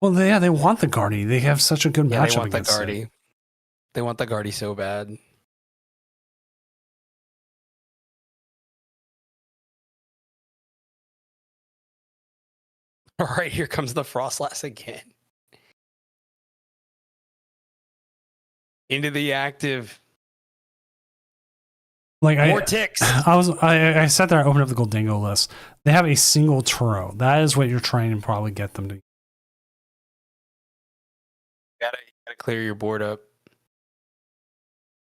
[SPEAKER 1] Well, they want the Guardy. They have such a good
[SPEAKER 2] Yeah,
[SPEAKER 1] matchup
[SPEAKER 2] they want the
[SPEAKER 1] against it.
[SPEAKER 2] Guardy. They want the Guardy so bad. All right, here comes the Frostlass again. Into the active.
[SPEAKER 1] Like
[SPEAKER 2] More ticks.
[SPEAKER 1] I sat there, I opened up the Goldango list. They have a single Turo. That is what you're trying to probably get them to.
[SPEAKER 2] You gotta clear your board up.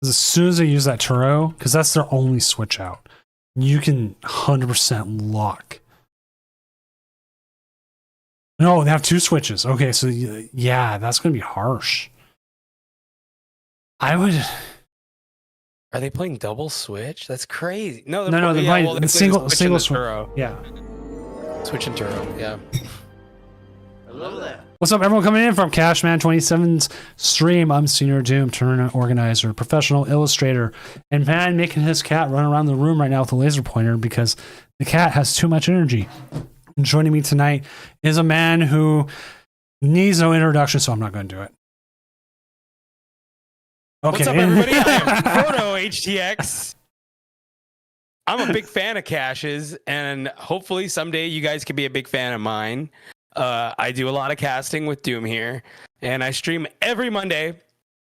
[SPEAKER 1] As soon as they use that Turo, because that's their only switch out, you can 100% lock. No, they have 2 switches. Okay, so yeah, that's going to be harsh. I would.
[SPEAKER 2] Are they playing double switch? That's crazy. No,
[SPEAKER 1] No, they're playing
[SPEAKER 2] they're
[SPEAKER 1] single
[SPEAKER 2] switch and the
[SPEAKER 1] switch.
[SPEAKER 2] Turo.
[SPEAKER 1] Yeah.
[SPEAKER 2] Switch and Turo, yeah.
[SPEAKER 5] Hello there.
[SPEAKER 1] What's up, everyone coming in from Cashman27's stream? I'm Senior Doom, tournament organizer, professional illustrator, and man making his cat run around the room right now with a laser pointer because the cat has too much energy. And joining me tonight is a man who needs no introduction, so I'm not going to do it. Okay.
[SPEAKER 2] What's up, everybody? I am Proto HTX. I'm a big fan of Cash's, and hopefully someday you guys can be a big fan of mine. I do a lot of casting with Doom here, and I stream every Monday,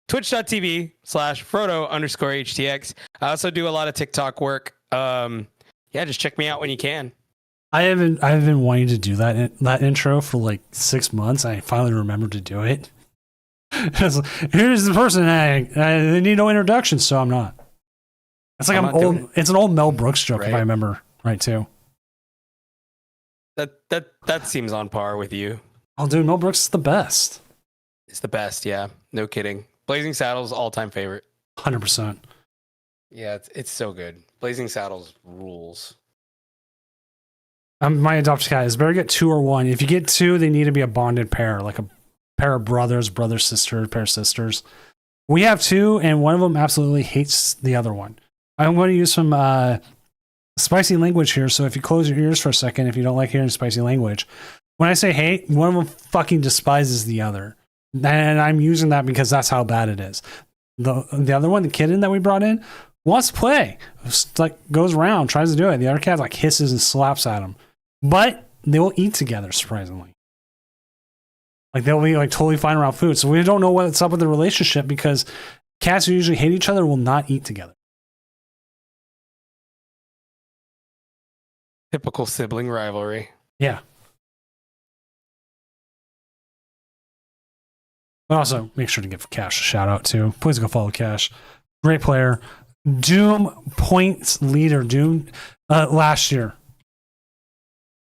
[SPEAKER 2] twitch.tv/Frodo_HTX. I also do a lot of TikTok work. Yeah, just check me out when you can.
[SPEAKER 1] I've been wanting to do that intro for like 6 months. I finally remembered to do it. Here's the person. They need no introduction, so I'm not. It's like
[SPEAKER 2] I'm not doing
[SPEAKER 1] It's an old Mel Brooks joke, if
[SPEAKER 2] Right.
[SPEAKER 1] I remember right too.
[SPEAKER 2] That seems on par with you.
[SPEAKER 1] Oh, dude, Mel Brooks is the best.
[SPEAKER 2] It's the best, yeah. No kidding. Blazing Saddles, all-time favorite.
[SPEAKER 1] 100%.
[SPEAKER 2] Yeah, it's so good. Blazing Saddles rules.
[SPEAKER 1] My adopted cat is better get 2 or 1. If you get 2, they need to be a bonded pair, like a pair of brothers, brother, sister, pair of sisters. We have 2, and one of them absolutely hates the other one. I'm going to use some spicy language here, so if you close your ears for a second, if you don't like hearing spicy language, when I say hate, one of them fucking despises the other. And I'm using that because that's how bad it is. The other one, the kitten that we brought in, wants to play. It's like goes around, tries to do it. The other cat like hisses and slaps at him. But they will eat together, surprisingly. Like they'll be like totally fine around food. So we don't know what's up with the relationship because cats who usually hate each other will not eat together.
[SPEAKER 2] Typical sibling rivalry.
[SPEAKER 1] Yeah. But also make sure to give Cash a shout out too. Please go follow Cash. Great player. Doom points leader. Doom last year.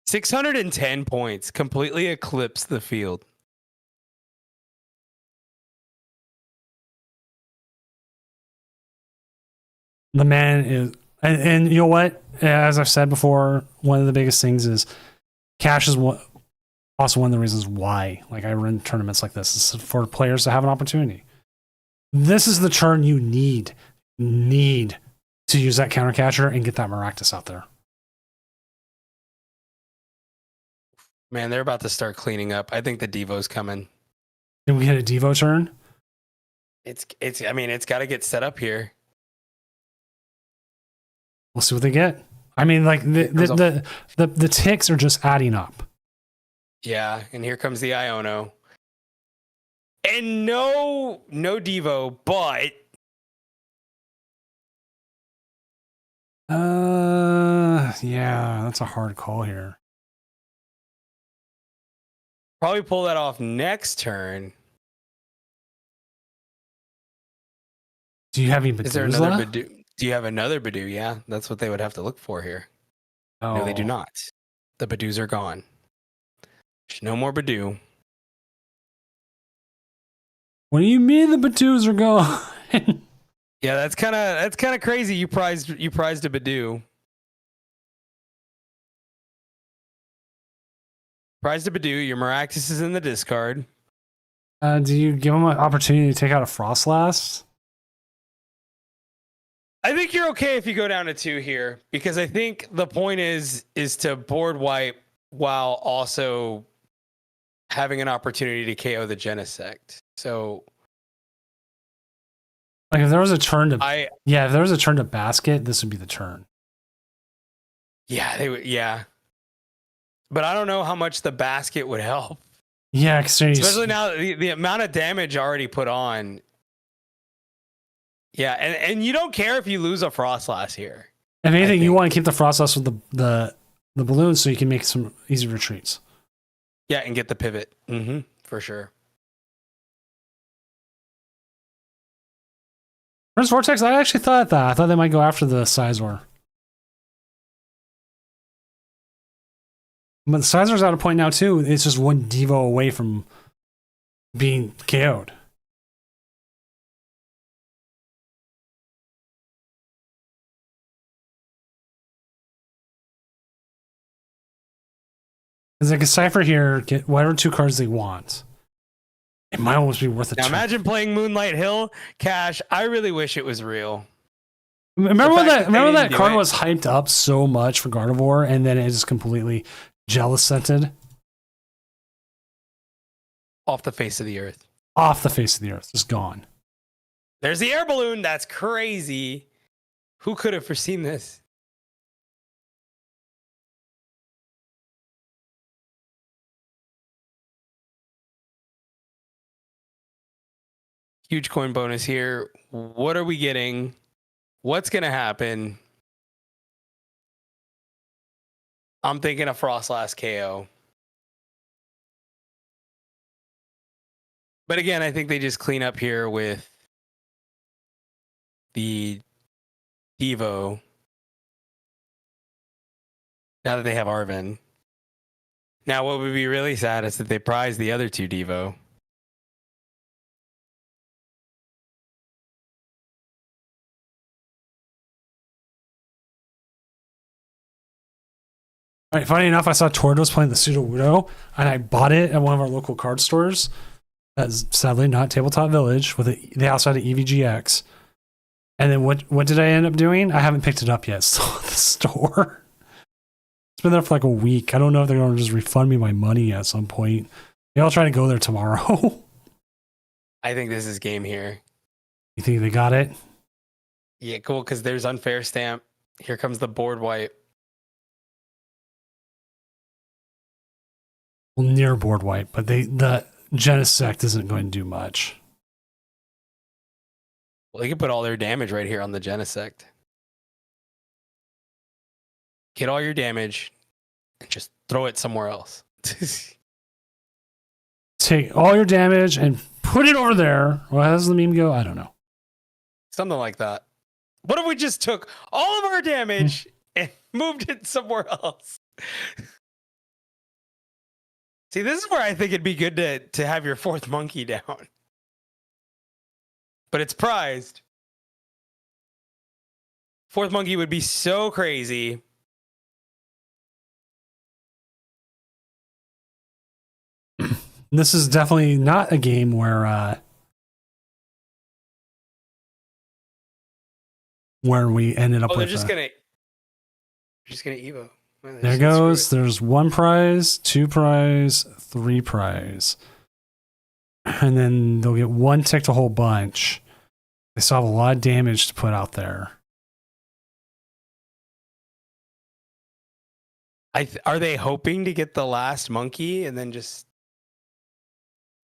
[SPEAKER 2] 610 points, completely eclipsed the field.
[SPEAKER 1] The man is, and you know what? As I've said before, one of the biggest things is Cash is also one of the reasons why, like I run tournaments like this, is for players to have an opportunity. This is the turn you need to use that counter catcher and get that Maractus out there.
[SPEAKER 2] Man, they're about to start cleaning up. I think the Devo's coming.
[SPEAKER 1] Then we hit a Devo turn.
[SPEAKER 2] I mean, it's got to get set up here.
[SPEAKER 1] We'll see what they get. I mean, like the ticks are just adding up.
[SPEAKER 2] Yeah, and here comes the Iono. And no Devo, but
[SPEAKER 1] yeah, that's a hard call here.
[SPEAKER 2] probably pull that off next turn.
[SPEAKER 1] Do you have any
[SPEAKER 2] Is there
[SPEAKER 1] Badoo's
[SPEAKER 2] another
[SPEAKER 1] left?
[SPEAKER 2] Badoo? Do you have another Badoo? Yeah, that's what they would have to look for here.
[SPEAKER 1] Oh.
[SPEAKER 2] No, they do not. The Badoos are gone. There's no more Badoo.
[SPEAKER 1] What do you mean the Badoo's are gone?
[SPEAKER 2] Yeah, that's kind of crazy. You prized a Badoo. Prized a Badoo. Your Maractus is in the discard.
[SPEAKER 1] Do you give them an opportunity to take out a Frostlass?
[SPEAKER 2] I think you're okay if you go down to 2 here, because I think the point is to board wipe while also having an opportunity to KO the Genesect. So
[SPEAKER 1] Like if there was a turn to
[SPEAKER 2] if
[SPEAKER 1] there was a turn to basket, this would be the turn.
[SPEAKER 2] Yeah, they would. Yeah, but I don't know how much the basket would help,
[SPEAKER 1] Yeah,
[SPEAKER 2] especially now the amount of damage already put on. Yeah, and you don't care if you lose a Frostlass here.
[SPEAKER 1] If anything, you want to keep the Frostlass with the balloons so you can make some easy retreats.
[SPEAKER 2] Yeah, and get the pivot. For sure.
[SPEAKER 1] Where's Vortex? I actually thought that. I thought they might go after the Sizor. But the Sizor's at a point now too. It's just one Devo away from being KO'd. Because they can Cypher here, get whatever 2 cards they want. It might almost be worth a
[SPEAKER 2] Now
[SPEAKER 1] turn.
[SPEAKER 2] imagine playing Moonlight Hill, Cash. I really wish it was real.
[SPEAKER 1] Remember when
[SPEAKER 2] fact that they
[SPEAKER 1] that
[SPEAKER 2] didn't do
[SPEAKER 1] card
[SPEAKER 2] it.
[SPEAKER 1] was hyped up so much for Gardevoir, and then it just completely jealous scented
[SPEAKER 2] Off the face of the earth.
[SPEAKER 1] off the face of the earth, just gone.
[SPEAKER 2] There's the air balloon. That's crazy. Who could have foreseen this? Huge coin bonus here. What are we getting? What's going to happen? I'm thinking a Frostlass KO. But again, I think they just clean up here with the Devo. Now that they have Arven. Now, what would be really sad is that they prize the other 2 Devo.
[SPEAKER 1] All right, funny enough, I saw Tord was playing the Sudowoodo, and I bought it at one of our local card stores. That's sadly not Tabletop Village. They also had an EVGX. And then what did I end up doing? I haven't picked it up yet. Still at the store. It's been there for like a week. I don't know if they're going to just refund me my money at some point. Maybe I'll try to go there tomorrow.
[SPEAKER 2] I think this is game here.
[SPEAKER 1] You think they got it?
[SPEAKER 2] Yeah, cool, because there's unfair stamp. Here comes the board wipe.
[SPEAKER 1] Well, near board wipe, but the Genesect isn't going to do much.
[SPEAKER 2] Well, they can put all their damage right here on the Genesect. Get all your damage and just throw it somewhere else.
[SPEAKER 1] Take all your damage and put it over there. Well, how does the meme go? I don't know.
[SPEAKER 2] Something like that. What if we just took all of our damage and moved it somewhere else? See, this is where I think it'd be good to have your fourth monkey down. But it's prized. Fourth monkey would be so crazy.
[SPEAKER 1] This is definitely not a game where we ended up
[SPEAKER 2] Oh,
[SPEAKER 1] with.
[SPEAKER 2] they're just gonna Evo. Well,
[SPEAKER 1] There goes. There's 1 prize, 2 prize, 3 prize, and then they'll get 1 tick to a whole bunch. They still have a lot of damage to put out there.
[SPEAKER 2] Are they hoping to get the last monkey and then just?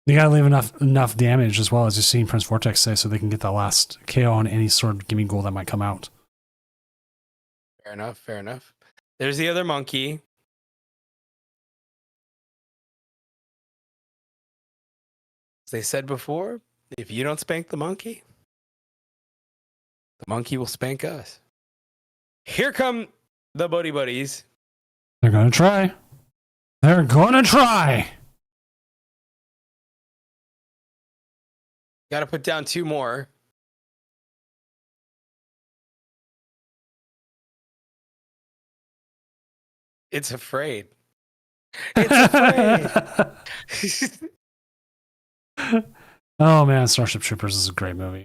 [SPEAKER 1] You gotta leave enough damage as well, as you've seen Prince Vortex say, so they can get that last KO on any sort of gimme goal that might come out.
[SPEAKER 2] Fair enough. Fair enough. There's the other monkey. As they said before, if you don't spank the monkey will spank us. Here come the Buddy Buddies.
[SPEAKER 1] They're gonna try. They're gonna try.
[SPEAKER 2] Got to put down 2 more. It's afraid. It's afraid.
[SPEAKER 1] Oh man, Starship Troopers is a great movie.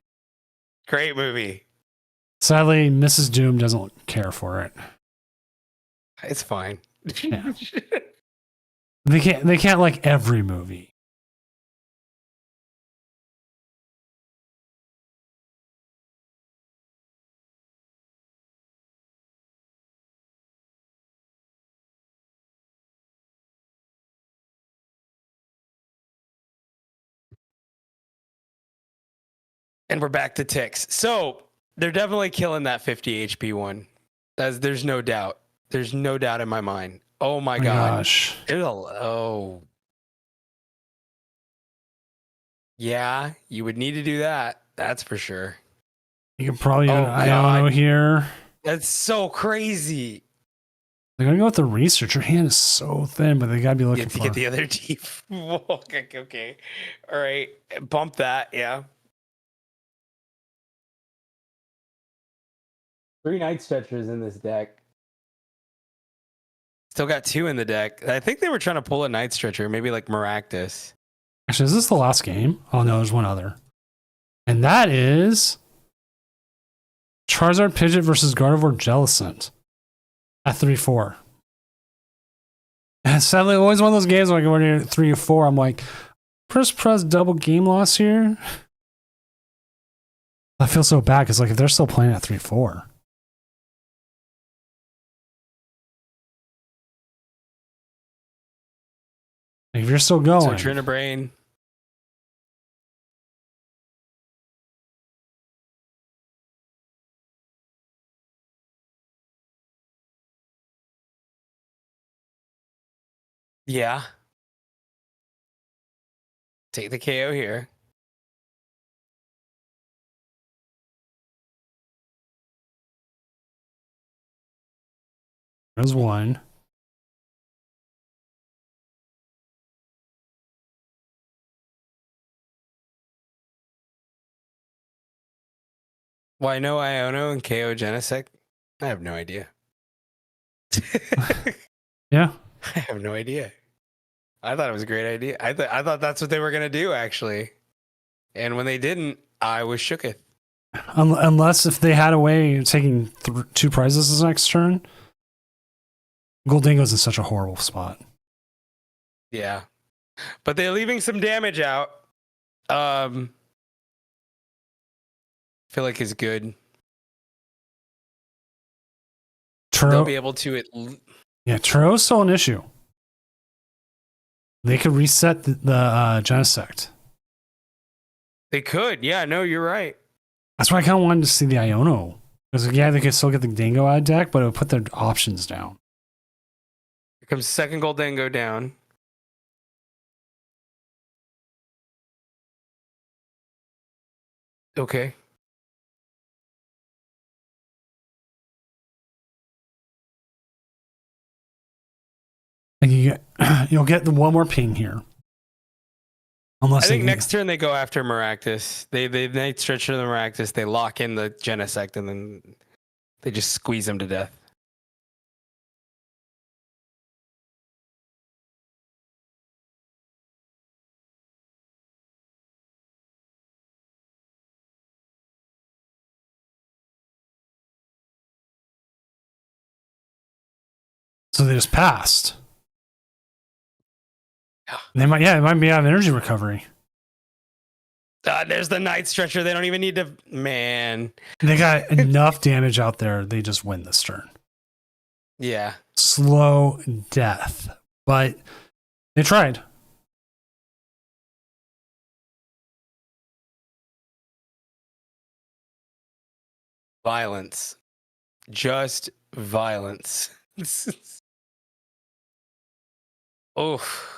[SPEAKER 2] Great movie.
[SPEAKER 1] Sadly, Mrs. Doom doesn't care for it.
[SPEAKER 2] It's fine.
[SPEAKER 1] Yeah. They can't like every movie.
[SPEAKER 2] And we're back to ticks. So they're definitely killing that 50 HP one. There's no doubt. There's no doubt in my mind. Oh my god.
[SPEAKER 1] Gosh.
[SPEAKER 2] Oh. Yeah, you would need to do that. That's for sure.
[SPEAKER 1] You can probably
[SPEAKER 2] Oh,
[SPEAKER 1] get an Iono
[SPEAKER 2] God.
[SPEAKER 1] here.
[SPEAKER 2] That's so crazy.
[SPEAKER 1] They're gonna go with the research. Your hand is so thin, but they gotta be looking
[SPEAKER 2] Get to
[SPEAKER 1] for.
[SPEAKER 2] get the other teeth. Okay. All right. Bump that. Yeah. 3 night stretchers in this deck. Still got 2 in the deck. I think they were trying to pull a night stretcher, maybe like Maractus.
[SPEAKER 1] Actually, is this the last game? Oh no, there's one other, and that is Charizard Pidgeot versus Gardevoir Jellicent at 3-4. And sadly, always one of those games where I go to 3 or 4. I'm like, press double game loss here. I feel so bad because like if they're still playing at 3-4. Like, if you're still going,
[SPEAKER 2] So Trina Brain. Yeah. Take the KO here.
[SPEAKER 1] there's one.
[SPEAKER 2] Why no Iono and KO Genesect? I have no idea.
[SPEAKER 1] Yeah.
[SPEAKER 2] I have no idea. I thought it was a great idea. I thought that's what they were gonna do actually, and when they didn't, I was shooketh.
[SPEAKER 1] Unless if they had a way of taking 2 prizes this next turn. Goldingo's in such a horrible spot.
[SPEAKER 2] Yeah, but they're leaving some damage out. Feel like is good. They'll be able to
[SPEAKER 1] Yeah, Turo's still an issue. They could reset the Genesect.
[SPEAKER 2] They could. Yeah, no, you're right.
[SPEAKER 1] That's why I kind of wanted to see the Iono. Because, yeah, they could still get the Dingo out of deck, but it would put their options down.
[SPEAKER 2] Here comes second Goldingo down. Okay.
[SPEAKER 1] And you'll get the one more ping here. Unless
[SPEAKER 2] I think next turn they go after Maractus. They Night Stretcher the Maractus. They lock in the Genesect and then they just squeeze them to death.
[SPEAKER 1] So they just passed.
[SPEAKER 2] Yeah.
[SPEAKER 1] They might, it might be out of energy recovery.
[SPEAKER 2] There's the Night Stretcher. They don't even need to. Man.
[SPEAKER 1] They got enough damage out there. They just win this turn.
[SPEAKER 2] Yeah.
[SPEAKER 1] Slow death. But they tried.
[SPEAKER 2] Violence. Just violence. Oh.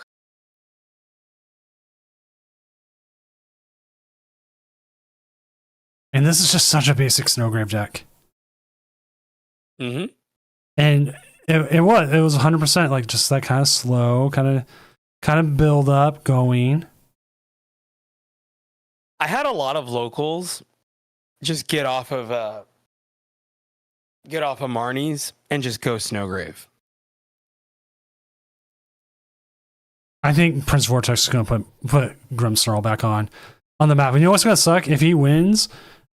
[SPEAKER 1] And this is just such a basic Snowgrave deck.
[SPEAKER 2] Mm-hmm.
[SPEAKER 1] And it was 100% like just that kind of slow, kind of build up going.
[SPEAKER 2] I had a lot of locals just get off of Marnie's and just go Snowgrave.
[SPEAKER 1] I think Prince Vortex is going to put Grimmsnarl back on the map. And you know what's going to suck? If he wins,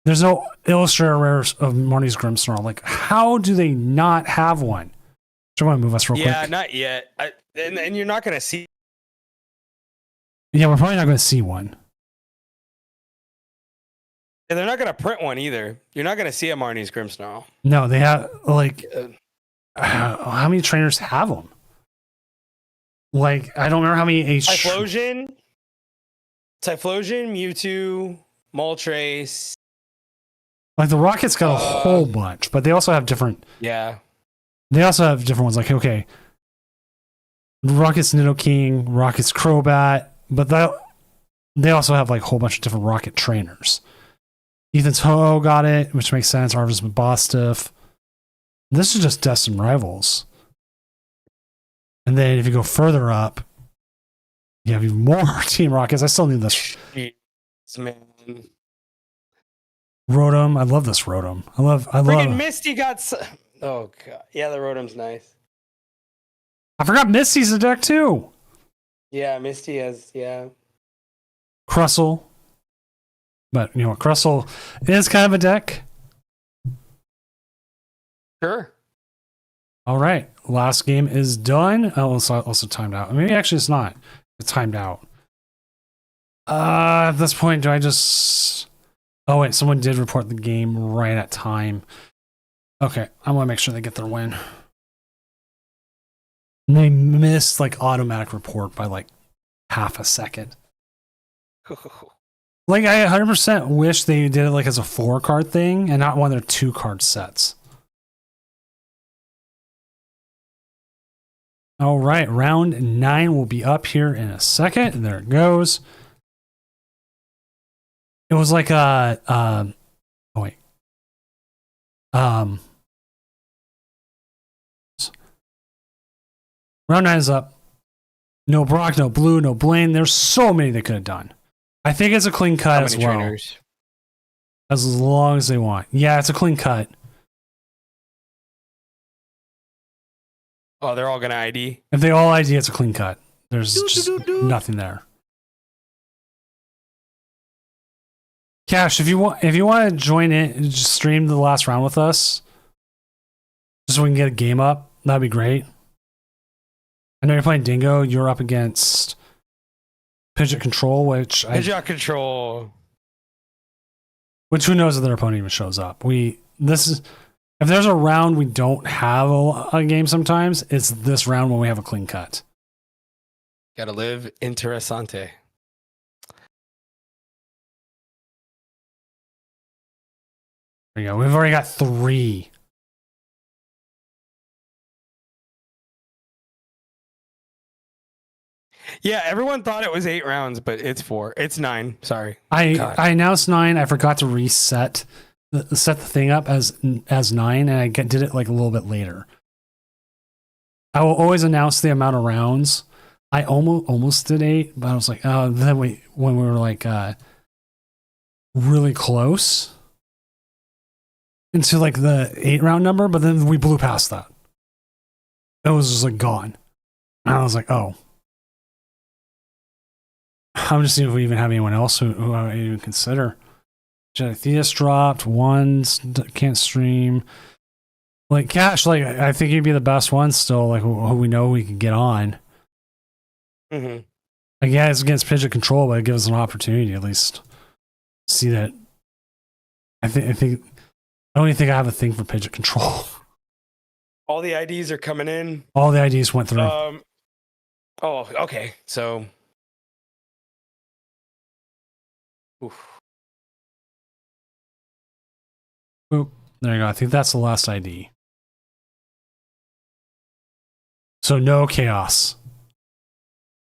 [SPEAKER 1] there's no Illustrator rares of Marnie's Grimmsnarl. Like, how do they not have one? Do you want to move us real quick?
[SPEAKER 2] Yeah, not yet. And you're not going to see.
[SPEAKER 1] Yeah, we're probably not going to see one.
[SPEAKER 2] And they're not going to print one either. You're not going to see a Marnie's Grimmsnarl.
[SPEAKER 1] No, they have, like, how many trainers have them? Like, I don't remember how many
[SPEAKER 2] Typhlosion, Mewtwo, Moltres.
[SPEAKER 1] Like, the Rockets got a whole bunch, but they also have different.
[SPEAKER 2] Yeah.
[SPEAKER 1] They also have different ones. Like, okay, Rockets Nidoking, Rockets Crobat, but they also have like a whole bunch of different Rocket trainers. Ethan's Ho got it, which makes sense. Arvis Bostiff. This is just Destined Rivals. And then if you go further up, you have even more Team Rockets. I still need this.
[SPEAKER 2] Man.
[SPEAKER 1] Rotom. I love this Rotom. I love.
[SPEAKER 2] Misty got. Oh god. Yeah, the Rotom's nice.
[SPEAKER 1] I forgot Misty's a deck too.
[SPEAKER 2] Yeah, Misty has. Yeah.
[SPEAKER 1] Crustle. But you know what? Crustle is kind of a deck.
[SPEAKER 2] Sure.
[SPEAKER 1] All right. Last game is done. Oh, it's also timed out. Maybe actually it's not. It's timed out. At this point, do I just... Oh, wait. Someone did report the game right at time. Okay. I want to make sure they get their win. And they missed like automatic report by like half a second. Like, I 100% wish they did it like as a 4-card thing and not one of their 2-card sets. All right, round 9 will be up here in a second. And there it goes. It was like round 9 is up. No Brock, no Blue, no Blaine. There's so many they could have done. I think it's a clean cut as well.
[SPEAKER 2] Trainers?
[SPEAKER 1] As long as they want. Yeah, it's a clean cut.
[SPEAKER 2] Oh, they're all gonna ID.
[SPEAKER 1] If they all ID, it's a clean cut. There's just nothing there. Cash, if you want to join in, just stream the last round with us, just so we can get a game up. That'd be great. I know you're playing Dingo. You're up against Pidgeot Control, which
[SPEAKER 2] Pidgeot Control.
[SPEAKER 1] Which who knows if their opponent even shows up. If there's a round we don't have a game sometimes, it's this round when we have a clean cut.
[SPEAKER 2] Gotta live interessante.
[SPEAKER 1] There you go. We've already got 3.
[SPEAKER 2] Yeah, everyone thought it was 8 rounds, but it's 4. It's 9. Sorry.
[SPEAKER 1] I announced 9. I forgot to set the thing up as 9, and I did it like a little bit later. I will always announce the amount of rounds. I almost did 8, but I was like, oh, then when we were like really close into like the 8 round number, but then we blew past that. It was just like gone. And I was like, oh. I'm just seeing if we even have anyone else who I even consider. Theus dropped. Ones can't stream. Like Cash, like I think he'd be the best one still. Like who we know we can get on.
[SPEAKER 2] Mm-hmm.
[SPEAKER 1] Like yeah, it's against Pidgeot Control, but it gives us an opportunity to at least see that. I don't even think I have a thing for Pidgeot Control.
[SPEAKER 2] All the IDs are coming in.
[SPEAKER 1] All the IDs went through.
[SPEAKER 2] Oh, okay. So. Oof.
[SPEAKER 1] Boop. There you go. I think that's the last ID. So no chaos.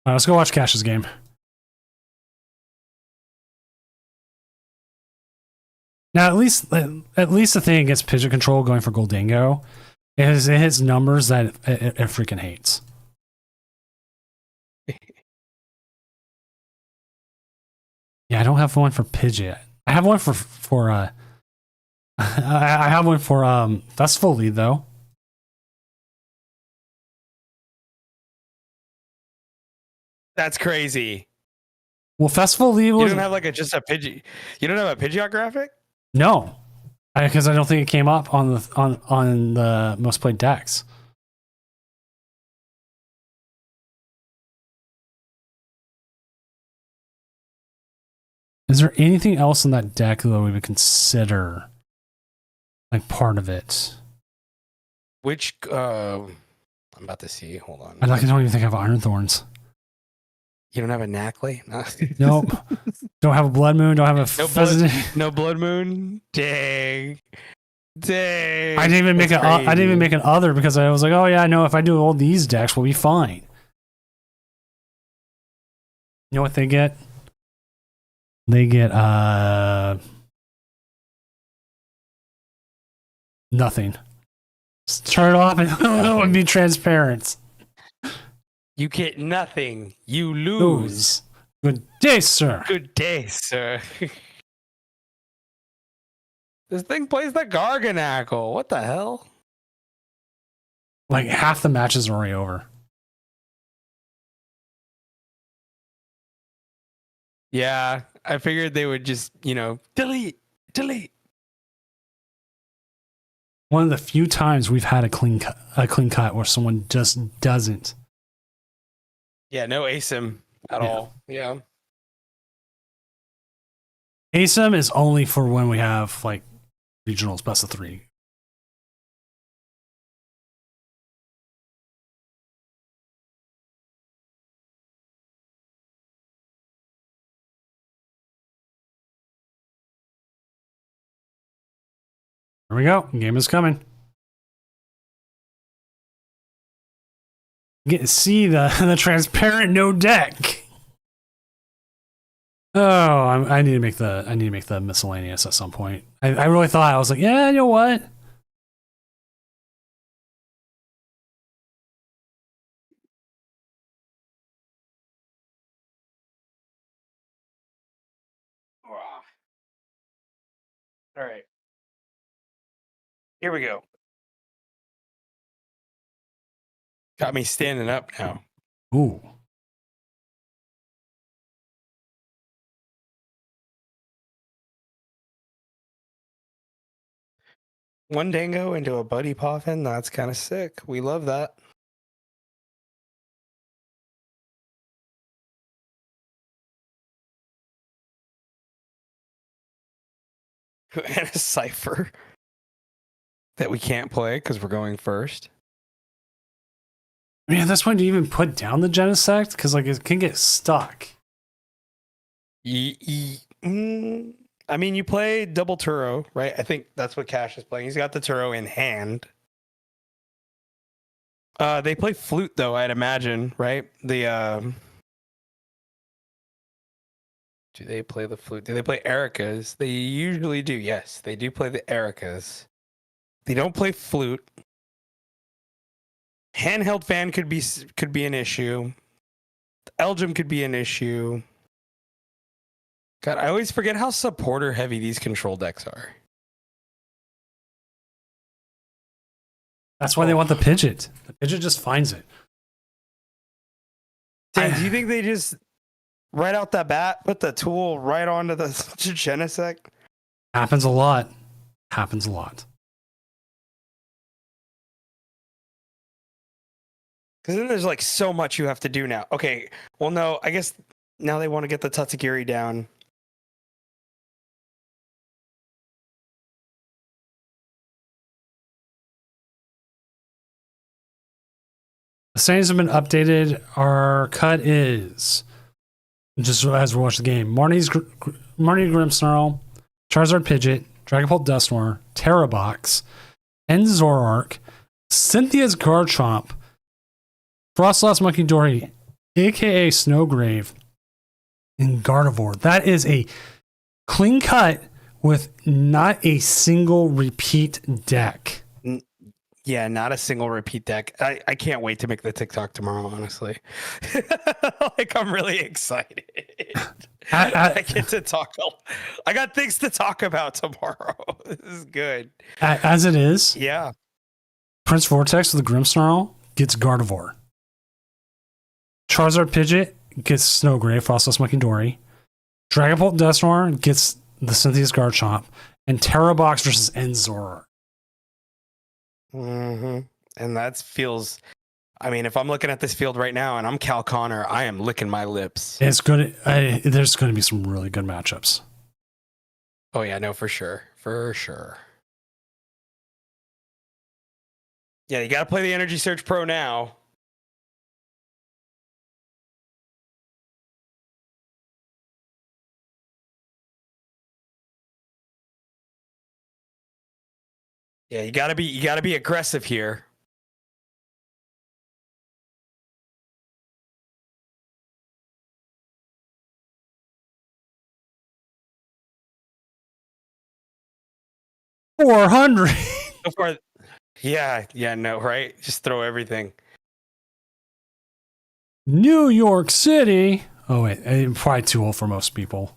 [SPEAKER 1] All right, let's go watch Cash's game. Now, at least the thing against Pidgeot Control going for Goldingo is it hits numbers that it freaking hates. Yeah, I don't have one for Pidgeot. I have one for I have one for Festival Lead though.
[SPEAKER 2] That's crazy.
[SPEAKER 1] Well, Festival Lead was
[SPEAKER 2] You don't have like just a Pidgeot. You don't have a Pidgeot graphic?
[SPEAKER 1] no, because I don't think it came up on the most played decks. Is there anything else in that deck that we would consider like part of it?
[SPEAKER 2] Which I'm about to see. Hold on.
[SPEAKER 1] I don't even think I have Iron Thorns.
[SPEAKER 2] You don't have a Knackley?
[SPEAKER 1] Nope. Don't have a Blood Moon. Don't have a Pheasant.
[SPEAKER 2] No Blood Moon. Dang.
[SPEAKER 1] I didn't even make an other because I was like, oh yeah, I know if I do all these decks, we'll be fine. You know what they get? They get nothing. Just turn it off and it would be transparent.
[SPEAKER 2] You get nothing. You lose.
[SPEAKER 1] Good day, sir.
[SPEAKER 2] Good day, sir. This thing plays the Garganackle. What the hell?
[SPEAKER 1] Like half the matches are already over.
[SPEAKER 2] Yeah, I figured they would just, delete.
[SPEAKER 1] One of the few times we've had a clean cut where someone just doesn't.
[SPEAKER 2] Yeah, no ASIM at all. Yeah.
[SPEAKER 1] ASIM is only for when we have like regionals best of 3. Here we go. Game is coming. Get to see the transparent no deck. Oh, I need to make the miscellaneous at some point. I really thought I was like, yeah, you know what?
[SPEAKER 2] All right. Here we go. Got me standing up now.
[SPEAKER 1] Ooh.
[SPEAKER 2] One Dango into a Buddy Poffin. That's kind of sick. We love that. And a Cypher that we can't play because we're going first.
[SPEAKER 1] I mean, at this point, do you even put down the Genesect? Because like it can get stuck.
[SPEAKER 2] I mean, you play double Turo, right? I think that's what Cash is playing. He's got the Turo in hand. They play flute though, I'd imagine, right? Do they play the flute? Do they play Ericas? They usually do. Yes, they do play the Ericas. They don't play flute. Handheld fan could be an issue. Elgin could be an issue. God, I always forget how supporter heavy these control decks are.
[SPEAKER 1] That's why they want the Pidgeot. The Pidgeot just finds it.
[SPEAKER 2] Dan, do you think they just right out the bat put the tool right onto the Genesect?
[SPEAKER 1] Happens a lot. Happens a lot.
[SPEAKER 2] Because then there's like so much you have to do now. Okay, well, no, I guess now they want to get the Tatsugiri down.
[SPEAKER 1] The standings have been updated. Our cut is just as we watch the game: Marnie Grimmsnarl, Charizard Pidgeot, Dragapult Dusknoir, Terrabox, Enzorark, Cynthia's Garchomp, Frostlass Monkey Dory, aka Snowgrave, and Gardevoir. That is a clean cut with not a single repeat deck.
[SPEAKER 2] Yeah, not a single repeat deck. I can't wait to make the TikTok tomorrow, honestly. Like, I'm really excited. I get to talk. I got things to talk about tomorrow. This is good.
[SPEAKER 1] As it is,
[SPEAKER 2] Yeah.
[SPEAKER 1] Prince Vortex with the Grimmsnarl gets Gardevoir. Charizard Pidgeot gets Snowgrave, Frostless Monkey Dory. Dragapult Dusknoir gets the Cynthia's Garchomp. And Terrabox versus Enzor.
[SPEAKER 2] Mm-hmm. And that feels. I mean, if I'm looking at this field right now and I'm Cal Connor, I am licking my lips.
[SPEAKER 1] It's good. There's going to be some really good matchups.
[SPEAKER 2] Oh yeah, no, for sure, for sure. Yeah, you got to play the Energy Surge Pro now. Yeah, you gotta be aggressive here.
[SPEAKER 1] $400.
[SPEAKER 2] Before, yeah, no, right? Just throw everything.
[SPEAKER 1] New York City. Oh wait, probably too old for most people.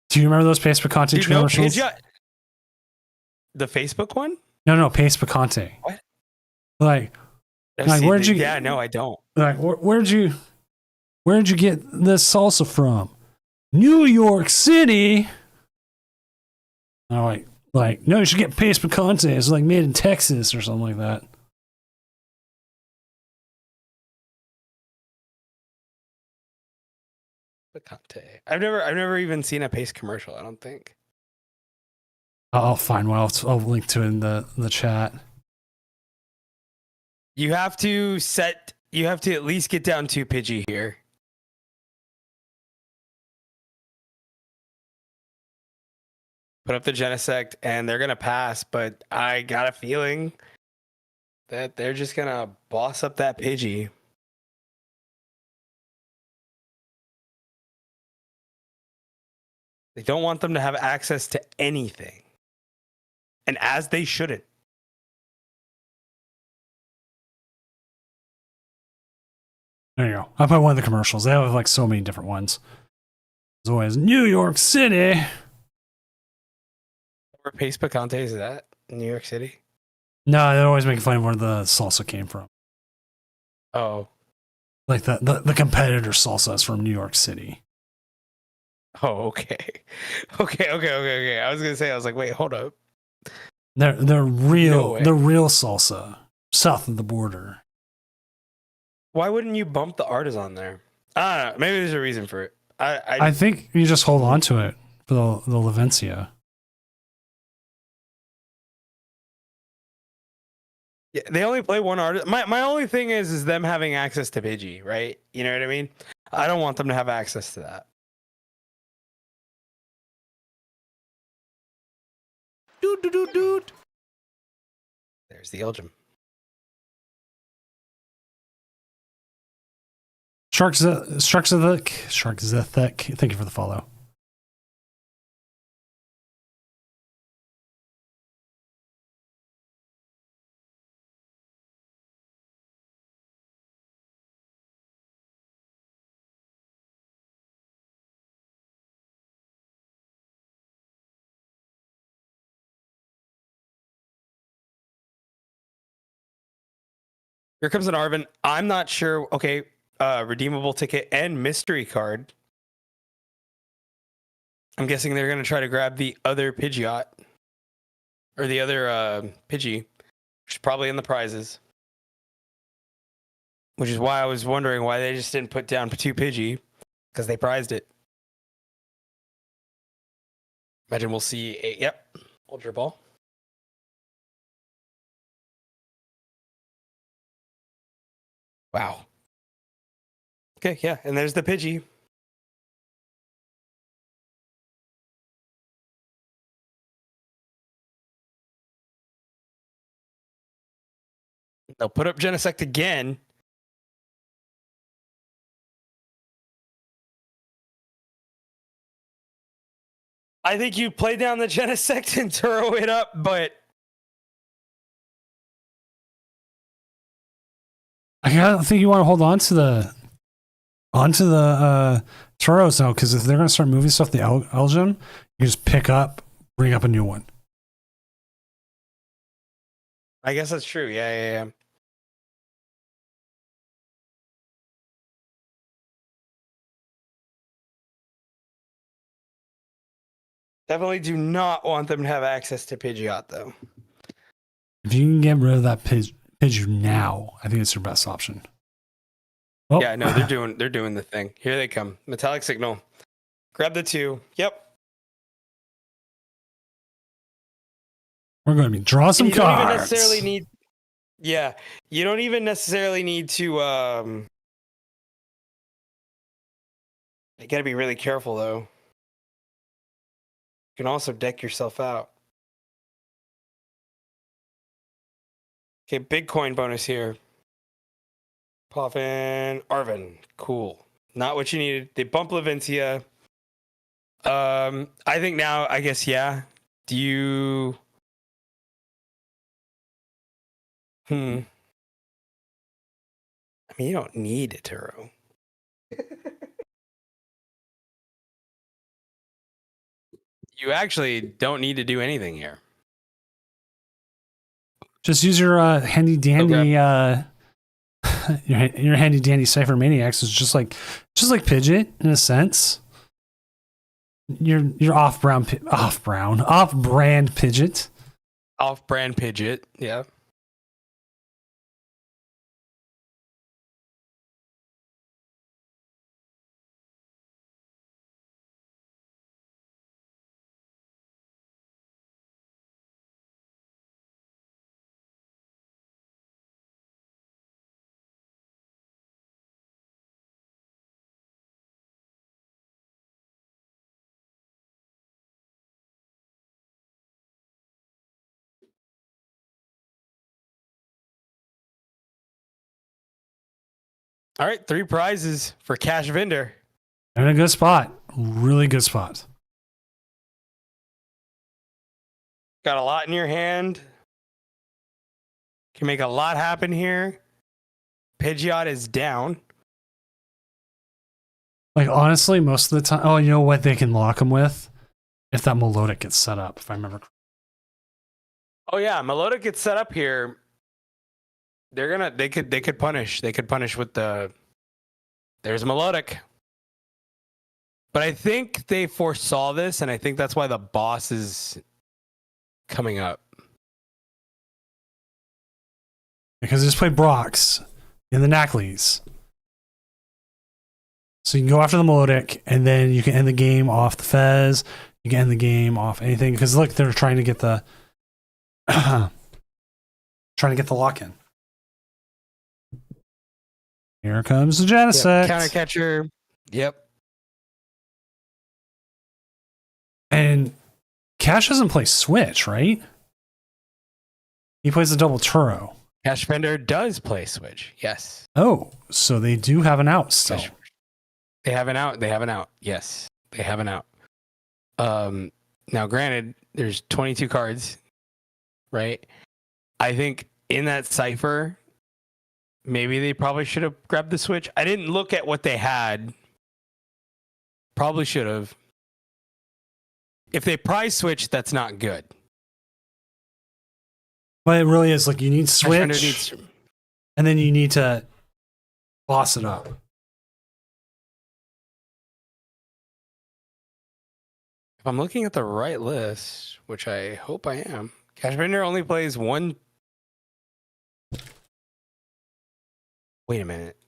[SPEAKER 1] Do you remember those Pace Picante
[SPEAKER 2] Dude, no,
[SPEAKER 1] commercials?
[SPEAKER 2] the Facebook one?
[SPEAKER 1] No, Pace Picante.
[SPEAKER 2] What?
[SPEAKER 1] Like
[SPEAKER 2] See,
[SPEAKER 1] where'd you?
[SPEAKER 2] Yeah, no, I don't.
[SPEAKER 1] Like where'd you get this salsa from? New York City. Oh, like no, you should get Pace Picante. It's like made in Texas or something like that.
[SPEAKER 2] Picante. I've never even seen a Pace commercial. I don't think.
[SPEAKER 1] I'll find one. I'll link to it in the chat.
[SPEAKER 2] You have to at least get down to Pidgey here. Put up the Genesect and they're gonna pass, but I got a feeling that they're just gonna boss up that Pidgey. They don't want them to have access to anything. And as they shouldn't.
[SPEAKER 1] There you go. I put one of the commercials. They have like so many different ones. There's always New York City.
[SPEAKER 2] Where Pace Picante is that? In New York City?
[SPEAKER 1] No, they're always making fun of where the salsa came from.
[SPEAKER 2] Oh.
[SPEAKER 1] Like the competitor salsa is from New York City.
[SPEAKER 2] Oh, okay. Okay. I was gonna say, I was like, wait, hold up.
[SPEAKER 1] They're
[SPEAKER 2] No
[SPEAKER 1] real
[SPEAKER 2] way.
[SPEAKER 1] the real salsa south of the border.
[SPEAKER 2] Why wouldn't you bump the artisan there? I don't know. Maybe there's a reason for it.
[SPEAKER 1] I think you just hold on to it for the Lavencia.
[SPEAKER 2] Yeah, they only play one artist. My only thing is them having access to Pidgey, right? You know what I mean? I don't want them to have access to that. Doot. There's the Elgin.
[SPEAKER 1] Sharkzethek, thank you for the follow.
[SPEAKER 2] Here comes an Arvin. I'm not sure. Okay, redeemable ticket and mystery card. I'm guessing they're gonna try to grab the other Pidgeot or the other Pidgey, which is probably in the prizes. Which is why I was wondering why they just didn't put down 2 Pidgey, because they prized it. Imagine we'll see a Ultra Ball. Wow. Okay, yeah, and there's the Pidgey. They'll put up Genesect again. I think you play down the Genesect and throw it up, but
[SPEAKER 1] I don't think you want to hold on to the Turos now, because if they're going to start moving stuff to Elgin, you just bring up a new one.
[SPEAKER 2] I guess that's true. Yeah. Definitely do not want them to have access to Pidgeot, though.
[SPEAKER 1] If you can get rid of that Pidgey now, I think it's your best option. Oh.
[SPEAKER 2] Yeah, no, they're doing the thing. Here they come. Metallic Signal. Grab the 2. Yep.
[SPEAKER 1] We're going to be draw some
[SPEAKER 2] you don't
[SPEAKER 1] cards.
[SPEAKER 2] even necessarily need. Yeah, you don't even necessarily need to. You got to be really careful, though. You can also deck yourself out. Okay, big coin bonus here. Poffin, Arvin. Cool. Not what you needed. They bump Lavencia. I think now, I guess, yeah. Do you... I mean, you don't need a Turo. You actually don't need to do anything here.
[SPEAKER 1] Just use your handy dandy your handy dandy Cypher Maniacs is just like Pidgeot in a sense. Your off-brand Pidgeot.
[SPEAKER 2] Off-brand Pidgeot, yeah. All right, 3 prizes for Cash Vendor.
[SPEAKER 1] In a good spot. Really good spot.
[SPEAKER 2] Got a lot in your hand. Can make a lot happen here. Pidgeot is down.
[SPEAKER 1] Like, honestly, most of the time... Oh, you know what they can lock them with? If that Melodic gets set up, if I remember.
[SPEAKER 2] Oh yeah, Melodic gets set up here. They could punish. They could punish with the. There's Melodic. But I think they foresaw this, and I think that's why the boss is coming up.
[SPEAKER 1] Because they just play Brox in the Nackleys. So you can go after the Melodic, and then you can end the game off the Fez. You can end the game off anything. Because look, they're trying to get the lock in. Here comes the Genesect.
[SPEAKER 2] Yep. Counter catcher. Yep.
[SPEAKER 1] And Cash doesn't play Switch, right? He plays the double Turo.
[SPEAKER 2] Cash Bender does play Switch. Yes.
[SPEAKER 1] Oh, so they do have an out still.
[SPEAKER 2] They have an out. They have an out. Yes, they have an out. Now, granted, there's 22 cards, right? I think in that cipher, maybe they probably should have grabbed the Switch. I didn't look at what they had. Probably should have. If they prize Switch, that's not good.
[SPEAKER 1] But it really is like you need
[SPEAKER 2] Cash Bender
[SPEAKER 1] Switch, and then you need to boss it up.
[SPEAKER 2] If I'm looking at the right list, which I hope I am, Cash Bender only plays one. Wait a minute.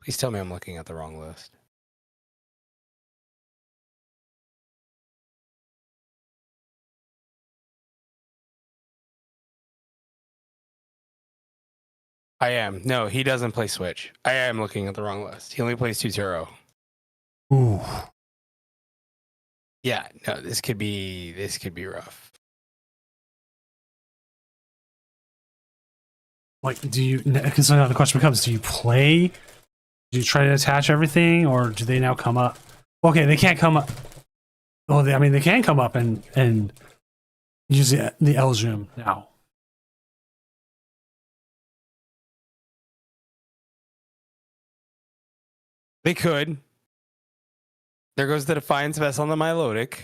[SPEAKER 2] Please tell me I'm looking at the wrong list. I am. No, he doesn't play Switch. I am looking at the wrong list. He only plays Tuturo.
[SPEAKER 1] Ooh.
[SPEAKER 2] Yeah, no, this could be rough.
[SPEAKER 1] Like, do you? Because now the question becomes: do you play? Do you try to attach everything, or do they now come up? Okay, they can't come up. Well, they can come up and use the Elzoom now.
[SPEAKER 2] They could. There goes the Defiance Vest on the Milotic.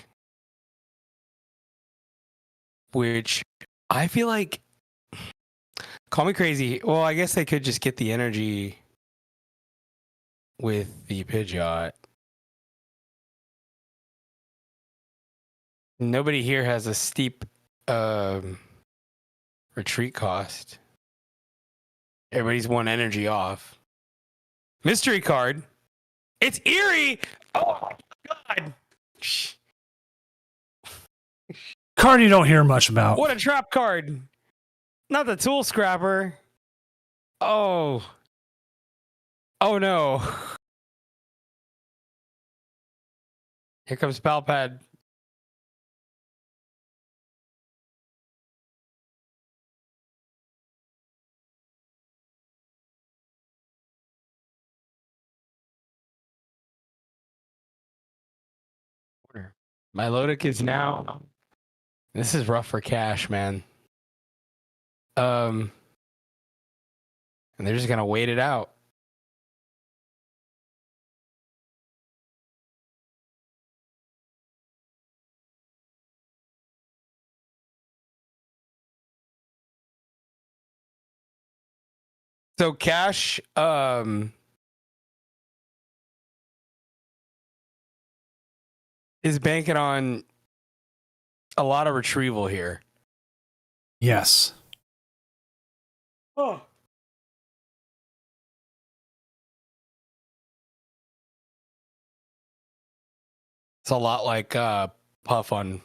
[SPEAKER 2] Which I feel like, call me crazy. Well, I guess they could just get the energy with the Pidgeot. Nobody here has a steep retreat cost. Everybody's one energy off. Mystery card. It's Eerie. Oh God.
[SPEAKER 1] Card you don't hear much about.
[SPEAKER 2] What a trap card. Not the Tool Scrapper. Oh. Oh no. Here comes Palpad. Milotic is now. This is rough for Cash, man. And they're just gonna wait it out. So Cash, is banking on a lot of retrieval here.
[SPEAKER 1] Yes.
[SPEAKER 2] Oh. It's a lot like Puff on.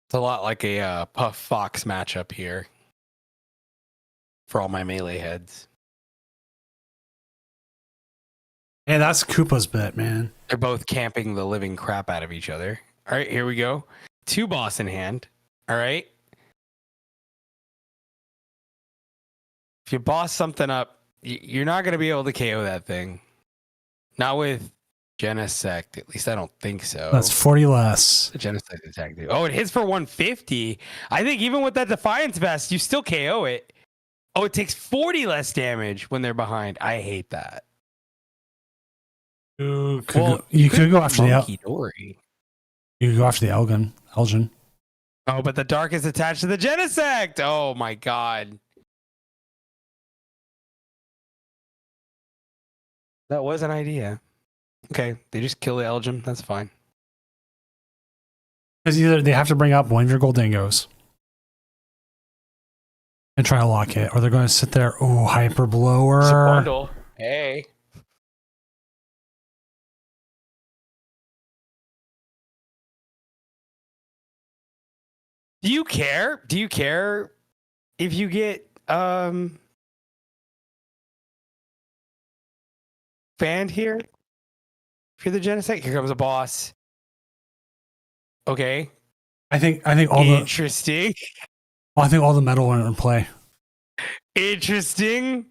[SPEAKER 2] It's a lot like a Puff Fox matchup here for all my melee heads.
[SPEAKER 1] Hey, that's Koopa's bet, man.
[SPEAKER 2] They're both camping the living crap out of each other. All right, here we go. 2 boss in hand. All right. If you boss something up, you're not going to be able to KO that thing. Not with Genesect. At least I don't think so.
[SPEAKER 1] That's 40 less.
[SPEAKER 2] The Genesect attack, dude. Oh, it hits for 150. I think even with that Defiance Vest, you still KO it. Oh, it takes 40 less damage when they're behind. I hate that.
[SPEAKER 1] You could go after the
[SPEAKER 2] Monkey Dory.
[SPEAKER 1] You can go after the Elgin.
[SPEAKER 2] Oh, but the dark is attached to the Genesect. Oh my god. That was an idea. Okay, they just kill the Elgin. That's fine.
[SPEAKER 1] Because either they have to bring up one of your Goldingos and try to lock it, or they're going to sit there. Oh, hyper blower.
[SPEAKER 2] It's a bundle. Hey. Do you care? Do you care if you get banned here? If you're the Genesect, here comes a boss. Okay.
[SPEAKER 1] I think all
[SPEAKER 2] Interesting.
[SPEAKER 1] I think all the metal went in play.
[SPEAKER 2] Interesting.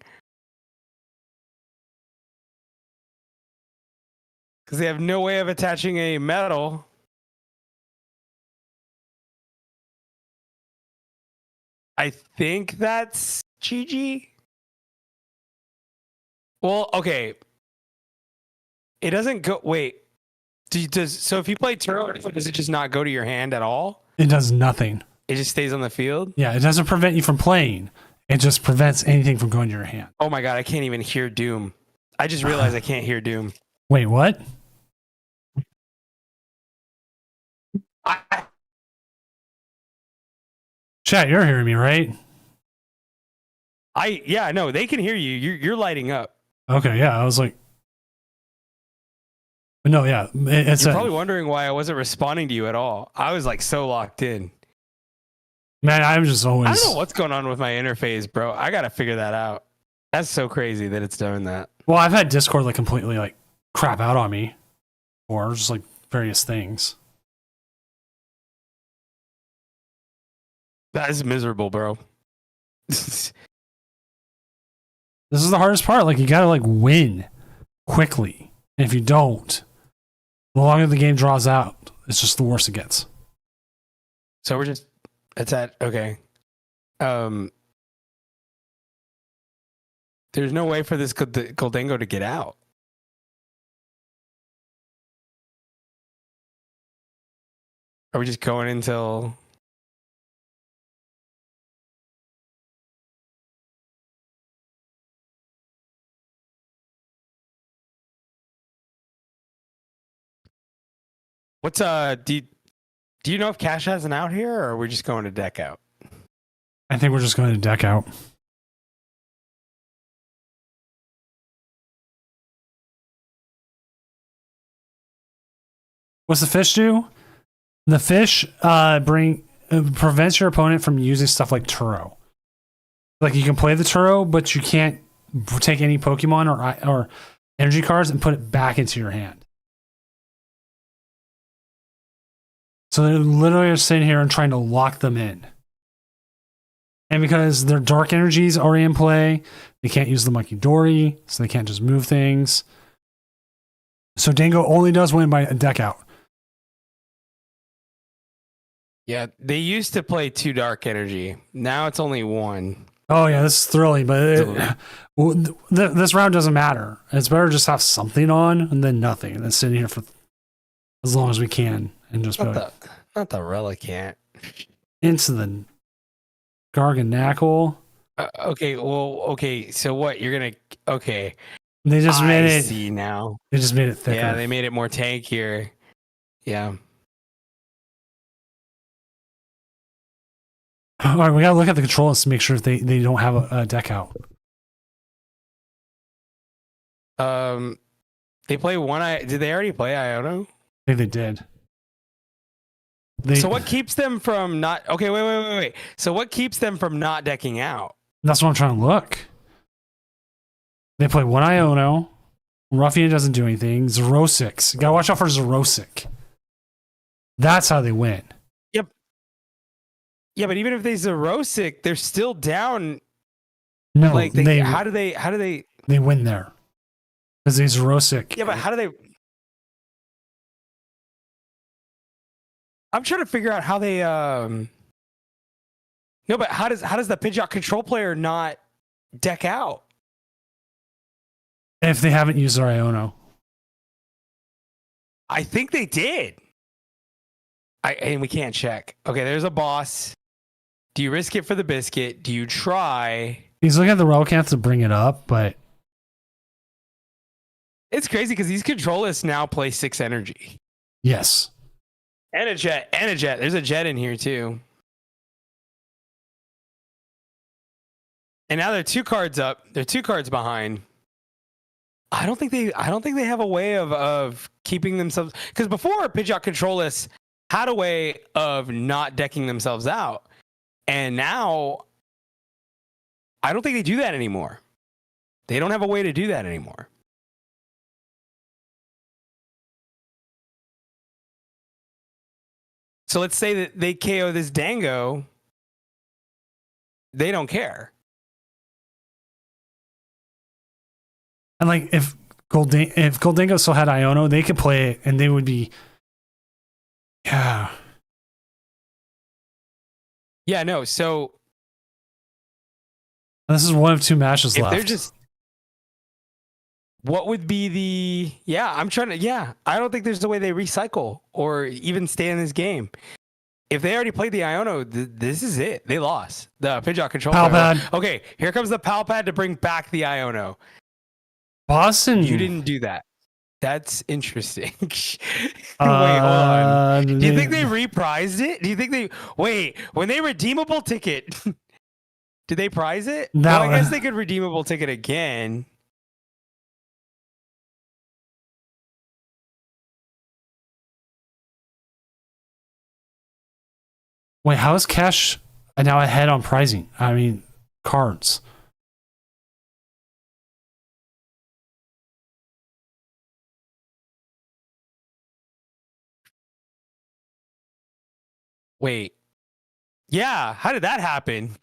[SPEAKER 2] Because they have no way of attaching a metal. I think that's GG. Well, okay. It doesn't go. Wait. So if you play Turo, does it just not go to your hand at all?
[SPEAKER 1] It does nothing.
[SPEAKER 2] It just stays on the field?
[SPEAKER 1] Yeah, it doesn't prevent you from playing. It just prevents anything from going to your hand.
[SPEAKER 2] Oh my god, I can't even hear Doom. I just realized I can't hear Doom.
[SPEAKER 1] Wait, what? Chat, you're hearing me, right?
[SPEAKER 2] Yeah, no, they can hear you. You're lighting up.
[SPEAKER 1] Okay, yeah, I was like, no, yeah, it's
[SPEAKER 2] You're probably wondering why I wasn't responding to you at all. I was like so locked in.
[SPEAKER 1] man. I'm just always.
[SPEAKER 2] I don't know what's going on with my interface, bro. I gotta figure that out. That's so crazy that it's doing that.
[SPEAKER 1] Well, I've had Discord like completely like crap out on me, or just like various things.
[SPEAKER 2] That is miserable, bro.
[SPEAKER 1] This is the hardest part. Like you gotta like win quickly, and if you don't, the longer the game draws out, it's just the worse it gets.
[SPEAKER 2] So we're just it's at okay. There's no way for this Goldango to get out. Are we just going until what's do you know if Cash has an out here, or are we just going to deck out?
[SPEAKER 1] I think we're just going to deck out. What's the fish do? The fish prevents your opponent from using stuff like Turo. Like you can play the Turo, but you can't take any Pokemon or energy cards and put it back into your hand. So they're literally sitting here and trying to lock them in. And because their dark energies are in play, they can't use the Monkey Dory, so they can't just move things. So Dango only does win by a deck out.
[SPEAKER 2] Yeah, they used to play 2 dark energy. Now it's only 1.
[SPEAKER 1] Oh yeah, this is thrilling, but this round doesn't matter. It's better to just have something on than nothing, and then sitting here for as long as we can and just
[SPEAKER 2] Not the Relicanth.
[SPEAKER 1] into the Garganackle.
[SPEAKER 2] Okay. So what you're gonna? Okay,
[SPEAKER 1] They just made it.
[SPEAKER 2] See now.
[SPEAKER 1] They just made it thicker.
[SPEAKER 2] Yeah, they made it more tankier. Yeah.
[SPEAKER 1] All right, we gotta look at the controls to make sure they don't have a deck out.
[SPEAKER 2] They play one. Did they already play Iono?
[SPEAKER 1] I think they did.
[SPEAKER 2] So what keeps them from not? Okay, wait. So what keeps them from not decking out?
[SPEAKER 1] That's what I'm trying to look. They play one Iono. Ruffian doesn't do anything. Xerosic. You gotta watch out for Xerosic. That's how they win.
[SPEAKER 2] Yep. Yeah, but even if they Xerosic, they're still down.
[SPEAKER 1] No,
[SPEAKER 2] Like how do they?
[SPEAKER 1] They win there because they Xerosic.
[SPEAKER 2] Yeah, but how do they? I'm trying to figure out how they. No, but how does the Pidgeot control player not deck out?
[SPEAKER 1] If they haven't used their Iono.
[SPEAKER 2] I think they did. And we can't check. Okay, there's a boss. Do you risk it for the biscuit? Do you try?
[SPEAKER 1] He's looking at the Relicanth to bring it up, but
[SPEAKER 2] It's crazy because these control lists now play 6 energy.
[SPEAKER 1] yes.
[SPEAKER 2] And a jet. There's a jet in here too. And now they're 2 cards up. They're 2 cards behind. I don't think they have a way of keeping themselves, because before Pidgeot control lists had a way of not decking themselves out. And now I don't think they do that anymore. They don't have a way to do that anymore. So let's say that they KO this Dango. They don't care.
[SPEAKER 1] And like if Goldingo still had Iono, they could play it and they would be, yeah.
[SPEAKER 2] Yeah, no. So
[SPEAKER 1] This is one of 2 matches
[SPEAKER 2] if
[SPEAKER 1] left.
[SPEAKER 2] they're just, what would be the, I'm trying to, I don't think there's a way they recycle or even stay in this game. If they already played the Iono, this is it. They lost. The Pidgeot control.
[SPEAKER 1] Palpad.
[SPEAKER 2] Okay, here comes the Palpad to bring back the Iono.
[SPEAKER 1] Boston.
[SPEAKER 2] You didn't do that. That's interesting. Wait, hold on. Do you think they reprised it? Do you think when they redeemable ticket, did they prize it?
[SPEAKER 1] No.
[SPEAKER 2] Well, I guess they could redeemable ticket again.
[SPEAKER 1] Wait, how is Cash now ahead on pricing? I mean, cards.
[SPEAKER 2] Wait. Yeah, how did that happen?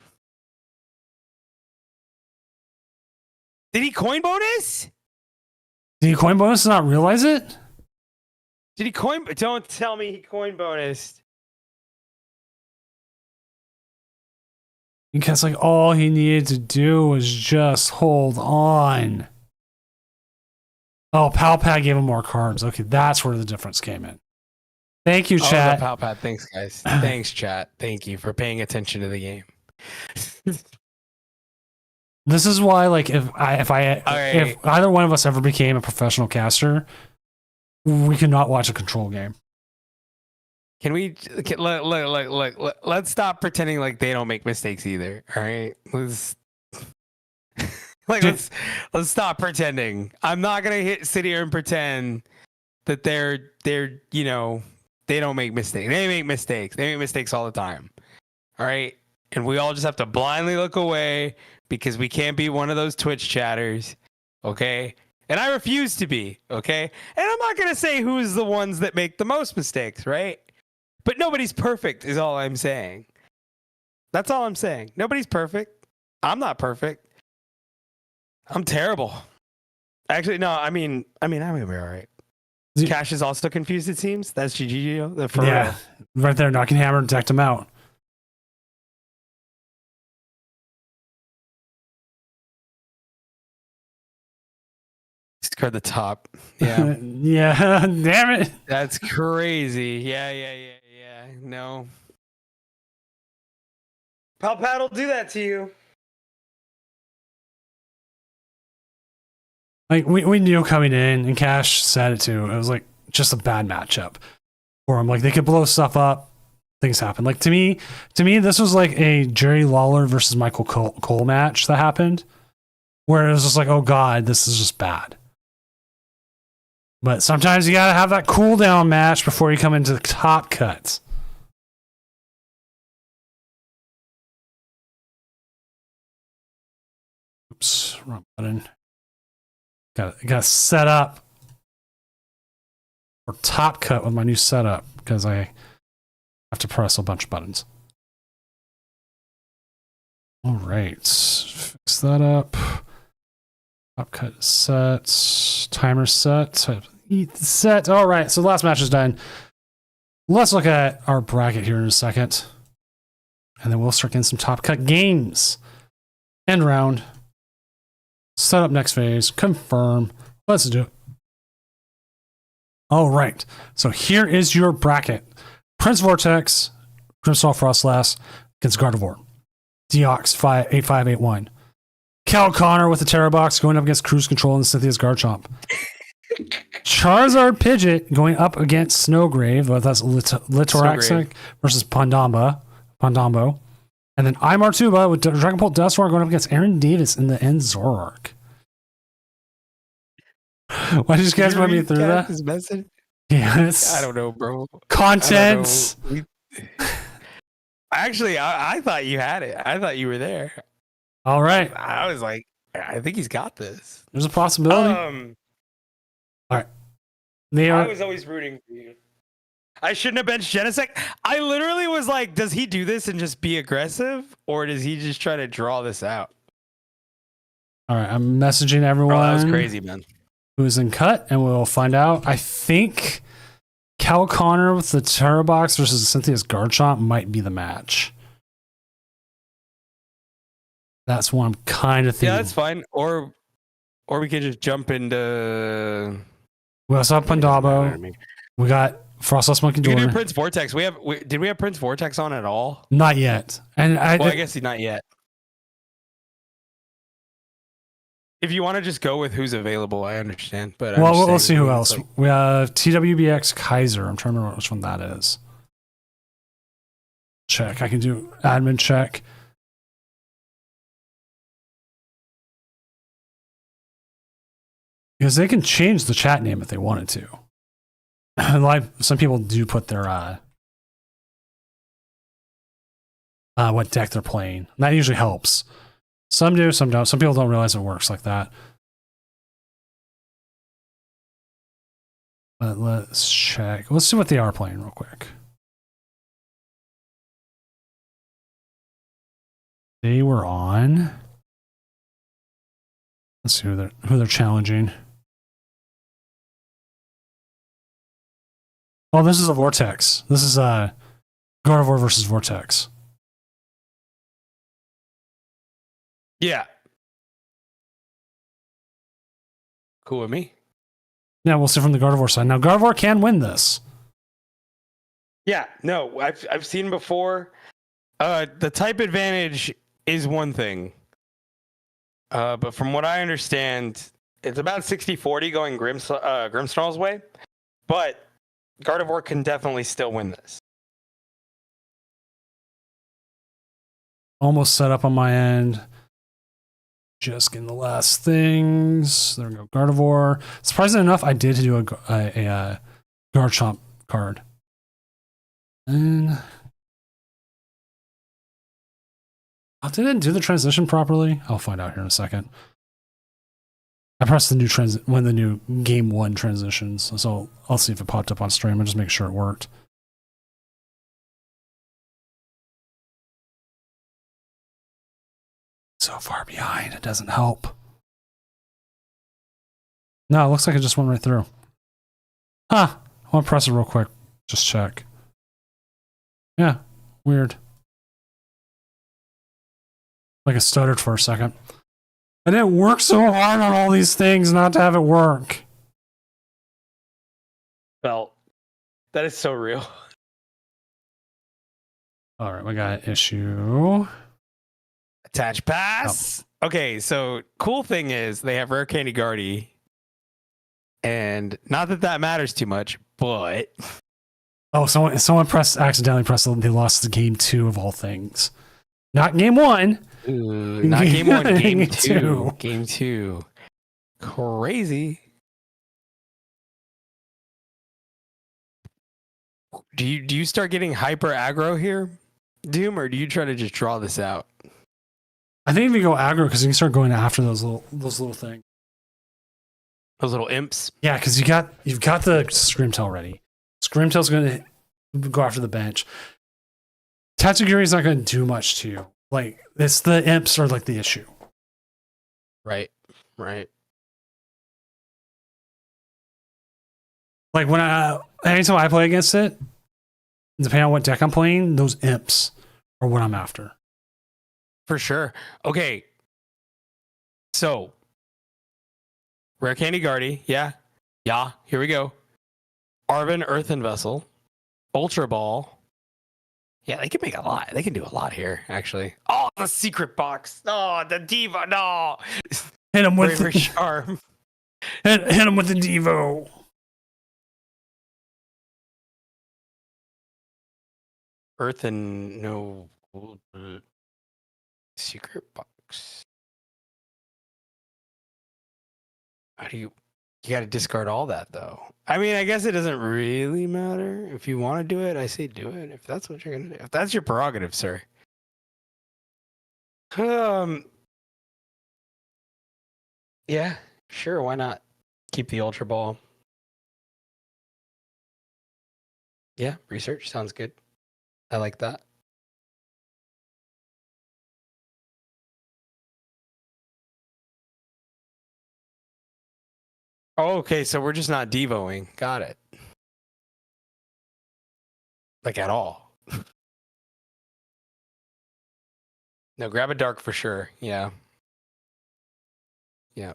[SPEAKER 2] Did he coin bonus?
[SPEAKER 1] Did he coin bonus and not realize it?
[SPEAKER 2] Did he coin? Don't tell me he coin bonused.
[SPEAKER 1] Because like all he needed to do was just hold on. Oh, Palpad gave him more cards. Okay, that's where the difference came in. Thank you, chat.
[SPEAKER 2] Oh, the Palpad. Thanks, guys. Thanks, chat. Thank you for paying attention to the game.
[SPEAKER 1] This is why, like, if either one of us ever became a professional caster, we could not watch a control game.
[SPEAKER 2] Can we let's stop pretending like they don't make mistakes either. All right, let's stop pretending. I'm not gonna sit here and pretend that they're they don't make mistakes. They make mistakes. They make mistakes all the time. All right, and we all just have to blindly look away because we can't be one of those Twitch chatters. Okay. And I refuse to be. Okay. And I'm not gonna say who's the ones that make the most mistakes, right? But nobody's perfect is all I'm saying. That's all I'm saying. Nobody's perfect. I'm not perfect. I'm terrible. Actually, no, I mean, I'm gonna be all right. Cash is also confused, it seems. That's GG. For
[SPEAKER 1] Yeah,
[SPEAKER 2] real.
[SPEAKER 1] right there, knocking hammer, decked him out.
[SPEAKER 2] Discard the top. Yeah.
[SPEAKER 1] Yeah, damn it.
[SPEAKER 2] That's crazy. Yeah. No. Palpad will do that to you.
[SPEAKER 1] Like we knew coming in, and Cash said it too. It was like just a bad matchup for him. Like they could blow stuff up, things happen. Like to me, this was like a Jerry Lawler versus Michael Cole match that happened, where it was just like, oh god, this is just bad. But sometimes you gotta have that cooldown match before you come into the top cuts. Oops, wrong button. Got set up for top cut with my new setup because I have to press a bunch of buttons. All right, fix that up. Top cut set, timer set, set. All right, so the last match is done. Let's look at our bracket here in a second, and then we'll start getting some top cut games. End round. Set up next phase. Confirm. Let's do it. All right. So here is your bracket. Prince Vortex, Grimstall Frostlass against Gardevoir. Deox 8581. Cal Connor with the Terra Box going up against Cruise Control and Cynthia's Garchomp. Charizard Pidgeot going up against Snowgrave. Well, that's Litoraxic versus Pondambo. And then Imartuba with Dragonbolt Dusknoir going up against Aaron Davis in the end Zoroark. Why did you guys run me through that?
[SPEAKER 2] His message?
[SPEAKER 1] Yes.
[SPEAKER 2] I don't know, bro.
[SPEAKER 1] Contents.
[SPEAKER 2] Actually, I thought you had it. I thought you were there.
[SPEAKER 1] All right.
[SPEAKER 2] I was like, I think he's got this.
[SPEAKER 1] There's a possibility. All right.
[SPEAKER 2] I was always rooting for you. I shouldn't have benched Genesect. I literally was like, does he do this and just be aggressive? Or does he just try to draw this out?
[SPEAKER 1] All right. I'm messaging everyone.
[SPEAKER 2] Bro, that was crazy, man.
[SPEAKER 1] Who's in cut, and we'll find out. I think Cal Connor with the Terra Box versus Cynthia's Garchomp might be the match. That's what I'm kind of thinking.
[SPEAKER 2] Yeah, that's fine. Or we could just jump into.
[SPEAKER 1] We also have Pondambo. We got Frostlass Monkey
[SPEAKER 2] We can do
[SPEAKER 1] Door.
[SPEAKER 2] Prince Vortex. Did we have Prince Vortex on at all?
[SPEAKER 1] Not yet. And
[SPEAKER 2] I guess not yet. If you want to just go with who's available, I understand. But
[SPEAKER 1] we'll see who else. We have TWBX Kaiser. I'm trying to remember which one that is. Check. I can do admin check. Because they can change the chat name if they wanted to. Like some people do put their what deck they're playing. That usually helps. Some do, some don't. Some people don't realize it works like that. But let's check. Let's see what they are playing real quick. They were on. Let's see who they're challenging. Oh, this is a Vortex. This is Gardevoir versus Vortex.
[SPEAKER 2] Yeah. Cool with me.
[SPEAKER 1] Yeah, we'll see from the Gardevoir side. Now, Gardevoir can win this.
[SPEAKER 2] Yeah, no, I've seen before. The type advantage is one thing. But from what I understand, it's about 60-40 going Grimmsnarl's way. But Gardevoir can definitely still win this.
[SPEAKER 1] Almost set up on my end. Just getting the last things. There we go. Gardevoir. Surprisingly enough, I did do a Garchomp card. And did it do the transition properly? I'll find out here in a second. I pressed the new when the new game 1 transitions, so I'll see if it popped up on stream and just make sure it worked. So far behind, it doesn't help. No, it looks like it just went right through. Huh. I want to press it real quick. Just check. Yeah, weird. Like it stuttered for a second. I didn't work so hard on all these things not to have it work.
[SPEAKER 2] Well, that is so real.
[SPEAKER 1] All right, we got an issue.
[SPEAKER 2] Attach pass. Oh. Okay, so cool thing is they have Rare Candy Guardy. And not that matters too much, but...
[SPEAKER 1] Oh, someone accidentally pressed they lost the game 2 of all things. Not game 1.
[SPEAKER 2] Ooh, not game 1, game 2. Game 2. Crazy. Do you start getting hyper aggro here, Doom, or do you try to just draw this out?
[SPEAKER 1] I think if you go aggro, because you can start going after those little things.
[SPEAKER 2] Those little imps.
[SPEAKER 1] Yeah, because you've got the Screamtail ready. Screamtail's going to go after the bench. Tatsugiri's not going to do much to you. Like, it's the imps are like the issue.
[SPEAKER 2] Right.
[SPEAKER 1] Like when anytime I play against it, depending on what deck I'm playing, those imps are what I'm after.
[SPEAKER 2] For sure. Okay. So, Rare Candy Guardy, yeah. Here we go. Arven Earthen Vessel. Ultra Ball. Yeah, they can make a lot. They can do a lot here, actually. Oh, the secret box. Oh, the Diva. No.
[SPEAKER 1] Hit him with
[SPEAKER 2] Bravery
[SPEAKER 1] the,
[SPEAKER 2] Charm.
[SPEAKER 1] hit him with the Devo.
[SPEAKER 2] Earth and no secret box. How do you got to discard all that though? I mean, I guess it doesn't really matter. If you want to do it, I say do it. If that's what you're gonna do, if that's your prerogative, sir. Yeah, sure. Why not? Keep the Ultra Ball. Yeah, research sounds good. I like that. Oh, okay, so we're just not devoing. Got it. Like at all. No, grab a dark for sure. Yeah. Yeah.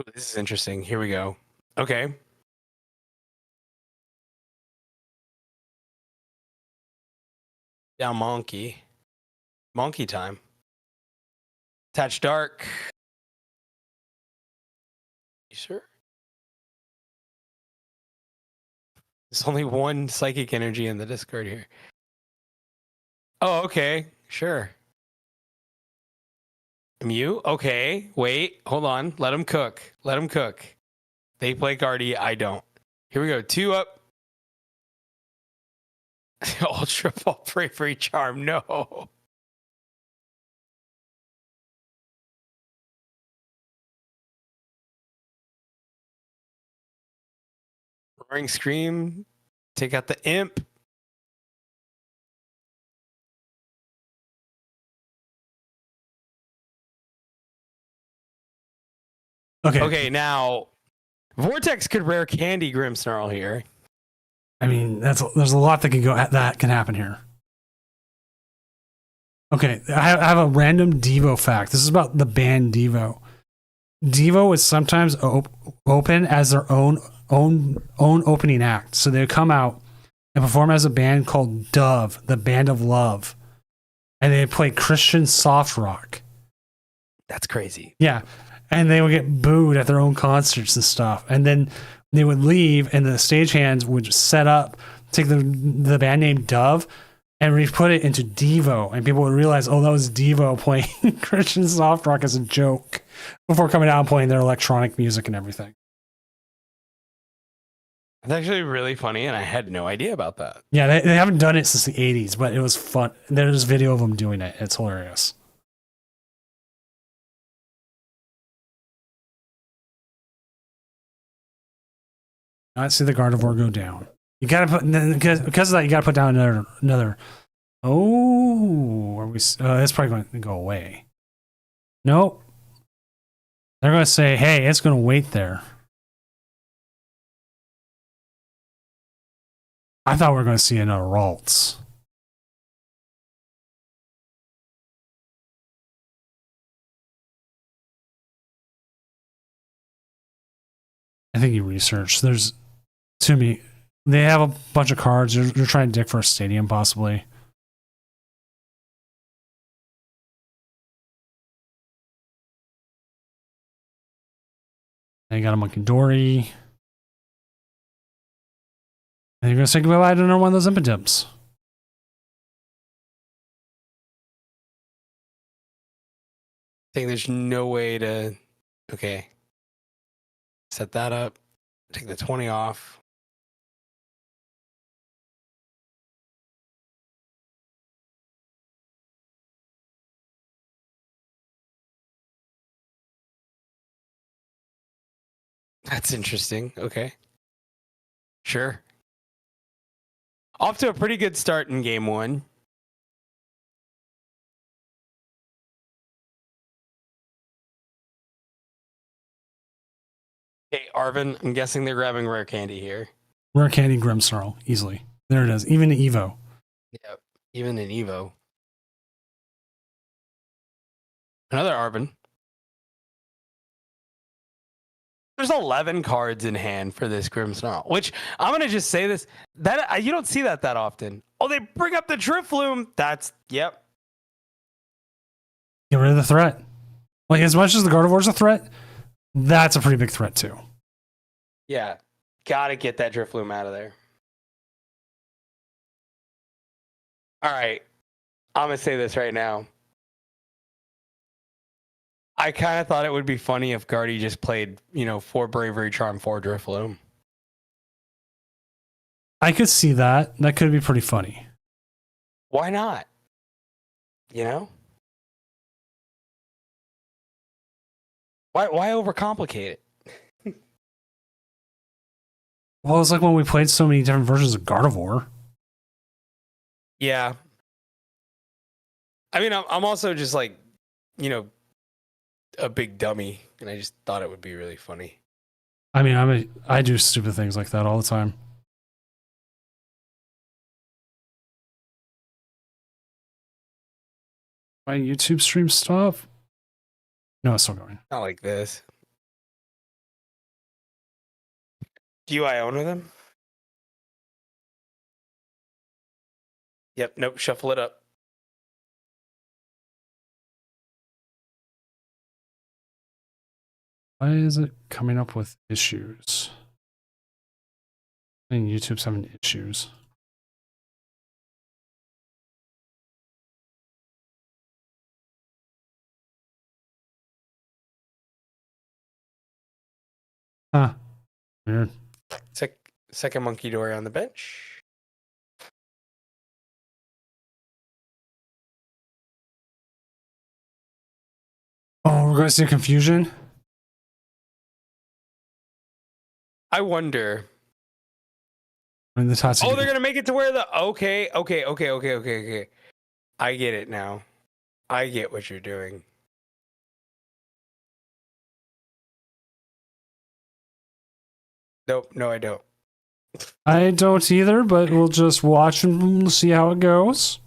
[SPEAKER 2] Ooh, this is interesting. Here we go. Okay. Down monkey. Monkey time. Attach dark. You sure? There's only one psychic energy in the discard here. Oh, okay. Sure. Mew? Okay. Wait. Hold on. Let him cook. Let him cook. They play Guardy. I don't. Here we go. 2 up. Ultra Ball Bravery Charm. No. Roaring Scream. Take out the imp.
[SPEAKER 1] Okay.
[SPEAKER 2] Okay, now Vortex could rare Candy Grimmsnarl here.
[SPEAKER 1] I mean, there's a lot that can happen here. Okay, I have a random Devo fact. This is about the band Devo. Devo is sometimes open as their own opening act. So they come out and perform as a band called Dove, the Band of Love, and they play Christian soft rock.
[SPEAKER 2] That's crazy.
[SPEAKER 1] Yeah, and they would get booed at their own concerts and stuff, and then they would leave, and the stagehands would set up, take the band name Dove, and re-put it into Devo, and people would realize, oh, that was Devo playing Christian soft rock as a joke before coming out and playing their electronic music and everything.
[SPEAKER 2] It's actually really funny, and I had no idea about that.
[SPEAKER 1] Yeah, they haven't done it since the 80s, but it was fun. There's video of them doing it. It's hilarious. I see the Gardevoir go down. You gotta put, because of that, you gotta put down another. Oh, are we? It's probably going to go away. Nope. They're going to say, hey, it's going to wait there. I thought we were going to see another Ralts. I think you researched. There's too many. They have a bunch of cards. They're trying to dig for a stadium, possibly. And you got a Monkey Dory. And you're going to say goodbye to another one of those Impidimps.
[SPEAKER 2] I think there's no way to. Okay. Set that up. Take the 20 off. That's interesting. Okay. Sure. Off to a pretty good start in game 1. Okay, Arvin, I'm guessing they're grabbing rare candy here.
[SPEAKER 1] Rare Candy Grimmsnarl, easily. There it is. Even an Evo.
[SPEAKER 2] Yep. Even in Evo. Another Arvin. There's 11 cards in hand for this Grimmsnarl, which I'm gonna just say this, that you don't see that often. Oh, they bring up the Drifloon. That's yep.
[SPEAKER 1] Get rid of the threat. Like, as much as the Gardevoir's a threat, that's a pretty big threat too.
[SPEAKER 2] Yeah, gotta get that Drifloon out of there. All right, I'm gonna say this right now. I kind of thought it would be funny if Guardy just played, 4 Bravery Charm, 4 Drifloon.
[SPEAKER 1] I could see that. That could be pretty funny.
[SPEAKER 2] Why not? You know? Why overcomplicate it?
[SPEAKER 1] Well, it's like when we played so many different versions of Gardevoir.
[SPEAKER 2] Yeah. I mean, I'm also just like, a big dummy, and I just thought it would be really funny.
[SPEAKER 1] I mean, I do stupid things like that all the time. My YouTube stream stop? No, it's still going.
[SPEAKER 2] Not like this. Do you owner them? Yep. Nope. Shuffle it up.
[SPEAKER 1] Why is it coming up with issues? I think YouTube's having issues. Huh. Weird.
[SPEAKER 2] Second Monkey Dory on the bench.
[SPEAKER 1] Oh, we're going to see confusion?
[SPEAKER 2] I wonder.
[SPEAKER 1] I mean, the Tatsu.
[SPEAKER 2] Oh, they're gonna make it to where the okay. I get it now. I get what you're doing. Nope, no, I don't.
[SPEAKER 1] I don't either, but we'll just watch and see how it goes.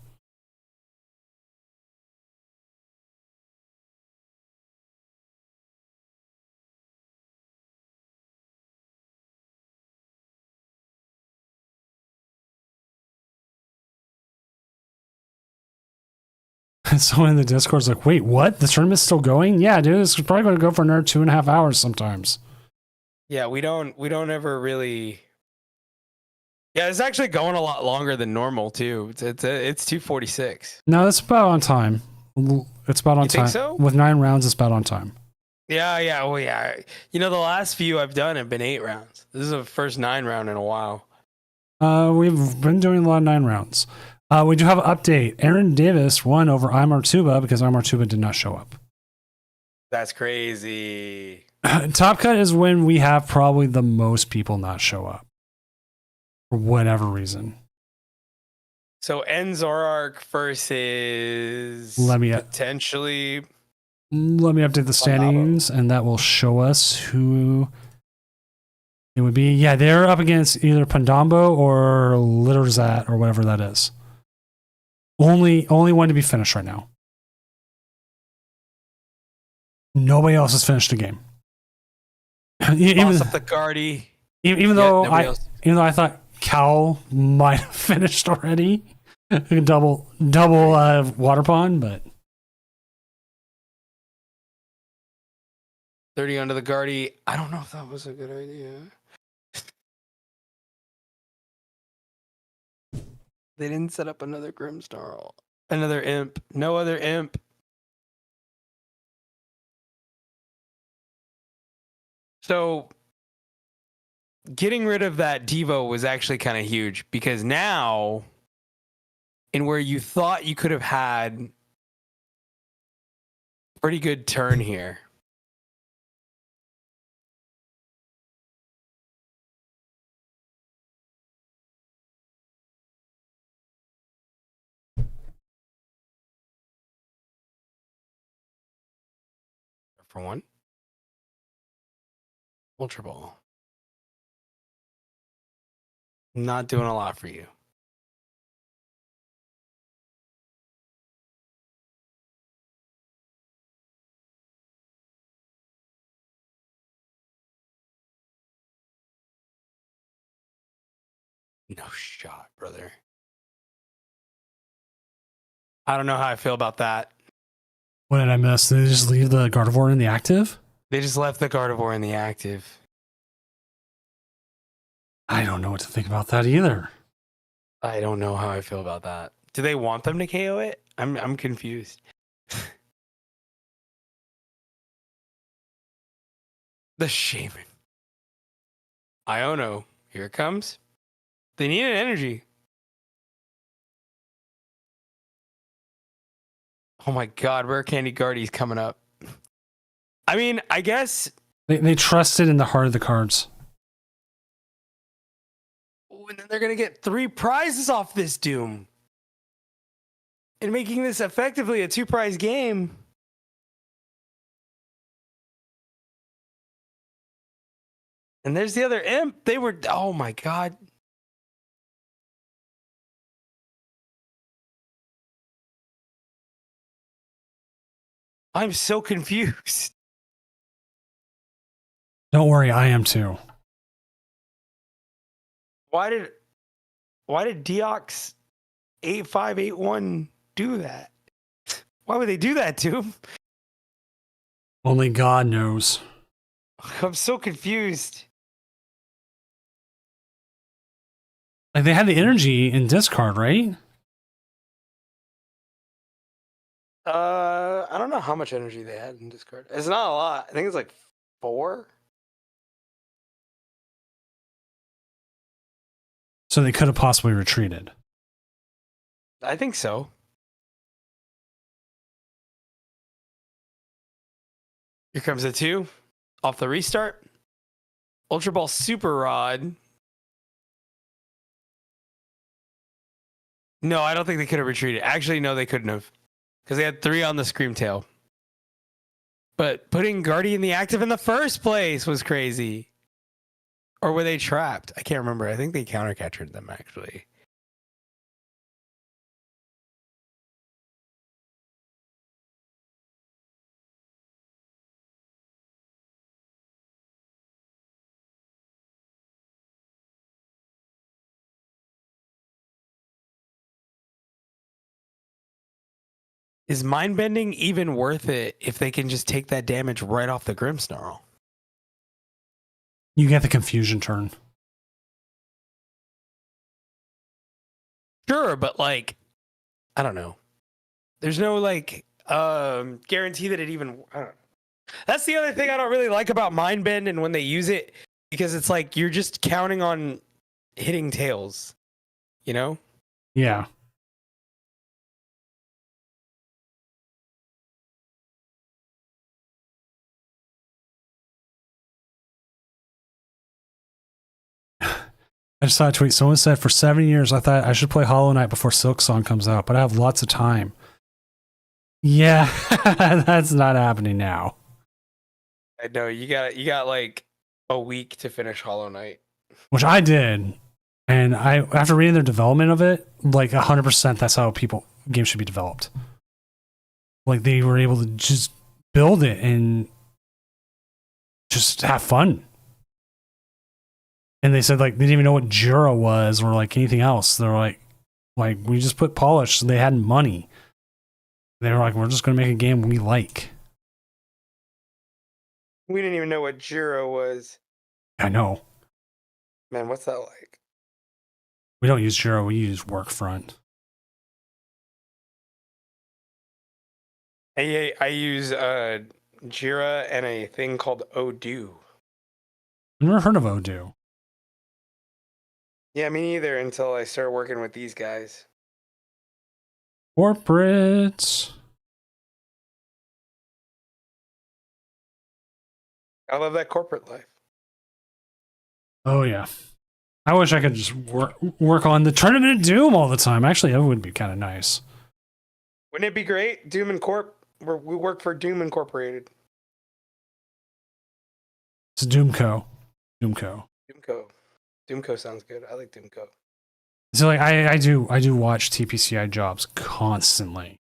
[SPEAKER 1] Someone in the Discord's like, wait, what? The tournament's still going? Yeah, dude, it's probably going to go for another 2.5 hours sometimes.
[SPEAKER 2] Yeah, we don't ever really. Yeah, it's actually going a lot longer than normal too. It's 2:46.
[SPEAKER 1] No, that's about on time. It's about on
[SPEAKER 2] You
[SPEAKER 1] time.
[SPEAKER 2] think so?
[SPEAKER 1] With 9 rounds, it's about on time.
[SPEAKER 2] Yeah, well, yeah. The last few I've done have been 8 rounds. This is the first 9 round in a while.
[SPEAKER 1] We've been doing a lot of 9 rounds. We do have an update. Aaron Davis won over Imar Tuba because Imar Tuba did not show up.
[SPEAKER 2] That's crazy.
[SPEAKER 1] Top Cut is when we have probably the most people not show up. For whatever reason.
[SPEAKER 2] So Enzorark versus
[SPEAKER 1] Let me
[SPEAKER 2] potentially.
[SPEAKER 1] update the standings, and that will show us who it would be. Yeah, they're up against either Pandambo or Litterzat or whatever that is. Only one to be finished right now. Nobody else has finished the game.
[SPEAKER 2] Boss up the Guardy.
[SPEAKER 1] Even though I thought Cal might have finished already, double water pond, but
[SPEAKER 2] 30 under the Guardy. I don't know if that was a good idea. They didn't set up another Grimmsnarl. Another imp. No other imp. So getting rid of that Devo was actually kind of huge because now, in where you thought you could have had a pretty good turn here. For one. Ultra Ball. Not doing a lot for you. No shot, brother. I don't know how I feel about that.
[SPEAKER 1] What did I miss? Did they just leave the Gardevoir in the active?
[SPEAKER 2] They just left the Gardevoir in the active.
[SPEAKER 1] I don't know what to think about that either.
[SPEAKER 2] I don't know how I feel about that. Do they want them to KO it? I'm confused. The Shaman. Iono. Here it comes. They need an energy. Oh my god, Rare Candy Guardy's coming up. I mean, I guess
[SPEAKER 1] They trusted in the heart of the cards.
[SPEAKER 2] and then they're gonna get 3 prizes off this Doom. And making this effectively a 2-prize game. And there's the other imp. They were, oh my god. I'm so confused.
[SPEAKER 1] Don't worry, I am too.
[SPEAKER 2] Why did Deox 8581 do that? Why would they do that to him?
[SPEAKER 1] Only God knows.
[SPEAKER 2] I'm so confused.
[SPEAKER 1] Like they had the energy in discard, right?
[SPEAKER 2] I don't know how much energy they had in discard. It's not a lot. I think it's like 4.
[SPEAKER 1] So they could have possibly retreated.
[SPEAKER 2] I think so. Here comes a 2 off the restart. Ultra Ball Super Rod. No, I don't think they could have retreated. Actually, no, they couldn't have. Because they had 3 on the Scream Tail. But putting Guardy in the active in the first place was crazy. Or were they trapped? I can't remember. I think they counter-captured them, actually. Is mind bending even worth it if they can just take that damage right off the Grimmsnarl?
[SPEAKER 1] You get the confusion turn.
[SPEAKER 2] Sure, but like, I don't know. There's no like guarantee that it even. I don't know. That's the other thing I don't really like about mind bend and when they use it, because it's like you're just counting on hitting tails, you know?
[SPEAKER 1] Yeah. I just saw a tweet. Someone said, for 7 years, I thought I should play Hollow Knight before Silk Song comes out, but I have lots of time. Yeah, that's not happening now.
[SPEAKER 2] I know you got like a week to finish Hollow Knight.
[SPEAKER 1] Which I did. And after reading their development of it, like 100% that's how games should be developed. Like they were able to just build it and just have fun. And they said like they didn't even know what Jura was or like anything else. They're like we just put polish, so they had money. They were like, we're just gonna make a game we like.
[SPEAKER 2] We didn't even know what Jiro was.
[SPEAKER 1] I know.
[SPEAKER 2] Man, what's that like?
[SPEAKER 1] We don't use Jura, we use Workfront.
[SPEAKER 2] I use Jira and a thing called Odoo.
[SPEAKER 1] I've never heard of Odoo.
[SPEAKER 2] Yeah, me neither until I started working with these guys.
[SPEAKER 1] Corporate.
[SPEAKER 2] I love that corporate life.
[SPEAKER 1] Oh yeah. I wish I could just work on the Tournament of Doom all the time. Actually, that would be kind of nice.
[SPEAKER 2] Wouldn't it be great? Doom and Corp. We work for Doom Incorporated.
[SPEAKER 1] It's Doomco. Doomco.
[SPEAKER 2] Doomco sounds good. I like Doomco.
[SPEAKER 1] So like I do watch TPCI jobs constantly.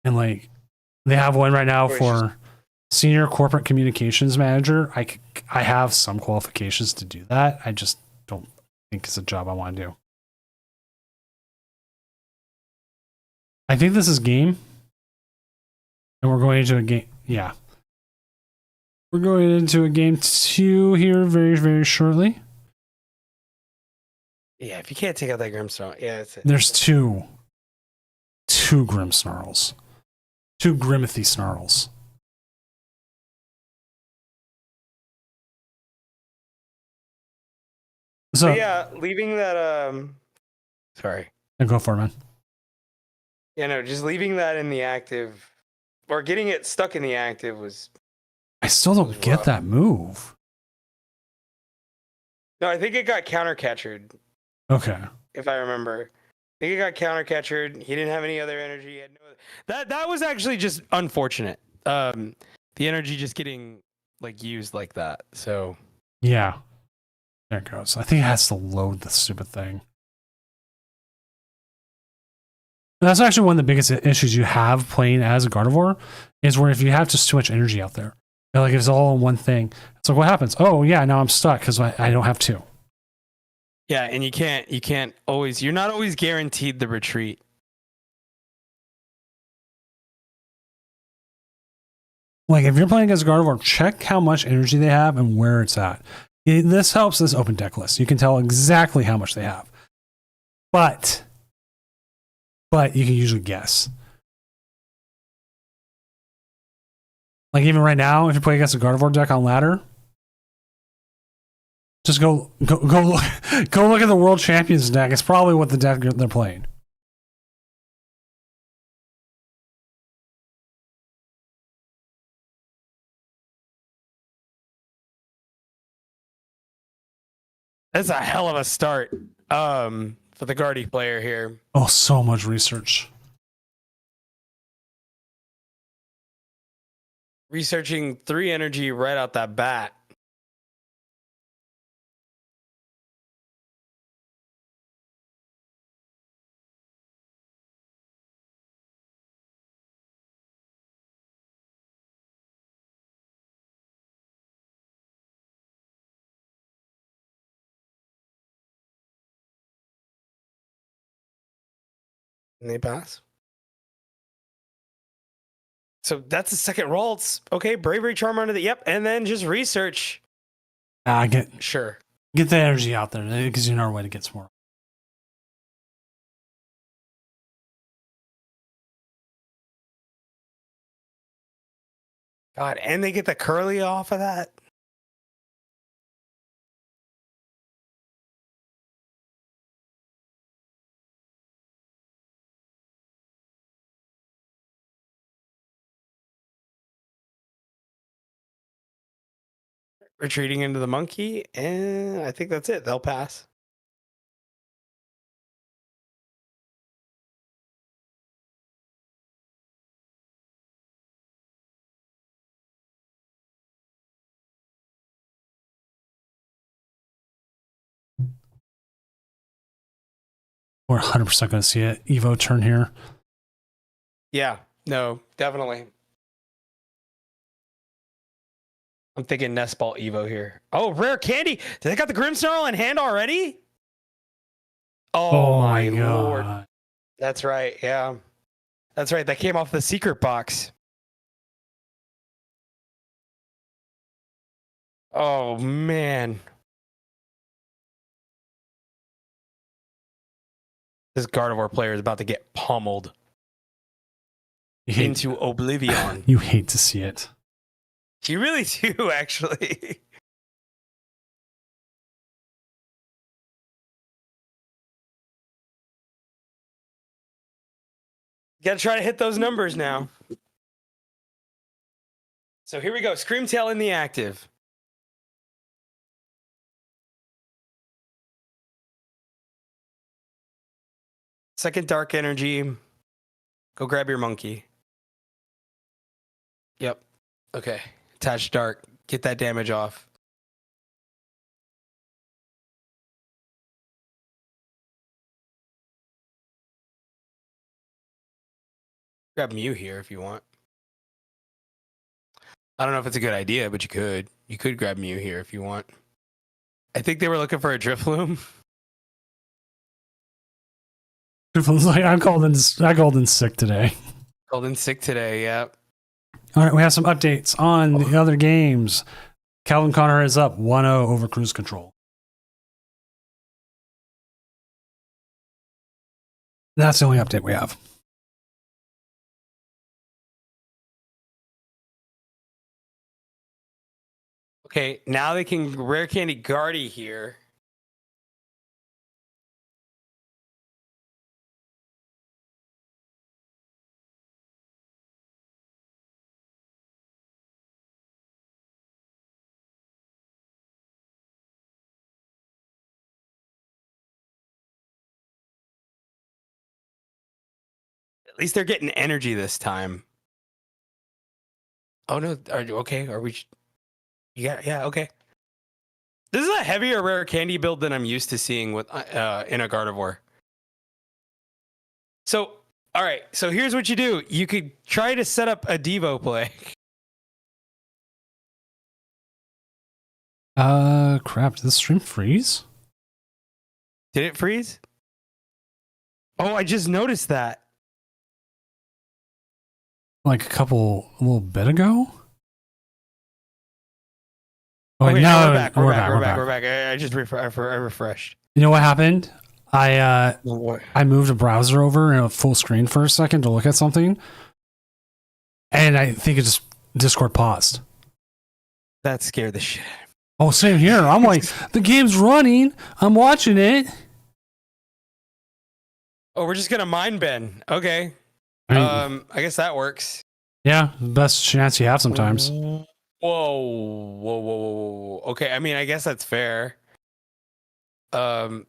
[SPEAKER 1] And like they have one right now for senior corporate communications manager. I have some qualifications to do that. I just don't think is a job I want to do. I think this is game. And we're going into a game. Yeah. We're going into a game 2 here very, very shortly.
[SPEAKER 2] Yeah, if you can't take out that Grimmsnarl, yeah, that's it.
[SPEAKER 1] There's two Grimmsnarls. 2 Grimmothy Snarls. So
[SPEAKER 2] But yeah, leaving that sorry.
[SPEAKER 1] go for it, man.
[SPEAKER 2] Yeah, no, just leaving that in the active or getting it stuck in the active was
[SPEAKER 1] I still don't
[SPEAKER 2] was
[SPEAKER 1] get
[SPEAKER 2] rough.
[SPEAKER 1] that move.
[SPEAKER 2] no, I think it got counter catchered,
[SPEAKER 1] Okay.
[SPEAKER 2] if I remember. I think it got counter catchered. He didn't have any other energy. He had no, that was actually just unfortunate. The energy just getting like used like that. So
[SPEAKER 1] Yeah. There it goes. I think it has to load the stupid thing. That's actually one of the biggest issues you have playing as a Gardevoir is where if you have just too much energy out there, like it's all in one thing. It's like, what happens? Oh yeah, now I'm stuck because I don't have 2.
[SPEAKER 2] yeah, and you can't always, you're not always guaranteed the retreat.
[SPEAKER 1] Like if you're playing against Gardevoir, check how much energy they have and where it's at. This helps this open deck list. You can tell exactly how much they have. But you can usually guess. Like even right now, if you play against a Gardevoir deck on ladder, just go look, go look at the World Champions deck. It's probably what the deck they're playing.
[SPEAKER 2] That's a hell of a start for the Guardy player here.
[SPEAKER 1] Oh, so much research.
[SPEAKER 2] Researching 3 energy right out that bat. And they pass. So that's the second roll. It's okay. Bravery Charm under the yep, and then just research.
[SPEAKER 1] Get
[SPEAKER 2] Sure.
[SPEAKER 1] the energy out there. It gives you another way to get some more.
[SPEAKER 2] God, and they get the curly off of that. Retreating into the monkey, and I think that's it. They'll pass.
[SPEAKER 1] We're 100% going to see it. Evo turn here.
[SPEAKER 2] Yeah, no, definitely. I'm thinking Nest Ball Evo here. Oh, rare candy. Did they got the Grimmsnarl in hand already? Oh, my lord. That's right. Yeah. That's right. That came off the secret box. Oh, man. This Gardevoir player is about to get pummeled into oblivion.
[SPEAKER 1] You hate to see it.
[SPEAKER 2] You really do, actually. Got to try to hit those numbers now. So here we go. Screamtail in the active. Second dark energy. Go grab your monkey. Yep. Okay. Attach dark. Get that damage off. Grab Mew here if you want. I don't know if it's a good idea, but you could. You could grab Mew here if you want. I think they were looking for a Drifloom.
[SPEAKER 1] Truthful's like, I called in sick today.
[SPEAKER 2] Called in sick today. Yeah.
[SPEAKER 1] All right, we have some updates on the other games. Calvin Connor is up 1-0 over Cruise Control. That's the only update we have.
[SPEAKER 2] Okay, now they can rare candy Guardy here. At least they're getting energy this time. Oh no, are you okay? Are we? Yeah, okay. This is a heavier rare candy build than I'm used to seeing with in a Gardevoir. So, all right. So here's what you do. You could try to set up a Devo play.
[SPEAKER 1] Crap, did the stream freeze?
[SPEAKER 2] Did it freeze? Oh, I just noticed that.
[SPEAKER 1] Like a little bit ago? Oh,
[SPEAKER 2] Okay,
[SPEAKER 1] no,
[SPEAKER 2] we're back.
[SPEAKER 1] we're
[SPEAKER 2] We're back. I just I refreshed.
[SPEAKER 1] You know what happened? I
[SPEAKER 2] What?
[SPEAKER 1] moved a browser over in a full screen for a second to look at something, and I think it just Discord paused.
[SPEAKER 2] That scared the shit out of me.
[SPEAKER 1] Oh, same here. I'm like, the game's running. I'm watching it.
[SPEAKER 2] Oh, we're just gonna mind bend. Okay.
[SPEAKER 1] I mean,
[SPEAKER 2] I guess that works.
[SPEAKER 1] yeah, the best chance you have sometimes.
[SPEAKER 2] Whoa. Okay, I mean, I guess that's fair. Yeah,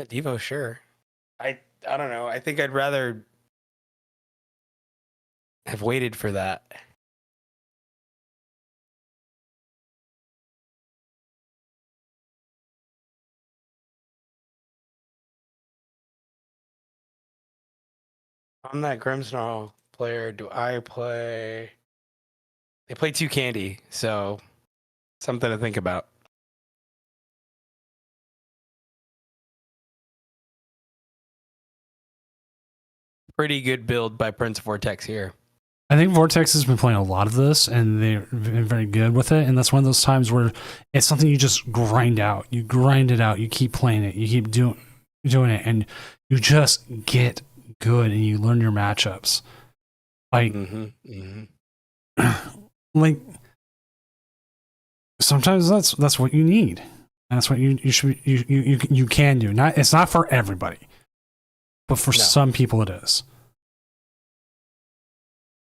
[SPEAKER 2] Devo, sure. I don't know. I think I'd rather have waited for that. I'm that Grimmsnarl player. Do I play? They play 2 candy, so something to think about. Pretty good build by Prince Vortex here.
[SPEAKER 1] I think Vortex has been playing a lot of this, and they've been very good with it. And that's one of those times where it's something you just grind out. You grind it out. You keep playing it. You keep doing it, and you just get good, and you learn your matchups. Like, like sometimes that's what you need. That's what you should you can do. Not it's not for everybody, but for some people it is.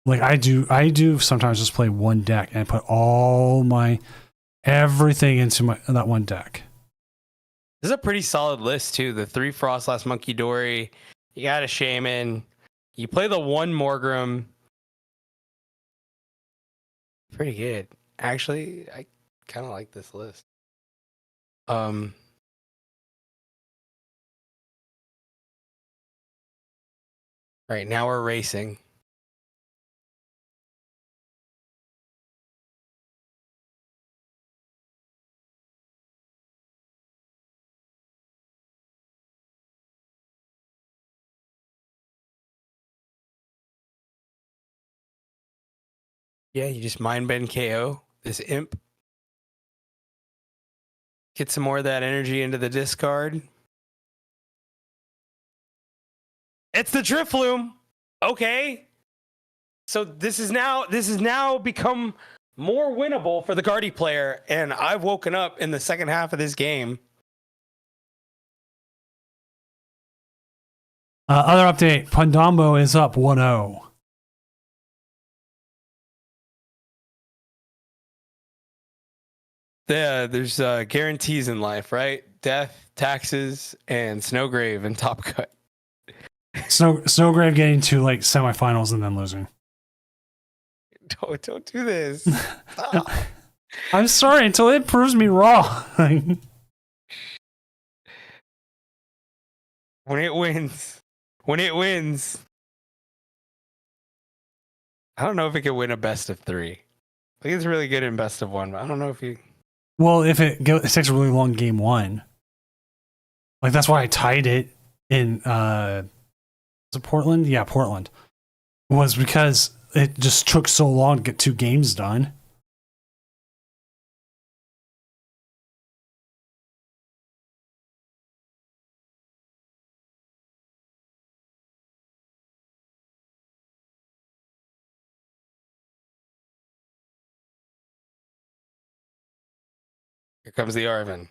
[SPEAKER 1] Like I do sometimes just play one deck and put all my everything into that one deck.
[SPEAKER 2] This is a pretty solid list too. The 3 Frostlass Monkey Dory. You got a Shaman. You play the 1 Morgrim. Pretty good. Actually, I kind of like this list. Right now we're racing. Yeah, you just mind bend KO this imp. Get some more of that energy into the discard. It's the Drifloon. Okay. So this is now become more winnable for the Guardy player, and I've woken up in the second half of this game.
[SPEAKER 1] Other update, Pundombo is up 1-0.
[SPEAKER 2] Yeah, there's guarantees in life, right? Death, taxes, and Snowgrave and Top Cut.
[SPEAKER 1] Snowgrave getting to like semifinals and then losing.
[SPEAKER 2] Don't do this.
[SPEAKER 1] I'm sorry until it proves me wrong.
[SPEAKER 2] When it wins. I don't know if it can win a best of 3. I think it's really good in best of 1, but I don't know if you.
[SPEAKER 1] Well, if it takes a really long game one, like that's why I tied it in. Was it Portland? Yeah, Portland. Was because it just took so long to get 2 games done.
[SPEAKER 2] Here comes the Arvin.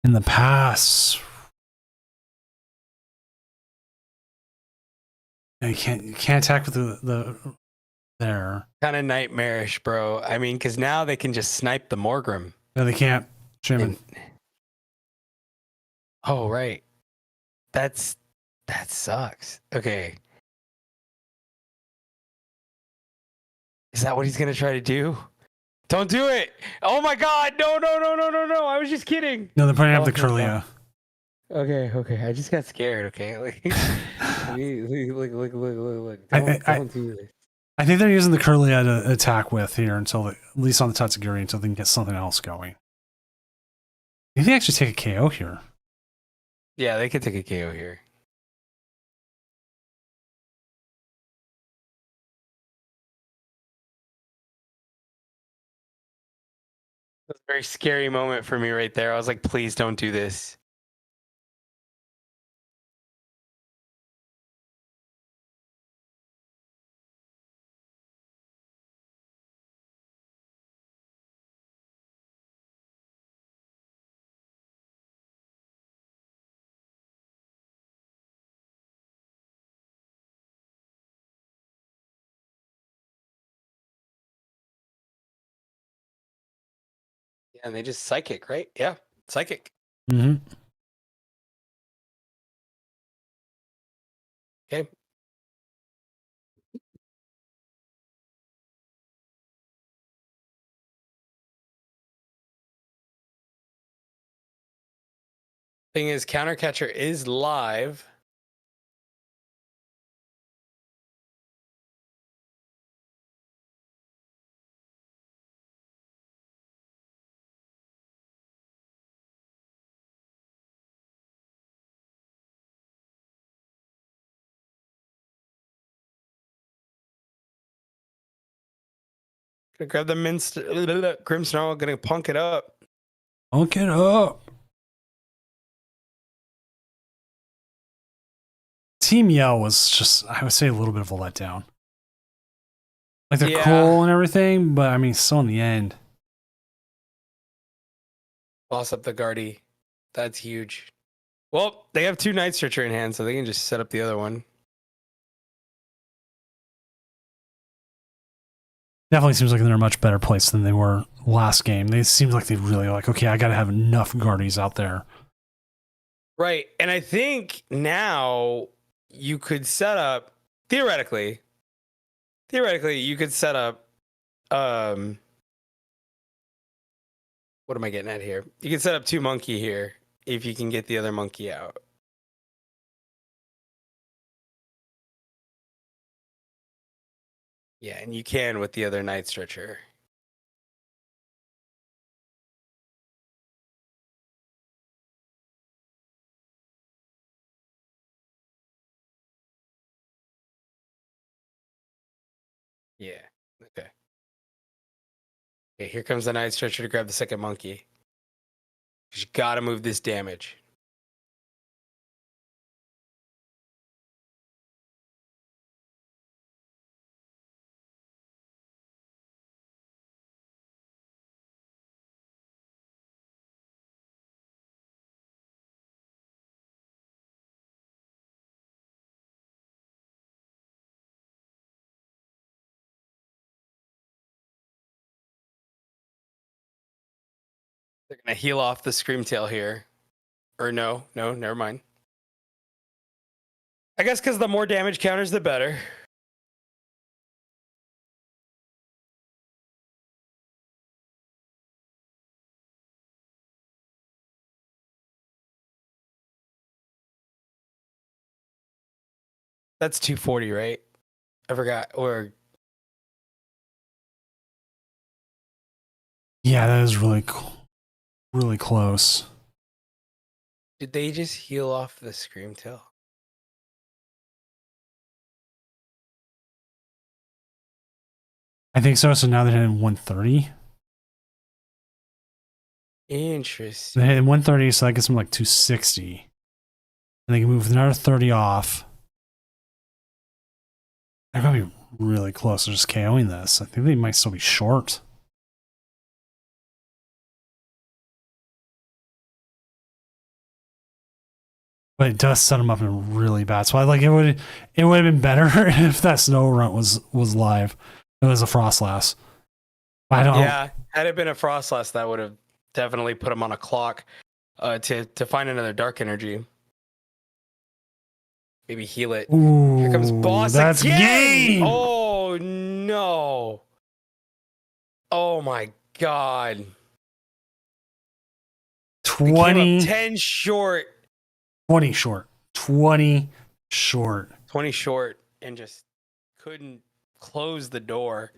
[SPEAKER 1] In the past, you can't attack with the there.
[SPEAKER 2] Kind of nightmarish, bro. I mean, because now they can just snipe the Morgrim.
[SPEAKER 1] No, they can't. Shaman.
[SPEAKER 2] And- oh, right. That sucks. Okay. Is that what he's gonna try to do? Don't do it! Oh my god! No! I was just kidding.
[SPEAKER 1] No, they're putting up the
[SPEAKER 2] Okay,
[SPEAKER 1] Curlia.
[SPEAKER 2] Okay. I just got scared. Okay, look. Don't do this.
[SPEAKER 1] I think they're using the Curlia to attack with here until at least on the Tatsugiri until they can get something else going. Maybe they actually take a KO here.
[SPEAKER 2] Yeah, they could take a KO here. That's a very scary moment for me right there. I was like, please don't do this. Yeah, and they just psychic, right? Yeah, psychic.
[SPEAKER 1] Mm-hmm.
[SPEAKER 2] Okay. Thing is, Countercatcher is live. Gonna grab the Grimmsnarl, gonna punk it up.
[SPEAKER 1] Punk it up. Team Yell was just, I would say, a little bit of a letdown. Like they're
[SPEAKER 2] Yeah.
[SPEAKER 1] cool and everything, but I mean, still in the end.
[SPEAKER 2] Boss up the Guardy. That's huge. Well, they have 2 Night Searcher in hand, so they can just set up the other one.
[SPEAKER 1] Definitely seems like they're in a much better place than they were last game. They seemed like they really like, okay, I got to have enough Guardies out there.
[SPEAKER 2] Right. And I think now you could set up theoretically, you could set up what am I getting at here? You can set up 2 monkey here if you can get the other monkey out. Yeah, and you can with the other Night Stretcher. Yeah. Okay. Okay, here comes the Night Stretcher to grab the second monkey. You gotta move this damage. They're gonna heal off the Screamtail here. Or no, never mind. I guess because the more damage counters, the better. That's 240, right? I forgot. Or
[SPEAKER 1] Yeah, that is really really close.
[SPEAKER 2] did they just heal off the Scream Tail?
[SPEAKER 1] I think so. So now they're hitting 130.
[SPEAKER 2] Interesting.
[SPEAKER 1] They're hitting 130, so that gets them like 260. And they can move another 30 off. They're going to be really close to just KOing this. I think they might still be short. But it does set them up in a really bad spot. Like it would have been better if that snow runt was live. It was a Frostlass. I don't.
[SPEAKER 2] Yeah, had it been a Frostlass, that would have definitely put him on a clock to find another dark energy. Maybe heal it.
[SPEAKER 1] Ooh,
[SPEAKER 2] Here comes boss
[SPEAKER 1] that's
[SPEAKER 2] again!
[SPEAKER 1] game.
[SPEAKER 2] Oh no! Oh my god! They came
[SPEAKER 1] 20,
[SPEAKER 2] up 10 short.
[SPEAKER 1] 20 short. 20 short.
[SPEAKER 2] 20 short, and just couldn't close the door.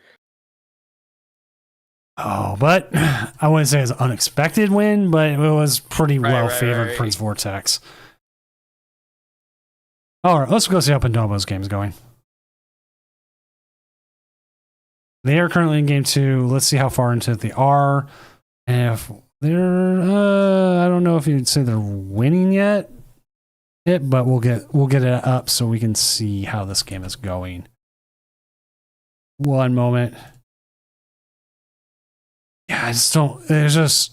[SPEAKER 1] Oh, but I wouldn't say it's an unexpected win, but it was pretty well favored
[SPEAKER 2] right.
[SPEAKER 1] Prince Vortex. All right, let's go see how Pandomo's game's going. They are currently in game 2. Let's see how far into it they are. And if they're, I don't know if you'd say they're winning yet, but we'll get it up so we can see how this game is going. One moment. Yeah, I just don't. There's just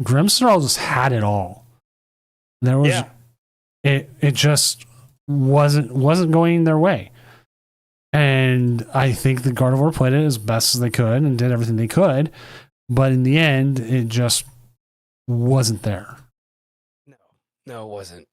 [SPEAKER 1] Grimmsnarl just had it all. There was it just wasn't going their way. And I think the Gardevoir played it as best as they could and did everything they could, but in the end, it just wasn't there.
[SPEAKER 2] No, it wasn't.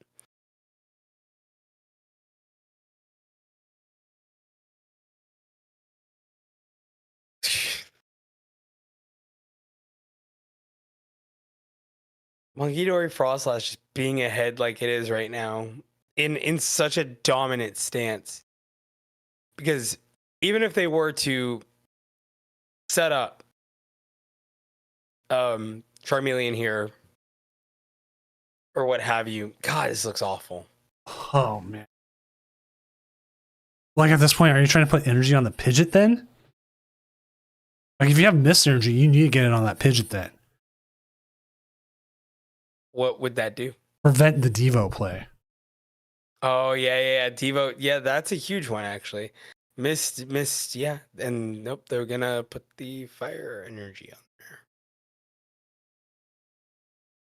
[SPEAKER 2] Mongidori Frostlass just being ahead like it is right now in such a dominant stance. Because even if they were to set up Charmeleon here or what have you, God, this looks awful.
[SPEAKER 1] Oh man. Like at this point, are you trying to put energy on the Pidgeot then? Like if you have Mist Energy, you need to get it on that Pidgeot then.
[SPEAKER 2] What would that do?
[SPEAKER 1] Prevent the Devo play.
[SPEAKER 2] Oh yeah. Devo, yeah, that's a huge one actually. Missed, yeah. And nope, they're gonna put the fire energy on there.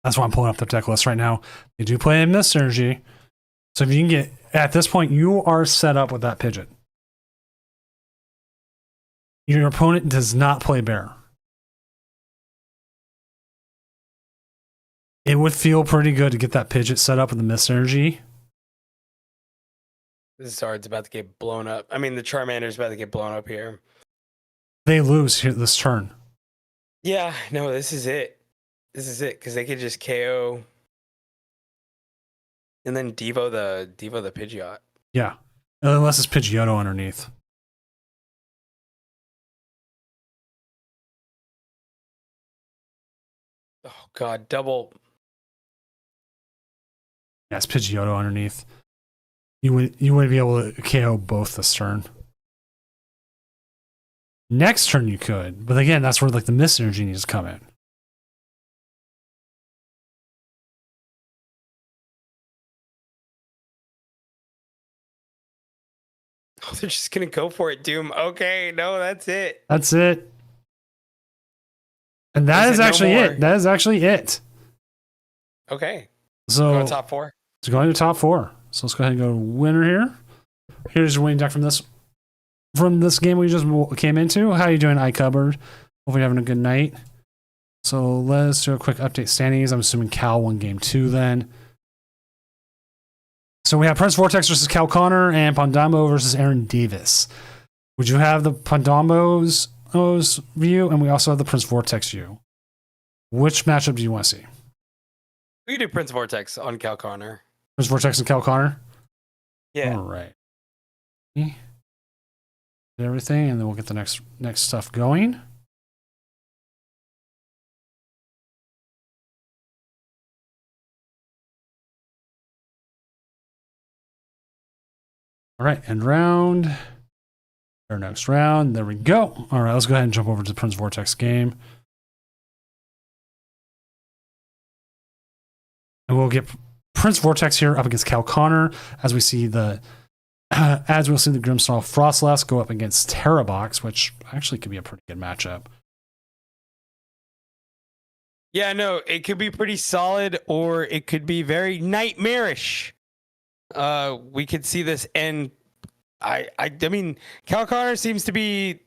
[SPEAKER 1] That's why I'm pulling up the deck list right now. They do play in Mist Energy. So if you can get, at this point, you are set up with that Pidgeot. Your opponent does not play Bear. It would feel pretty good to get that Pidgeot set up with the Mist Energy.
[SPEAKER 2] This Zard's about to get blown up. I mean, the Charmander's about to get blown up here.
[SPEAKER 1] They lose here this turn.
[SPEAKER 2] Yeah, no, this is it. This is it, because they could just KO and then Devo the Pidgeot.
[SPEAKER 1] Yeah. Unless it's Pidgeotto underneath.
[SPEAKER 2] Oh god, double.
[SPEAKER 1] Yeah, it's Pidgeotto underneath. You wouldn't be able to KO both this turn. Next turn you could, but again, that's where like the Mist Energy needs to come in.
[SPEAKER 2] Oh, they're just gonna go for it, Doom. Okay, no, that's it.
[SPEAKER 1] That's it. And that is actually it. That is actually it.
[SPEAKER 2] Okay.
[SPEAKER 1] So
[SPEAKER 2] Go top 4.
[SPEAKER 1] it's going to top 4. So let's go ahead and go to winner here. Here's your winning deck from this game we just came into. How you doing, iCupboard? Hope you're having a good night. So let's do a quick update standings. I'm assuming Cal won game 2 then. So we have Prince Vortex versus Cal Connor and Pondombo versus Aaron Davis. Would you have the Pondombo's view? And we also have the Prince Vortex view. Which matchup do you want to see?
[SPEAKER 2] We do Prince Vortex on Cal Connor.
[SPEAKER 1] Prince Vortex and Cal Connor?
[SPEAKER 2] Yeah.
[SPEAKER 1] All right. everything, and then we'll get the next stuff going. All right, end round. Our next round. There we go. All right, let's go ahead and jump over to the Prince Vortex game. And we'll get Prince Vortex here up against Cal Connor as we see the Grimstall Frostlass go up against Terrabox, which actually could be a pretty good matchup.
[SPEAKER 2] Yeah, no, it could be pretty solid or it could be very nightmarish. We could see this end. I mean, Cal Connor seems to be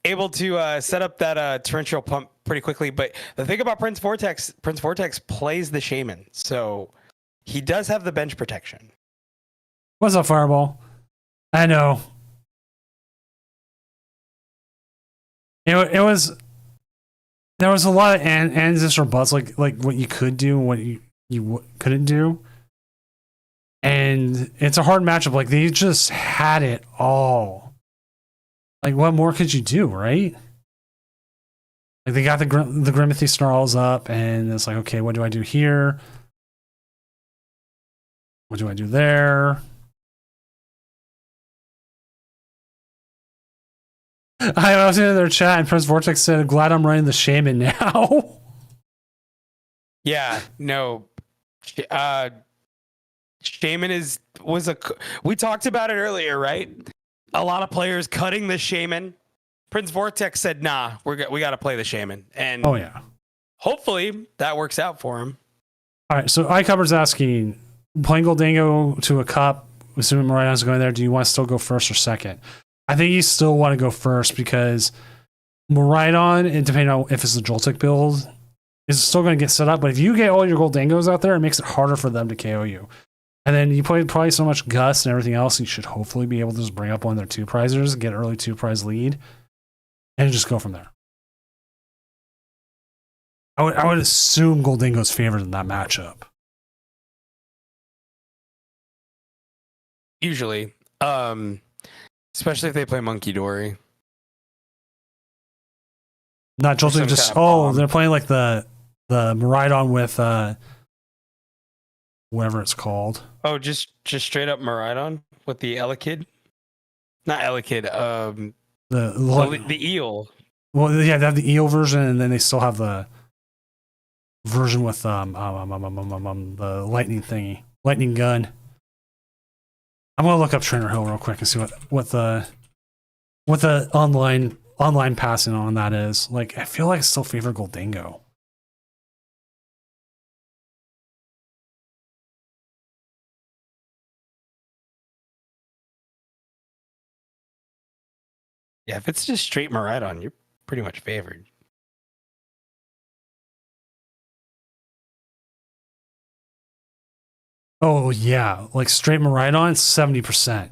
[SPEAKER 2] able to set up that torrential pump pretty quickly. But the thing about Prince Vortex plays the Shaman, so he does have the bench protection.
[SPEAKER 1] What's up, Fireball? I know. It was. There was a lot of ands or buts, like what you could do and what you couldn't do. And it's a hard matchup. Like, they just had it all. Like, what more could you do, right? Like, they got the Grimothy Snarls up, and it's like, okay, what do I do here? What do I do there? I was in their chat, and Prince Vortex said, "Glad I'm running the Shaman now."
[SPEAKER 2] Yeah, no. Shaman we talked about it earlier, right? A lot of players cutting the Shaman. Prince Vortex said, "Nah, we got to play the Shaman," and
[SPEAKER 1] oh yeah,
[SPEAKER 2] hopefully that works out for him.
[SPEAKER 1] All right, so iCover's asking, playing Goldango to a cup, assuming Maridon's going there, do you want to still go first or second? I think you still want to go first because Maridon, and depending on if it's a Joltik build, is still going to get set up. But if you get all your Goldangos out there, it makes it harder for them to KO you. And then you play probably so much Gust and everything else, you should hopefully be able to just bring up one of their 2-prizers, get early 2-prize lead, and just go from there. I would assume Goldango's favored in that matchup.
[SPEAKER 2] Usually. Especially if they play Monkey Dory.
[SPEAKER 1] Not Joltik, just they're playing like the Maridon with whatever it's called.
[SPEAKER 2] Oh, just straight up Maridon with the Elekid? Not Elekid, the eel.
[SPEAKER 1] Well, yeah, they have the eel version, and then they still have the version with the lightning thingy, lightning gun. I'm gonna look up Trainer Hill real quick and see what the online passing on that is. Like, I feel like I still favor Goldango.
[SPEAKER 2] Yeah, if it's just straight Maridon, you're pretty much favored.
[SPEAKER 1] Oh yeah, like straight Maridon, 70%.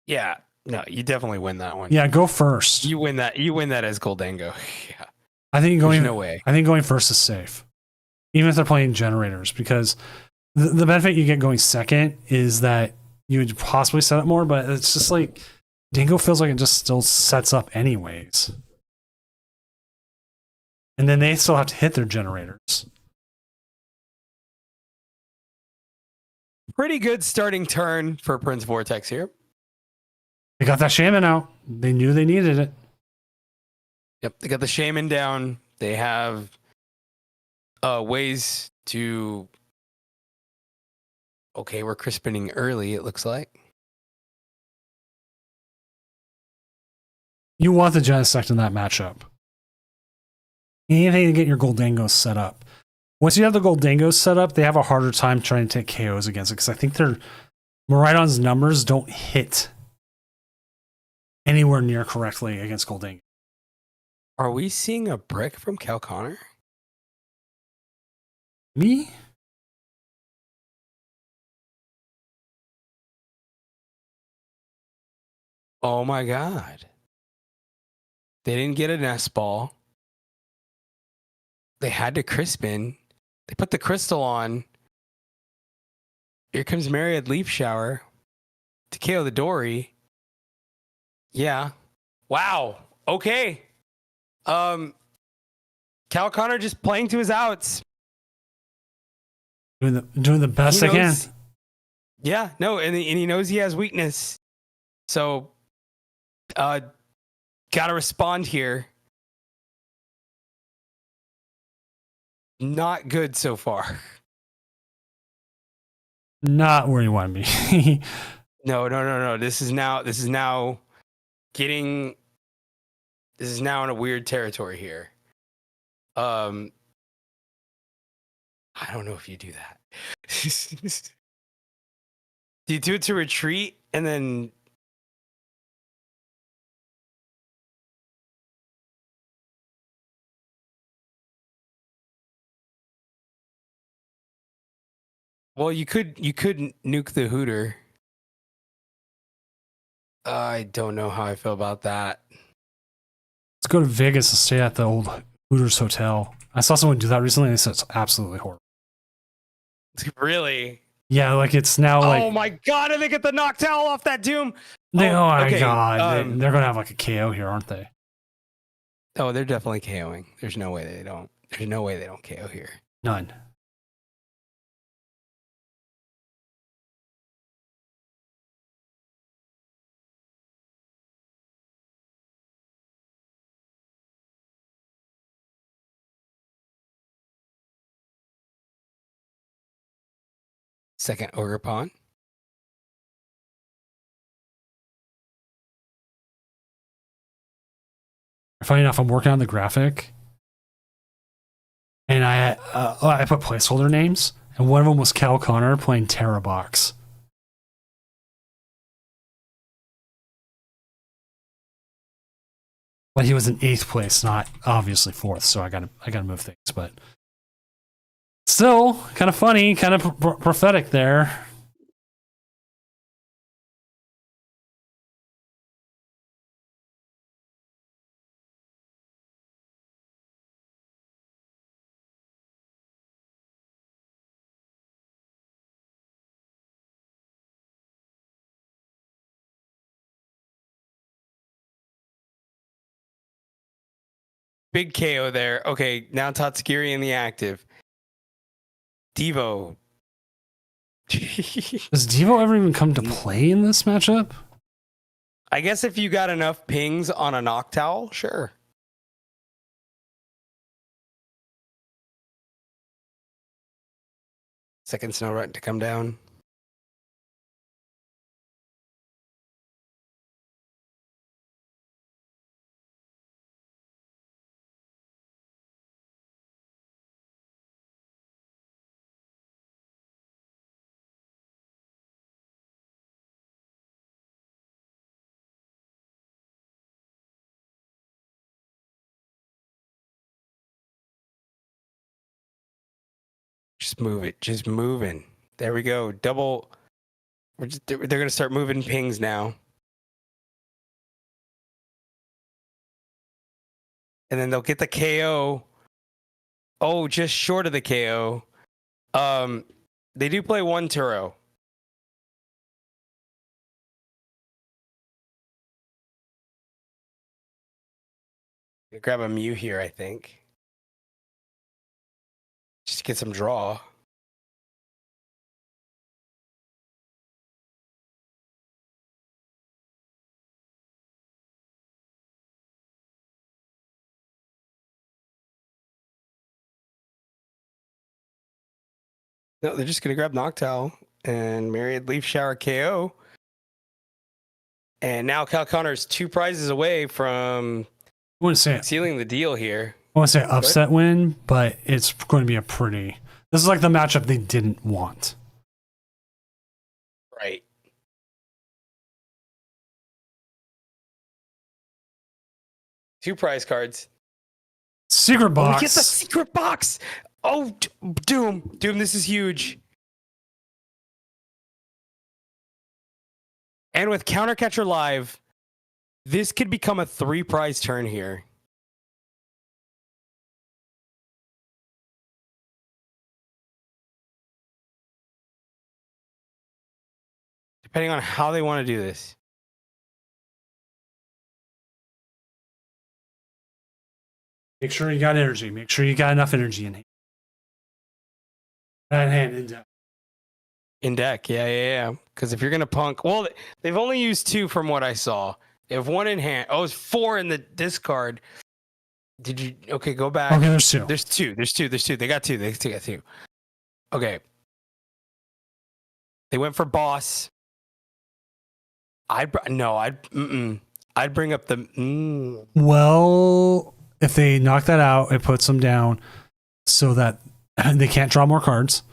[SPEAKER 2] Yeah, no, you definitely win that one.
[SPEAKER 1] Yeah, go first.
[SPEAKER 2] You win that. You win that as Goldango. Yeah,
[SPEAKER 1] I think
[SPEAKER 2] there's no way.
[SPEAKER 1] I think going first is safe, even if they're playing generators, because the benefit you get going second is that you would possibly set up more, but it's just like Dingo feels like it just still sets up anyways, and then they still have to hit their generators.
[SPEAKER 2] Pretty good starting turn for Prince Vortex here.
[SPEAKER 1] They got that Shaman out. They knew they needed it.
[SPEAKER 2] Yep, they got the Shaman down. They have ways to... Okay, we're crispening early, it looks like.
[SPEAKER 1] You want the Genesect in that matchup. Anything to get your Goldangos set up. Once you have the Goldangos set up, they have a harder time trying to take KOs against it, because I think their Maridon's numbers don't hit anywhere near correctly against Goldango.
[SPEAKER 2] Are we seeing a brick from Cal Connor?
[SPEAKER 1] Me?
[SPEAKER 2] Oh my god. They didn't get a nest ball. They had to Crispin. They put the crystal on. Here comes Myriad Leaf Shower. to KO the Dory. Yeah. Wow. Okay. Cal Connor just playing to his outs.
[SPEAKER 1] Doing the best
[SPEAKER 2] He
[SPEAKER 1] I can.
[SPEAKER 2] knows- Yeah, no, and he knows he has weakness. So gotta respond here. Not good so far.
[SPEAKER 1] Not where you want to be.
[SPEAKER 2] No. This is now getting this is now in a weird territory here. I don't know if you do that. Do you do it to retreat and then well you could nuke the Hooter. I don't know how I feel about that.
[SPEAKER 1] Let's go to Vegas and stay at the old Hooters Hotel. I saw someone do that recently and they said it's absolutely horrible.
[SPEAKER 2] Really?
[SPEAKER 1] Yeah, like it's now like
[SPEAKER 2] Oh my god, and they get the knockdown off that Doom.
[SPEAKER 1] oh my
[SPEAKER 2] okay,
[SPEAKER 1] god, they're gonna have like a KO here, aren't they?
[SPEAKER 2] Oh, they're definitely KOing. There's no way they don't KO here.
[SPEAKER 1] None.
[SPEAKER 2] Second Ogre Pawn.
[SPEAKER 1] Funny enough, I'm working on the graphic, and I put placeholder names, and one of them was Cal Connor playing Terra Box. But he was in 8th place, not obviously 4th, so I gotta move things. But still, kind of funny, kind of prophetic there.
[SPEAKER 2] Big KO there. Okay, now Tatsugiri in the active. Devo.
[SPEAKER 1] Does Devo ever even come to play in this matchup?
[SPEAKER 2] I guess if you got enough pings on a Noctowl, sure. Second Snow Rut to come down. Just move it. Just moving. There we go. Double. They're going to start moving pings now. And then they'll get the KO. Oh, just short of the KO. They do play one Turo. Grab a Mew here, I think. Just to get some draw. No, they're just going to grab Noctowl and Myriad Leaf Shower KO. And now Cal Connor's 2 prizes away from
[SPEAKER 1] I wouldn't say
[SPEAKER 2] sealing the deal here.
[SPEAKER 1] I wouldn't say upset win, but it's going to be a pretty. This is like the matchup they didn't want.
[SPEAKER 2] Right. Two prize cards.
[SPEAKER 1] Secret
[SPEAKER 2] Oh,
[SPEAKER 1] box.
[SPEAKER 2] we get the secret box. Oh, Doom. Doom, this is huge. And with Countercatcher Live, this could become a 3 prize turn here. depending on how they want to do this.
[SPEAKER 1] Make sure you got energy. Make sure you got enough energy in hand. That hand in deck.
[SPEAKER 2] In deck, yeah. Because if you're gonna punk, well, they've only used 2 from what I saw. They have 1 in hand. Oh, it's 4 in the discard. Did you? Okay, go back.
[SPEAKER 1] Okay, there's 2.
[SPEAKER 2] There's two. They got 2. They got 2. Okay. They went for boss. I'd bring up the.
[SPEAKER 1] Well, if they knock that out, it puts them down so that they can't draw more cards.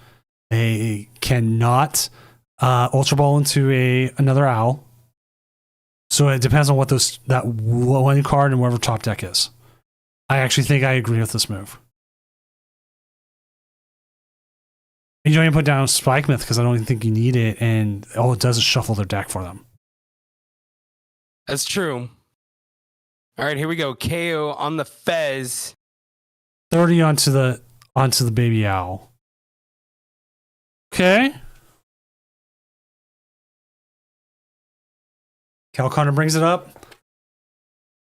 [SPEAKER 1] They cannot Ultra Ball into another owl. So it depends on what that one card and whatever top deck is. I actually think I agree with this move. You don't even put down Spike Myth because I don't even think you need it, and all it does is shuffle their deck for them.
[SPEAKER 2] That's true. All right, here we go. KO on the Fez.
[SPEAKER 1] 30 onto the baby owl. Okay. Cal Connor brings it up.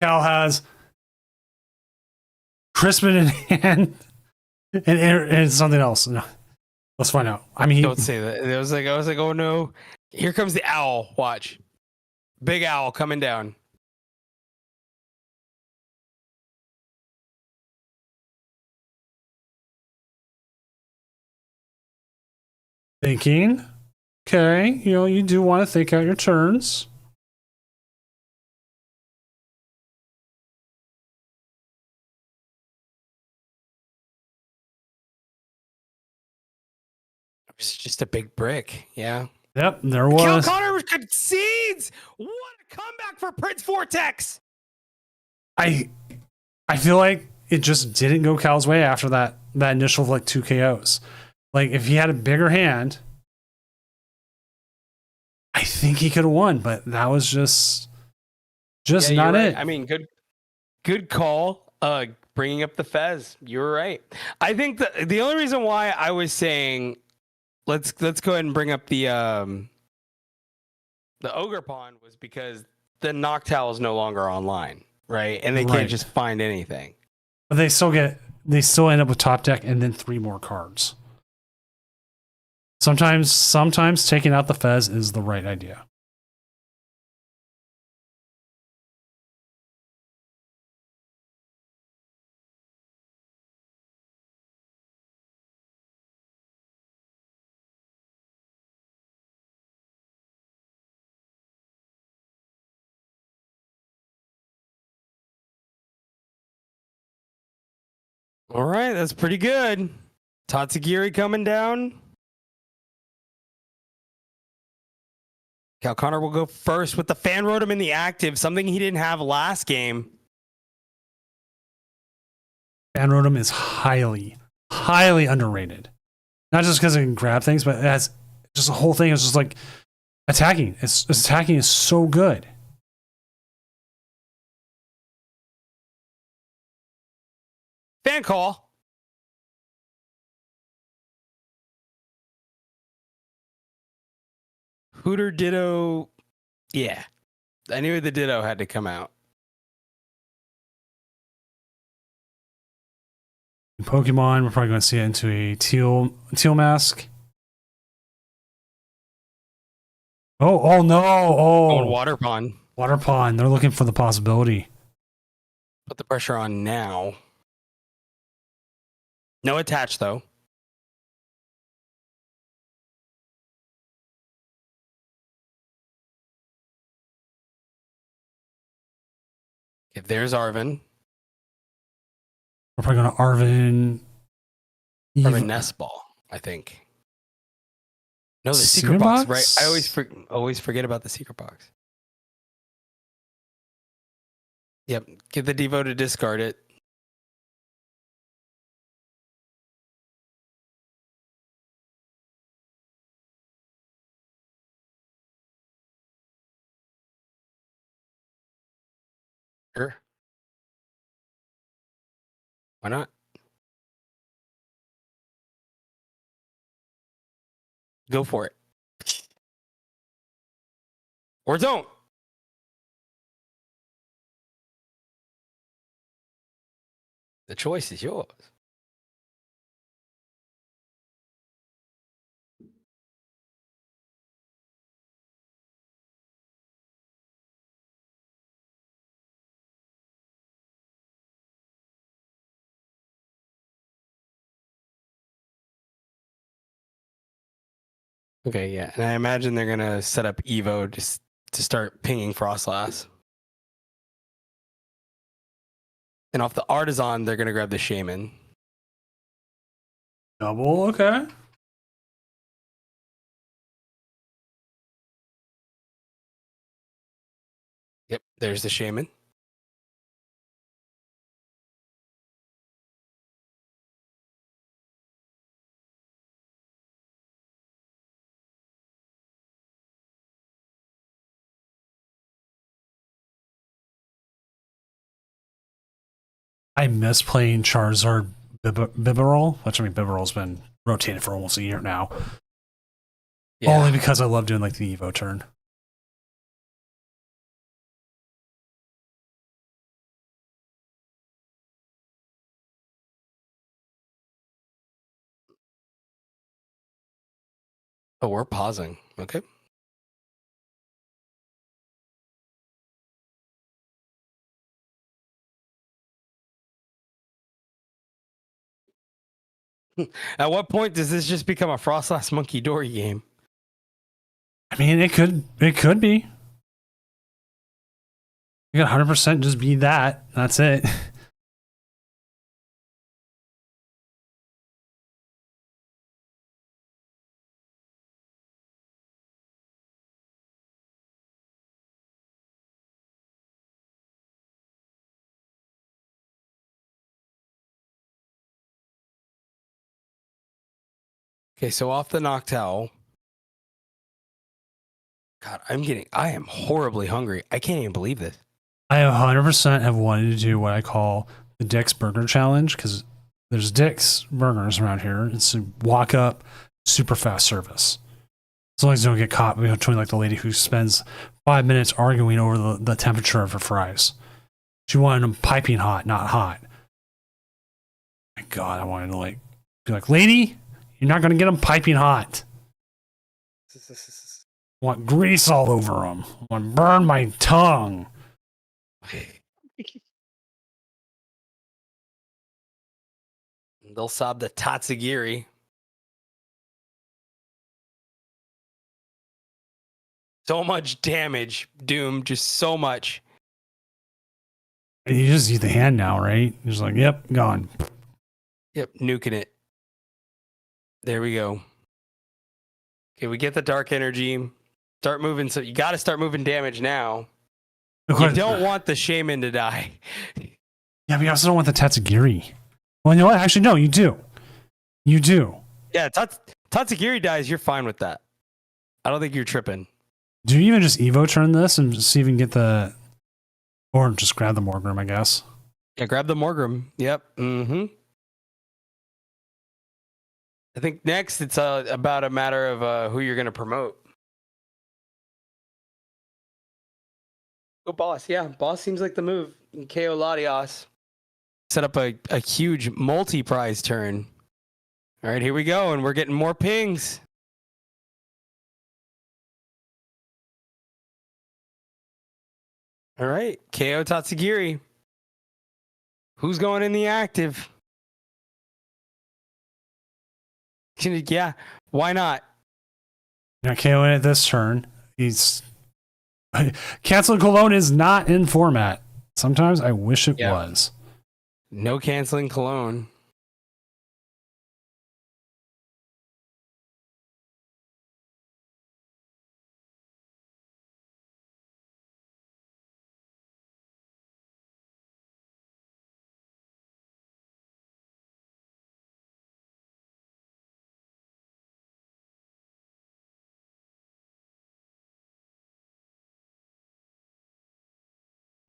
[SPEAKER 1] Cal has Crispin in hand and something else. No. Let's find out. I mean,
[SPEAKER 2] Don't say that. I was like, oh no. Here comes the owl. Watch. Big owl coming down.
[SPEAKER 1] thinking. Okay, you do want to think out your turns.
[SPEAKER 2] It's just a big brick. Yeah.
[SPEAKER 1] Yep, there
[SPEAKER 2] Cal
[SPEAKER 1] was.
[SPEAKER 2] Connor concedes. What a comeback for Prince Vortex.
[SPEAKER 1] I feel like it just didn't go Cal's way after that initial like 2 KOs. Like if he had a bigger hand, I think he could have won, but that was just
[SPEAKER 2] Yeah,
[SPEAKER 1] not
[SPEAKER 2] you're
[SPEAKER 1] it.
[SPEAKER 2] right. I mean, good call. Bringing up the Fez. You were right. I think the only reason why I was saying let's go ahead and bring up the Ogre Pawn was because the Noctowl is no longer online, right? And they
[SPEAKER 1] Right.
[SPEAKER 2] can't just find anything.
[SPEAKER 1] But they still end up with top deck and then 3 more cards. Sometimes taking out the Fez is the right idea.
[SPEAKER 2] All right, that's pretty good. Tatsugiri coming down. Cal Connor will go first with the Fan Rotom in the active, something he didn't have last game.
[SPEAKER 1] Fan Rotom is highly underrated. Not just because it can grab things, but it has just the whole thing is just like attacking. Its attacking is so good.
[SPEAKER 2] Fan call. Hooter Ditto. Yeah. I knew the Ditto had to come out.
[SPEAKER 1] In Pokemon, we're probably going to see it into a teal mask. Oh no!
[SPEAKER 2] Oh, Water Pond.
[SPEAKER 1] Water Pond. They're looking for the possibility.
[SPEAKER 2] Put the pressure on now. No attach, though. Okay, there's Arvin.
[SPEAKER 1] We're probably going to Arvin.
[SPEAKER 2] Arvin Nest Ball, I think. No, the secret
[SPEAKER 1] Secret
[SPEAKER 2] box,
[SPEAKER 1] box?
[SPEAKER 2] right? I always forget about the secret box. Yep, get the Devo to discard it. Sure. Why not? Go for it. Or don't. The choice is yours. Okay, yeah. And I imagine they're going to set up Evo just to start pinging Frostlass. And off the Artisan, they're going to grab the Shaman.
[SPEAKER 1] Double, okay.
[SPEAKER 2] Yep, there's the Shaman.
[SPEAKER 1] I miss playing Charizard Bibarel, which I mean, Bibarel's been rotated for almost a year now.
[SPEAKER 2] Yeah.
[SPEAKER 1] Only because I love doing like the Evo turn.
[SPEAKER 2] Oh, we're pausing. Okay. At what point does this just become a Frostlass Monkey Dory game?
[SPEAKER 1] I mean, it could be. You got 100% just be that. That's it.
[SPEAKER 2] Okay, so off the Noctowl. God, I am horribly hungry. I can't even believe this.
[SPEAKER 1] I 100% have wanted to do what I call the Dick's Burger Challenge because there's Dick's Burgers around here. It's a walk up, super fast service. As long as you don't get caught between like the lady who spends 5 minutes arguing over the temperature of her fries. She wanted them piping hot, not hot. My God, I wanted to like be like, lady, you're not going to get them piping hot. I want grease all over them. I want to burn my tongue.
[SPEAKER 2] They'll sob the Tatsugiri. So much damage, Doom. Just so much.
[SPEAKER 1] And you just use the hand now, right? You're just like, yep, gone.
[SPEAKER 2] Yep, nuking it. There we go. Okay, we get the dark energy. Start moving. So you got to start moving damage now. You don't want the Shaman to die.
[SPEAKER 1] Yeah, but you also don't want the Tatsugiri. Well, you know what? Actually, no, you do. You do.
[SPEAKER 2] Yeah, Tatsugiri dies. You're fine with that. I don't think you're tripping.
[SPEAKER 1] Do you even just Evo turn this and see if you can get the... Or just grab the Morgrim, I guess.
[SPEAKER 2] Yeah, grab the Morgrim. Yep. Mm-hmm. I think next it's about a matter of who you're going to promote. Go boss. Yeah, boss seems like the move. KO Latios. Set up a huge multi-prize turn. All right, here we go. And we're getting more pings. All right, KO Tatsugiri. Who's going in the active? Yeah, why not?
[SPEAKER 1] Not KOing it this turn. He's... Cancel Cologne is not in format. Sometimes I wish it was.
[SPEAKER 2] No canceling Cologne.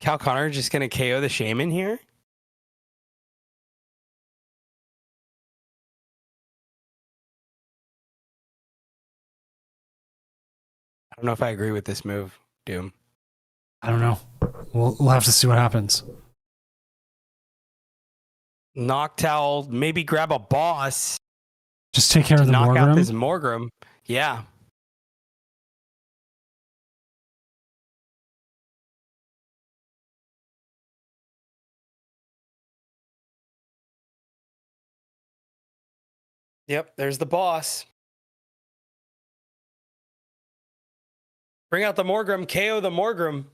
[SPEAKER 2] Cal Connor just going to KO the Shaman here? I don't know if I agree with this move. Doom?
[SPEAKER 1] I don't know. We'll have to see what happens.
[SPEAKER 2] Noctowl, maybe grab a boss
[SPEAKER 1] Just take care
[SPEAKER 2] to
[SPEAKER 1] of the
[SPEAKER 2] knock out this
[SPEAKER 1] Morgrim.
[SPEAKER 2] Morgrim. Yeah. Yep, there's the boss. Bring out the Morgrim, KO the Morgrim.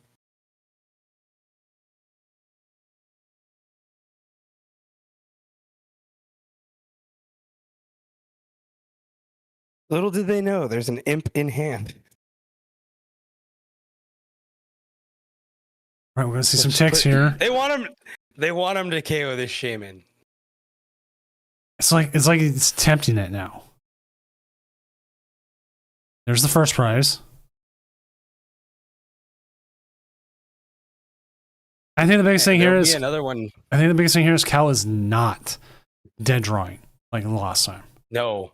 [SPEAKER 2] Little did they know, there's an imp in hand.
[SPEAKER 1] All right, we're gonna see some
[SPEAKER 2] Just
[SPEAKER 1] ticks
[SPEAKER 2] put-
[SPEAKER 1] here.
[SPEAKER 2] They want him. They want him to KO this shaman.
[SPEAKER 1] It's like it's tempting it now. There's the first prize. I think the biggest thing here
[SPEAKER 2] There'll
[SPEAKER 1] is
[SPEAKER 2] be another one.
[SPEAKER 1] I think the biggest thing here is Cal is not dead drawing like the last time.
[SPEAKER 2] No,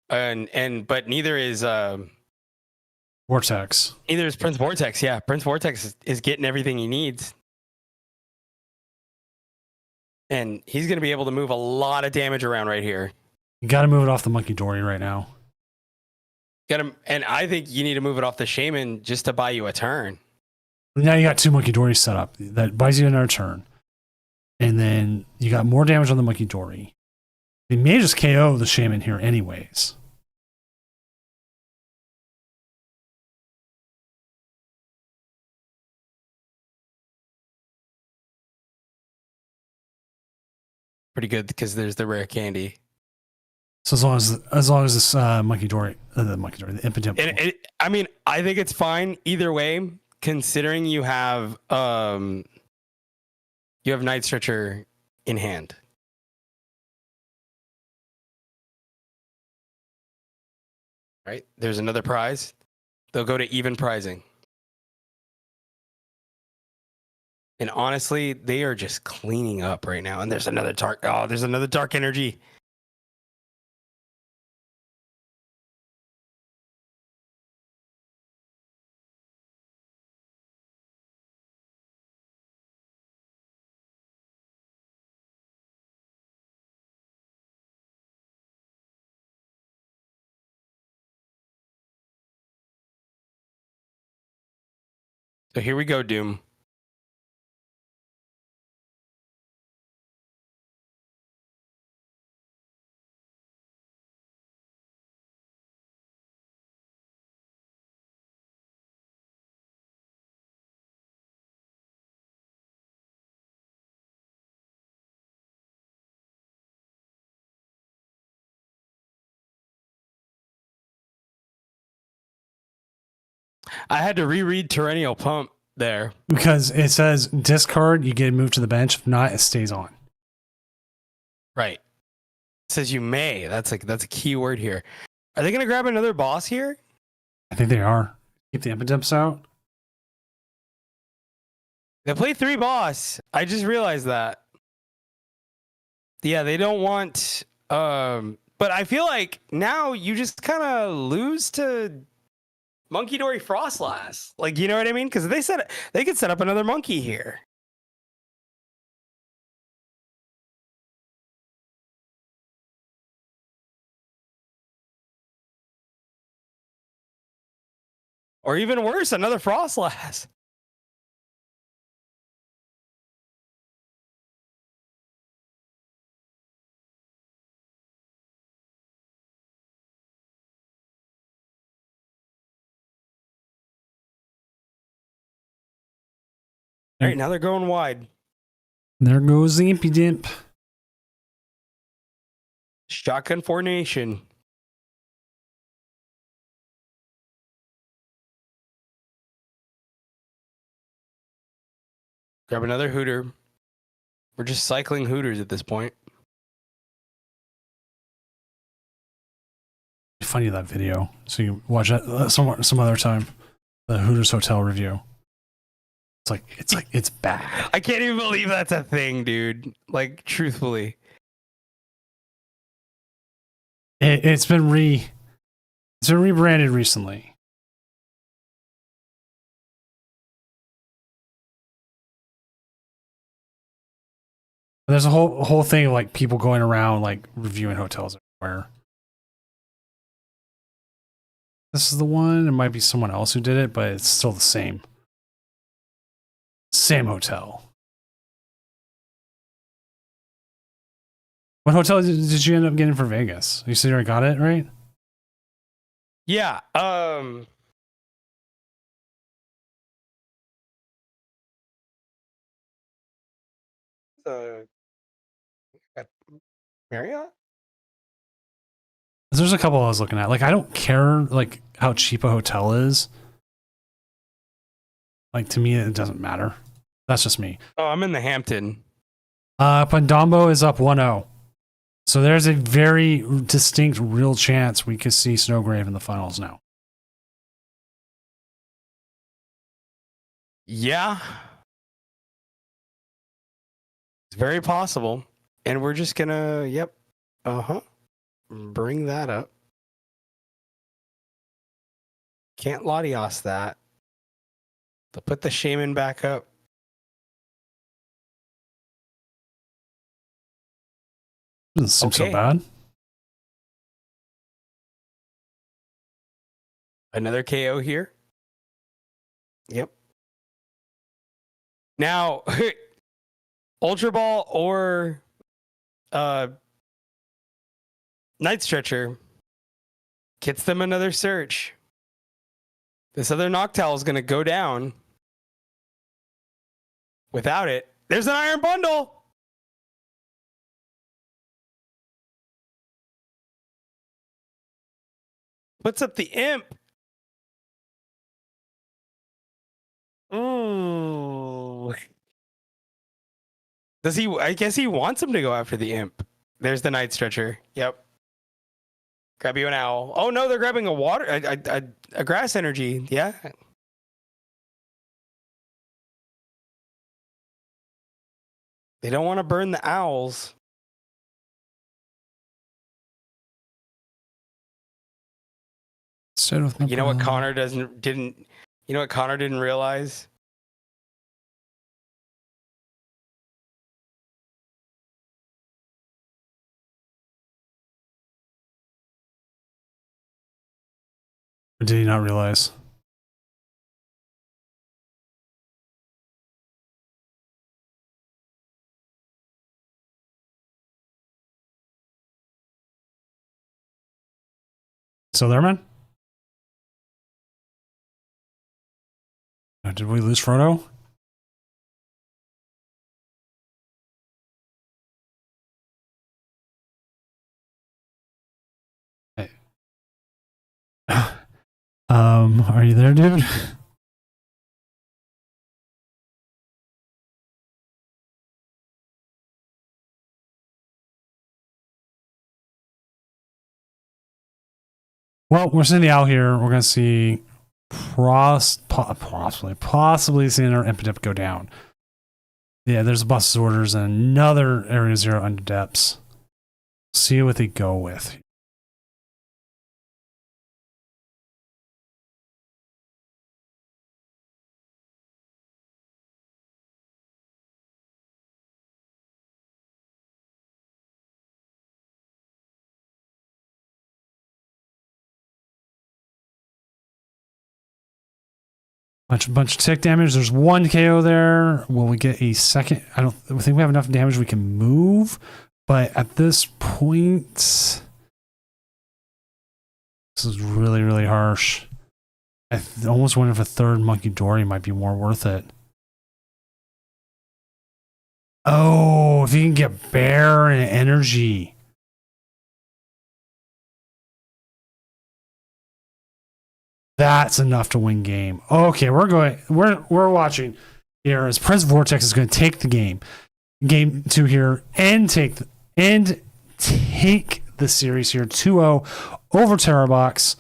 [SPEAKER 2] but neither is
[SPEAKER 1] Vortex.
[SPEAKER 2] Prince Vortex. Yeah, Prince Vortex is getting everything he needs, and he's going to be able to move a lot of damage around right here.
[SPEAKER 1] You got to move it off the Monkey Dory right now.
[SPEAKER 2] Get him, and I think you need to move it off the shaman just to buy you a turn.
[SPEAKER 1] Now you got 2 Monkey Dories set up. That buys you another turn. And then you got more damage on the Monkey Dory. They may just KO the Shaman here anyways.
[SPEAKER 2] Pretty good because there's the rare candy.
[SPEAKER 1] So as long as this the Impidimp.
[SPEAKER 2] And I mean, I think it's fine either way, considering you have Night Stretcher in hand. Right? There's another prize. They'll go to even pricing. And honestly, they are just cleaning up right now. And there's another dark energy. So here we go, Doom. I had to reread Perennial Pump there.
[SPEAKER 1] Because it says discard, you get moved to the bench. If not, it stays on.
[SPEAKER 2] Right. It says you may. That's a key word here. Are they going to grab another boss here?
[SPEAKER 1] I think they are. Keep the Impidimps out.
[SPEAKER 2] They play 3 boss. I just realized that. Yeah, they don't want but I feel like now you just kind of lose to Monkey Dory Frostlass. Like, you know what I mean? Because they could set up another monkey here. Or even worse, another Frostlass. All right, now they're going wide.
[SPEAKER 1] There goes the Impidimp.
[SPEAKER 2] Shotgun formation. Grab another Hooter. We're just cycling Hooters at this point.
[SPEAKER 1] Find you that video so you can watch that some other time. The Hooters Hotel review. It's bad.
[SPEAKER 2] I can't even believe that's a thing, dude. Like, truthfully.
[SPEAKER 1] It's been rebranded recently. There's a whole thing of like people going around like reviewing hotels everywhere. This is the one. It might be someone else who did it, but it's still the same. Same hotel. What hotel did you end up getting for Vegas? You said you already got it, right?
[SPEAKER 2] Yeah. At Marriott?
[SPEAKER 1] There's a couple I was looking at. Like, I don't care like how cheap a hotel is. Like, to me, it doesn't matter. That's just me.
[SPEAKER 2] Oh, I'm in the Hampton.
[SPEAKER 1] Pandombo is up 1-0. So there's a very distinct, real chance we could see Snowgrave in the finals now.
[SPEAKER 2] Yeah. It's very possible. And we're just gonna, yep. Bring that up. Can't Latios that. They'll put the Shaman back up.
[SPEAKER 1] Doesn't seem so
[SPEAKER 2] Okay.
[SPEAKER 1] bad.
[SPEAKER 2] Another KO here. Yep. Now, Ultra Ball or Night Stretcher gets them another search. This other Noctowl is going to go down. Without it, there's an Iron Bundle. Puts up the Imp. Ooh. Does he? I guess he wants him to go after the Imp. There's the Night Stretcher. Yep. Grab you an owl. Oh no, they're grabbing a water, a grass energy. Yeah. They don't want to burn the owls.
[SPEAKER 1] Stayed with my
[SPEAKER 2] You know what
[SPEAKER 1] problem.
[SPEAKER 2] Connor didn't. You know what Connor didn't realize?
[SPEAKER 1] Or did he not realize? So there, man? Did we lose Frodo? Hey. Are you there, dude? Well, we're seeing the owl here. We're going to see possibly seeing our Impidip go down. Yeah, there's a boss's orders and another Area 0 under depths. See what they go with. Bunch of tick damage. There's one KO there. Will we get a second? I think we have enough damage we can move. But at this point, this is really, really harsh. I almost wonder if a third Monkey Dory might be more worth it. Oh, if you can get Bear and Energy. That's enough to win game. Okay, we're watching here as Prince Vortex is going to take the game 2 here and take the series here 2-0 over Terrorbox.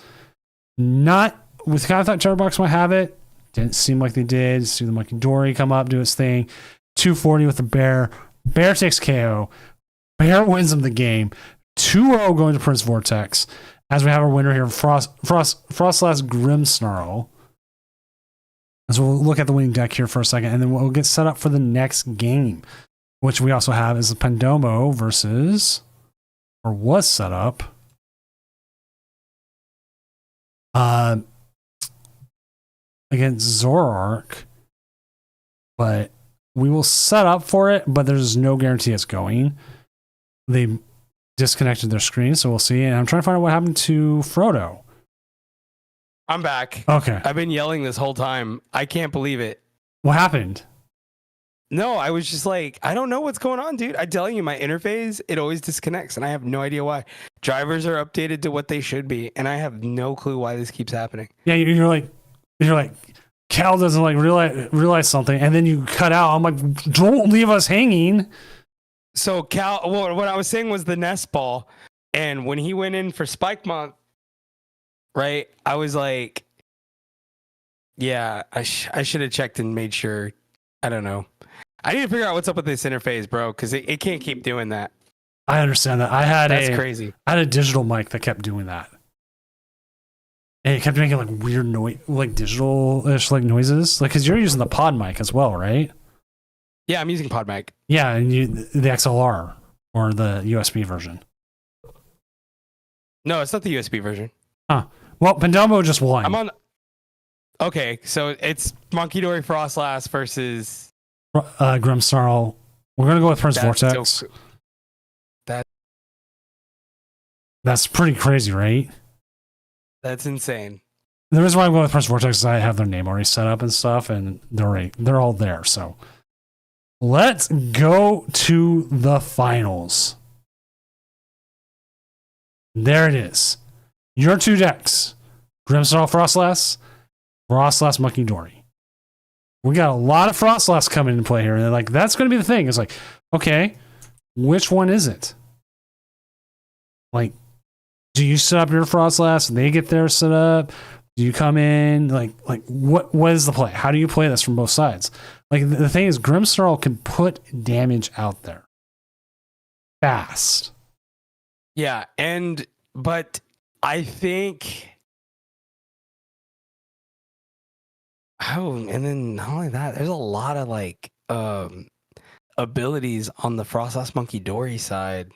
[SPEAKER 1] Not with kind of thought Terrorbox might have it. Didn't seem like they did. See the Monkey Dory come up, do its thing. 240 with the Bear. Bear takes KO. Bear wins them the game. 2-0 going to Prince Vortex. As we have our winner here, Frostless Grimmsnarl. As we'll look at the winning deck here for a second, and then we'll get set up for the next game. which we also have, is the Pandomo versus, or was set up, against Zoroark, but we will set up for it, but there's no guarantee it's going. They disconnected their screen, so we'll see. And I'm trying to find out what happened to Frodo.
[SPEAKER 2] I'm back.
[SPEAKER 1] Okay.
[SPEAKER 2] I've been yelling this whole time. I can't believe it.
[SPEAKER 1] What happened?
[SPEAKER 2] No, I was just like, I don't know what's going on, dude. I'm telling you, my interface, it always disconnects, and I have no idea why. Drivers are updated to what they should be, and I have no clue why this keeps happening.
[SPEAKER 1] Yeah, you're like, Cal doesn't like realize something, and then you cut out. I'm like, don't leave us hanging.
[SPEAKER 2] So Cal, well, what I was saying was the nest ball, and when he went in for Spike Month, right? I was like, yeah, I should have checked and made sure. I don't know. I need to figure out what's up with this interface, bro, because it can't keep doing that.
[SPEAKER 1] I understand that. That's
[SPEAKER 2] crazy.
[SPEAKER 1] I had a digital mic that kept doing that. And it kept making like weird noise, like digital-ish like noises. Like, because you're using the pod mic as well, right?
[SPEAKER 2] Yeah, I'm using PodMic.
[SPEAKER 1] Yeah, and the XLR or the USB version.
[SPEAKER 2] No, it's not the USB version.
[SPEAKER 1] Huh. Well, Pandomo just won.
[SPEAKER 2] I'm on. Okay, so it's Monkey Dory Frostlass versus
[SPEAKER 1] Grimmsnarl. We're gonna go with Prince Vortex.
[SPEAKER 2] So,
[SPEAKER 1] That's pretty crazy, right?
[SPEAKER 2] that's insane.
[SPEAKER 1] The reason why I'm going with Prince Vortex is I have their name already set up and stuff, and they're all there. So let's go to the finals. There it is. Your two decks: Grimmsnarl Frostlass, Frostlass Monkey Dory. We got a lot of Frostlass coming into play here, and like that's going to be the thing. It's like, okay, which one is it? Like, do you set up your Frostlass and they get theirs set up? Do you come in? Like what is the play? How do you play this from both sides? Like, the thing is, Grimmsnarl can put damage out there fast.
[SPEAKER 2] Yeah, but I think. Oh, and then not only that, there's a lot of like abilities on the Frostlass Monkey Dory side.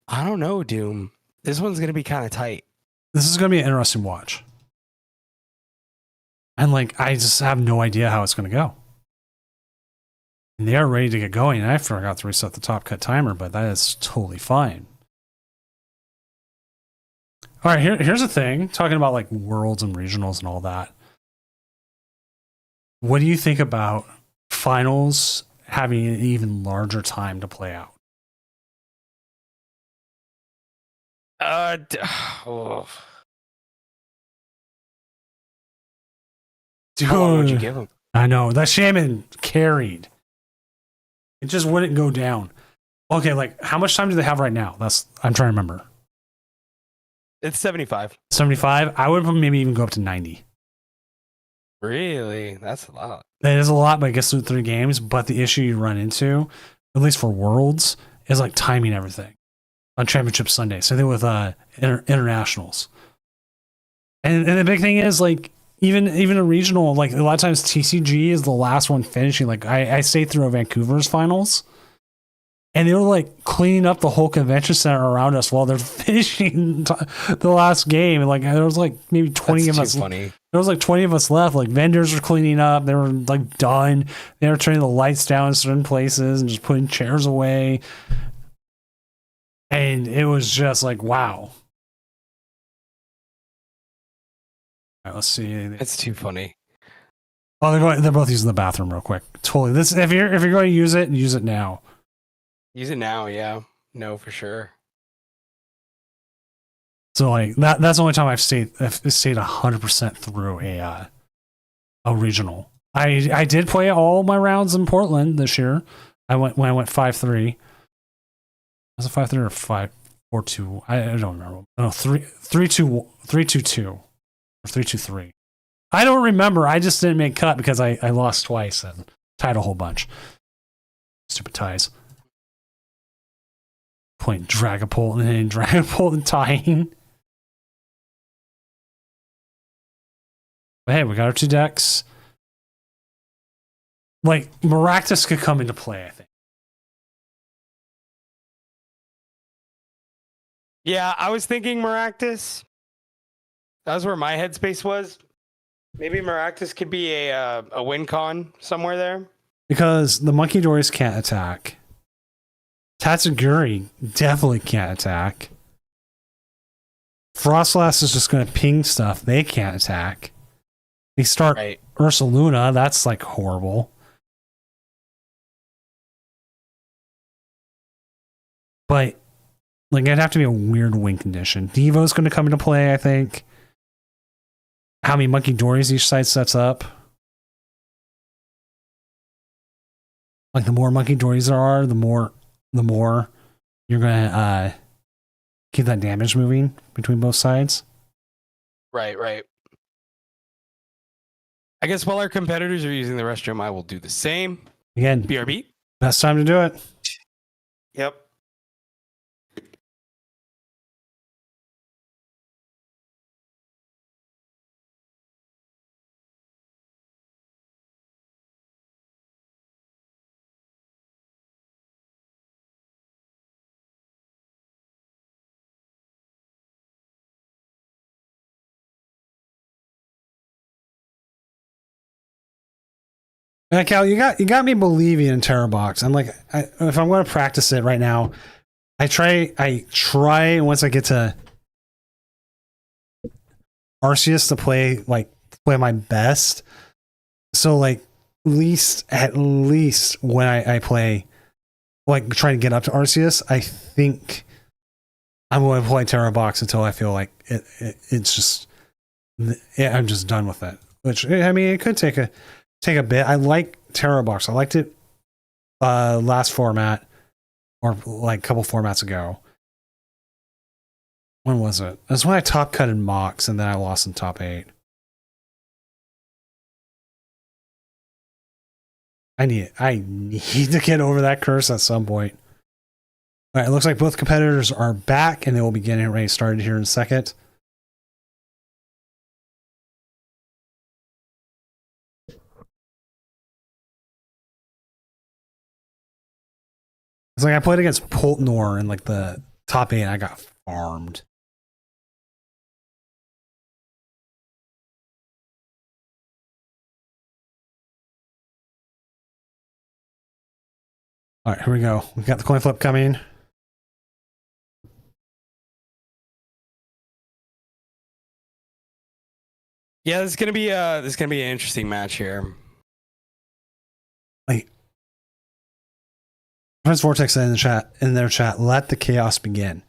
[SPEAKER 2] I don't know, Doom. This one's gonna be kind of tight.
[SPEAKER 1] This is going to be an interesting watch. And like, I just have no idea how it's going to go. And they are ready to get going. And I forgot to reset the top cut timer, but that is totally fine. All right, here's the thing. Talking about like worlds and regionals and all that. What do you think about finals having an even larger time to play out?
[SPEAKER 2] Oh.
[SPEAKER 1] Dude,
[SPEAKER 2] How long would you give him?
[SPEAKER 1] I know that Shaman carried. It just wouldn't go down. Okay, like how much time do they have right now? I'm trying to remember.
[SPEAKER 2] It's 75.
[SPEAKER 1] 75. I would maybe even go up to 90.
[SPEAKER 2] Really? That's a lot.
[SPEAKER 1] That is a lot, but I guess through 3 games. But the issue you run into, at least for Worlds, is like timing everything on Championship Sunday. So they with internationals, and the big thing is like even a regional. Like a lot of times TCG is the last one finishing. Like I stayed through Vancouver's finals, and they were like cleaning up the whole convention center around us while they're finishing the last game. And like there was like maybe 20
[SPEAKER 2] That's
[SPEAKER 1] of
[SPEAKER 2] too
[SPEAKER 1] us.
[SPEAKER 2] funny.
[SPEAKER 1] There was like 20 of us left. Like vendors were cleaning up. They were like done. They were turning the lights down in certain places and just putting chairs away. And it was just like, wow. All right, let's see.
[SPEAKER 2] It's too funny.
[SPEAKER 1] Oh, they're both using the bathroom real quick. Totally. This if you're going to use it now.
[SPEAKER 2] Use it now, yeah. No, for sure.
[SPEAKER 1] So like that's the only time I've stayed 100% through a regional. I did play all my rounds in Portland this year. I went 5-3. Was it 5-3 or 5-4-2? I don't remember. No, 3-2-2 or 3-2-3. I don't remember. I just didn't make cut because I lost twice and tied a whole bunch. Stupid ties. Playing Dragapult and then Dragapult and tying. But hey, we got our 2 decks. Like Maractus could come into play, I think.
[SPEAKER 2] Yeah, I was thinking Maractus. That was where my headspace was. Maybe Maractus could be a win con somewhere there.
[SPEAKER 1] Because the Monkey Dories can't attack. Tatsuguri definitely can't attack. Frostlass is just going to ping stuff. They can't attack. They start
[SPEAKER 2] Right.
[SPEAKER 1] Ursaluna. That's like horrible. But like it'd have to be a weird win condition. Devo's going to come into play, I think. How many Monkey Dories each side sets up? Like the more Monkey Dories there are, the more you're gonna keep that damage moving between both sides.
[SPEAKER 2] Right. I guess while our competitors are using the restroom, I will do the same.
[SPEAKER 1] Again,
[SPEAKER 2] BRB.
[SPEAKER 1] best time to do it.
[SPEAKER 2] Yep.
[SPEAKER 1] Cal, you got me believing in Terror Box. I'm like, if I'm going to practice it right now, I try once I get to Arceus to play my best. So like at least when I play like trying to get up to Arceus, I think I'm going to play Terror Box until I feel like it's just I'm just done with it. Which I mean, it could take a bit. I like Terror Box. I liked it last format or like a couple formats ago. When was it? That's when I top cut in Mox and then I lost in top 8. I need to get over that curse at some point. All right, it looks like both competitors are back and they will be getting ready started here in a second. It's like I played against Poltnor in like the top 8 and I got farmed. All right, here we go. We've got the coin flip coming.
[SPEAKER 2] Yeah, this is gonna be an interesting match here.
[SPEAKER 1] Like Prince Vortex said in their chat, let the chaos begin.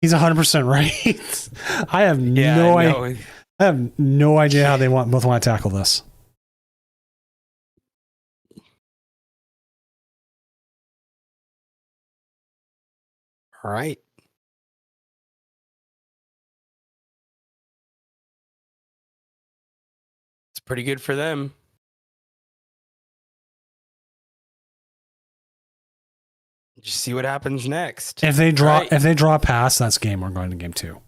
[SPEAKER 1] He's 100% right. I have I have no idea how they both want to tackle this.
[SPEAKER 2] All right. It's pretty good for them. Just see what happens next.
[SPEAKER 1] If they draw past, that's game. We're going to game 2.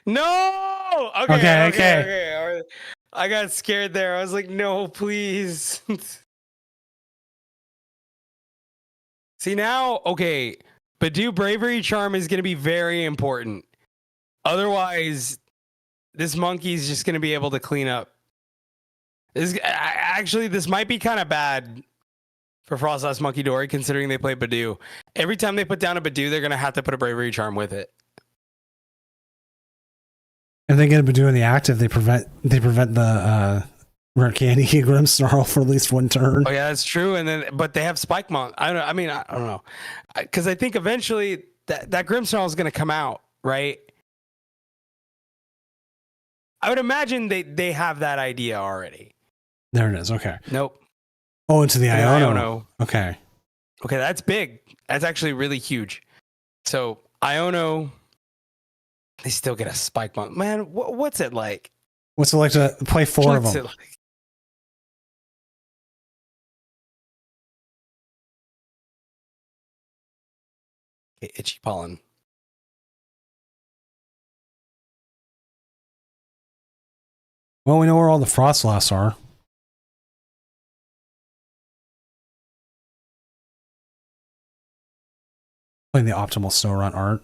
[SPEAKER 2] No. Okay. I got scared there. I was like, no, please. See now, okay. Badoo Bravery Charm is going to be very important. Otherwise, this monkey's just going to be able to clean up. This might be kind of bad for Frostlass Monkey Dory, considering they play Badoo. Every time they put down a Badoo, they're going to have to put a Bravery Charm with it.
[SPEAKER 1] If they get a Badoo in the active, they prevent the Rare Candy Grimmsnarl for at least one turn.
[SPEAKER 2] Oh yeah, that's true. But they have Spikemon. I don't know, because I think eventually that Grimmsnarl is going to come out, right? I would imagine they have that idea already.
[SPEAKER 1] There it is. Okay.
[SPEAKER 2] Nope.
[SPEAKER 1] Oh, into the Iono.
[SPEAKER 2] Iono.
[SPEAKER 1] Okay,
[SPEAKER 2] that's big. That's actually really huge. So Iono, they still get a Spikemon. Man, what's it like?
[SPEAKER 1] What's it like to play 4 of them?
[SPEAKER 2] Okay, Itchy Pollen.
[SPEAKER 1] Well, we know where all the Frostlass are. Playing the optimal snow run art.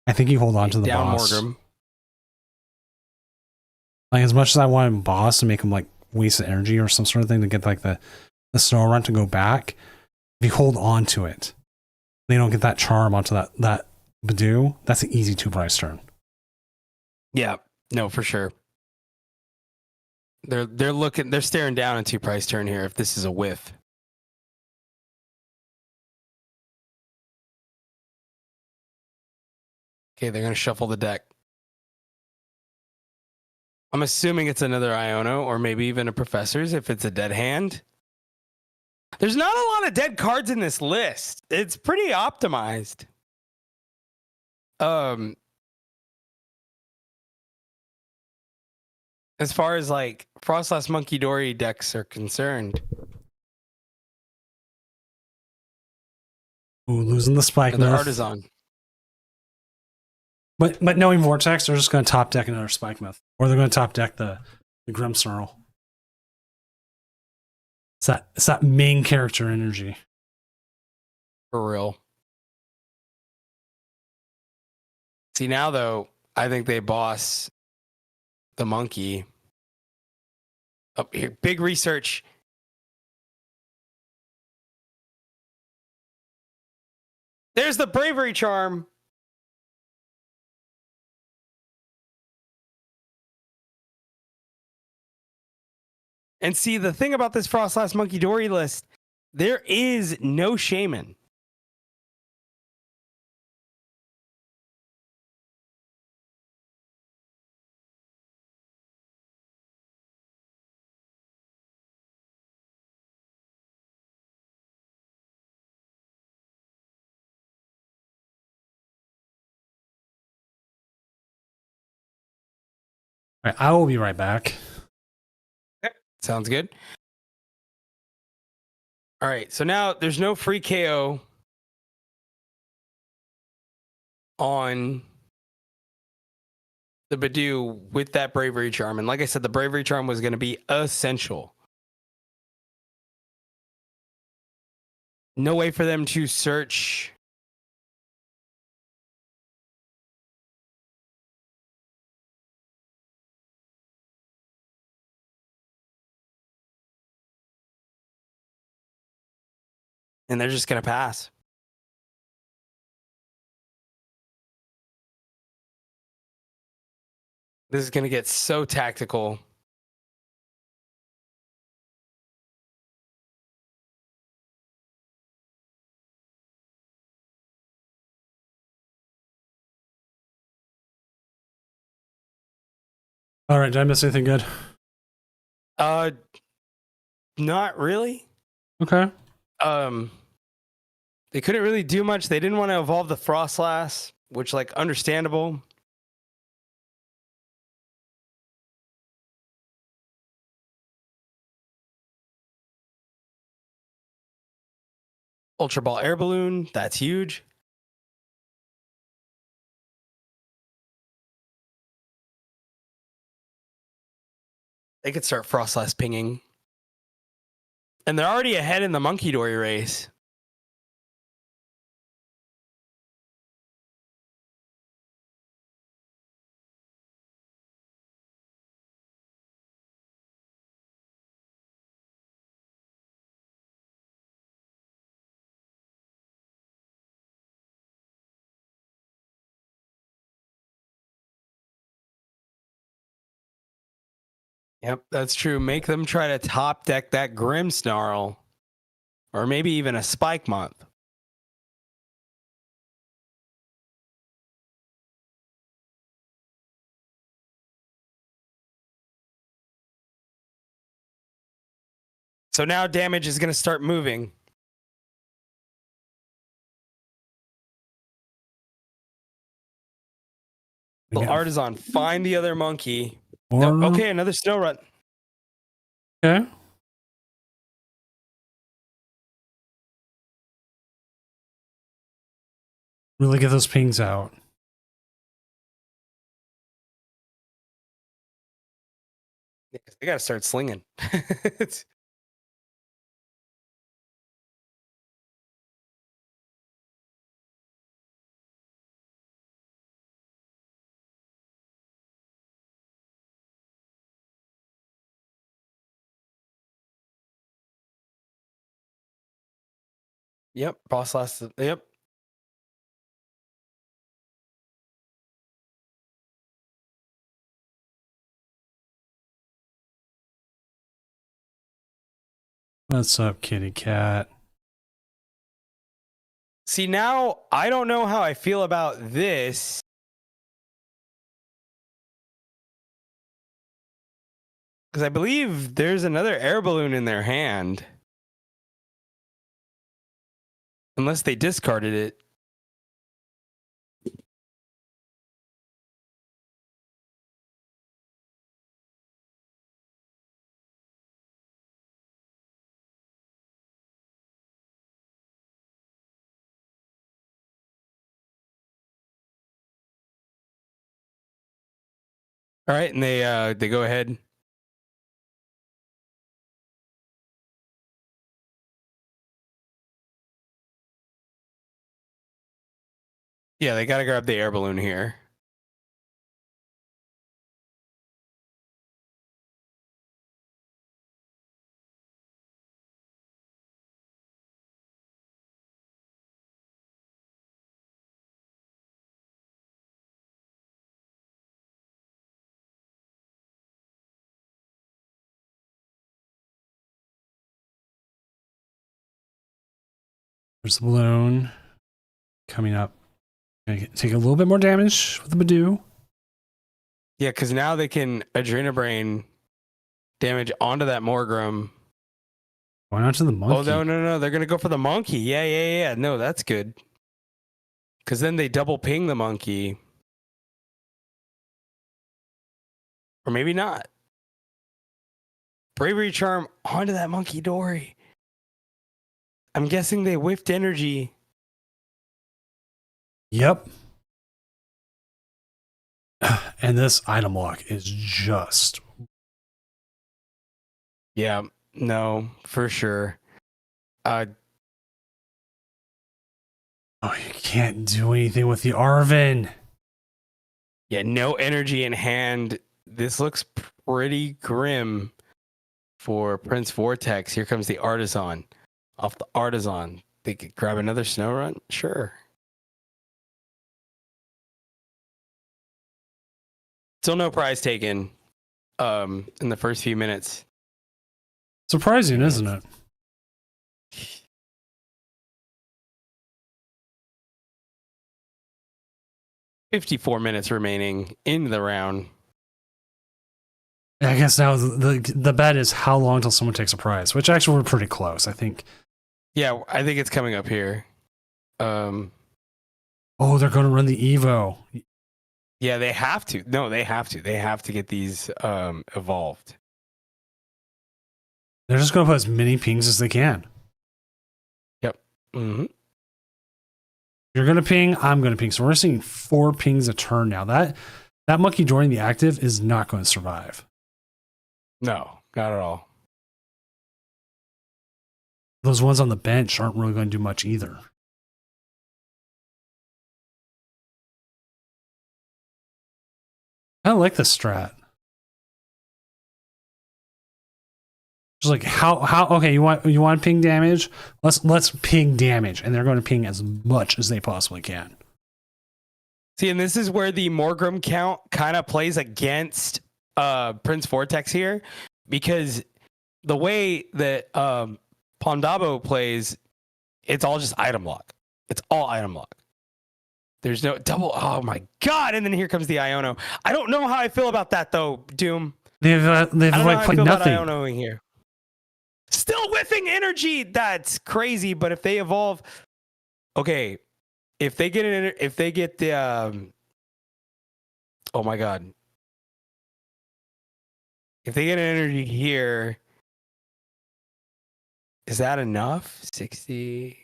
[SPEAKER 1] I think you hold on to the
[SPEAKER 2] Down
[SPEAKER 1] boss.
[SPEAKER 2] Morgrim.
[SPEAKER 1] Like, as much as I want him boss to make him like waste the energy or some sort of thing to get like the snow run to go back, if you hold on to it, they don't get that charm onto that Badoo. That's an easy 2-price turn.
[SPEAKER 2] Yeah, no, for sure. They're staring down a 2-price turn here if this is a whiff. Okay, they're gonna shuffle the deck. I'm assuming it's another Iono or maybe even a Professor's if it's a dead hand. There's not a lot of dead cards in this list. It's pretty optimized. As far as like Frostlass Monkey Dory decks are concerned.
[SPEAKER 1] Ooh, losing the Spike
[SPEAKER 2] And the
[SPEAKER 1] Myth.
[SPEAKER 2] Artisan.
[SPEAKER 1] But knowing Vortex, they're just going to top deck another Spike Myth. Or they're going to top deck the Grimmsnarl. It's that main character energy.
[SPEAKER 2] For real. See, now though, I think they boss the monkey up here. Big research. There's the bravery charm. And see, the thing about this Frostlass Monkey Dory list, there is no shaman.
[SPEAKER 1] All right, I will be right back.
[SPEAKER 2] Sounds good. All right, so now there's no free KO on the Badoo with that bravery charm. And like I said, the bravery charm was going to be essential. No way for them to search. And they're just going to pass. This is going to get so tactical.
[SPEAKER 1] All right, did I miss anything good?
[SPEAKER 2] Not really.
[SPEAKER 1] Okay.
[SPEAKER 2] They couldn't really do much. They didn't want to evolve the Frostlass, which, like, understandable. Ultra Ball Air Balloon, that's huge. They could start Frostlass pinging. And they're already ahead in the Monkey Dory race. Yep, that's true. Make them try to top deck that Grimmsnarl. Or maybe even a Spike Month. So now damage is going to start moving. Well, Artisan, find the other monkey. No, okay, another snow run.
[SPEAKER 1] Okay. Really get those pings out.
[SPEAKER 2] Yeah, 'cause they got to start slinging. It's- Yep. Boss last. Yep.
[SPEAKER 1] What's up, kitty cat?
[SPEAKER 2] See, now I don't know how I feel about this. Because I believe there's another air balloon in their hand. Unless they discarded it. All right, and they go ahead. Yeah, they got to grab the air balloon here.
[SPEAKER 1] There's the balloon coming up. Gonna take a little bit more damage with the Badoo.
[SPEAKER 2] Yeah, because now they can Adrenabrain damage onto that Morgrim.
[SPEAKER 1] Why not to the monkey?
[SPEAKER 2] Oh, no. They're going to go for the monkey. Yeah. No, that's good. Because then they double ping the monkey. Or maybe not. Bravery Charm onto that monkey Dory. I'm guessing they whiffed energy.
[SPEAKER 1] Yep. And this item lock is just.
[SPEAKER 2] Yeah, no, for sure.
[SPEAKER 1] Oh, you can't do anything with the Arven.
[SPEAKER 2] Yeah, no energy in hand. This looks pretty grim for Prince Vortex. Here comes the Artisan. Off the Artisan, they could grab another Snow Run? Sure. Still no prize taken in the first few minutes.
[SPEAKER 1] Surprising, isn't it?
[SPEAKER 2] $54 minutes remaining in the round.
[SPEAKER 1] I guess now the bet is how long till someone takes a prize, which actually we're pretty close, I think.
[SPEAKER 2] Yeah, I think it's coming up here.
[SPEAKER 1] Oh, they're going to run the Evo.
[SPEAKER 2] Yeah, they have to. No, they have to. They have to get these evolved.
[SPEAKER 1] They're just going to put as many pings as they can.
[SPEAKER 2] Yep. Mm-hmm.
[SPEAKER 1] You're going to ping, I'm going to ping. So we're seeing 4 pings a turn now. That monkey joining the active is not going to survive.
[SPEAKER 2] No, not at all.
[SPEAKER 1] Those ones on the bench aren't really going to do much either. I like this strat. Just like how okay, you want ping damage? Let's ping damage, and they're going to ping as much as they possibly can.
[SPEAKER 2] See, and this is where the Morgrim count kind of plays against Prince Vortex here, because the way that Pondabo plays, it's all just item lock. It's all item lock. There's no double. Oh my god! And then here comes the Iono. I don't know how I feel about that though, Doom.
[SPEAKER 1] They've
[SPEAKER 2] I don't know
[SPEAKER 1] like
[SPEAKER 2] how I
[SPEAKER 1] played
[SPEAKER 2] feel
[SPEAKER 1] nothing.
[SPEAKER 2] about Ionoing here. Still whiffing energy. That's crazy. But if they evolve, okay. If they get the oh my god. If they get an energy here, is that enough? 60?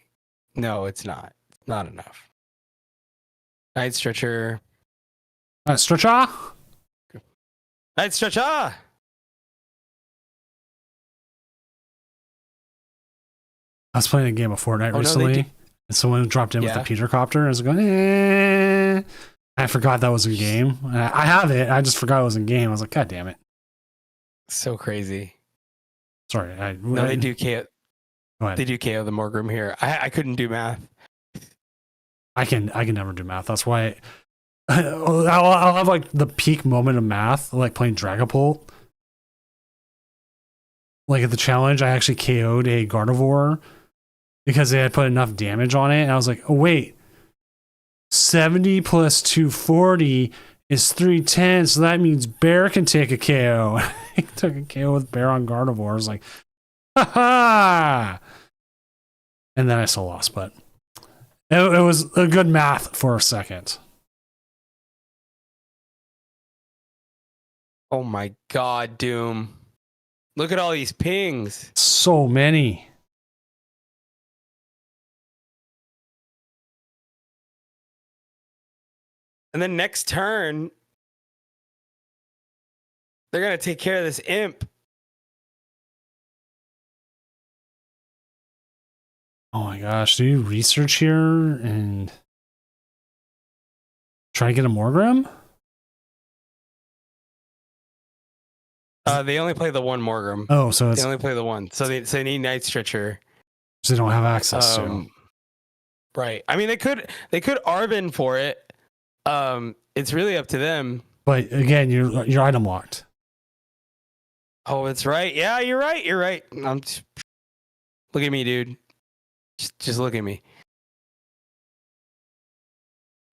[SPEAKER 2] No, it's not. It's not enough. Night Stretcher.
[SPEAKER 1] Stretcher.
[SPEAKER 2] Night Stretcher.
[SPEAKER 1] I was playing a game of Fortnite
[SPEAKER 2] no,
[SPEAKER 1] recently, and someone dropped in with
[SPEAKER 2] Yeah.
[SPEAKER 1] a Peter copter. And I was going, eh. I forgot that was in game. I have it. I just forgot it was in game. I was like, God damn it.
[SPEAKER 2] So crazy.
[SPEAKER 1] Sorry.
[SPEAKER 2] No, they do KO.
[SPEAKER 1] Go ahead.
[SPEAKER 2] They do KO the Morgrim here. I couldn't do math.
[SPEAKER 1] I can never do math. That's why I'll have like the peak moment of math, like playing Dragapult. Like at the challenge, I actually KO'd a Gardevoir because they had put enough damage on it. And I was like, oh, wait, 70 plus 240 is 310. So that means Bear can take a KO. He took a KO with Bear on Gardevoir. I was like, ha ha. And then I still lost, but it was a good math for a second.
[SPEAKER 2] Oh my God, Doom. Look at all these pings.
[SPEAKER 1] So many.
[SPEAKER 2] And then next turn, they're going to take care of this imp.
[SPEAKER 1] Oh my gosh, do you research here and try to get a Morgrim?
[SPEAKER 2] They only play the one Morgrim.
[SPEAKER 1] Oh, so
[SPEAKER 2] They
[SPEAKER 1] it's
[SPEAKER 2] only play the one. So they need Night Stretcher.
[SPEAKER 1] so they don't have access to.
[SPEAKER 2] Right. I mean, they could Arvin for it. It's really up to them.
[SPEAKER 1] But again, you're item locked.
[SPEAKER 2] Oh, it's right. Yeah, you're right. You're right. Look at me, dude. Just look at me.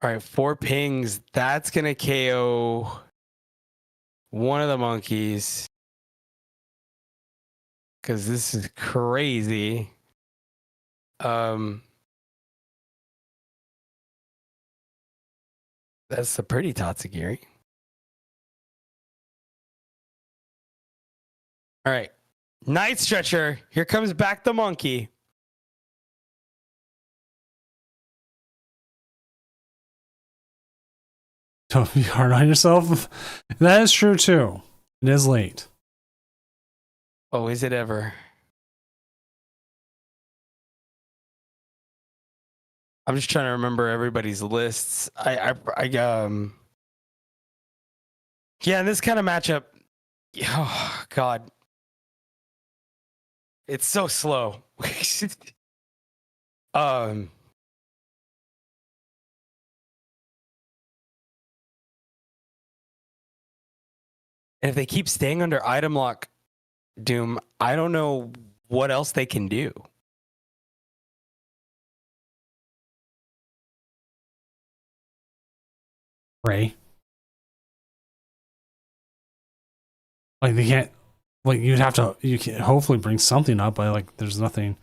[SPEAKER 2] All right, 4 pings. That's gonna KO one of the monkeys. Cause this is crazy. That's the pretty Tatsugiri. All right. Night Stretcher. Here comes back the monkey.
[SPEAKER 1] Don't be hard on yourself. That is true too. It is late.
[SPEAKER 2] Oh, is it ever? I'm just trying to remember everybody's lists. Yeah, in this kind of matchup, oh God, it's so slow. And if they keep staying under item lock, Doom, I don't know what else they can do.
[SPEAKER 1] Ray. Like they can't. Like you'd have to. You can hopefully bring something up, but like there's nothing.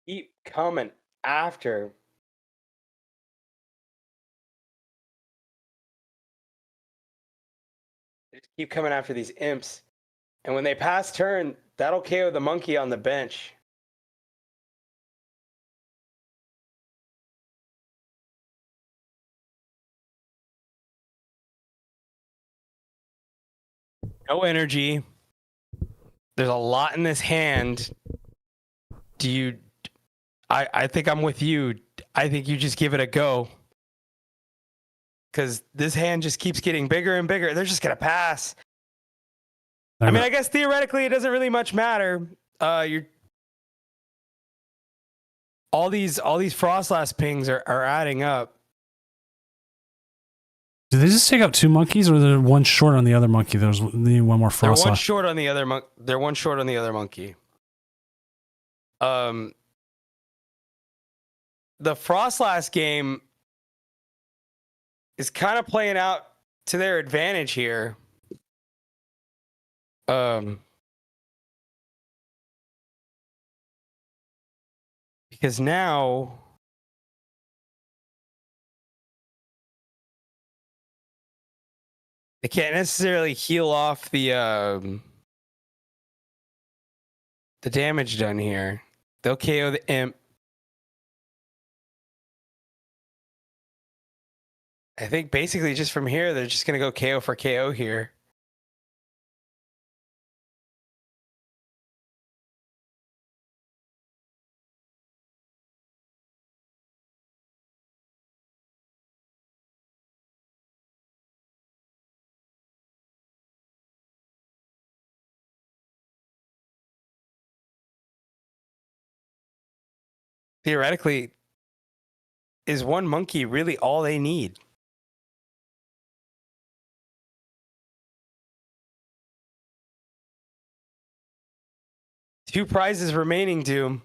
[SPEAKER 2] Keep coming after. They just keep coming after these imps. And when they pass turn, that'll KO the monkey on the bench. No energy. There's a lot in this hand. I think I'm with you. I think you just give it a go. Because this hand just keeps getting bigger and bigger. They're just gonna pass. I mean, I guess theoretically it doesn't really much matter. You're all these Frostlass pings are adding up.
[SPEAKER 1] Did they just take out 2 monkeys, or they're one short on the other monkey? There's one more
[SPEAKER 2] They're
[SPEAKER 1] frost.
[SPEAKER 2] one short on the other They're one short on the other monkey. The Frostlass game is kind of playing out to their advantage here. Because now It can't necessarily heal off the damage done here. They'll KO the imp. I think basically just from here, they're just gonna go KO for KO here. Theoretically, is one monkey really all they need? Two prizes remaining, Doom.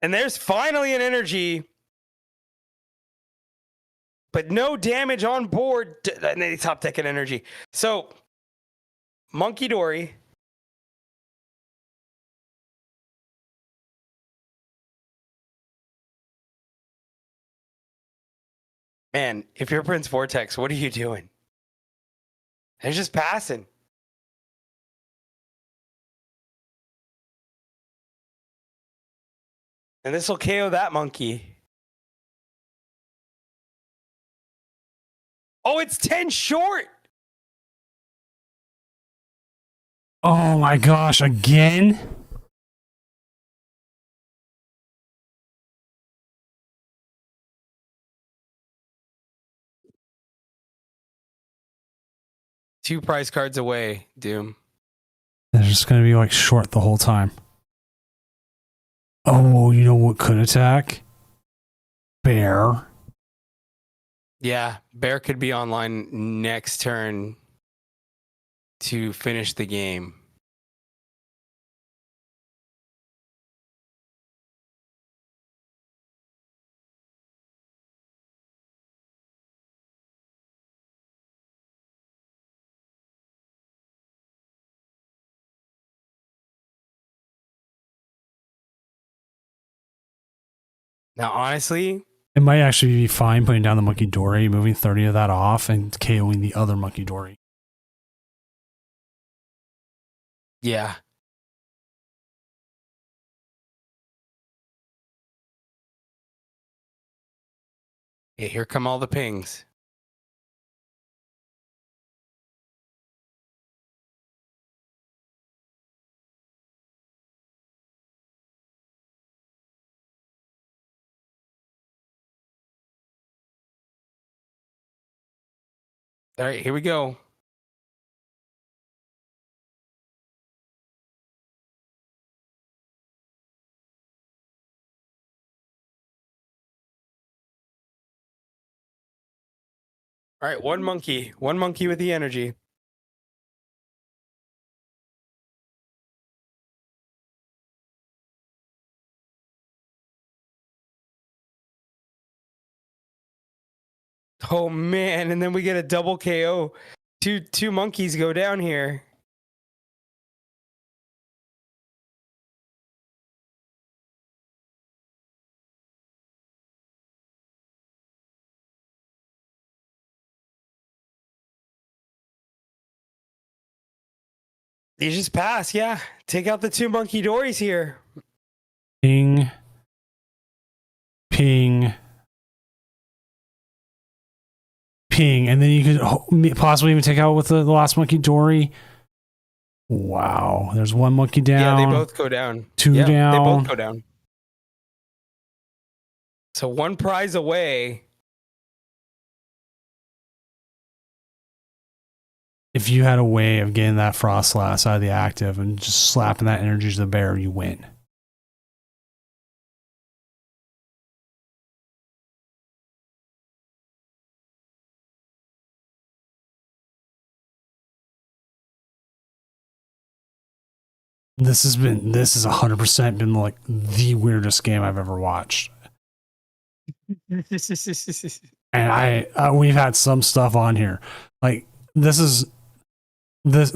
[SPEAKER 2] And there's finally an energy, but no damage on board. And they top deck an energy. So, Monkey Dory. Man, if you're Prince Vortex, what are you doing? They're just passing. And this will KO that monkey. Oh, it's 10 short.
[SPEAKER 1] Oh my gosh, again?
[SPEAKER 2] Two prize cards away, Doom.
[SPEAKER 1] They're just going to be like short the whole time. Oh, you know what could attack? Bear.
[SPEAKER 2] Yeah, Bear could be online next turn to finish the game. Now, honestly,
[SPEAKER 1] It might actually be fine putting down the Monkey Dory, moving 30 of that off, and KOing the other Monkey Dory.
[SPEAKER 2] yeah. Okay, here come all the pings. All right, here we go. All right, one monkey with the energy. Oh man, and then we get a double KO. Two monkeys go down here. You just pass, yeah. Take out the two Monkey Dories here.
[SPEAKER 1] Ping. Ping. Ping. And then you could possibly even take out with the last Monkey Dory. Wow. There's one monkey down.
[SPEAKER 2] Yeah, they both go down.
[SPEAKER 1] Two
[SPEAKER 2] Yep,
[SPEAKER 1] down.
[SPEAKER 2] They both go down. So one prize away.
[SPEAKER 1] If you had a way of getting that Frostlass out of the active and just slapping that energy to the bear, you win. This has 100% been like the weirdest game I've ever watched. And we've had some stuff on here. Like this is this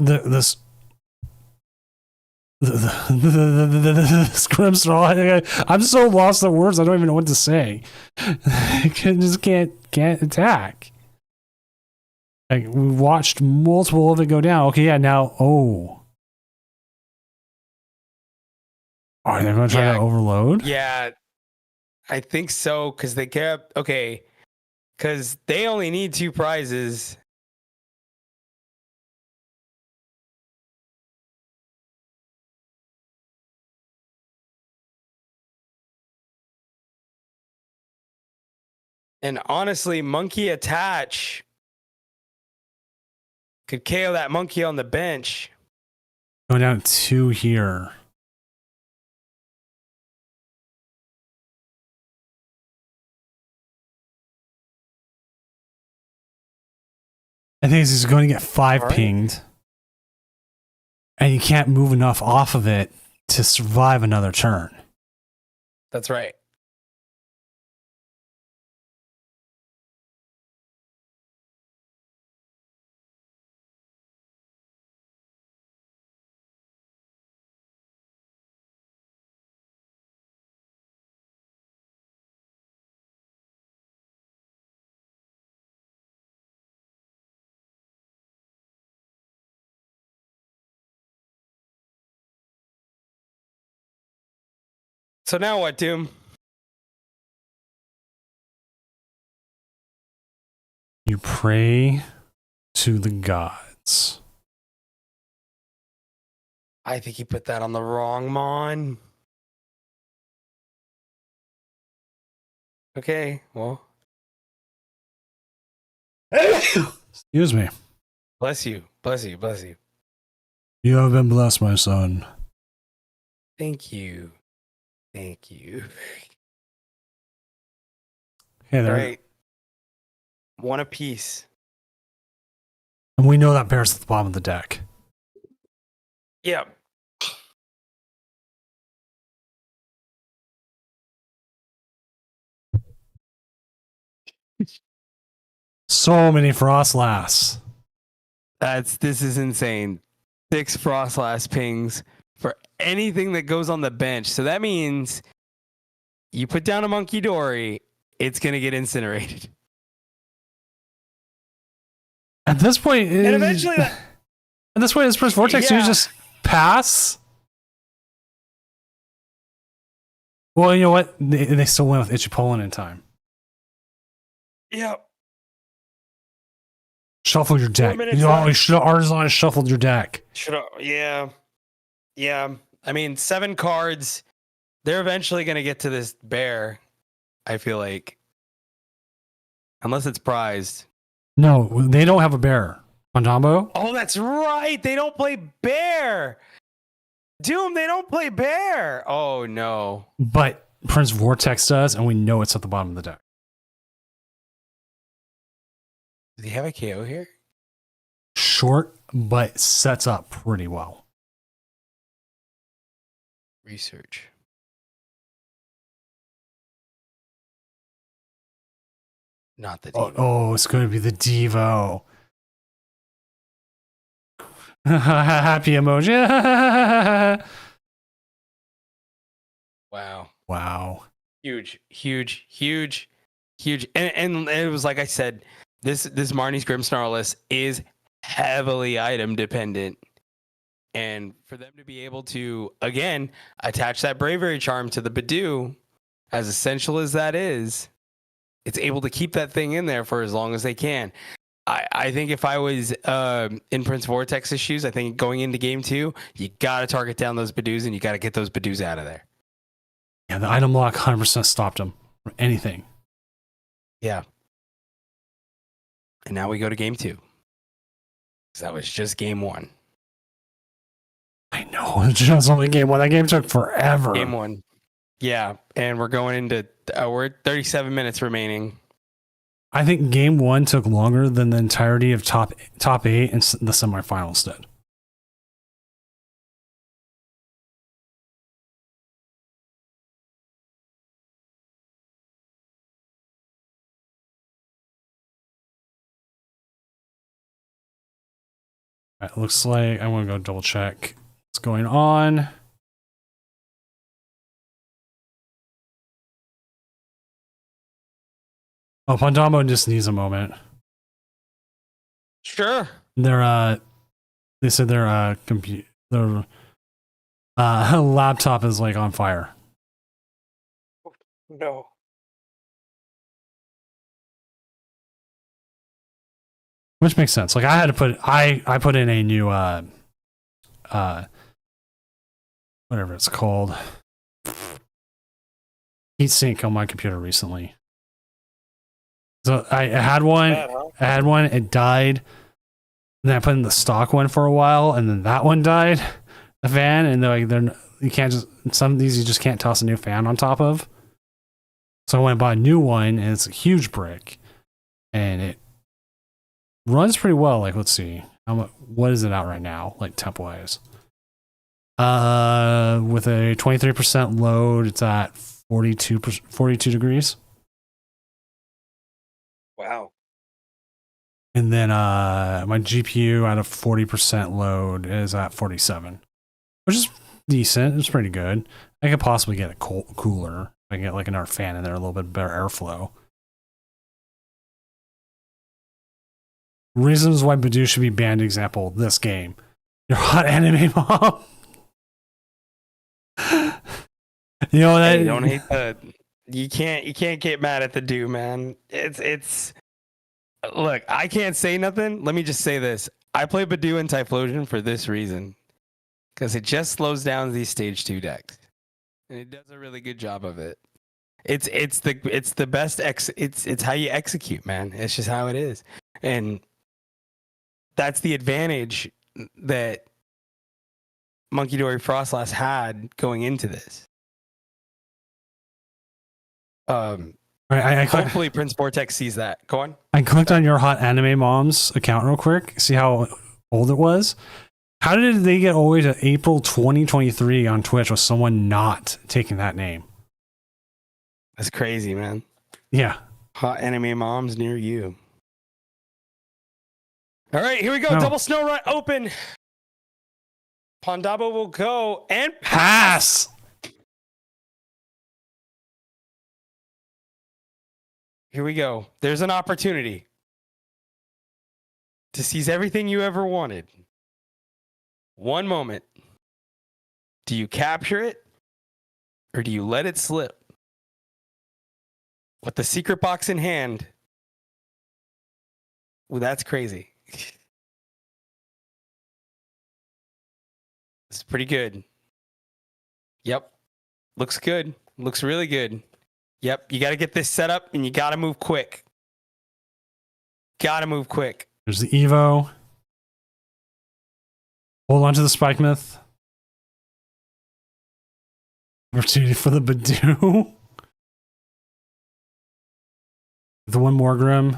[SPEAKER 1] Grimsnarl. I'm so lost at words. I don't even know what to say. I just can't attack. Like we watched multiple of it go down. Okay, yeah. Now, are they going to try to overload?
[SPEAKER 2] Yeah, I think so because they kept because they only need 2 prizes. And honestly, Monkey Attach could KO that monkey on the bench.
[SPEAKER 1] Going down 2 here. I think he's going to get 5 pinged. And you can't move enough off of it to survive another turn.
[SPEAKER 2] That's right. So now what, Doom?
[SPEAKER 1] You pray to the gods.
[SPEAKER 2] I think he put that on the wrong mon. Okay, well.
[SPEAKER 1] Excuse me.
[SPEAKER 2] Bless you. Bless you. Bless you.
[SPEAKER 1] You have been blessed, my son.
[SPEAKER 2] Thank you. Thank you.
[SPEAKER 1] Hey there.
[SPEAKER 2] All right. 1 apiece.
[SPEAKER 1] And we know that bear's at the bottom of the deck.
[SPEAKER 2] Yep.
[SPEAKER 1] So many Frostlass.
[SPEAKER 2] This is insane. 6 Frostlass pings for anything that goes on the bench. So that means you put down a Monkey Dory, it's gonna get incinerated.
[SPEAKER 1] At this point,
[SPEAKER 2] And eventually
[SPEAKER 1] at this point, it's Prince Vortex.
[SPEAKER 2] Yeah.
[SPEAKER 1] You just pass. Well, you know what? They still went with Ichipolin in time.
[SPEAKER 2] Yep.
[SPEAKER 1] Shuffle your deck.
[SPEAKER 2] minutes
[SPEAKER 1] You
[SPEAKER 2] left.
[SPEAKER 1] always should have Artisan shuffled your deck.
[SPEAKER 2] Should I, yeah. I mean, 7 cards. They're eventually gonna get to this bear. I feel like, unless it's prized.
[SPEAKER 1] No, they don't have a bear on Dombo.
[SPEAKER 2] Oh, that's right. They don't play bear. Doom, they don't play bear. Oh no.
[SPEAKER 1] But Prince Vortex does, and we know it's at the bottom of the deck.
[SPEAKER 2] Does he have a KO here?
[SPEAKER 1] Short, but sets up pretty well.
[SPEAKER 2] Research. Not the Devo.
[SPEAKER 1] Oh, it's going to be the Devo. Happy emoji.
[SPEAKER 2] Wow.
[SPEAKER 1] Wow.
[SPEAKER 2] Huge. And it was like I said, this Marnie's Grimmsnarl list is heavily item dependent. And for them to be able to, again, attach that Bravery Charm to the Badoo, as essential as that is, it's able to keep that thing in there for as long as they can. I think if I was in Prince Vortex's shoes, I think going into game 2, you got to target down those Badoos and you got to get those Badoos out of there.
[SPEAKER 1] Yeah, the item lock 100% stopped him from anything.
[SPEAKER 2] Yeah. And now we go to game 2. 'Cause that was just game 1.
[SPEAKER 1] I know. It's just only game 1. That game took forever.
[SPEAKER 2] Game 1. Yeah. And we're going into, we're at 37 minutes remaining.
[SPEAKER 1] I think game 1 took longer than the entirety of top 8 and the semifinals did. It looks like I'm gonna go double check what's going on. Oh, Pandamo just needs a moment.
[SPEAKER 2] Sure.
[SPEAKER 1] They said their laptop is like on fire.
[SPEAKER 2] No.
[SPEAKER 1] Which makes sense. Like I had to put in a new whatever it's called, heatsink on my computer recently. So I had one, it died. And then I put in the stock one for a while, and then that one died. The fan, and you can't just, some of these you just can't toss a new fan on top of. So I went and bought a new one, and it's a huge brick, and it runs pretty well. Like, let's see, what is it out right now, like temp wise? With a 23% load, it's at 42 degrees.
[SPEAKER 2] Wow.
[SPEAKER 1] And then my GPU at a 40% load is at 47, which is decent. It's pretty good. I could possibly get a cooler. I can get like another fan in there, a little bit better airflow. Reasons why Badoo should be banned. Example, this game. Your hot anime mom. You know that.
[SPEAKER 2] Hey, don't hate the. You can't get mad at the do, man. It's. Look, I can't say nothing. Let me just say this. I play Badoo and Typhlosion for this reason. Because it just slows down these stage 2 decks. And it does a really good job of it. It's the best it's how you execute, man. It's just how it is. And that's the advantage that Monkey Dory Frostlass had going into this. Hopefully Prince Vortex sees that. Go on.
[SPEAKER 1] I clicked on your hot anime mom's account real quick. See how old it was. How did they get all the way to April 2023 on Twitch with someone not taking that name?
[SPEAKER 2] That's crazy, man.
[SPEAKER 1] Yeah.
[SPEAKER 2] Hot anime moms near you. All right, here we go.
[SPEAKER 1] No.
[SPEAKER 2] Double snow run open. Pondabo will go and
[SPEAKER 1] Pass.
[SPEAKER 2] Here we go. There's an opportunity to seize everything you ever wanted. One moment. Do you capture it or do you let it slip? With the secret box in hand. Well, that's crazy. It's pretty good. Yep. Looks good. Looks really good. Yep. You got to get this set up and you got to move quick. Got to move quick.
[SPEAKER 1] There's the Evo. Hold on to the Spike Myth. Opportunity for the Badoo. The one more Grim.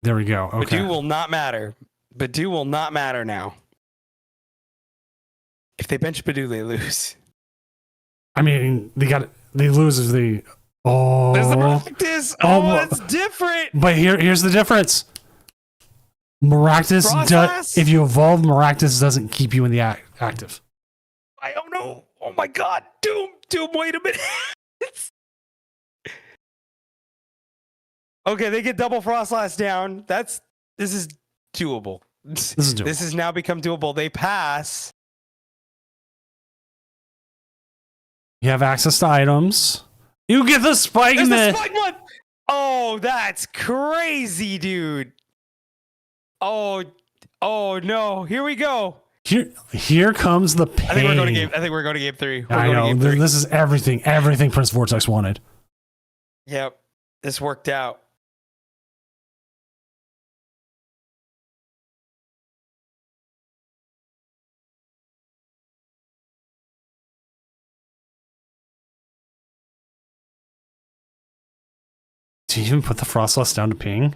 [SPEAKER 1] There we go. Okay.
[SPEAKER 2] Badoo will not matter. Badoo will not matter now. If they bench Badoo, they lose.
[SPEAKER 1] I mean, they lose if they. Oh.
[SPEAKER 2] There's the practice. Oh, it's different.
[SPEAKER 1] But here's the difference. Maractus, if you evolve, Maractus doesn't keep you in the active.
[SPEAKER 2] I don't know. Oh my God. Doom, wait a minute. Okay, they get double Frostlass down. This is doable.
[SPEAKER 1] This is doable.
[SPEAKER 2] This has now become doable. They pass.
[SPEAKER 1] You have access to items. You get the Spike
[SPEAKER 2] There's the
[SPEAKER 1] Myth.
[SPEAKER 2] Spike one. Oh, that's crazy, dude. Oh no. Here we go.
[SPEAKER 1] Here comes the pain.
[SPEAKER 2] I think we're going to game 3.
[SPEAKER 1] I know. This is everything Prince Vortex wanted.
[SPEAKER 2] Yep. This worked out.
[SPEAKER 1] Do you even put the Frostlass down to ping?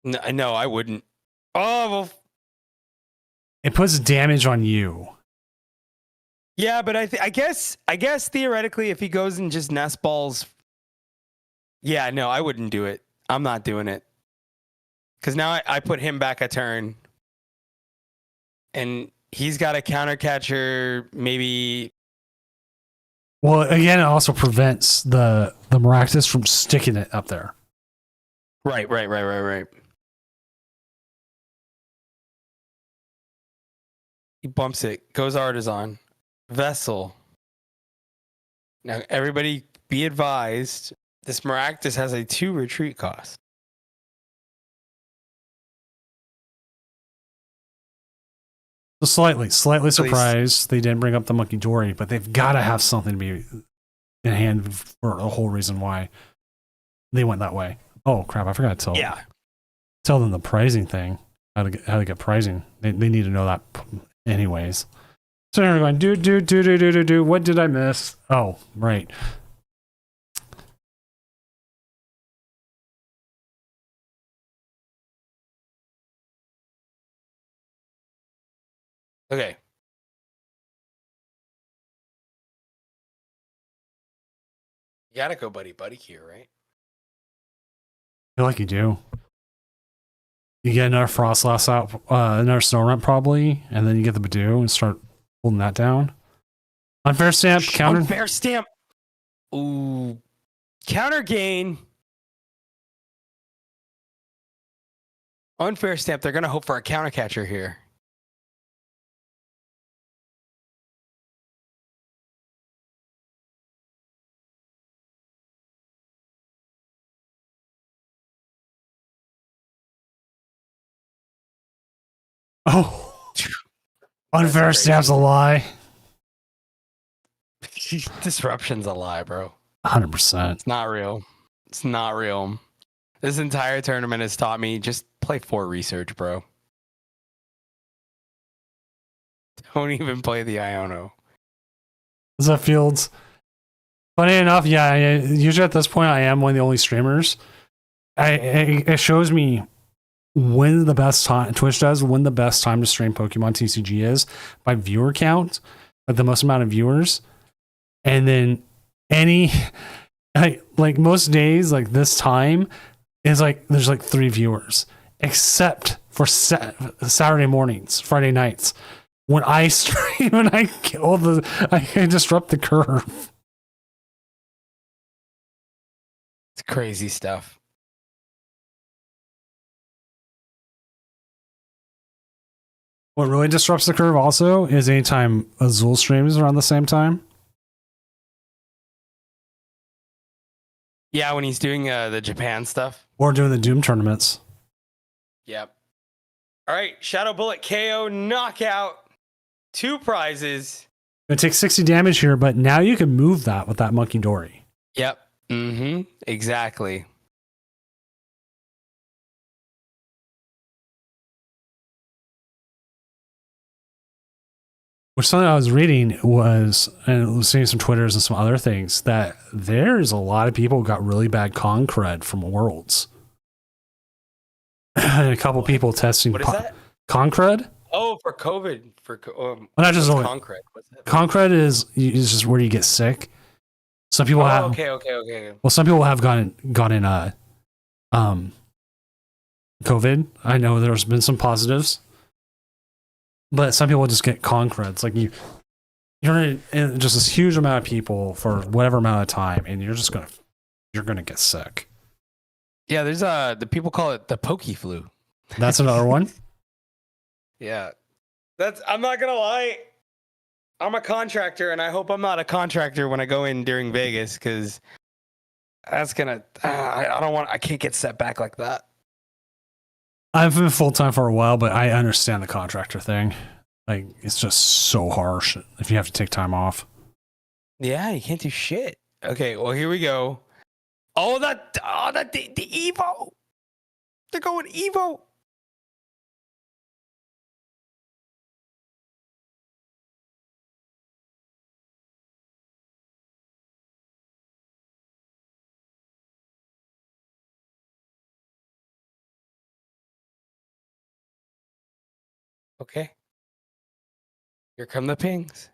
[SPEAKER 2] No, I wouldn't. Oh, well.
[SPEAKER 1] It puts damage on you.
[SPEAKER 2] Yeah, but I guess theoretically, if he goes and just nest balls, yeah, no, I wouldn't do it. I'm not doing it. Because now I put him back a turn. And he's got a counter catcher, maybe.
[SPEAKER 1] Well, again, it also prevents the Maractus from sticking it up there.
[SPEAKER 2] Right. He bumps it. Goes Artisan. Vessel. Now, everybody be advised, this Maractus has a 2 retreat cost.
[SPEAKER 1] So slightly surprised they didn't bring up the Monkey Dory, but they've got to have something to be in hand for a whole reason why they went that way. Oh crap! I forgot to tell them the pricing thing. How to get pricing. They need to know that anyways. So they're going do. What did I miss? Oh right.
[SPEAKER 2] Okay. You gotta go buddy here, right?
[SPEAKER 1] I feel like you do. You get another Frostlass out, another Snorunt probably, and then you get the Badoo and start holding that down. Unfair stamp, counter.
[SPEAKER 2] Unfair stamp. Ooh. Counter gain. Unfair stamp. They're going to hope for a counter catcher here.
[SPEAKER 1] Oh. Unfair stamp's a lie.
[SPEAKER 2] Disruption's a lie, bro.
[SPEAKER 1] 100%.
[SPEAKER 2] It's not real. It's not real. This entire tournament has taught me just play 4 research, bro. Don't even play the Iono.
[SPEAKER 1] What's up, Fields? Funny enough, yeah, usually at this point, I am one of the only streamers. It shows me when the best time, Twitch does, when the best time to stream Pokemon TCG is by viewer count, like the most amount of viewers. And then like most days, like this time is like, there's like 3 viewers, except for Saturday mornings, Friday nights. When I stream and I disrupt the curve.
[SPEAKER 2] It's crazy stuff.
[SPEAKER 1] What really disrupts the curve also is anytime Azul streams around the same time.
[SPEAKER 2] Yeah, when he's doing the Japan stuff.
[SPEAKER 1] Or doing the Doom tournaments.
[SPEAKER 2] Yep. All right, Shadow Bullet KO knockout. 2 prizes.
[SPEAKER 1] It takes 60 damage here, but now you can move that with that Monkey Dory.
[SPEAKER 2] Yep. Mm-hmm. Exactly.
[SPEAKER 1] Which something I was reading was, and seeing some Twitters and some other things, that there's a lot of people who got really bad con cred from Worlds. And a couple people testing
[SPEAKER 2] What is that?
[SPEAKER 1] con cred.
[SPEAKER 2] Oh, for COVID.
[SPEAKER 1] Not just only
[SPEAKER 2] Concred. What's that?
[SPEAKER 1] con cred is just where you get sick. Some people have.
[SPEAKER 2] Okay.
[SPEAKER 1] Well, some people have gotten COVID. I know there's been some positives, but some people just get con creds. Like you're in just this huge amount of people for whatever amount of time, and you're gonna get sick.
[SPEAKER 2] Yeah, there's the people call it the pokey flu.
[SPEAKER 1] That's another one.
[SPEAKER 2] Yeah. I'm not gonna lie. I'm a contractor, and I hope I'm not a contractor when I go in during Vegas, because that's gonna. I can't get set back like that.
[SPEAKER 1] I've been full time for a while, but I understand the contractor thing. Like it's just so harsh if you have to take time off.
[SPEAKER 2] Yeah, you can't do shit. Okay, well here we go. Oh, the Evo. They're going Evo. Okay. Here come the pings.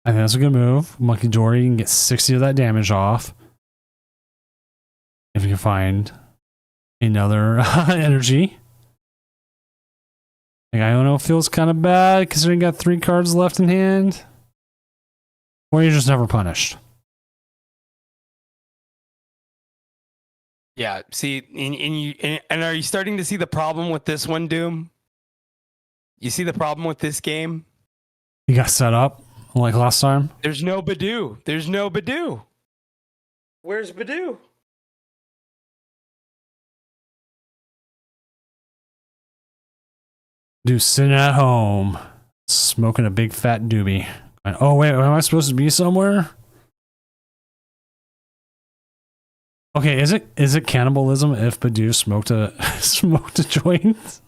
[SPEAKER 1] I think that's a good move. Monkey Dory, you can get 60 of that damage off. If you can find another energy. Like, I don't know, it feels kind of bad considering you got 3 cards left in hand. Or you're just never punished.
[SPEAKER 2] Yeah. See, and are you starting to see the problem with this one, Doom? You see the problem with this game?
[SPEAKER 1] You got set up like last time.
[SPEAKER 2] There's no Badoo. There's no Badoo. Where's Badoo?
[SPEAKER 1] Dude sitting at home, smoking a big fat doobie. Oh wait, am I supposed to be somewhere? Okay, is it cannibalism if Badoo smoked a joint?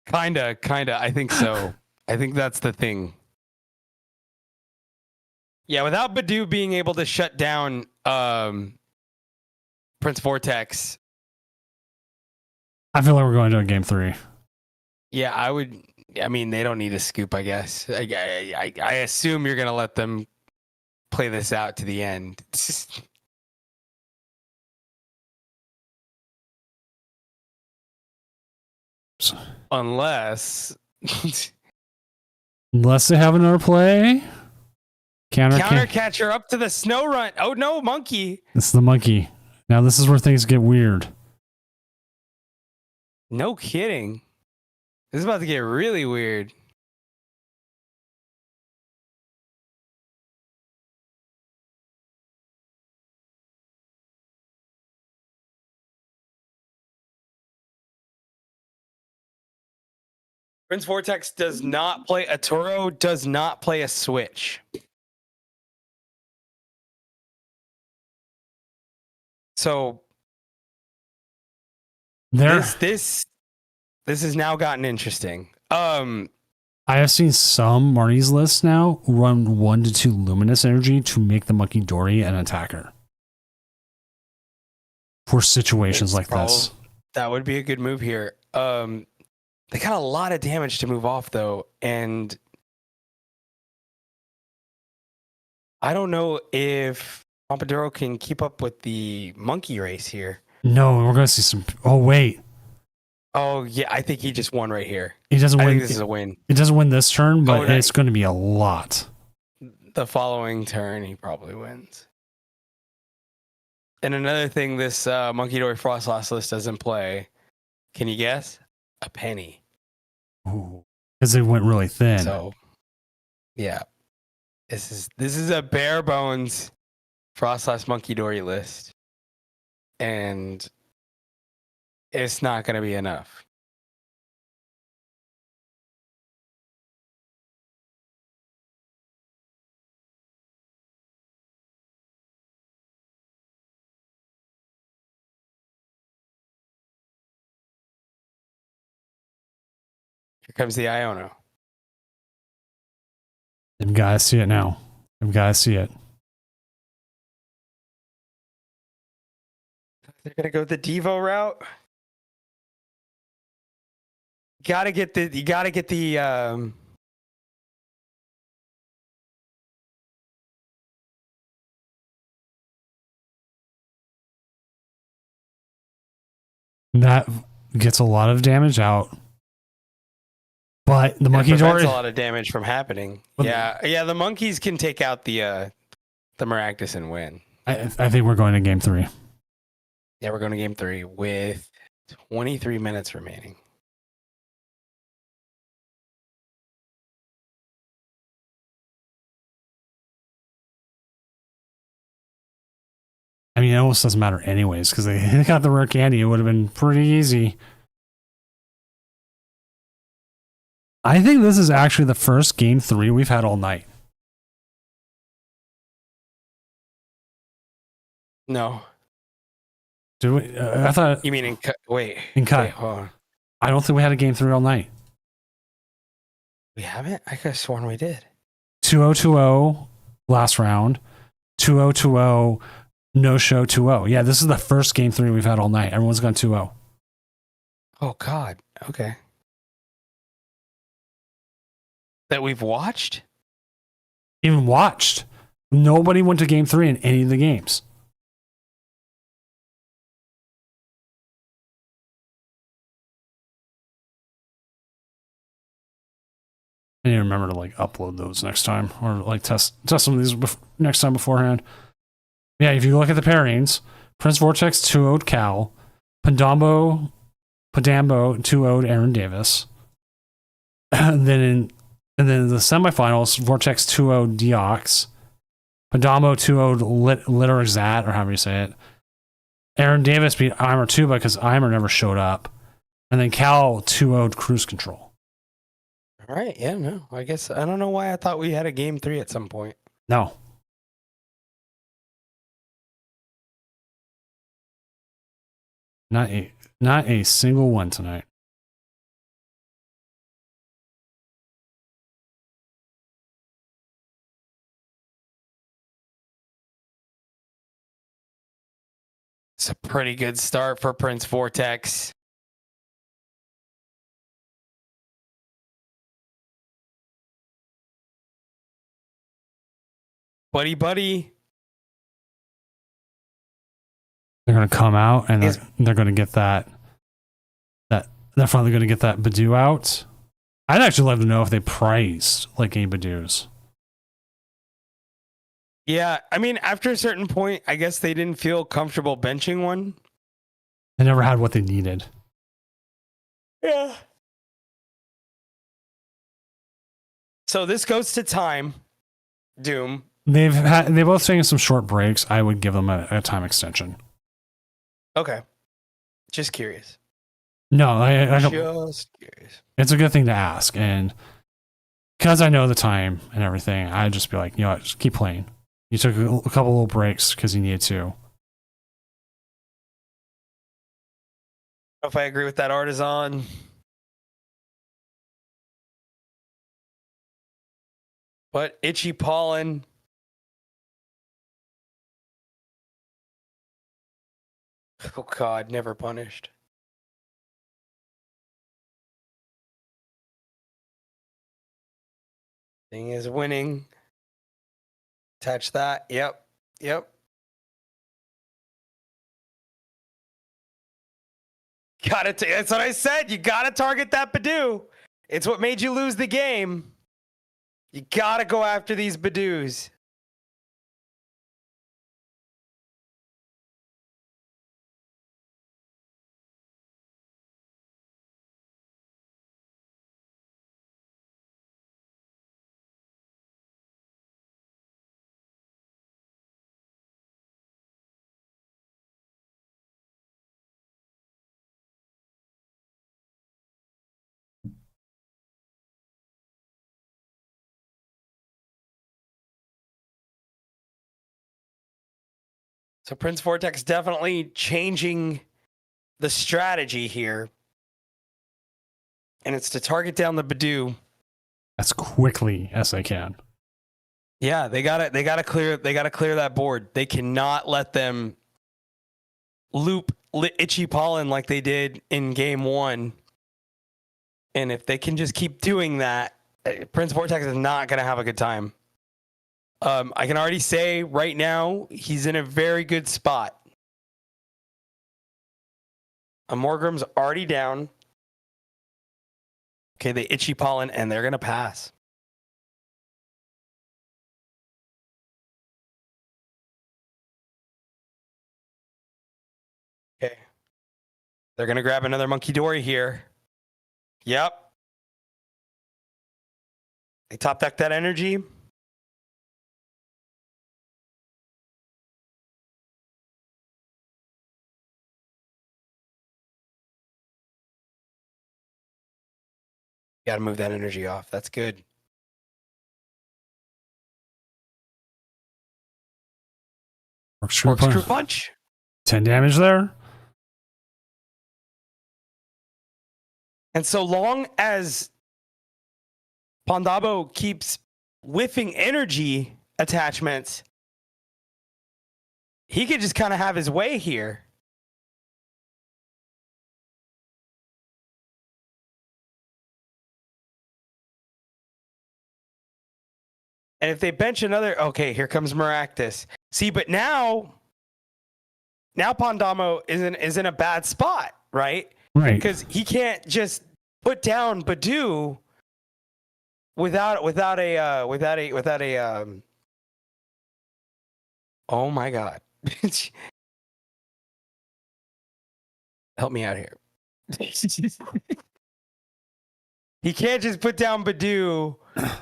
[SPEAKER 2] Kinda. I think so. I think that's the thing. Yeah, without Badoo being able to shut down Prince Vortex.
[SPEAKER 1] I feel like we're going to a game 3.
[SPEAKER 2] Yeah, I mean, they don't need a scoop, I guess. I assume you're gonna let them play this out to the end. Unless
[SPEAKER 1] they have another play.
[SPEAKER 2] counter catcher up to the snow run. Oh no, monkey.
[SPEAKER 1] It's the monkey. Now this is where things get weird.
[SPEAKER 2] No kidding. This is about to get really weird. Prince Vortex does not play a Toro, does not play a Switch. So this has now gotten interesting.
[SPEAKER 1] I have seen some Marnie's lists now run 1 to 2 luminous energy to make the Monkey Dory an attacker. For situations like this.
[SPEAKER 2] That would be a good move here. They got a lot of damage to move off though, and I don't know if Pompadour can keep up with the monkey race here.
[SPEAKER 1] No, we're gonna see some. Oh wait.
[SPEAKER 2] Oh yeah, I think he just won right here.
[SPEAKER 1] He doesn't
[SPEAKER 2] I
[SPEAKER 1] win.
[SPEAKER 2] think this is a win.
[SPEAKER 1] It doesn't win this turn, but it's going to be a lot.
[SPEAKER 2] The following turn, he probably wins. And another thing, this Monkey Dory Frostlass list doesn't play. Can you guess? A penny.
[SPEAKER 1] Because they went really thin.
[SPEAKER 2] So, yeah, this is a bare bones Frostlass Monkey Dory list, and it's not going to be enough. Here comes the Iono.
[SPEAKER 1] You guys see it now. You guys see it.
[SPEAKER 2] They're gonna go the Devo route. You gotta get the
[SPEAKER 1] That gets a lot of damage out. But the Monkey Dory
[SPEAKER 2] a lot of damage from happening. Yeah, the monkeys can take out the Maractus and win.
[SPEAKER 1] I think we're going to game 3.
[SPEAKER 2] Yeah, we're going to game 3 with 23 minutes remaining.
[SPEAKER 1] I mean, it almost doesn't matter anyways, because they got the rare candy. It would have been pretty easy. I think this is actually the first game 3 we've had all night.
[SPEAKER 2] No.
[SPEAKER 1] Do we? I thought.
[SPEAKER 2] You mean in cut? Wait.
[SPEAKER 1] In cut.
[SPEAKER 2] Wait, hold on.
[SPEAKER 1] I don't think we had a game 3 all night.
[SPEAKER 2] We haven't? I could have sworn we did.
[SPEAKER 1] 2-0-2-0 last round. 2-0-2-0 no show 2-0. Yeah, this is the first game 3 we've had all night. Everyone's gone 2-0.
[SPEAKER 2] Oh, God. Okay. That we've watched?
[SPEAKER 1] even watched. Nobody went to game 3 in any of the games. I need to remember to like upload those next time, or like test some of these next time beforehand. Yeah, if you look at the pairings, Prince Vortex 2-0'd Cal, Padambo 2-0'd Aaron Davis, and then in the semifinals, Vortex 2-0'd Deox, Padambo 2-0'd Litterzat, or however you say it. Aaron Davis beat Eimer Tuba because Eimer never showed up, and then Cal 2-0'd Cruise Control.
[SPEAKER 2] All right. Yeah, no. I guess I don't know why I thought we had a game 3 at some point.
[SPEAKER 1] No. Not a single one tonight.
[SPEAKER 2] It's a pretty good start for Prince Vortex. Buddy.
[SPEAKER 1] They're going to come out and they're going to get that. They're finally going to get that Badoo out. I'd actually love to know if they priced like any Badoos.
[SPEAKER 2] Yeah, I mean, after a certain point, I guess they didn't feel comfortable benching one.
[SPEAKER 1] They never had what they needed.
[SPEAKER 2] Yeah. So this goes to time. Doom.
[SPEAKER 1] They both taken some short breaks. I would give them a time extension.
[SPEAKER 2] Okay. Just curious.
[SPEAKER 1] No, I don't.
[SPEAKER 2] Just curious.
[SPEAKER 1] It's a good thing to ask, and because I know the time and everything, I'd just be like, you know what, just keep playing. You took a couple little breaks because you needed to.
[SPEAKER 2] I don't know if I agree with that, Artisan. But Itchy Pollen. Oh God, never punished. Thing is winning. Touch that. Yep. Got it. That's what I said. You got to target that Badoo. It's what made you lose the game. You got to go after these Badoos. So Prince Vortex definitely changing the strategy here. And it's to target down the Badoo
[SPEAKER 1] As quickly as they can.
[SPEAKER 2] Yeah, they gotta clear that board. They cannot let them loop Itchy Pollen like they did in game 1. And if they can just keep doing that, Prince Vortex is not gonna have a good time. I can already say right now he's in a very good spot. Morgrim's already down. Okay, they Itchy Pollen and they're gonna pass. Okay. They're going to grab another Monkey Dory here. Yep. They top deck that energy. Got to move that energy off. That's good. Corkscrew punch.
[SPEAKER 1] 10 damage there.
[SPEAKER 2] And so long as Pondabo keeps whiffing energy attachments, he could just kind of have his way here. And if they bench another, okay, here comes Maractus. See, but now Pondamo is in a bad spot, right?
[SPEAKER 1] Right.
[SPEAKER 2] Because he can't just put down Badu without a oh my god. Help me out here. He can't just put down Badu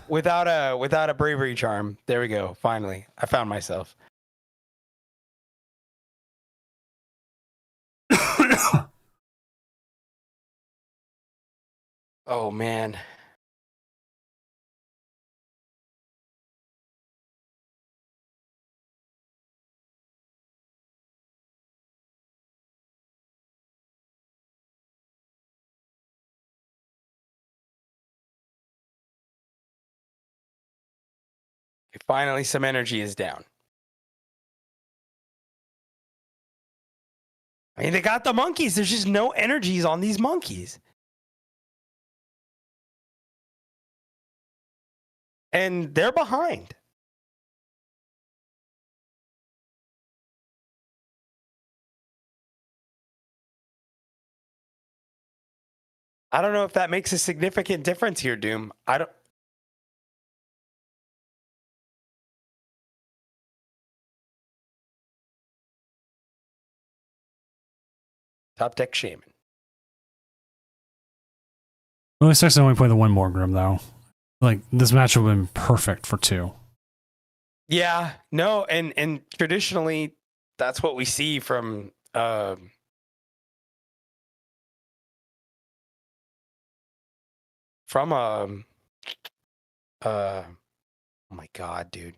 [SPEAKER 2] without a bravery charm. There we go. Finally, I found myself. Oh man. Finally, some energy is down. I mean, they got the monkeys. There's just no energies on these monkeys. And they're behind. I don't know if that makes a significant difference here, Doom. I don't. Top deck Shaman.
[SPEAKER 1] Well, it's actually only play the one more Grim though. Like this match would have been perfect for 2.
[SPEAKER 2] Yeah, no, and traditionally that's what we see from oh my god, dude.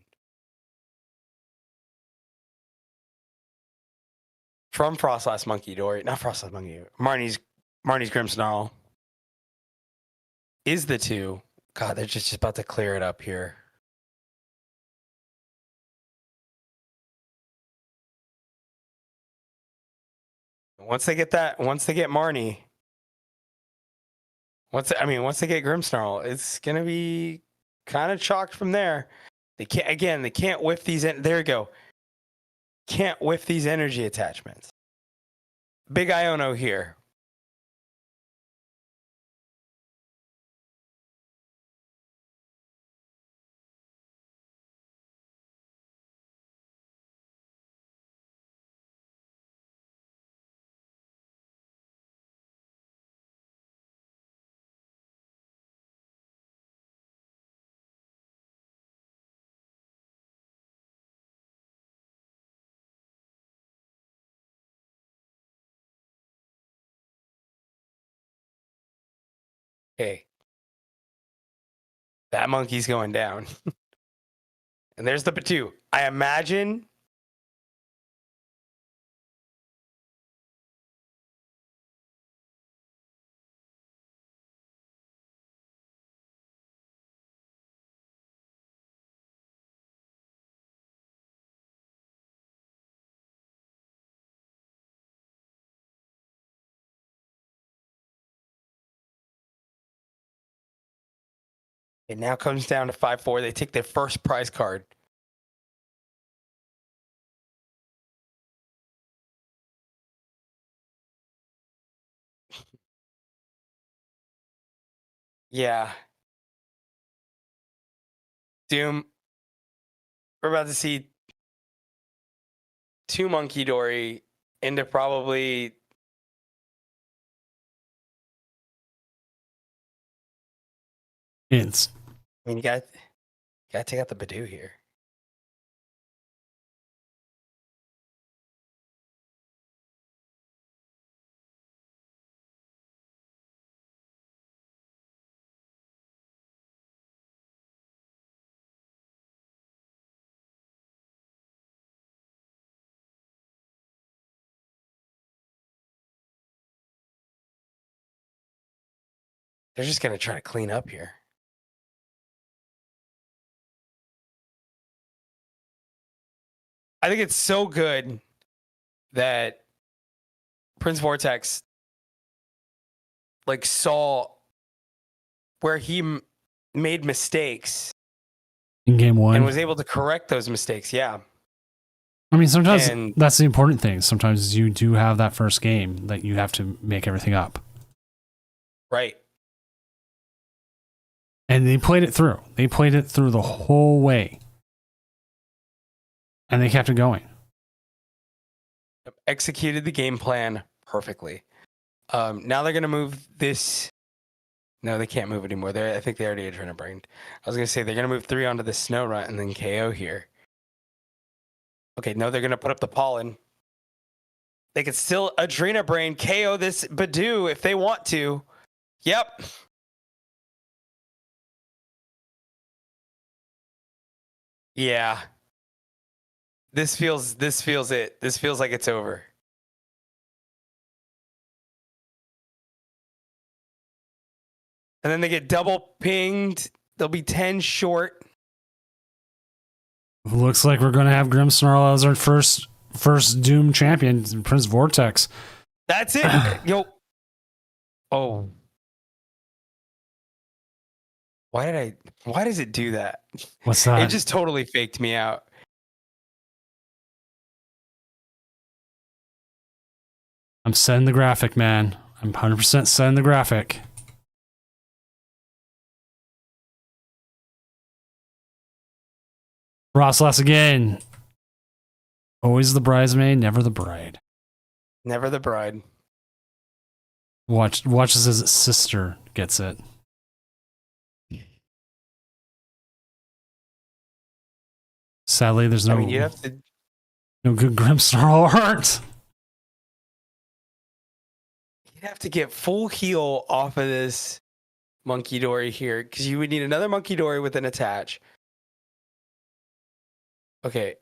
[SPEAKER 2] From Frostless Monkey Dory, not Frostless Monkey, Marnie's Grimmsnarl is the 2. God, they're just about to clear it up here. Once they get Marnie, once they get Grimmsnarl, it's gonna be kind of chalked from there. They can't whiff these. There we go. Can't whiff these energy attachments. Big Iono here. Okay. That monkey's going down. And there's the Batu. I imagine it now comes down to 5-4. They take their first prize card. Yeah. Doom. We're about to see 2 Monkey Dory into probably
[SPEAKER 1] It's
[SPEAKER 2] I mean you gotta take out the Badu here. They're just gonna try to clean up here. I think it's so good that Prince Vortex like saw where he made mistakes
[SPEAKER 1] in game one.
[SPEAKER 2] and was able to correct those mistakes. Yeah.
[SPEAKER 1] I mean, sometimes
[SPEAKER 2] And-
[SPEAKER 1] that's the important thing. Sometimes you do have that first game that you have to make everything up.
[SPEAKER 2] Right.
[SPEAKER 1] And they played it through. They played it through the whole way. And they kept it going.
[SPEAKER 2] Executed the game plan perfectly. Now they're going to move this. No, they can't move anymore. I think they already Adrena Brained. I was going to say they're going to move 3 onto the Snow Run and then KO here. Okay, no, they're going to put up the Pollen. They could still Adrena Brain KO this Badoo if they want to. Yep. Yeah. This feels it. This feels like it's over. And then they get double pinged. They'll be 10 short.
[SPEAKER 1] Looks like we're going to have Grimmsnarl as our first Doom champion, Prince Vortex.
[SPEAKER 2] That's it. Yo. Oh. Why does it do that?
[SPEAKER 1] What's that?
[SPEAKER 2] It just totally faked me out.
[SPEAKER 1] I'm setting the graphic, man. I'm 100% setting the graphic. Frostlass again. Always the bridesmaid, never the bride.
[SPEAKER 2] Never the bride.
[SPEAKER 1] Watch as his sister gets it. Sadly, there's no,
[SPEAKER 2] I mean, you have to.
[SPEAKER 1] no good Grimmsnarl art.
[SPEAKER 2] You'd have to get full heal off of this Monkey Dory here because you would need another Monkey Dory with an attach. Okay.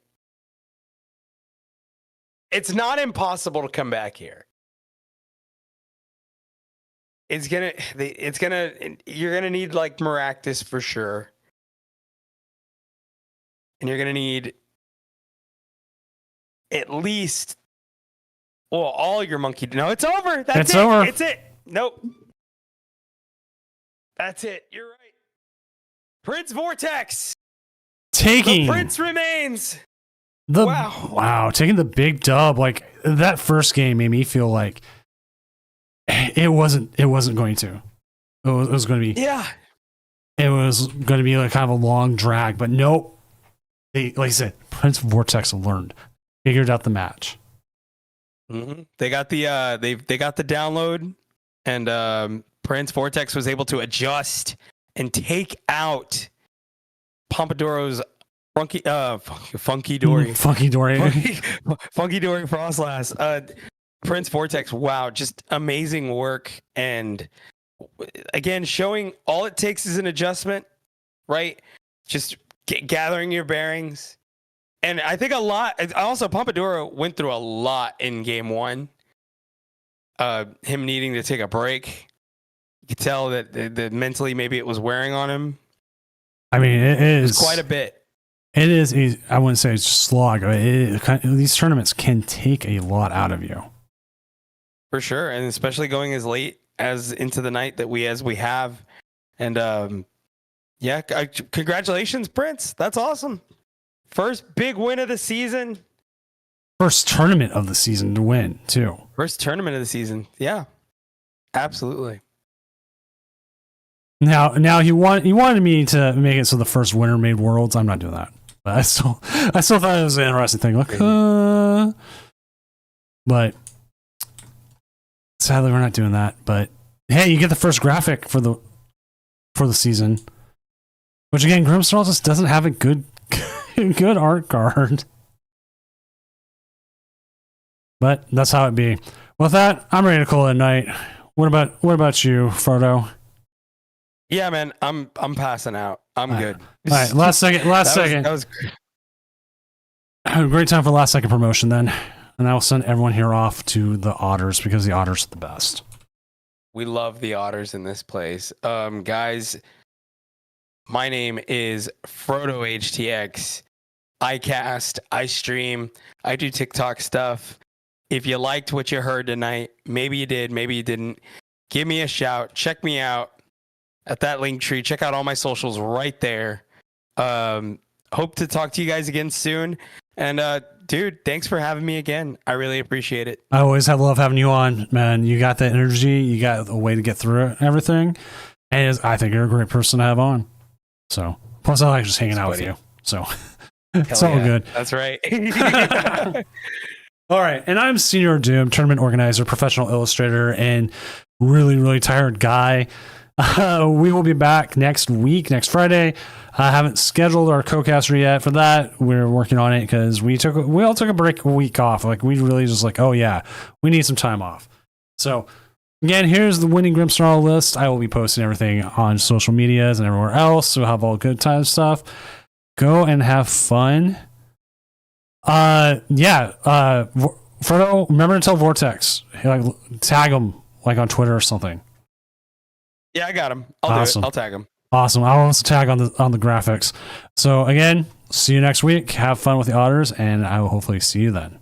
[SPEAKER 2] It's not impossible to come back here. You're gonna need like Maractus for sure. And you're gonna need at least all your monkey. No, it's over. That's
[SPEAKER 1] It's
[SPEAKER 2] it.
[SPEAKER 1] over.
[SPEAKER 2] It's it. Nope. That's it. You're right. Prince Vortex.
[SPEAKER 1] Taking
[SPEAKER 2] The Prince remains.
[SPEAKER 1] wow, taking the big dub. Like that first game made me feel like it wasn't going to. It was going to be.
[SPEAKER 2] Yeah.
[SPEAKER 1] It was going to be like kind of a long drag, but nope. They, like I said, Prince Vortex learned, figured out the match.
[SPEAKER 2] Mm-hmm. They got the they got the download, and Prince Vortex was able to adjust and take out Pompadoro's funky Dory.
[SPEAKER 1] Funky Dory.
[SPEAKER 2] Funky Dory Frostlass. Prince Vortex, wow, just amazing work. And again, showing all it takes is an adjustment, right? Just gathering your bearings. And I think a lot, also Pompadoro went through a lot in game one. Him needing to take a break. You could tell that mentally maybe it was wearing on him.
[SPEAKER 1] I mean, it is
[SPEAKER 2] Quite a bit.
[SPEAKER 1] It is. I wouldn't say it's slog. These tournaments can take a lot out of you.
[SPEAKER 2] For sure, and especially going as late as into the night that we have, and yeah, congratulations, Prince. That's awesome. First big win of the season.
[SPEAKER 1] First tournament of the season to win too.
[SPEAKER 2] First tournament of the season. Yeah, absolutely.
[SPEAKER 1] Now he wanted me to make it so the first winner made worlds. I'm not doing that, but I still thought it was an interesting thing. Like, but sadly, we're not doing that. But hey, you get the first graphic for the season, which again, Grimmsnarl just doesn't have a good art card. But that's how it be. With that, I'm ready to call it a night. What about you, Frodo?
[SPEAKER 2] Yeah, man, I'm passing out. I'm good.
[SPEAKER 1] All right, last second.
[SPEAKER 2] That was great.
[SPEAKER 1] Great time for last second promotion then. And I will send everyone here off to the Otters because the Otters are the best.
[SPEAKER 2] We love the Otters in this place. Guys, my name is Frodo HTX. I cast, I stream, I do TikTok stuff. If you liked what you heard tonight, maybe you did, maybe you didn't, give me a shout. Check me out at that link tree. Check out all my socials right there. Hope to talk to you guys again soon. And dude, thanks for having me again. I really appreciate it.
[SPEAKER 1] I always have love having you on, man. You got that energy. You got a way to get through it, everything. And I think you're a great person to have on. So, plus I like just hanging out with you. So, it's all good.
[SPEAKER 2] That's right.
[SPEAKER 1] All right. And I'm Senior Doom, tournament organizer, professional illustrator, and really, really tired guy. We will be back next week, next Friday. I haven't scheduled our co-caster yet for that. We're working on it because we all took a week off. Like, we really just like, oh yeah, we need some time off. So again, here's the winning Grimmsnarl list. I will be posting everything on social medias and everywhere else. So we'll have all good time stuff. Go and have fun. Frodo, remember to tell Vortex, like, tag him like on Twitter or something.
[SPEAKER 2] Yeah, I got him. I'll
[SPEAKER 1] Awesome.
[SPEAKER 2] do it. I'll tag him.
[SPEAKER 1] Awesome. I'll also tag on the graphics. So again, see you next week. Have fun with the otters, and I will hopefully see you then.